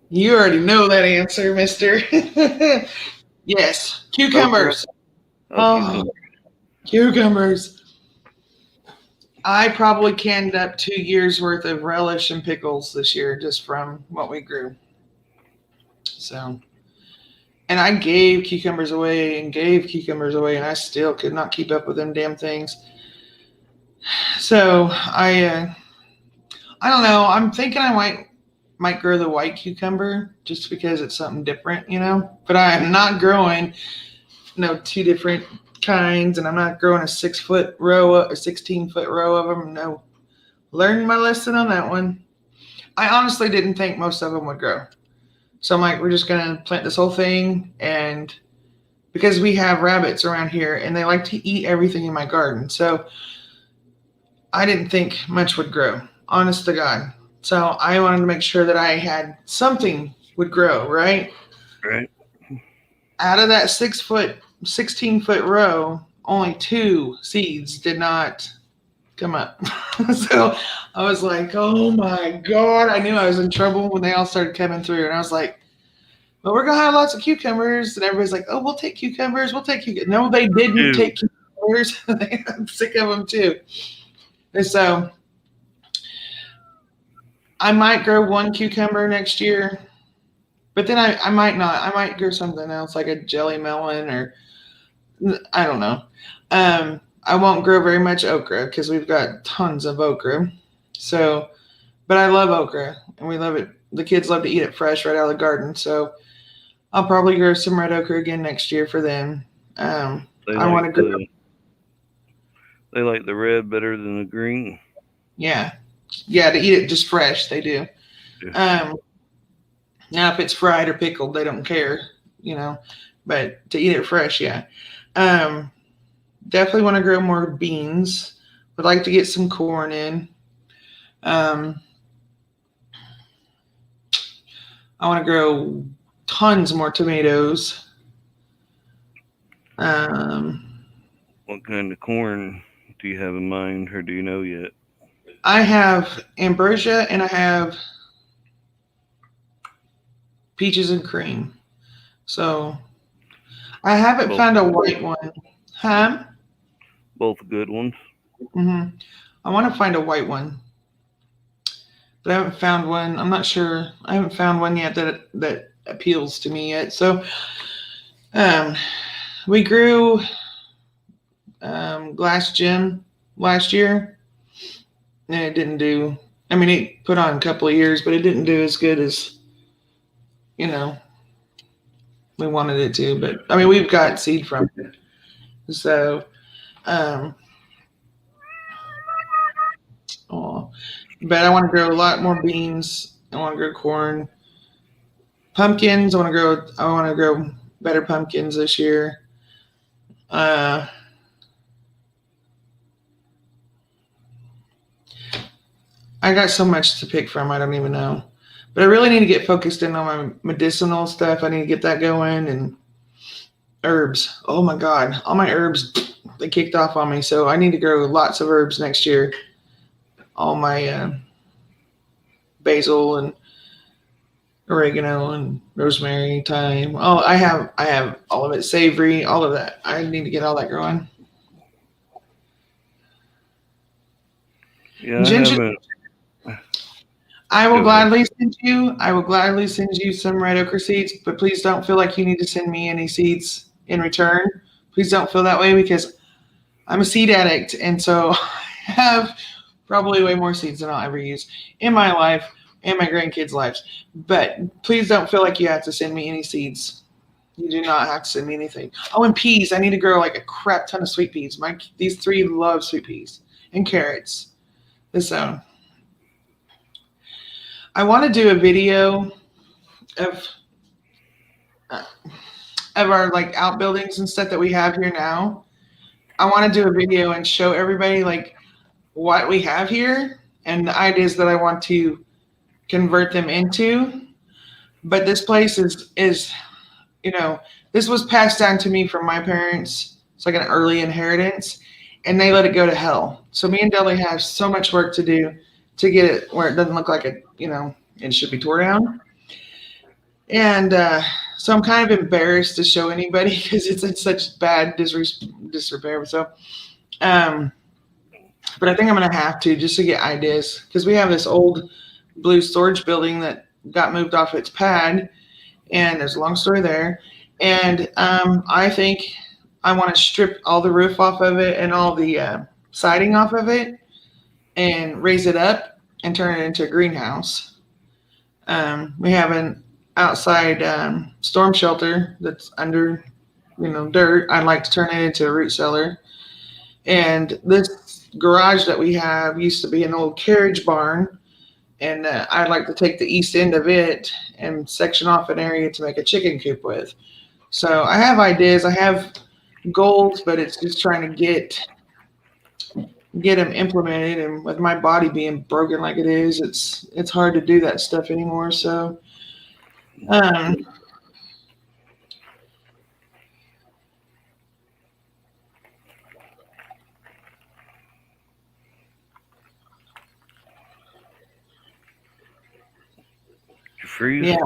You already know that answer, mister. Yes. Cucumbers. Oh, cucumbers. I probably canned up 2 years worth of relish and pickles this year just from what we grew. So, and I gave cucumbers away, and I still could not keep up with them damn things. So I don't know. I'm thinking I might grow the white cucumber just because it's something different, But I am not growing, two different kinds, and I'm not growing a 6-foot row or 16-foot row of them. No, learned my lesson on that one. I honestly didn't think most of them would grow. So I'm like, we're just going to plant this whole thing. And because we have rabbits around here and they like to eat everything in my garden. So I didn't think much would grow, honest to God. So I wanted to make sure that I had something would grow, right? Right. Out of that 6-foot, 16-foot row, only 2 seeds did not come up. So I was like, oh my God. I knew I was in trouble when they all started coming through. And I was like, well, we're going to have lots of cucumbers. And everybody's like, oh, we'll take cucumbers. We'll take cucumbers. No, they didn't take cucumbers. I'm sick of them too. And so I might grow 1 cucumber next year, but then I might not. I might grow something else like a jelly melon or I don't know. I won't grow very much okra because we've got tons of okra. So, but I love okra and we love it. The kids love to eat it fresh right out of the garden. So I'll probably grow some red okra again next year for them. I want to grow. They like the red better than the green. Yeah. Yeah, to eat it just fresh, they do. Yeah. Now, if it's fried or pickled, they don't care, But to eat it fresh, yeah. Definitely want to grow more beans. Would like to get some corn in. I want to grow tons more tomatoes. What kind of corn do you have in mind, or do you know yet? I have ambrosia and I have peaches and cream. So I haven't found a white one. Huh? Both good ones. I want to find a white one, but I haven't found one. I'm not sure. I haven't found one yet that appeals to me yet. So we grew Glass Gem last year, and it didn't do. I mean, it put on a couple of years, but it didn't do as good as we wanted it to. But I mean, we've got seed from it, so. But I want to grow a lot more beans. I want to grow corn, pumpkins. I want to grow better pumpkins this year. I got so much to pick from. I don't even know. But I really need to get focused in on my medicinal stuff. I need to get that going, and herbs. Oh my God, all my herbs, they kicked off on me. So I need to grow lots of herbs next year. All my basil and oregano and rosemary, thyme. Oh, I have all of it. Savory, all of that. I need to get all that growing. Yeah, Ginger. I will gladly send you some red ochre seeds, but please don't feel like you need to send me any seeds in return. Please don't feel that way, because I'm a seed addict, and so I have probably way more seeds than I'll ever use in my life and my grandkids' lives. But please don't feel like you have to send me any seeds. You do not have to send me anything. Oh, and peas. I need to grow like a crap ton of sweet peas. These three love sweet peas and carrots. So I want to do a video of our like outbuildings and stuff that we have here now. I want to do a video and show everybody like what we have here and the ideas that I want to convert them into. But this place is this was passed down to me from my parents. It's like an early inheritance, and they let it go to hell. So me and Dudley have so much work to do to get it where it doesn't look like it should be tore down. And so I'm kind of embarrassed to show anybody because it's in such bad disrepair. So, but I think I'm going to have to just to get ideas, because we have this old blue storage building that got moved off its pad, and there's a long story there. And I think I want to strip all the roof off of it and all the siding off of it and raise it up and turn it into a greenhouse. We have an outside storm shelter that's under dirt. I'd like to turn it into a root cellar. And this garage that we have used to be an old carriage barn, and I'd like to take the east end of it and section off an area to make a chicken coop with. So I have ideas, I have goals, but it's just trying to get them implemented. And with my body being broken like it is, it's hard to do that stuff anymore. So Yeah.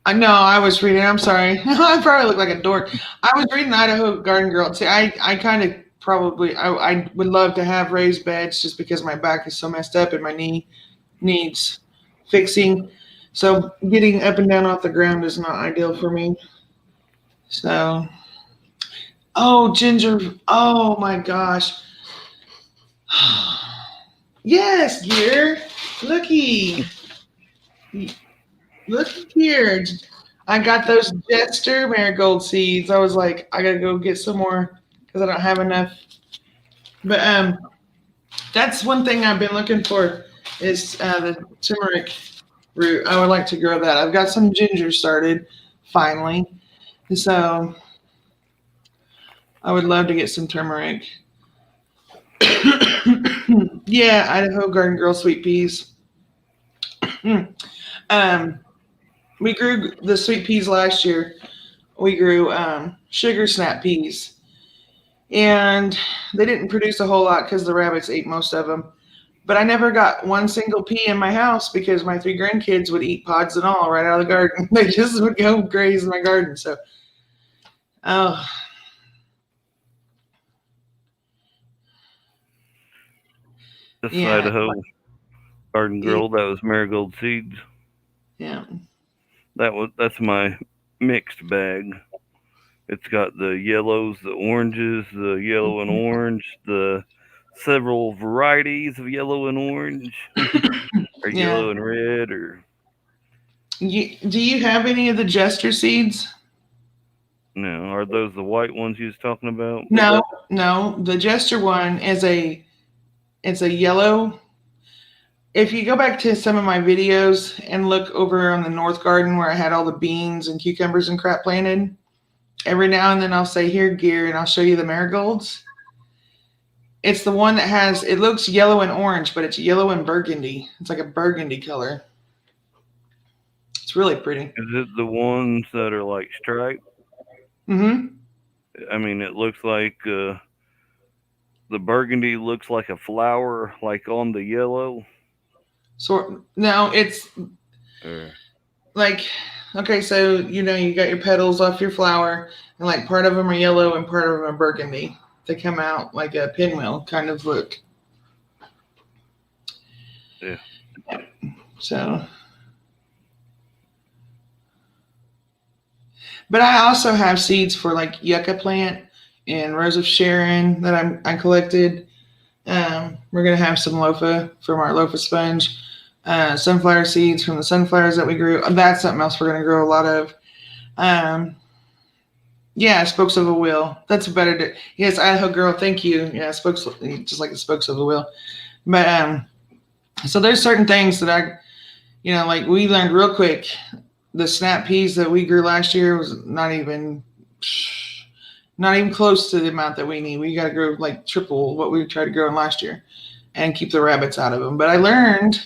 I know. I was reading. I'm sorry. I probably look like a dork. I was reading Idaho Garden Girl. See, I kind of probably I would love to have raised beds just because my back is so messed up and my knee needs fixing. So getting up and down off the ground is not ideal for me. So, Ginger. Oh my gosh. Yes, dear. Looky. Look here. I got those Jester marigold seeds. I was like, I gotta go get some more because I don't have enough. But that's one thing I've been looking for is the turmeric root. I would like to grow that. I've got some ginger started finally. So I would love to get some turmeric. Yeah, Idaho Garden Girl sweet peas. We grew the sweet peas last year we grew sugar snap peas. And they didn't produce a whole lot because the rabbits ate most of them. But I never got one single pea in my house because my 3 grandkids would eat pods and all right out of the garden. They just would go graze in my garden. So, oh. This Yeah. Idaho Garden Girl, that was marigold seeds. Yeah. That's my mixed bag. It's got the yellows, the oranges, the yellow and orange, the several varieties of yellow and orange, or Yeah. yellow and red, or Do you have any of the Jester seeds? no? Are those the white ones you was talking about? No. The Jester one it's a yellow. If you go back to some of my videos and look over on the north garden where I had all the beans and cucumbers and crap planted, every now and then I'll say, here, Gear, and I'll show you the marigolds. It's the one that it looks yellow and orange, but it's yellow and burgundy. It's like a burgundy color. It's really pretty. Is it the ones that are like striped? Mm-hmm. I mean, it looks like the burgundy looks like a flower, like on the yellow. So no, it's like, okay, so you got your petals off your flower, and like part of them are yellow and part of them are burgundy. They come out like a pinwheel kind of look. Yeah. So, but I also have seeds for like yucca plant and Rose of Sharon that I collected. We're gonna have some lofa from our lofa sponge, sunflower seeds from the sunflowers that we grew. That's something else we're gonna grow a lot of. Yeah, spokes of a wheel. That's a better. Yes, Idaho Girl. Thank you. Yeah, spokes, just like the spokes of a wheel. But so there's certain things that I, like we learned real quick. The snap peas that we grew last year was not even close to the amount that we need. We got to grow like triple what we tried to grow in last year, and keep the rabbits out of them. But I learned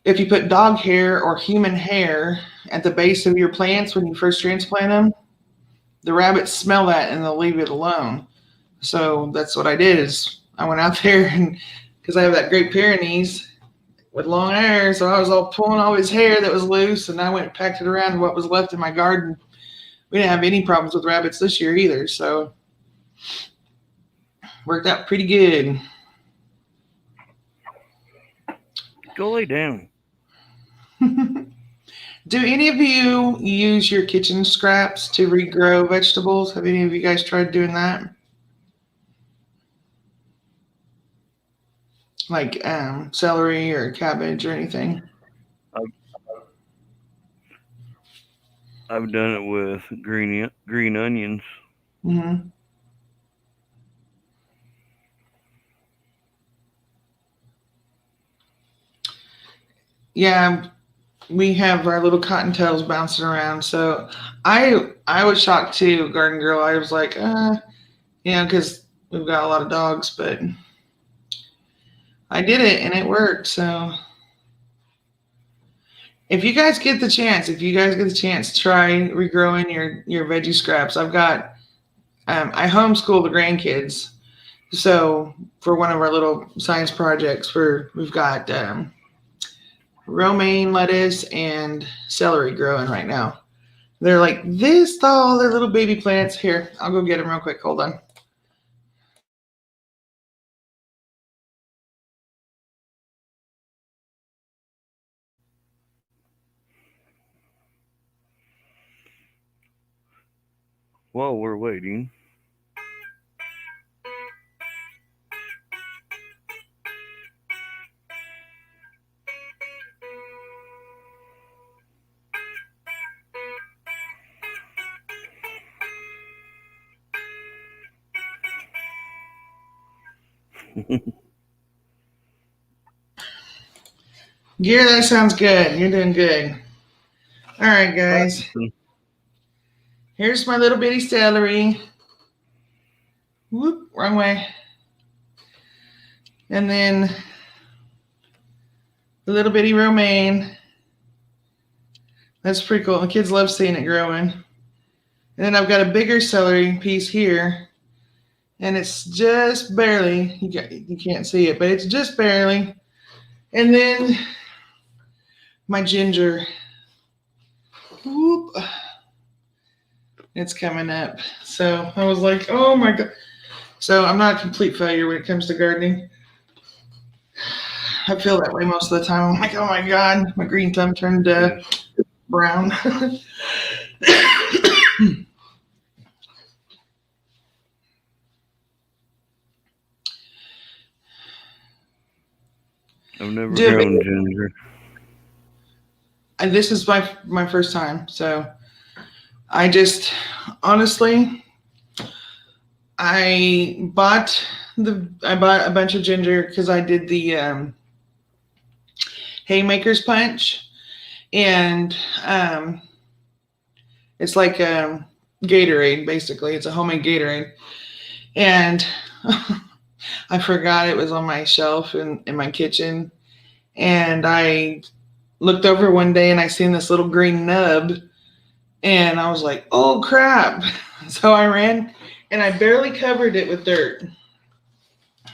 if you put dog hair or human hair at the base of your plants when you first transplant them, the rabbits smell that and they'll leave it alone. So that's what I did is I went out there, and because I have that Great Pyrenees with long hair, so I was all pulling all his hair that was loose, and I went and packed it around what was left in my garden. We didn't have any problems with rabbits this year either, so worked out pretty good. Go lay down. Do any of you use your kitchen scraps to regrow vegetables? Have any of you guys tried doing that? Like celery or cabbage or anything? I've done it with green onions. Mm-hmm. Yeah, we have our little cottontails bouncing around. So I was shocked too, Garden Girl. I was like, because we've got a lot of dogs, but I did it and it worked. So if you guys get the chance, try regrowing your veggie scraps. I've got, I homeschool the grandkids. So for one of our little science projects, we've got romaine lettuce and celery growing right now. They're like this tall, they're little baby plants. Here, I'll go get them real quick. Hold on. While we're waiting, Gear, that sounds good. You're doing good. All right, guys. Here's my little bitty celery. Whoop, wrong way. And then the little bitty romaine. That's pretty cool. The kids love seeing it growing. And then I've got a bigger celery piece here, and it's just barely, you can't see it, but it's just barely. And then my ginger, whoop, it's coming up. So I was like, oh my God. So I'm not a complete failure when it comes to gardening. I feel that way most of the time. I'm like, oh my God, my green thumb turned brown. I've never grown ginger. And this is my first time, so I just honestly, I bought a bunch of ginger because I did the Haymaker's Punch, and it's like Gatorade basically. It's a homemade Gatorade, and I forgot it was on my shelf in my kitchen, and I looked over one day and I seen this little green nub, and I was like, oh crap. So I ran and I barely covered it with dirt.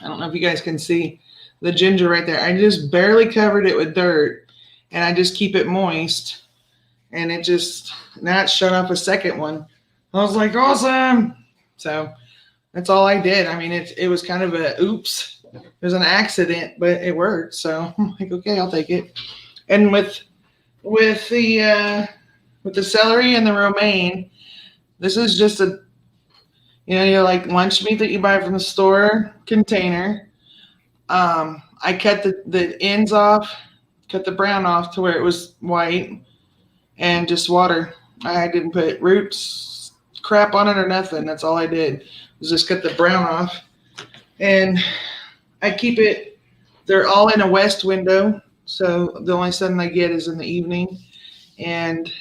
I don't know if you guys can see the ginger right there. I just barely covered it with dirt, and I just keep it moist, and it just, now it's shut off a second one. I was like, awesome. So that's all I did. I mean, it was kind of a oops. It was an accident, but it worked. So I'm like, okay, I'll take it. And with the celery and the romaine, this is just a, your like lunch meat that you buy from the store container. I cut the ends off, cut the brown off to where it was white, and just water. I didn't put roots, crap on it or nothing. That's all I did, was just cut the brown off. And I keep it, they're all in a west window, so the only sun I get is in the evening. And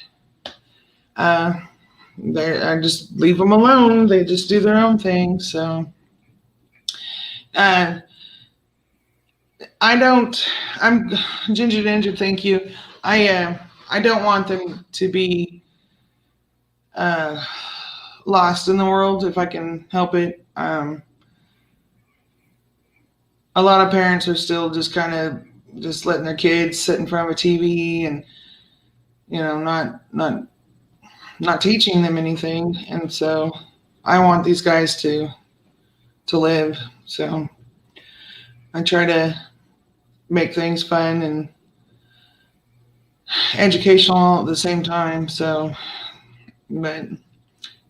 I just leave them alone. They just do their own thing. So I'm Ginger, thank you. I don't want them to be lost in the world if I can help it. A lot of parents are still just kind of just letting their kids sit in front of a TV and, not teaching them anything. And so I want these guys to live. So I try to make things fun and educational at the same time. So, but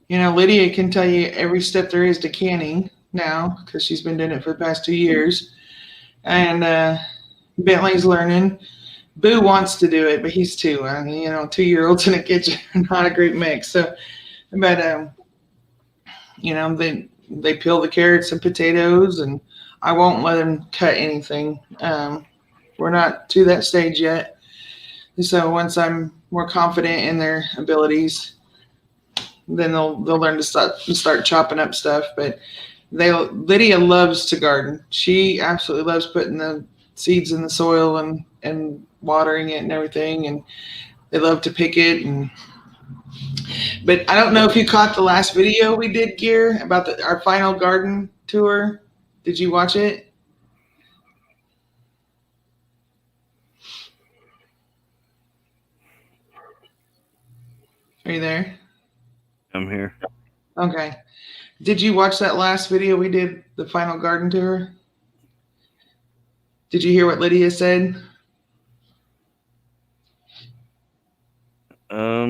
Lydia can tell you every step there is to canning now, because she's been doing it for the past 2 years. And Bentley's learning. Boo wants to do it, but he's 2. 2-year-olds in a kitchen are not a great mix. So, but they peel the carrots and potatoes, and I won't let them cut anything. We're not to that stage yet. So once I'm more confident in their abilities, then they'll learn to start chopping up stuff. But Lydia loves to garden. She absolutely loves putting the seeds in the soil and watering it and everything, and they love to pick it. But I don't know if you caught the last video we did, Gear, about our final garden tour. Did you watch it? Are you there? I'm here. Okay. Did you watch that last video we did, the final garden tour? Did you hear what Lydia said? Or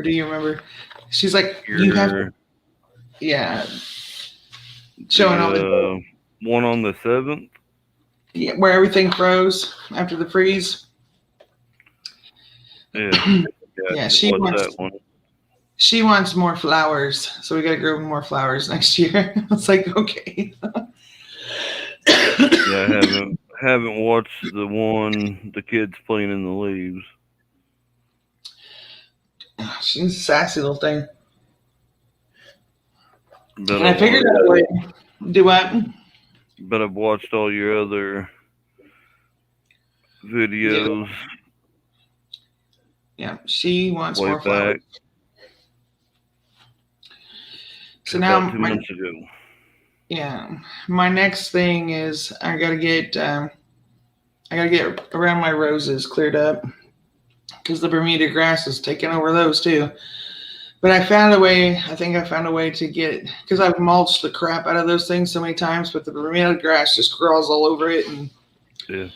do you remember? She's like, you have to, yeah. Showing all the one on the 7th. Yeah, where everything froze after the freeze. Yeah. Yeah, she wants more flowers, so we got to grow more flowers next year. I was like, okay. Yeah, I haven't watched the one the kids playing in the leaves. She's a sassy little thing. But and I figured that would do what? But I've watched all your other videos. Yeah, she wants way more flowers. back. So now about 2 months ago. Yeah, my next thing is I gotta get around my roses cleared up because the Bermuda grass is taking over those too. But I found a way. I think I found a way to get because I've mulched the crap out of those things so many times, but the Bermuda grass just crawls all over it. And Yeah.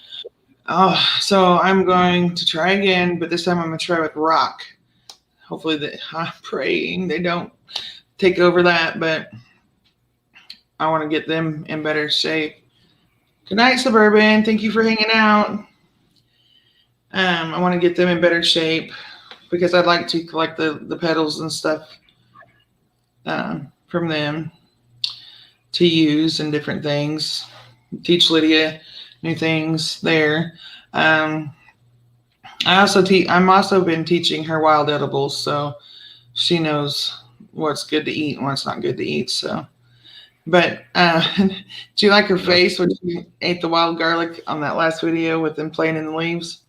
So I'm going to try again, but this time I'm gonna try with rock. Hopefully, I'm praying they don't take over that, but I want to get them in better shape. Good night, Suburban. Thank you for hanging out. I want to get them in better shape because I'd like to collect the petals and stuff from them to use in different things. Teach Lydia new things there. I'm also been teaching her wild edibles, so she knows what's good to eat and what's not good to eat. So, but do you like her face when she ate the wild garlic on that last video with them playing in the leaves?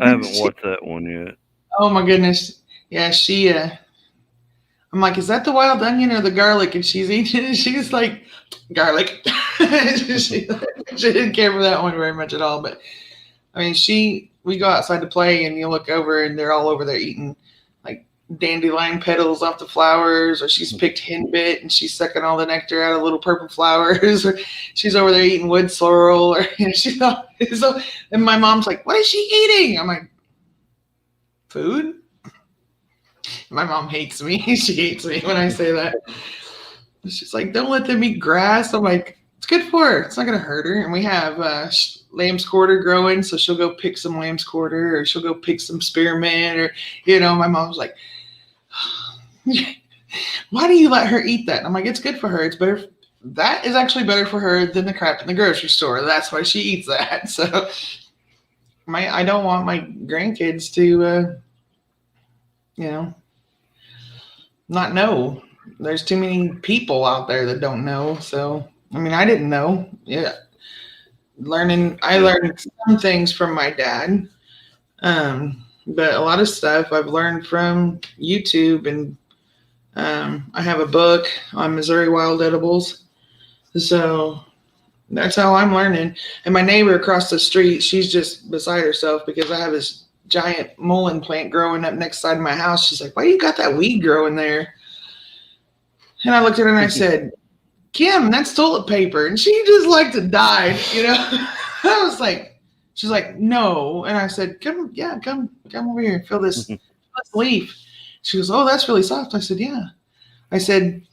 I haven't watched that one yet. Oh my goodness. Yeah, I'm like, is that the wild onion or the garlic? And she's eating it and she's like, garlic. she didn't care for that one very much at all. But I mean, we go outside to play and you look over and they're all over there eating like dandelion petals off the flowers, or she's picked henbit and she's sucking all the nectar out of little purple flowers, or she's over there eating wood sorrel, or and my mom's like, what is she eating? I'm like, food? My mom hates me. She hates me when I say that. She's like, don't let them eat grass. I'm like, it's good for her. It's not going to hurt her. And we have lamb's quarter growing, so she'll go pick some lamb's quarter, or she'll go pick some spearmint, or, my mom's like, why do you let her eat that? And I'm like, it's good for her. It's better. That is actually better for her than the crap in the grocery store. That's why she eats that. So I don't want my grandkids to, not know. There's too many people out there that don't know. So, I mean, I didn't know. Yeah. I learned some things from my dad. But a lot of stuff I've learned from YouTube, and I have a book on Missouri wild edibles. So that's how I'm learning. And my neighbor across the street, she's just beside herself because I have this giant mullein plant growing up next side of my house. She's like, why you got that weed growing there? And I looked at her and I said, Kim, that's toilet paper. And she just like to die, I was like, she's like, no. And I said, come over here and feel this leaf. She goes, oh, that's really soft. I said, yeah. I said,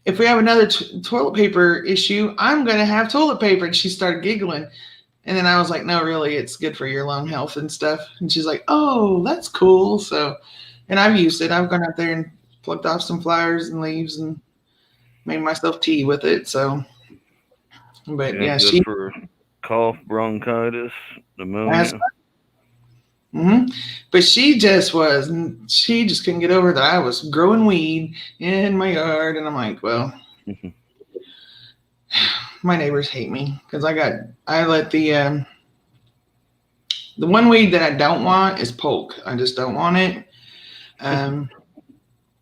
if we have another toilet paper issue, I'm going to have toilet paper. And she started giggling. And then I was like, no, really, it's good for your lung health and stuff. And she's like, oh, that's cool. So, and I've used it. I've gone out there and plucked off some flowers and leaves and made myself tea with it. So, but yeah, good for cough, bronchitis, pneumonia. But she just couldn't get over that I was growing weed in my yard. And I'm like, well, my neighbors hate me because I let the one weed that I don't want is polk. I just don't want it.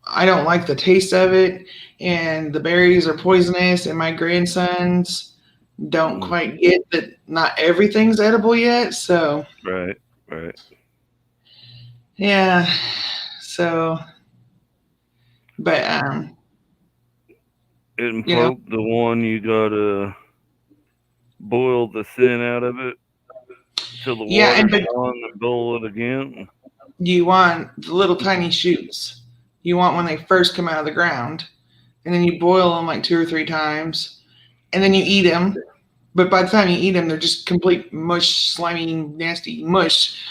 I don't like the taste of it, and the berries are poisonous, and my grandsons don't quite get that not everything's edible yet. So Right. yeah. So, but in polk, the one you gotta boil the sin out of it till the water's gone and boil it again. You want the little tiny shoots. You want when they first come out of the ground, and then you boil them like 2 or 3 times, and then you eat them. But by the time you eat them, they're just complete mush, slimy, nasty mush.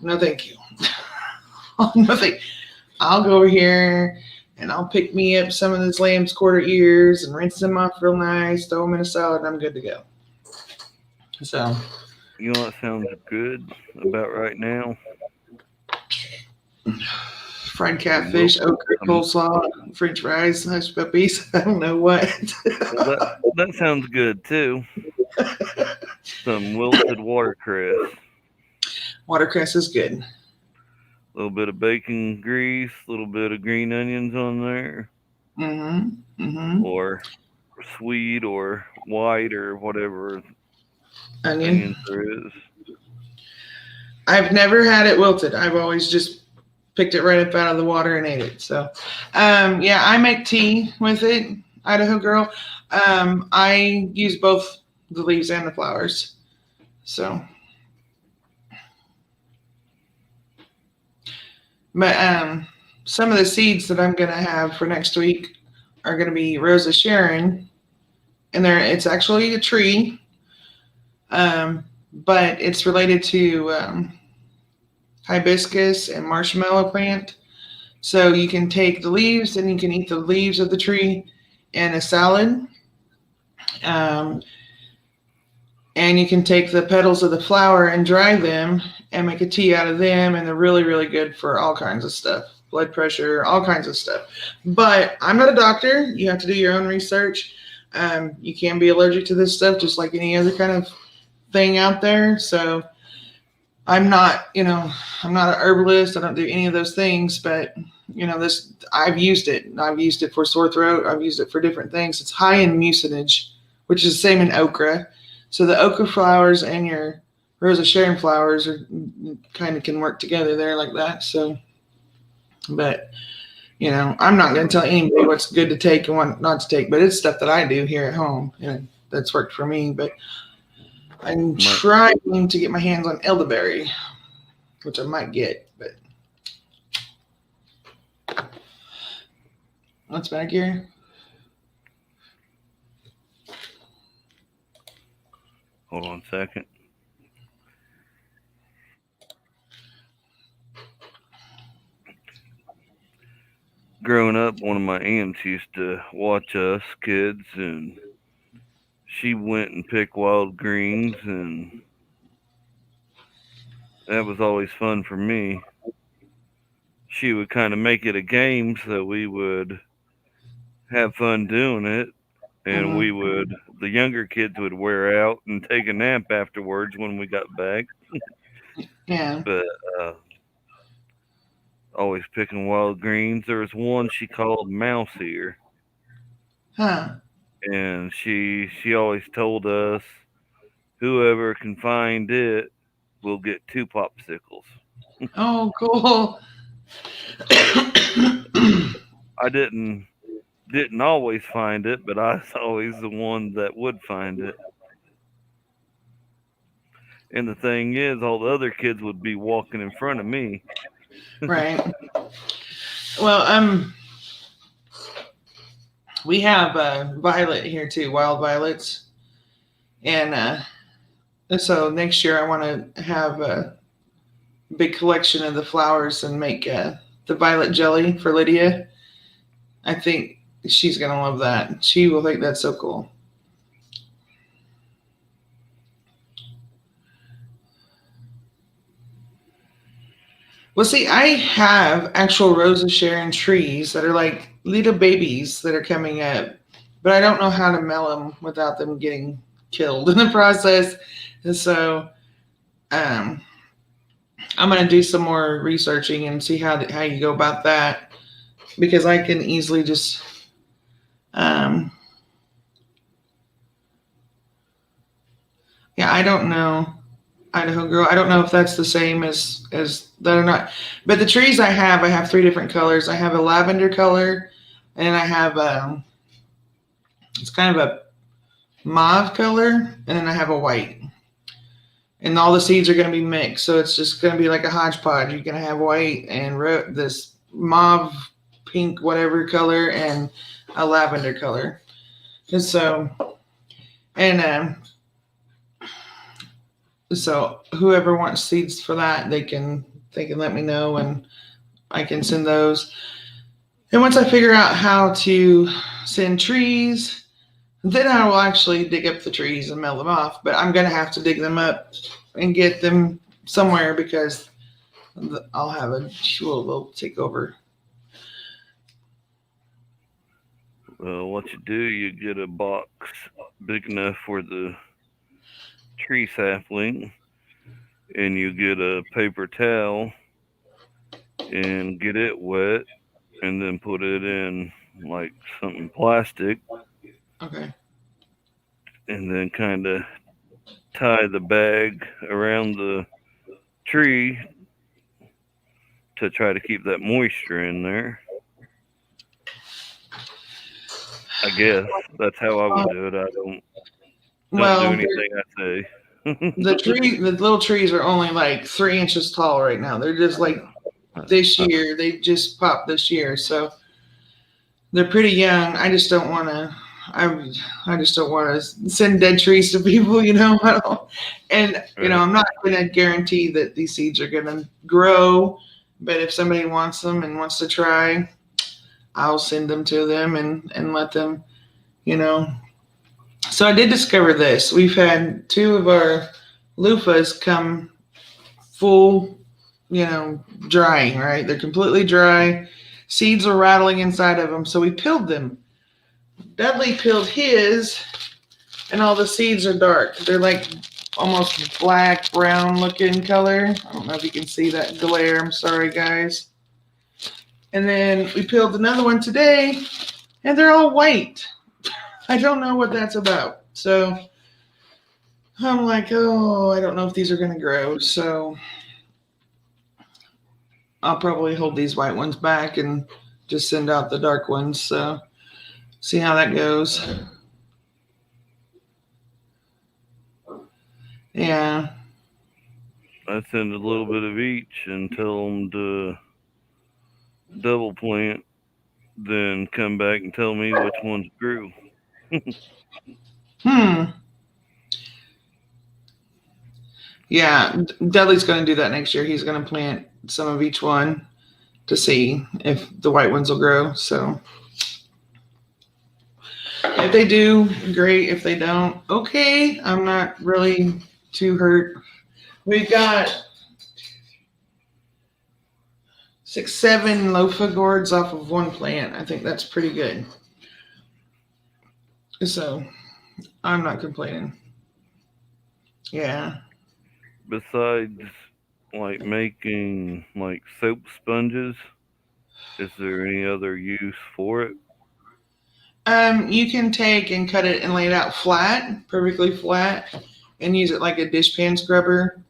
No, thank you. Nothing. I'll go over here and I'll pick me up some of those lamb's quarter ears and rinse them off real nice, throw them in a salad, and I'm good to go. So, you know what sounds good about right now? Fried catfish, okra, coleslaw, French fries, hush puppies. I don't know what. that sounds good too. Some wilted watercress. Watercress is good. A little bit of bacon grease, a little bit of green onions on there. Or sweet or white or whatever onion. there is. I've never had it wilted. I've always just picked it right up out of the water and ate it. So, yeah, I make tea with it, Idaho Girl. I use both the leaves and the flowers. So, but some of the seeds that I'm going to have for next week are going to be Rose of Sharon, and it's actually a tree, but it's related to hibiscus and marshmallow plant. So you can take the leaves and you can eat the leaves of the tree in a salad. And you can take the petals of the flower and dry them and make a tea out of them. And they're really, really good for all kinds of stuff. Blood pressure, all kinds of stuff. But I'm not a doctor. You have to do your own research. You can be allergic to this stuff just like any other kind of thing out there. So I'm not, I'm not an herbalist. I don't do any of those things, but I've used it. I've used it for sore throat. I've used it for different things. It's high in mucilage, which is the same in okra. So the okra flowers and your Rose of Sharon flowers kind of can work together there like that. So, but I'm not going to tell anybody what's good to take and what not to take, but it's stuff that I do here at home and that's worked for me. But I'm trying to get my hands on elderberry, which I might get, but what's back here? Hold on a second. Growing up, one of my aunts used to watch us kids, and she went and picked wild greens, and that was always fun for me. She would kind of make it a game, so we would have fun doing it, and the younger kids would wear out and take a nap afterwards when we got back. Yeah. But always picking wild greens. There was one she called mouse ear. Huh. And she always told us, whoever can find it will get 2 popsicles. Oh, cool. I didn't always find it, but I was always the one that would find it. And the thing is, all the other kids would be walking in front of me. Right. Well, we have violet here too, wild violets. And so next year I want to have a big collection of the flowers and make the violet jelly for Lydia. I think she's going to love that. She will think that's so cool. Well, see, I have actual Rose of Sharon trees that are like little babies that are coming up, but I don't know how to mell them without them getting killed in the process. And so I'm going to do some more researching and see how you go about that, because I can easily just yeah, I don't know, Idaho Girl. I don't know if that's the same as that or not. But the trees I have 3 different colors. I have a lavender color, and I have it's kind of a mauve color, and then I have a white. And all the seeds are going to be mixed, so it's just going to be like a hodgepodge. You're going to have white and this mauve, pink, whatever color, and a lavender color. And so, so whoever wants seeds for that, they can let me know, and I can send those. And once I figure out how to send trees, then I will actually dig up the trees and melt them off. But I'm going to have to dig them up and get them somewhere, because I'll have they'll take over. Well, what you do, you get a box big enough for the tree sapling, and you get a paper towel and get it wet, and then put it in like something plastic, Okay. and then kind of tie the bag around the tree to try to keep that moisture in there. I guess that's how I would do it. I don't do anything I say. The little trees are only like 3 inches tall right now. They're just like this year. They just popped this year, so they're pretty young. I just don't want to. I just don't want to send dead trees to people, you know. I'm not going to guarantee that these seeds are going to grow, but if somebody wants them and wants to try, I'll send them to them and let them, you know. So I did discover this. We've had 2 of our loofahs come full, you know, drying, right? They're completely dry. Seeds are rattling inside of them. So we peeled them. Dudley peeled his, and all the seeds are dark. They're like almost black, brown looking color. I don't know if you can see that glare. I'm sorry, guys. And then we peeled another one today, and they're all white. I don't know what that's about. So I'm like, oh, I don't know if these are going to grow. So I'll probably hold these white ones back and just send out the dark ones. So see how that goes. Yeah. I send a little bit of each and tell them to double plant, then come back and tell me which ones grew. Yeah, Dudley's going to do that next year. He's going to plant some of each one to see if the white ones will grow. So if they do, great. If they don't, okay. I'm not really too hurt. We've got 6, 7 loofah gourds off of one plant. I think that's pretty good. So I'm not complaining. Yeah. Besides like making like soap sponges, is there any other use for it? You can take and cut it and lay it out flat, perfectly flat, and use it like a dishpan scrubber.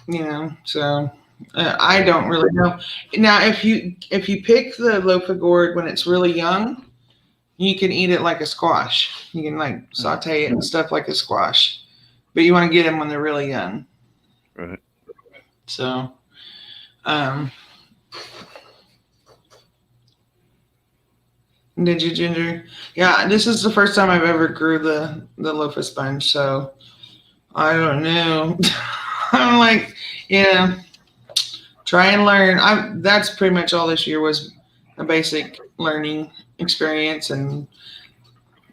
You know, so I don't really know. Now, if you pick the loaf of gourd when it's really young, you can eat it like a squash. You can like saute it and stuff like a squash, but you want to get them when they're really young. Right. So, did you, Ginger? Yeah, this is the first time I've ever grew the loofah sponge, so I don't know. I'm like, yeah, try and learn. That's pretty much all this year was a basic learning experience, and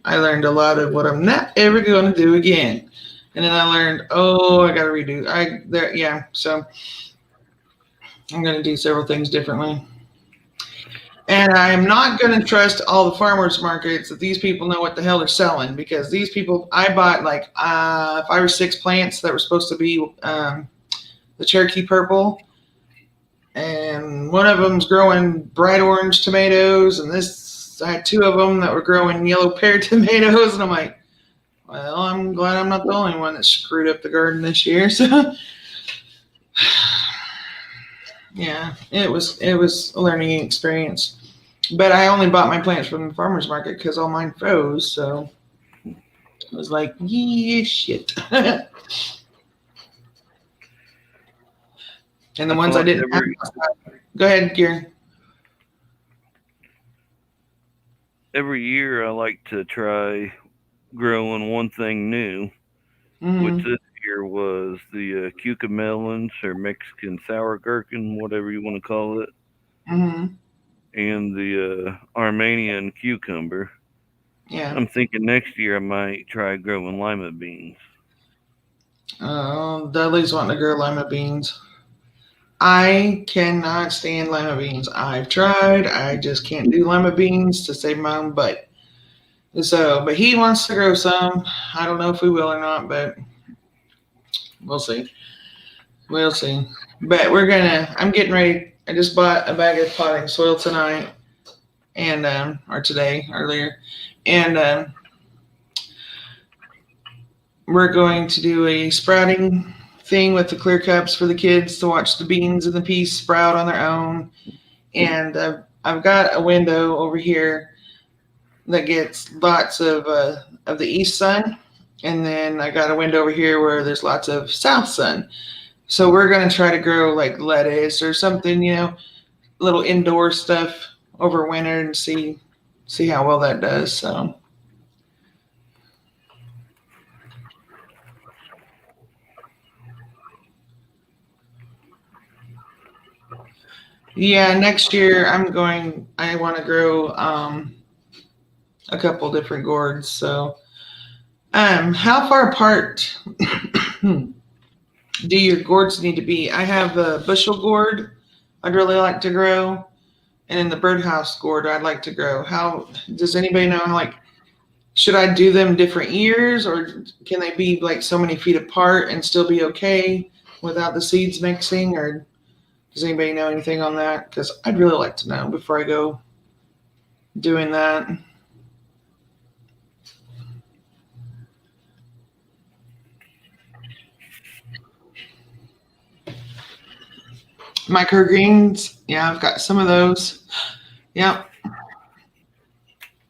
I learned a lot of what I'm not ever going to do again. And then I learned, I got to redo. So I'm going to do several things differently. And I am not going to trust all the farmers markets that these people know what the hell they're selling, because these people, I bought like 5 or 6 plants that were supposed to be the Cherokee purple. And one of them's growing bright orange tomatoes. And I had 2 of them that were growing yellow pear tomatoes. And I'm like, well, I'm glad I'm not the only one that screwed up the garden this year. So yeah, it was a learning experience. But I only bought my plants from the farmer's market because all mine froze. So I was like, yeah, shit. And the ones I didn't have. Go ahead, Kieran. Every year I like to try growing one thing new, Mm-hmm. which this year was the cucamelons or Mexican sour gherkin, whatever you want to call it, Mm-hmm. and the Armenian cucumber. Yeah. I'm thinking next year I might try growing lima beans. Dudley's wanting to grow lima beans. I cannot stand lima beans. I've tried. I just can't do lima beans to save my own butt. So, but he wants to grow some. I don't know if we will or not, but we'll see. We'll see. But I'm getting ready. I just bought a bag of potting soil tonight, and or today earlier, and we're going to do a sprouting thing with the clear cups for the kids to watch the beans and the peas sprout on their own. And I've got a window over here that gets lots of the east sun, and then I got a window over here where there's lots of south sun. So we're going to try to grow like lettuce or something, little indoor stuff over winter and see how well that does. So yeah, next year I want to grow a couple different gourds. So how far apart do your gourds need to be? I have a bushel gourd I'd really like to grow, and then the birdhouse gourd I'd like to grow. How does anybody know should I do them different years, or can they be like so many feet apart and still be okay without the seeds mixing? Or does anybody know anything on that? Because I'd really like to know before I go doing that. Microgreens, yeah, I've got some of those. Yep.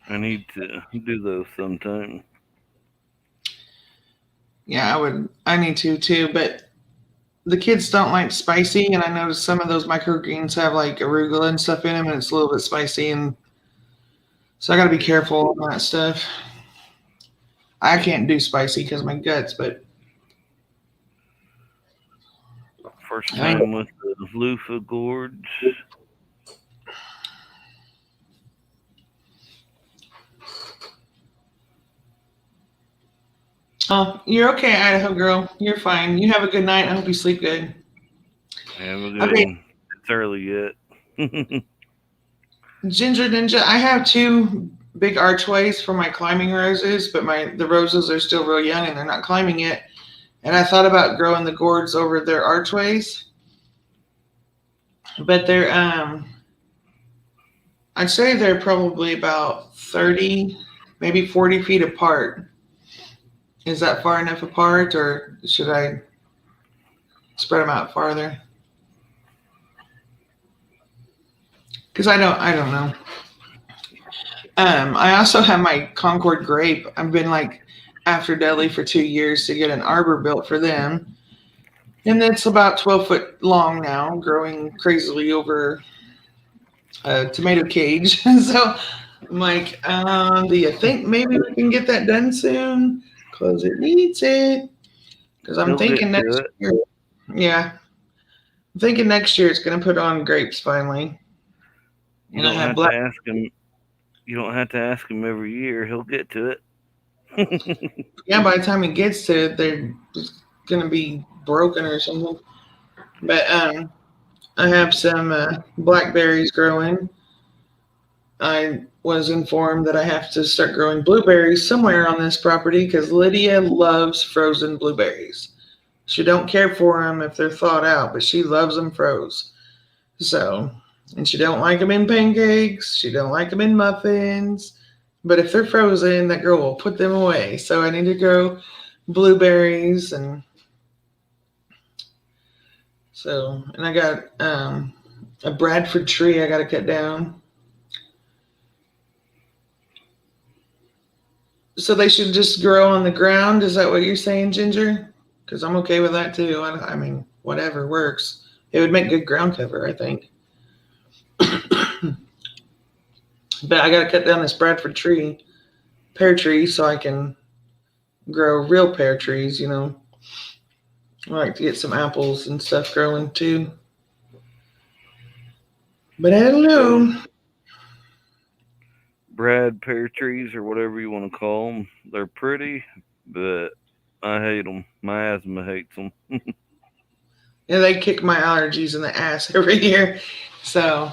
I need to do those sometime. Yeah, I need to too, but the kids don't like spicy, and I noticed some of those microgreens have like arugula and stuff in them, and it's a little bit spicy, and so I got to be careful on that stuff. I can't do spicy because of my guts, but First time with the loofah gourds. Oh, you're okay, Idaho girl. You're fine. You have a good night. I hope you sleep good. Have a good Okay. It's early yet. Ginger Ninja, I have 2 big archways for my climbing roses, but the roses are still real young and they're not climbing yet. And I thought about growing the gourds over their archways, but they're I'd say they're probably about 30, maybe 40 feet apart. Is that far enough apart, or should I spread them out farther? Because I don't know. I also have my Concord grape. I've been after Dudley for 2 years to get an arbor built for them. And it's about 12 foot long now, growing crazily over a tomato cage. So I'm like, do you think maybe we can get that done soon? Because it needs it. Because I'm thinking next year. Yeah. I'm thinking next year it's going to put on grapes finally. You don't have to ask him. You don't have to ask him every year. He'll get to it. Yeah, by the time he gets to it, they're going to be broken or something. But I have some blackberries growing. I was informed that I have to start growing blueberries somewhere on this property because Lydia loves frozen blueberries. She don't care for them if they're thawed out, but she loves them froze. So, and she don't like them in pancakes. She don't like them in muffins. But if they're frozen, that girl will put them away. So I need to grow blueberries, and I got a Bradford tree I got to cut down. So they should just grow on the ground. Is that what you're saying, Ginger? Because I'm okay with that too. I mean, whatever works. It would make good ground cover, I think. But I got to cut down this Bradford tree, pear tree, so I can grow real pear trees, I like to get some apples and stuff growing too. But I don't know. Brad pear trees or whatever you want to call them. They're pretty, but I hate them. My asthma hates them. Yeah, they kick my allergies in the ass every year. So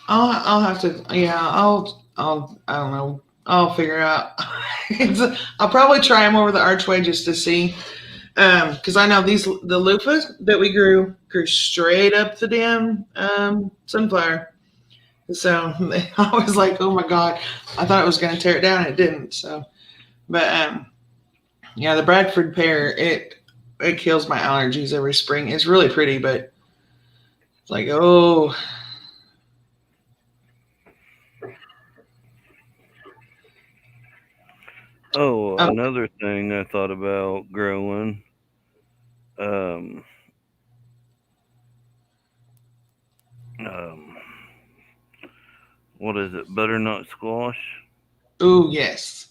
I'll have to, I don't know. I'll figure out. I'll probably try them over the archway just to see. Because I know the loofahs that we grew straight up the damn sunflower. So I was like, oh my God, I thought it was going to tear it down. It didn't. So, but yeah, the Bradford pear, it kills my allergies every spring. It's really pretty, but it's like, oh. Oh, another thing I thought about growing. What is it? Butternut squash. Oh yes,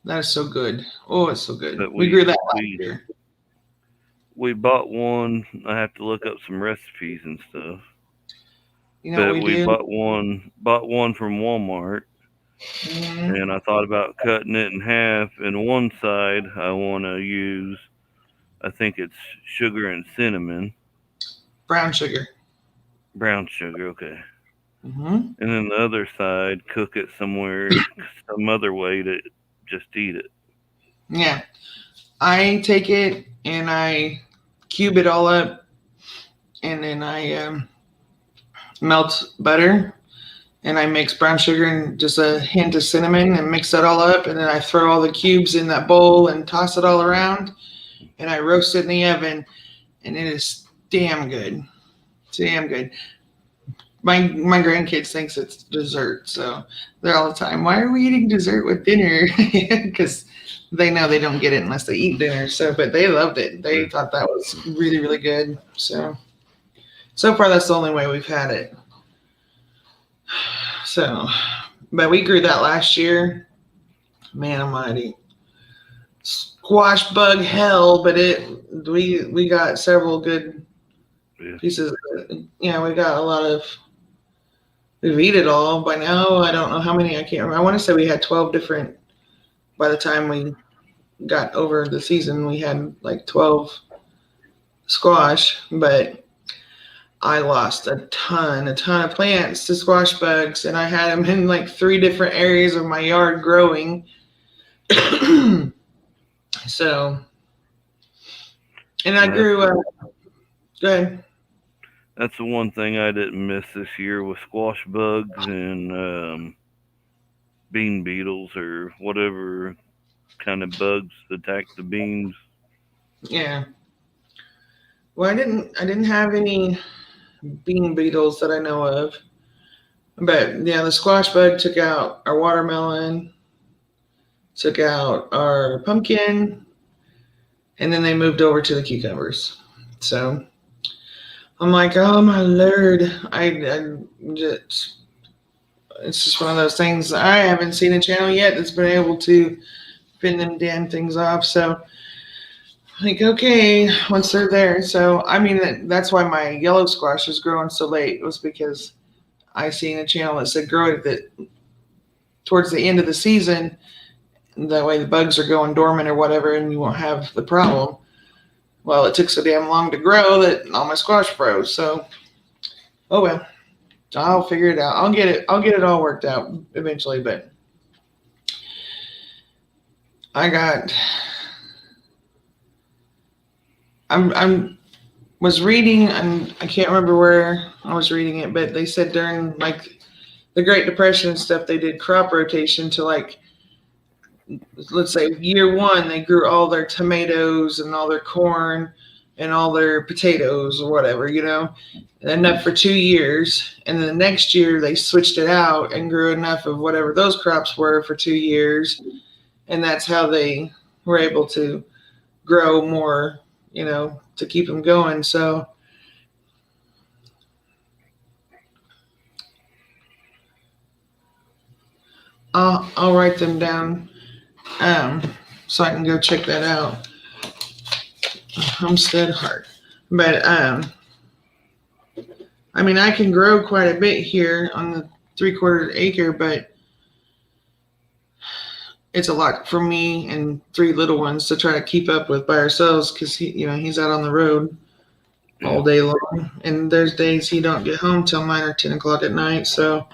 that is so good. Oh, it's so good. But We grew that last year. We bought one. I have to look up some recipes and stuff. You know but what we bought one from Walmart, and I thought about cutting it in half. And one side I want to use, I think it's sugar and cinnamon. Brown sugar. Brown sugar, okay. Mm-hmm. And then the other side, cook it somewhere, some other way to just eat it. Yeah. I take it and I cube it all up, and then I melt butter, and I mix brown sugar and just a hint of cinnamon and mix that all up, and then I throw all the cubes in that bowl and toss it all around, and I roast it in the oven, and it is damn good. Damn good. My grandkids thinks it's dessert, so they're all the time, why are we eating dessert with dinner? Because they know they don't get it unless they eat dinner. So, but they loved it. They thought that was really, really good. So far that's the only way we've had it. So, but we grew that last year. Man almighty. Squash bug hell, but we got several good pieces of it. Yeah, we got a lot of. We've eaten it all by now. I don't know how many. I can't remember. I want to say we had 12 different. By the time we got over the season, we had like 12 squash. But I lost a ton of plants to squash bugs, and I had them in like 3 different areas of my yard growing. So, and I grew. Go ahead. That's the one thing I didn't miss this year with squash bugs and bean beetles or whatever kind of bugs attack the beans. Yeah. Well, I didn't have any bean beetles that I know of, but yeah, the squash bug took out our watermelon, took out our pumpkin, and then they moved over to the cucumbers. So I'm like, oh my Lord, it's just one of those things. I haven't seen a channel yet that's been able to fend them damn things off. So like, okay, once they're there. So, I mean, that's why my yellow squash is growing so late. It was because I seen a channel that said grow it towards the end of the season. That way the bugs are going dormant or whatever, and you won't have the problem. Well, it took so damn long to grow that all my squash froze. So, oh well, I'll figure it out. I'll get it all worked out eventually. But I was reading, and I can't remember where I was reading it, but they said during like the Great Depression and stuff, they did crop rotation to like, let's say year 1, they grew all their tomatoes and all their corn and all their potatoes or whatever, enough for 2 years. And then the next year they switched it out and grew enough of whatever those crops were for 2 years. And that's how they were able to grow more, to keep them going. So I'll write them down. So I can go check that out. Homestead Heart. But I mean, I can grow quite a bit here on the 3/4 acre, but it's a lot for me and 3 little ones to try to keep up with by ourselves, because he's out on the road all day long, and there's days he don't get home till 9 or 10 o'clock at night, so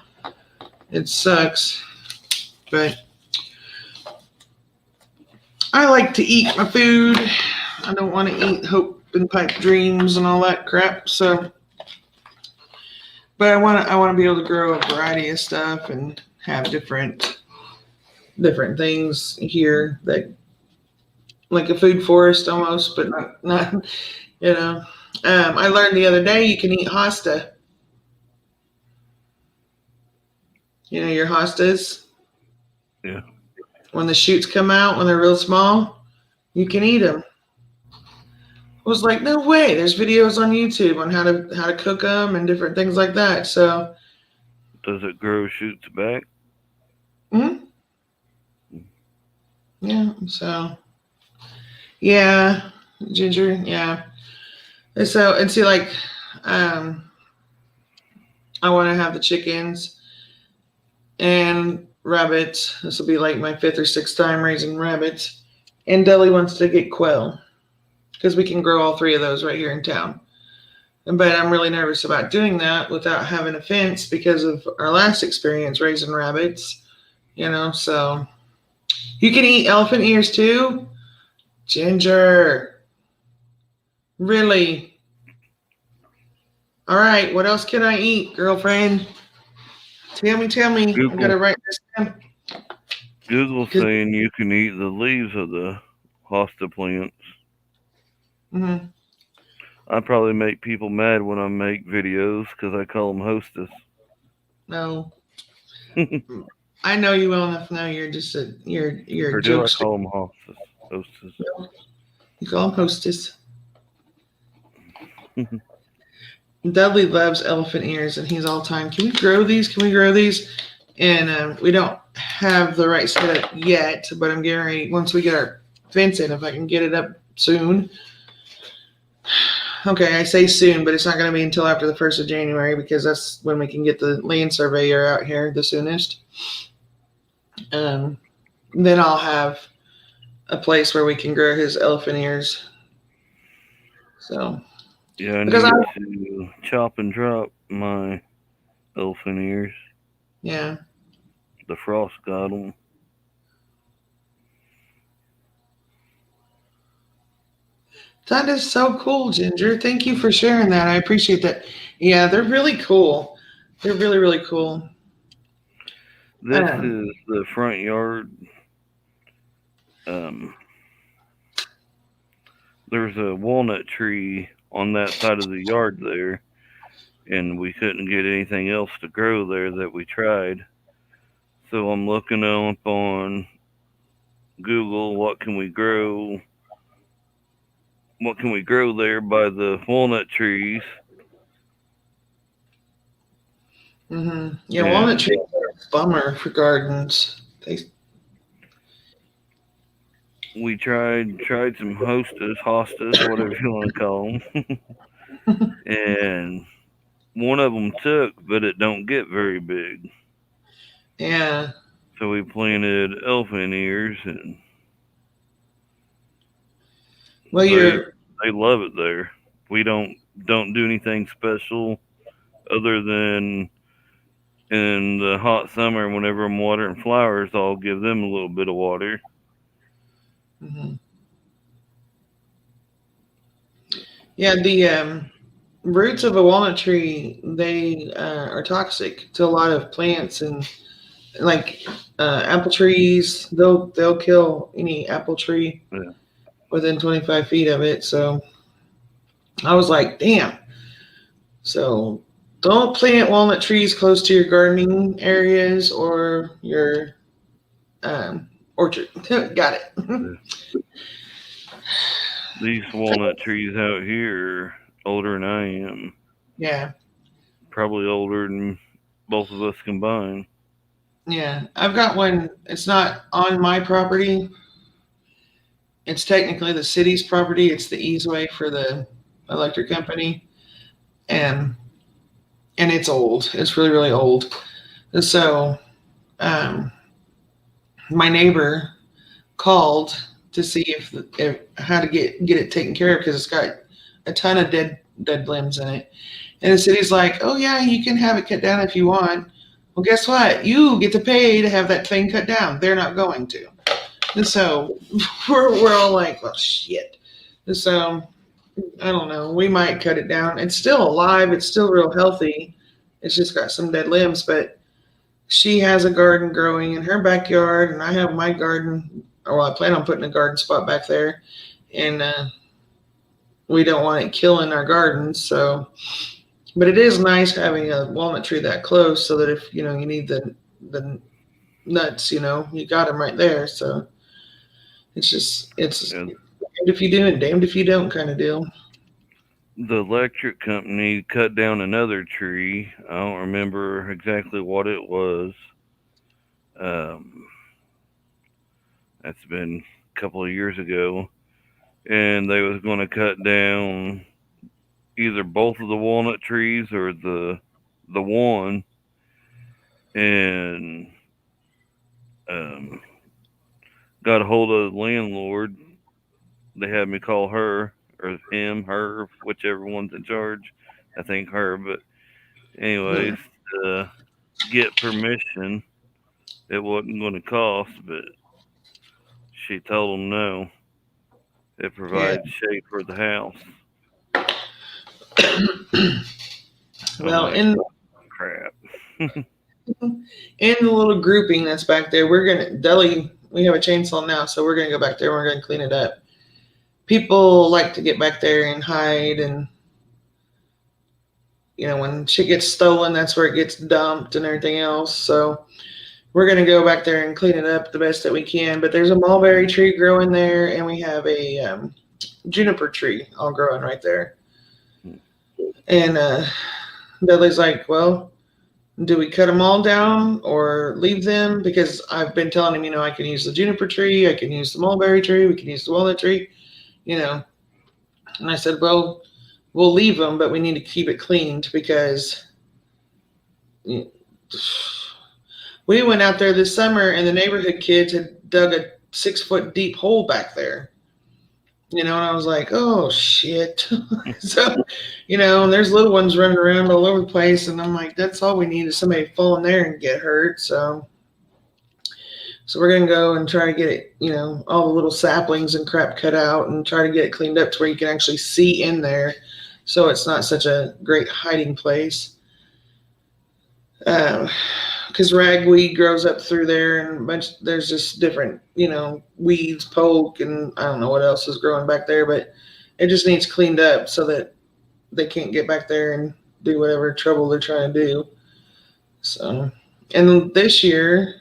it sucks. But I like to eat my food. I don't want to eat hope and pipe dreams and all that crap. So, but I want to be able to grow a variety of stuff and have different things here that like a food forest almost, but not you know. I learned the other day you can eat hosta. You know your hostas? Yeah. When the shoots come out, when they're real small, you can eat them. I was like, no way. There's videos on YouTube on how to cook them and different things like that. So, does it grow shoots back? hmm yeah. So, yeah, ginger, yeah. And so, and see, like, I want to have the chickens and rabbits. This will be like my 5th or 6th time raising rabbits. And Deli wants to get quail because we can grow all 3 of those right here in town. But I'm really nervous about doing that without having a fence because of our last experience raising rabbits, you know. So you can eat elephant ears too. Ginger. Really? All right. What else can I eat, girlfriend? Tell me. Google. I'm gonna write this down. Google's saying you can eat the leaves of the hosta plants. Mm-hmm. I probably make people mad when I make videos because I call them hostess. No. I know you well enough now. You're just you're Or a do I jokester. call them hostess? You call them hostess. Dudley loves elephant ears, and he's all time. Can we grow these? And we don't have the right setup yet, but I'm getting ready. Once we get our fence in, if I can get it up soon. Okay, I say soon, but it's not going to be until after the 1st of January because that's when we can get the land surveyor out here the soonest. Then I'll have a place where we can grow his elephant ears. So. Yeah, I need Because to chop and drop my elephant ears. Yeah. The frost got them. That is so cool, Ginger. Thank you for sharing that. I appreciate that. Yeah, they're really cool. They're really, really cool. This is the front yard. There's a walnut tree on that side of the yard there, and we couldn't get anything else to grow there that we tried. So I'm looking up on Google, what can we grow there by the walnut trees. Mm-hmm. Yeah, walnut trees are a bummer for gardens. We tried some hostas, whatever you want to call them. And one of them took, but it don't get very big. Yeah. So we planted elephant ears, and they love it there. We don't do anything special other than in the hot summer, whenever I'm watering flowers, I'll give them a little bit of water. Mm-hmm. Yeah, the roots of a walnut tree, they are toxic to a lot of plants, and like apple trees, they'll kill any apple tree within 25 feet of it. So I was like, damn. So don't plant walnut trees close to your gardening areas or your orchard. Got it. These walnut trees out here are older than I am. Yeah. Probably older than both of us combined. Yeah. I've got one. It's not on my property. It's technically the city's property. It's the easeway for the electric company. And it's old. It's really, really old. And so my neighbor called to see if how to get it taken care of because it's got a ton of dead limbs in it. And the city's like, oh yeah, you can have it cut down if you want. Well, guess what? You get to pay to have that thing cut down. They're not going to. And so we're all like, well, shit. So I don't know. We might cut it down. It's still alive. It's still real healthy. It's just got some dead limbs, but she has a garden growing in her backyard, and I have my garden. Well, I plan on putting a garden spot back there, and we don't want it killing our gardens. So, but it is nice having a walnut tree that close, so that if you need the nuts, you got them right there. So it's damned if you do and damned if you don't kind of deal. The electric company cut down another tree. I don't remember exactly what it was. That's been a couple of years ago. And they was going to cut down either both of the walnut trees or the one. And got a hold of the landlord. They had me call her or him, her, whichever one's in charge. I think her, but anyways, get permission. It wasn't going to cost, but she told them no. It provides shade for the house. Well, like, crap. In the little grouping that's back there, we have a chainsaw now, so we're gonna go back there and we're gonna clean it up. People like to get back there and hide, and when shit gets stolen, that's where it gets dumped and everything else. So we're gonna go back there and clean it up the best that we can. But there's a mulberry tree growing there, and we have a juniper tree all growing right there. And Dudley's like, well, do we cut them all down or leave them? Because I've been telling him, I can use the juniper tree, I can use the mulberry tree, we can use the walnut tree, And I said, well, we'll leave them, but we need to keep it cleaned because we went out there this summer and the neighborhood kids had dug a 6-foot deep hole back there. And I was like, oh, shit. So, there's little ones running around all over the place. And I'm like, that's all we need is somebody to fall in there and get hurt. So we're going to go and try to get it, all the little saplings and crap cut out and try to get it cleaned up to where you can actually see in there. So it's not such a great hiding place. Because ragweed grows up through there and there's just different, weeds, poke, and I don't know what else is growing back there, but it just needs cleaned up so that they can't get back there and do whatever trouble they're trying to do. So, and this year,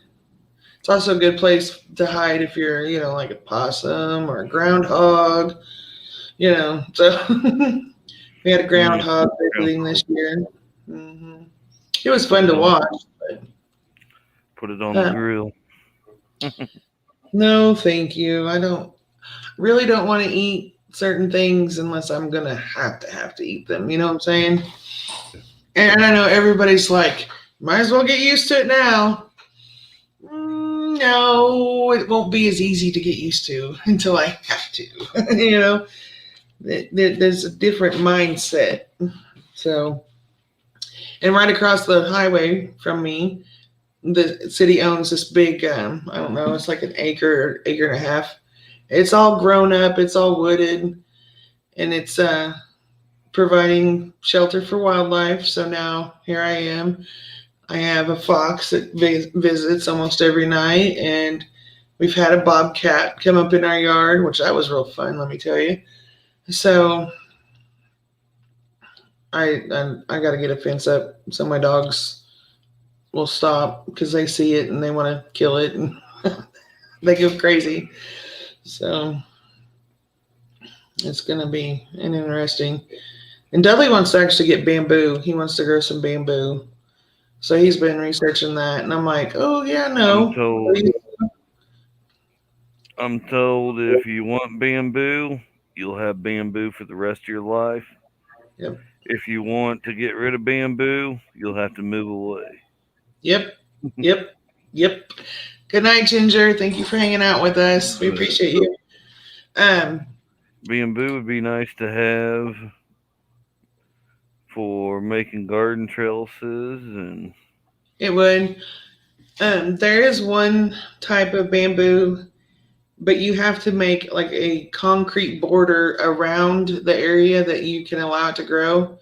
it's also a good place to hide if you're, like a possum or a groundhog, so we had a groundhog visiting this year. Mm-hmm. It was fun to watch. But, put it on the grill. No, thank you. I really don't want to eat certain things unless I'm going to have to eat them. You know what I'm saying? And I know everybody's like, might as well get used to it now. No, it won't be as easy to get used to until I have to. There's a different mindset. So, and right across the highway from me, the city owns this big, I don't know, it's like an acre and a half. It's all grown up, it's all wooded, and it's providing shelter for wildlife. So now here I am. I have a fox that visits almost every night, and we've had a bobcat come up in our yard, which that was real fun, let me tell you. So I got to get a fence up so my dogs will stop because they see it and they want to kill it and they go crazy. So it's going to be an interesting. And Dudley wants to actually get bamboo. He wants to grow some bamboo. So he's been researching that. And I'm like, oh, yeah, no. I'm told if you want bamboo, you'll have bamboo for the rest of your life. Yep. If you want to get rid of bamboo, you'll have to move away. Yep. Good night, Ginger. Thank you for hanging out with us. We appreciate you. Bamboo would be nice to have for making garden trellises, and it would. There is one type of bamboo but you have to make like a concrete border around the area that you can allow it to grow.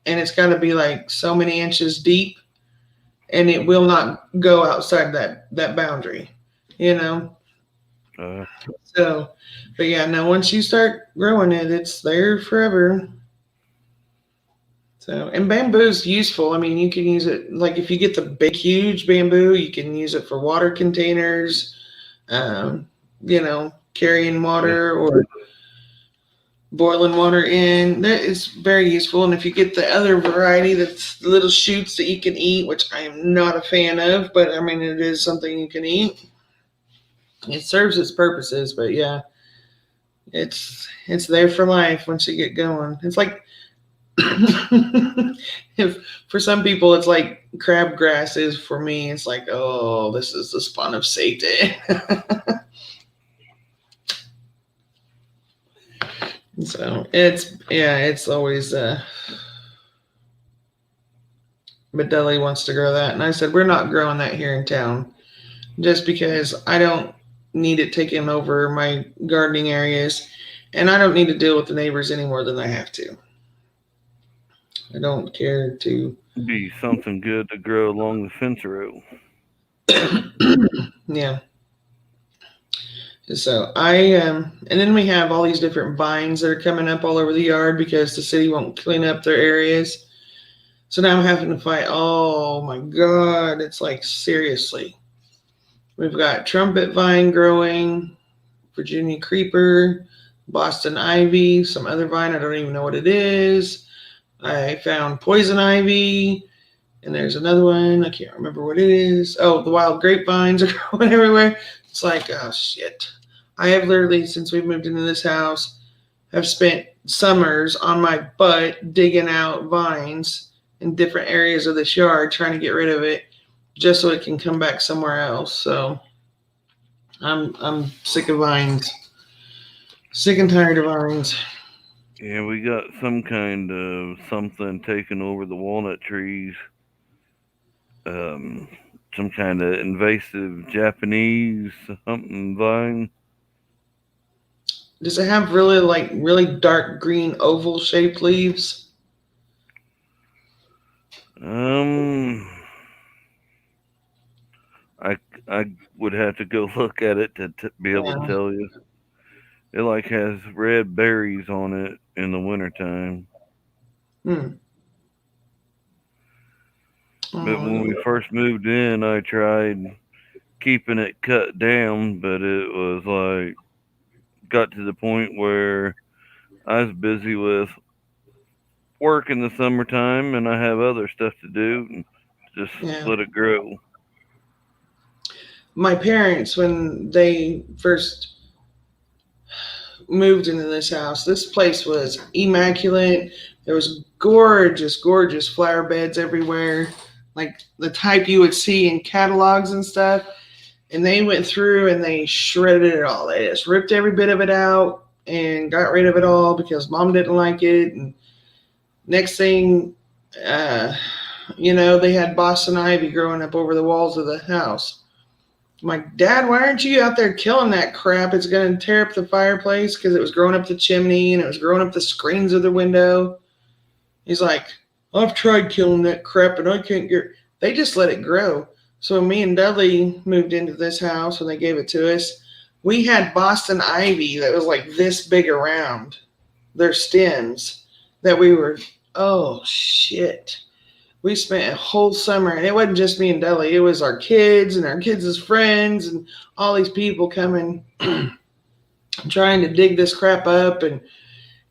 And it's got to be like so many inches deep, and it will not go outside that boundary, you know? So, but yeah, no, once you start growing it, it's there forever. So, and bamboo is useful. I mean, you can use it, like if you get the big, huge bamboo, you can use it for water containers, you know, carrying water or boiling water in. That is very useful. And if you get the other variety, that's little shoots that you can eat, which I am not a fan of, but I mean, it is something you can eat. It serves its purposes, but yeah, it's there for life once you get going. It's like, if for some people it's like crabgrass is, for me it's like, oh, this is the spawn of Satan. So it's always but Deli wants to grow that, and I said we're not growing that here in town just because I don't need it taking over my gardening areas, and I don't need to deal with the neighbors any more than I have to. I don't care to be something good to grow along the fence row. Yeah. So and then we have all these different vines that are coming up all over the yard because the city won't clean up their areas. So now I'm having to fight. Oh my God. It's like, seriously. We've got trumpet vine growing, Virginia creeper, Boston ivy, some other vine. I don't even know what it is. I found poison ivy, and there's another one. I can't remember what it is. Oh, the wild grapevines are growing everywhere. It's like, oh shit. I have literally, since we've moved into this house, have spent summers on my butt digging out vines in different areas of this yard, trying to get rid of it just so it can come back somewhere else. So I'm sick of vines. Sick and tired of vines. Yeah, we got some kind of something taking over the walnut trees. Some kind of invasive Japanese something vine. Does it have really dark green oval shaped leaves? I would have to go look at it to be able to tell you. It like has red berries on it in the wintertime. But when we first moved in, I tried keeping it cut down, but it was like got to the point where I was busy with work in the summertime and I have other stuff to do and just let it grow. My parents, when they first moved into this house, this place was immaculate. There was gorgeous flower beds everywhere, like the type you would see in catalogs and stuff. And they went through and they shredded it all. They just ripped every bit of it out and got rid of it all because Mom didn't like it. And next thing, they had Boston ivy growing up over the walls of the house. I'm like, Dad, why aren't you out there killing that crap? It's going to tear up the fireplace because it was growing up the chimney and it was growing up the screens of the window. He's like, I've tried killing that crap and I can't get. They just let it grow. So when me and Dudley moved into this house when they gave it to us, we had Boston ivy that was like this big around their stems that we were, oh shit. We spent a whole summer, and it wasn't just me and Dudley. It was our kids and our kids' friends and all these people coming trying to dig this crap up. And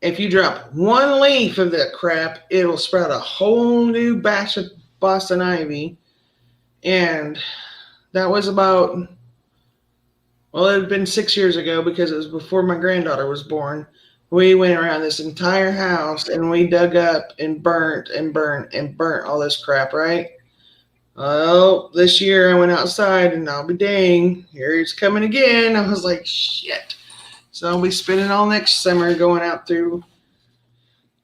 if you drop one leaf of that crap, it'll sprout a whole new batch of Boston ivy. And that was about, well, it had been 6 years ago because it was before my granddaughter was born. We went around this entire house and we dug up and burnt all this crap, right? Well, this year I went outside and I'll be dang, here it's coming again. I was like, shit. So I'll be spending all next summer going out through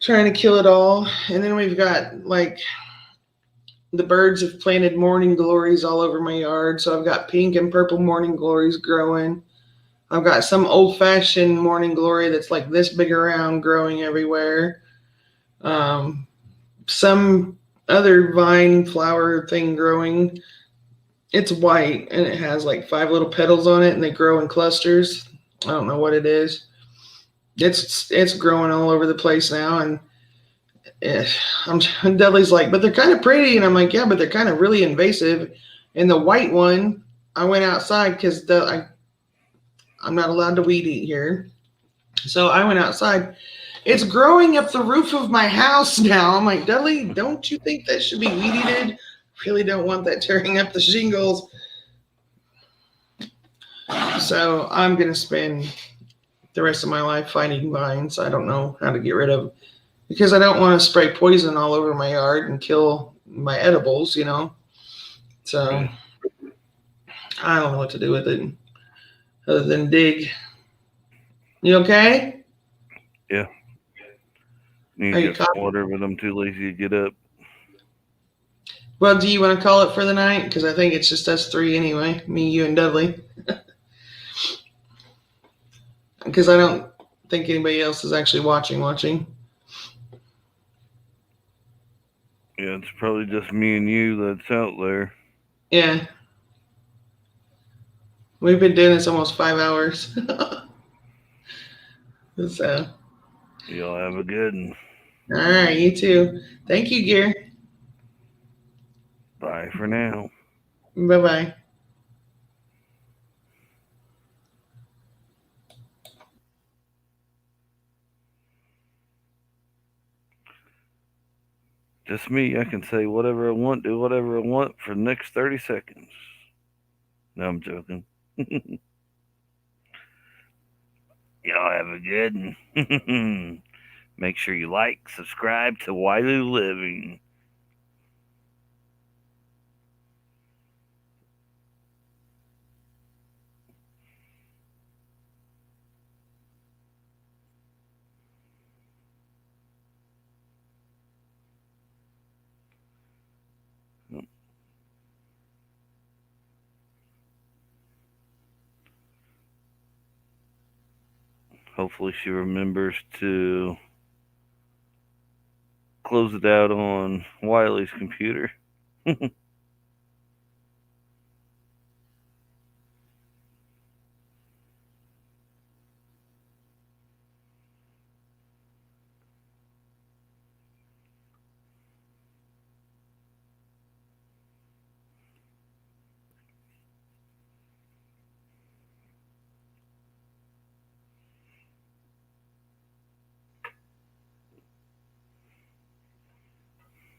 trying to kill it all. And then we've got like the birds have planted morning glories all over my yard. So I've got pink and purple morning glories growing. I've got some old-fashioned morning glory that's like this big around, growing everywhere. Some other vine flower thing growing. It's white and it has like 5 little petals on it, and they grow in clusters. I don't know what it is. It's growing all over the place now, and Dudley's like, but they're kind of pretty, and I'm like, yeah, but they're kind of really invasive. And the white one, I went outside because I'm not allowed to weed eat here, so I went outside. It's growing up the roof of my house now. I'm like, Dudley, don't you think that should be weed eated? Really don't want that tearing up the shingles. So I'm gonna spend the rest of my life fighting vines. I don't know how to get rid of them because I don't want to spray poison all over my yard and kill my edibles, you know. So I don't know what to do with it other than dig. You okay? Yeah. Need to get some water, but I'm too lazy to get up. Well, do you want to call it for the night? Because I think it's just us 3 anyway. Me, you, and Dudley. Because I don't think anybody else is actually watching. Yeah, it's probably just me and you that's out there. Yeah. We've been doing this almost 5 hours. So. Y'all have a good one. All right, you too. Thank you, Gear. Bye for now. Bye-bye. Just me. I can say whatever I want, do whatever I want for the next 30 seconds. No, I'm joking. Y'all have a good one. Make sure you like, subscribe to Wailu Living. Hopefully she remembers to close it out on Wiley's computer.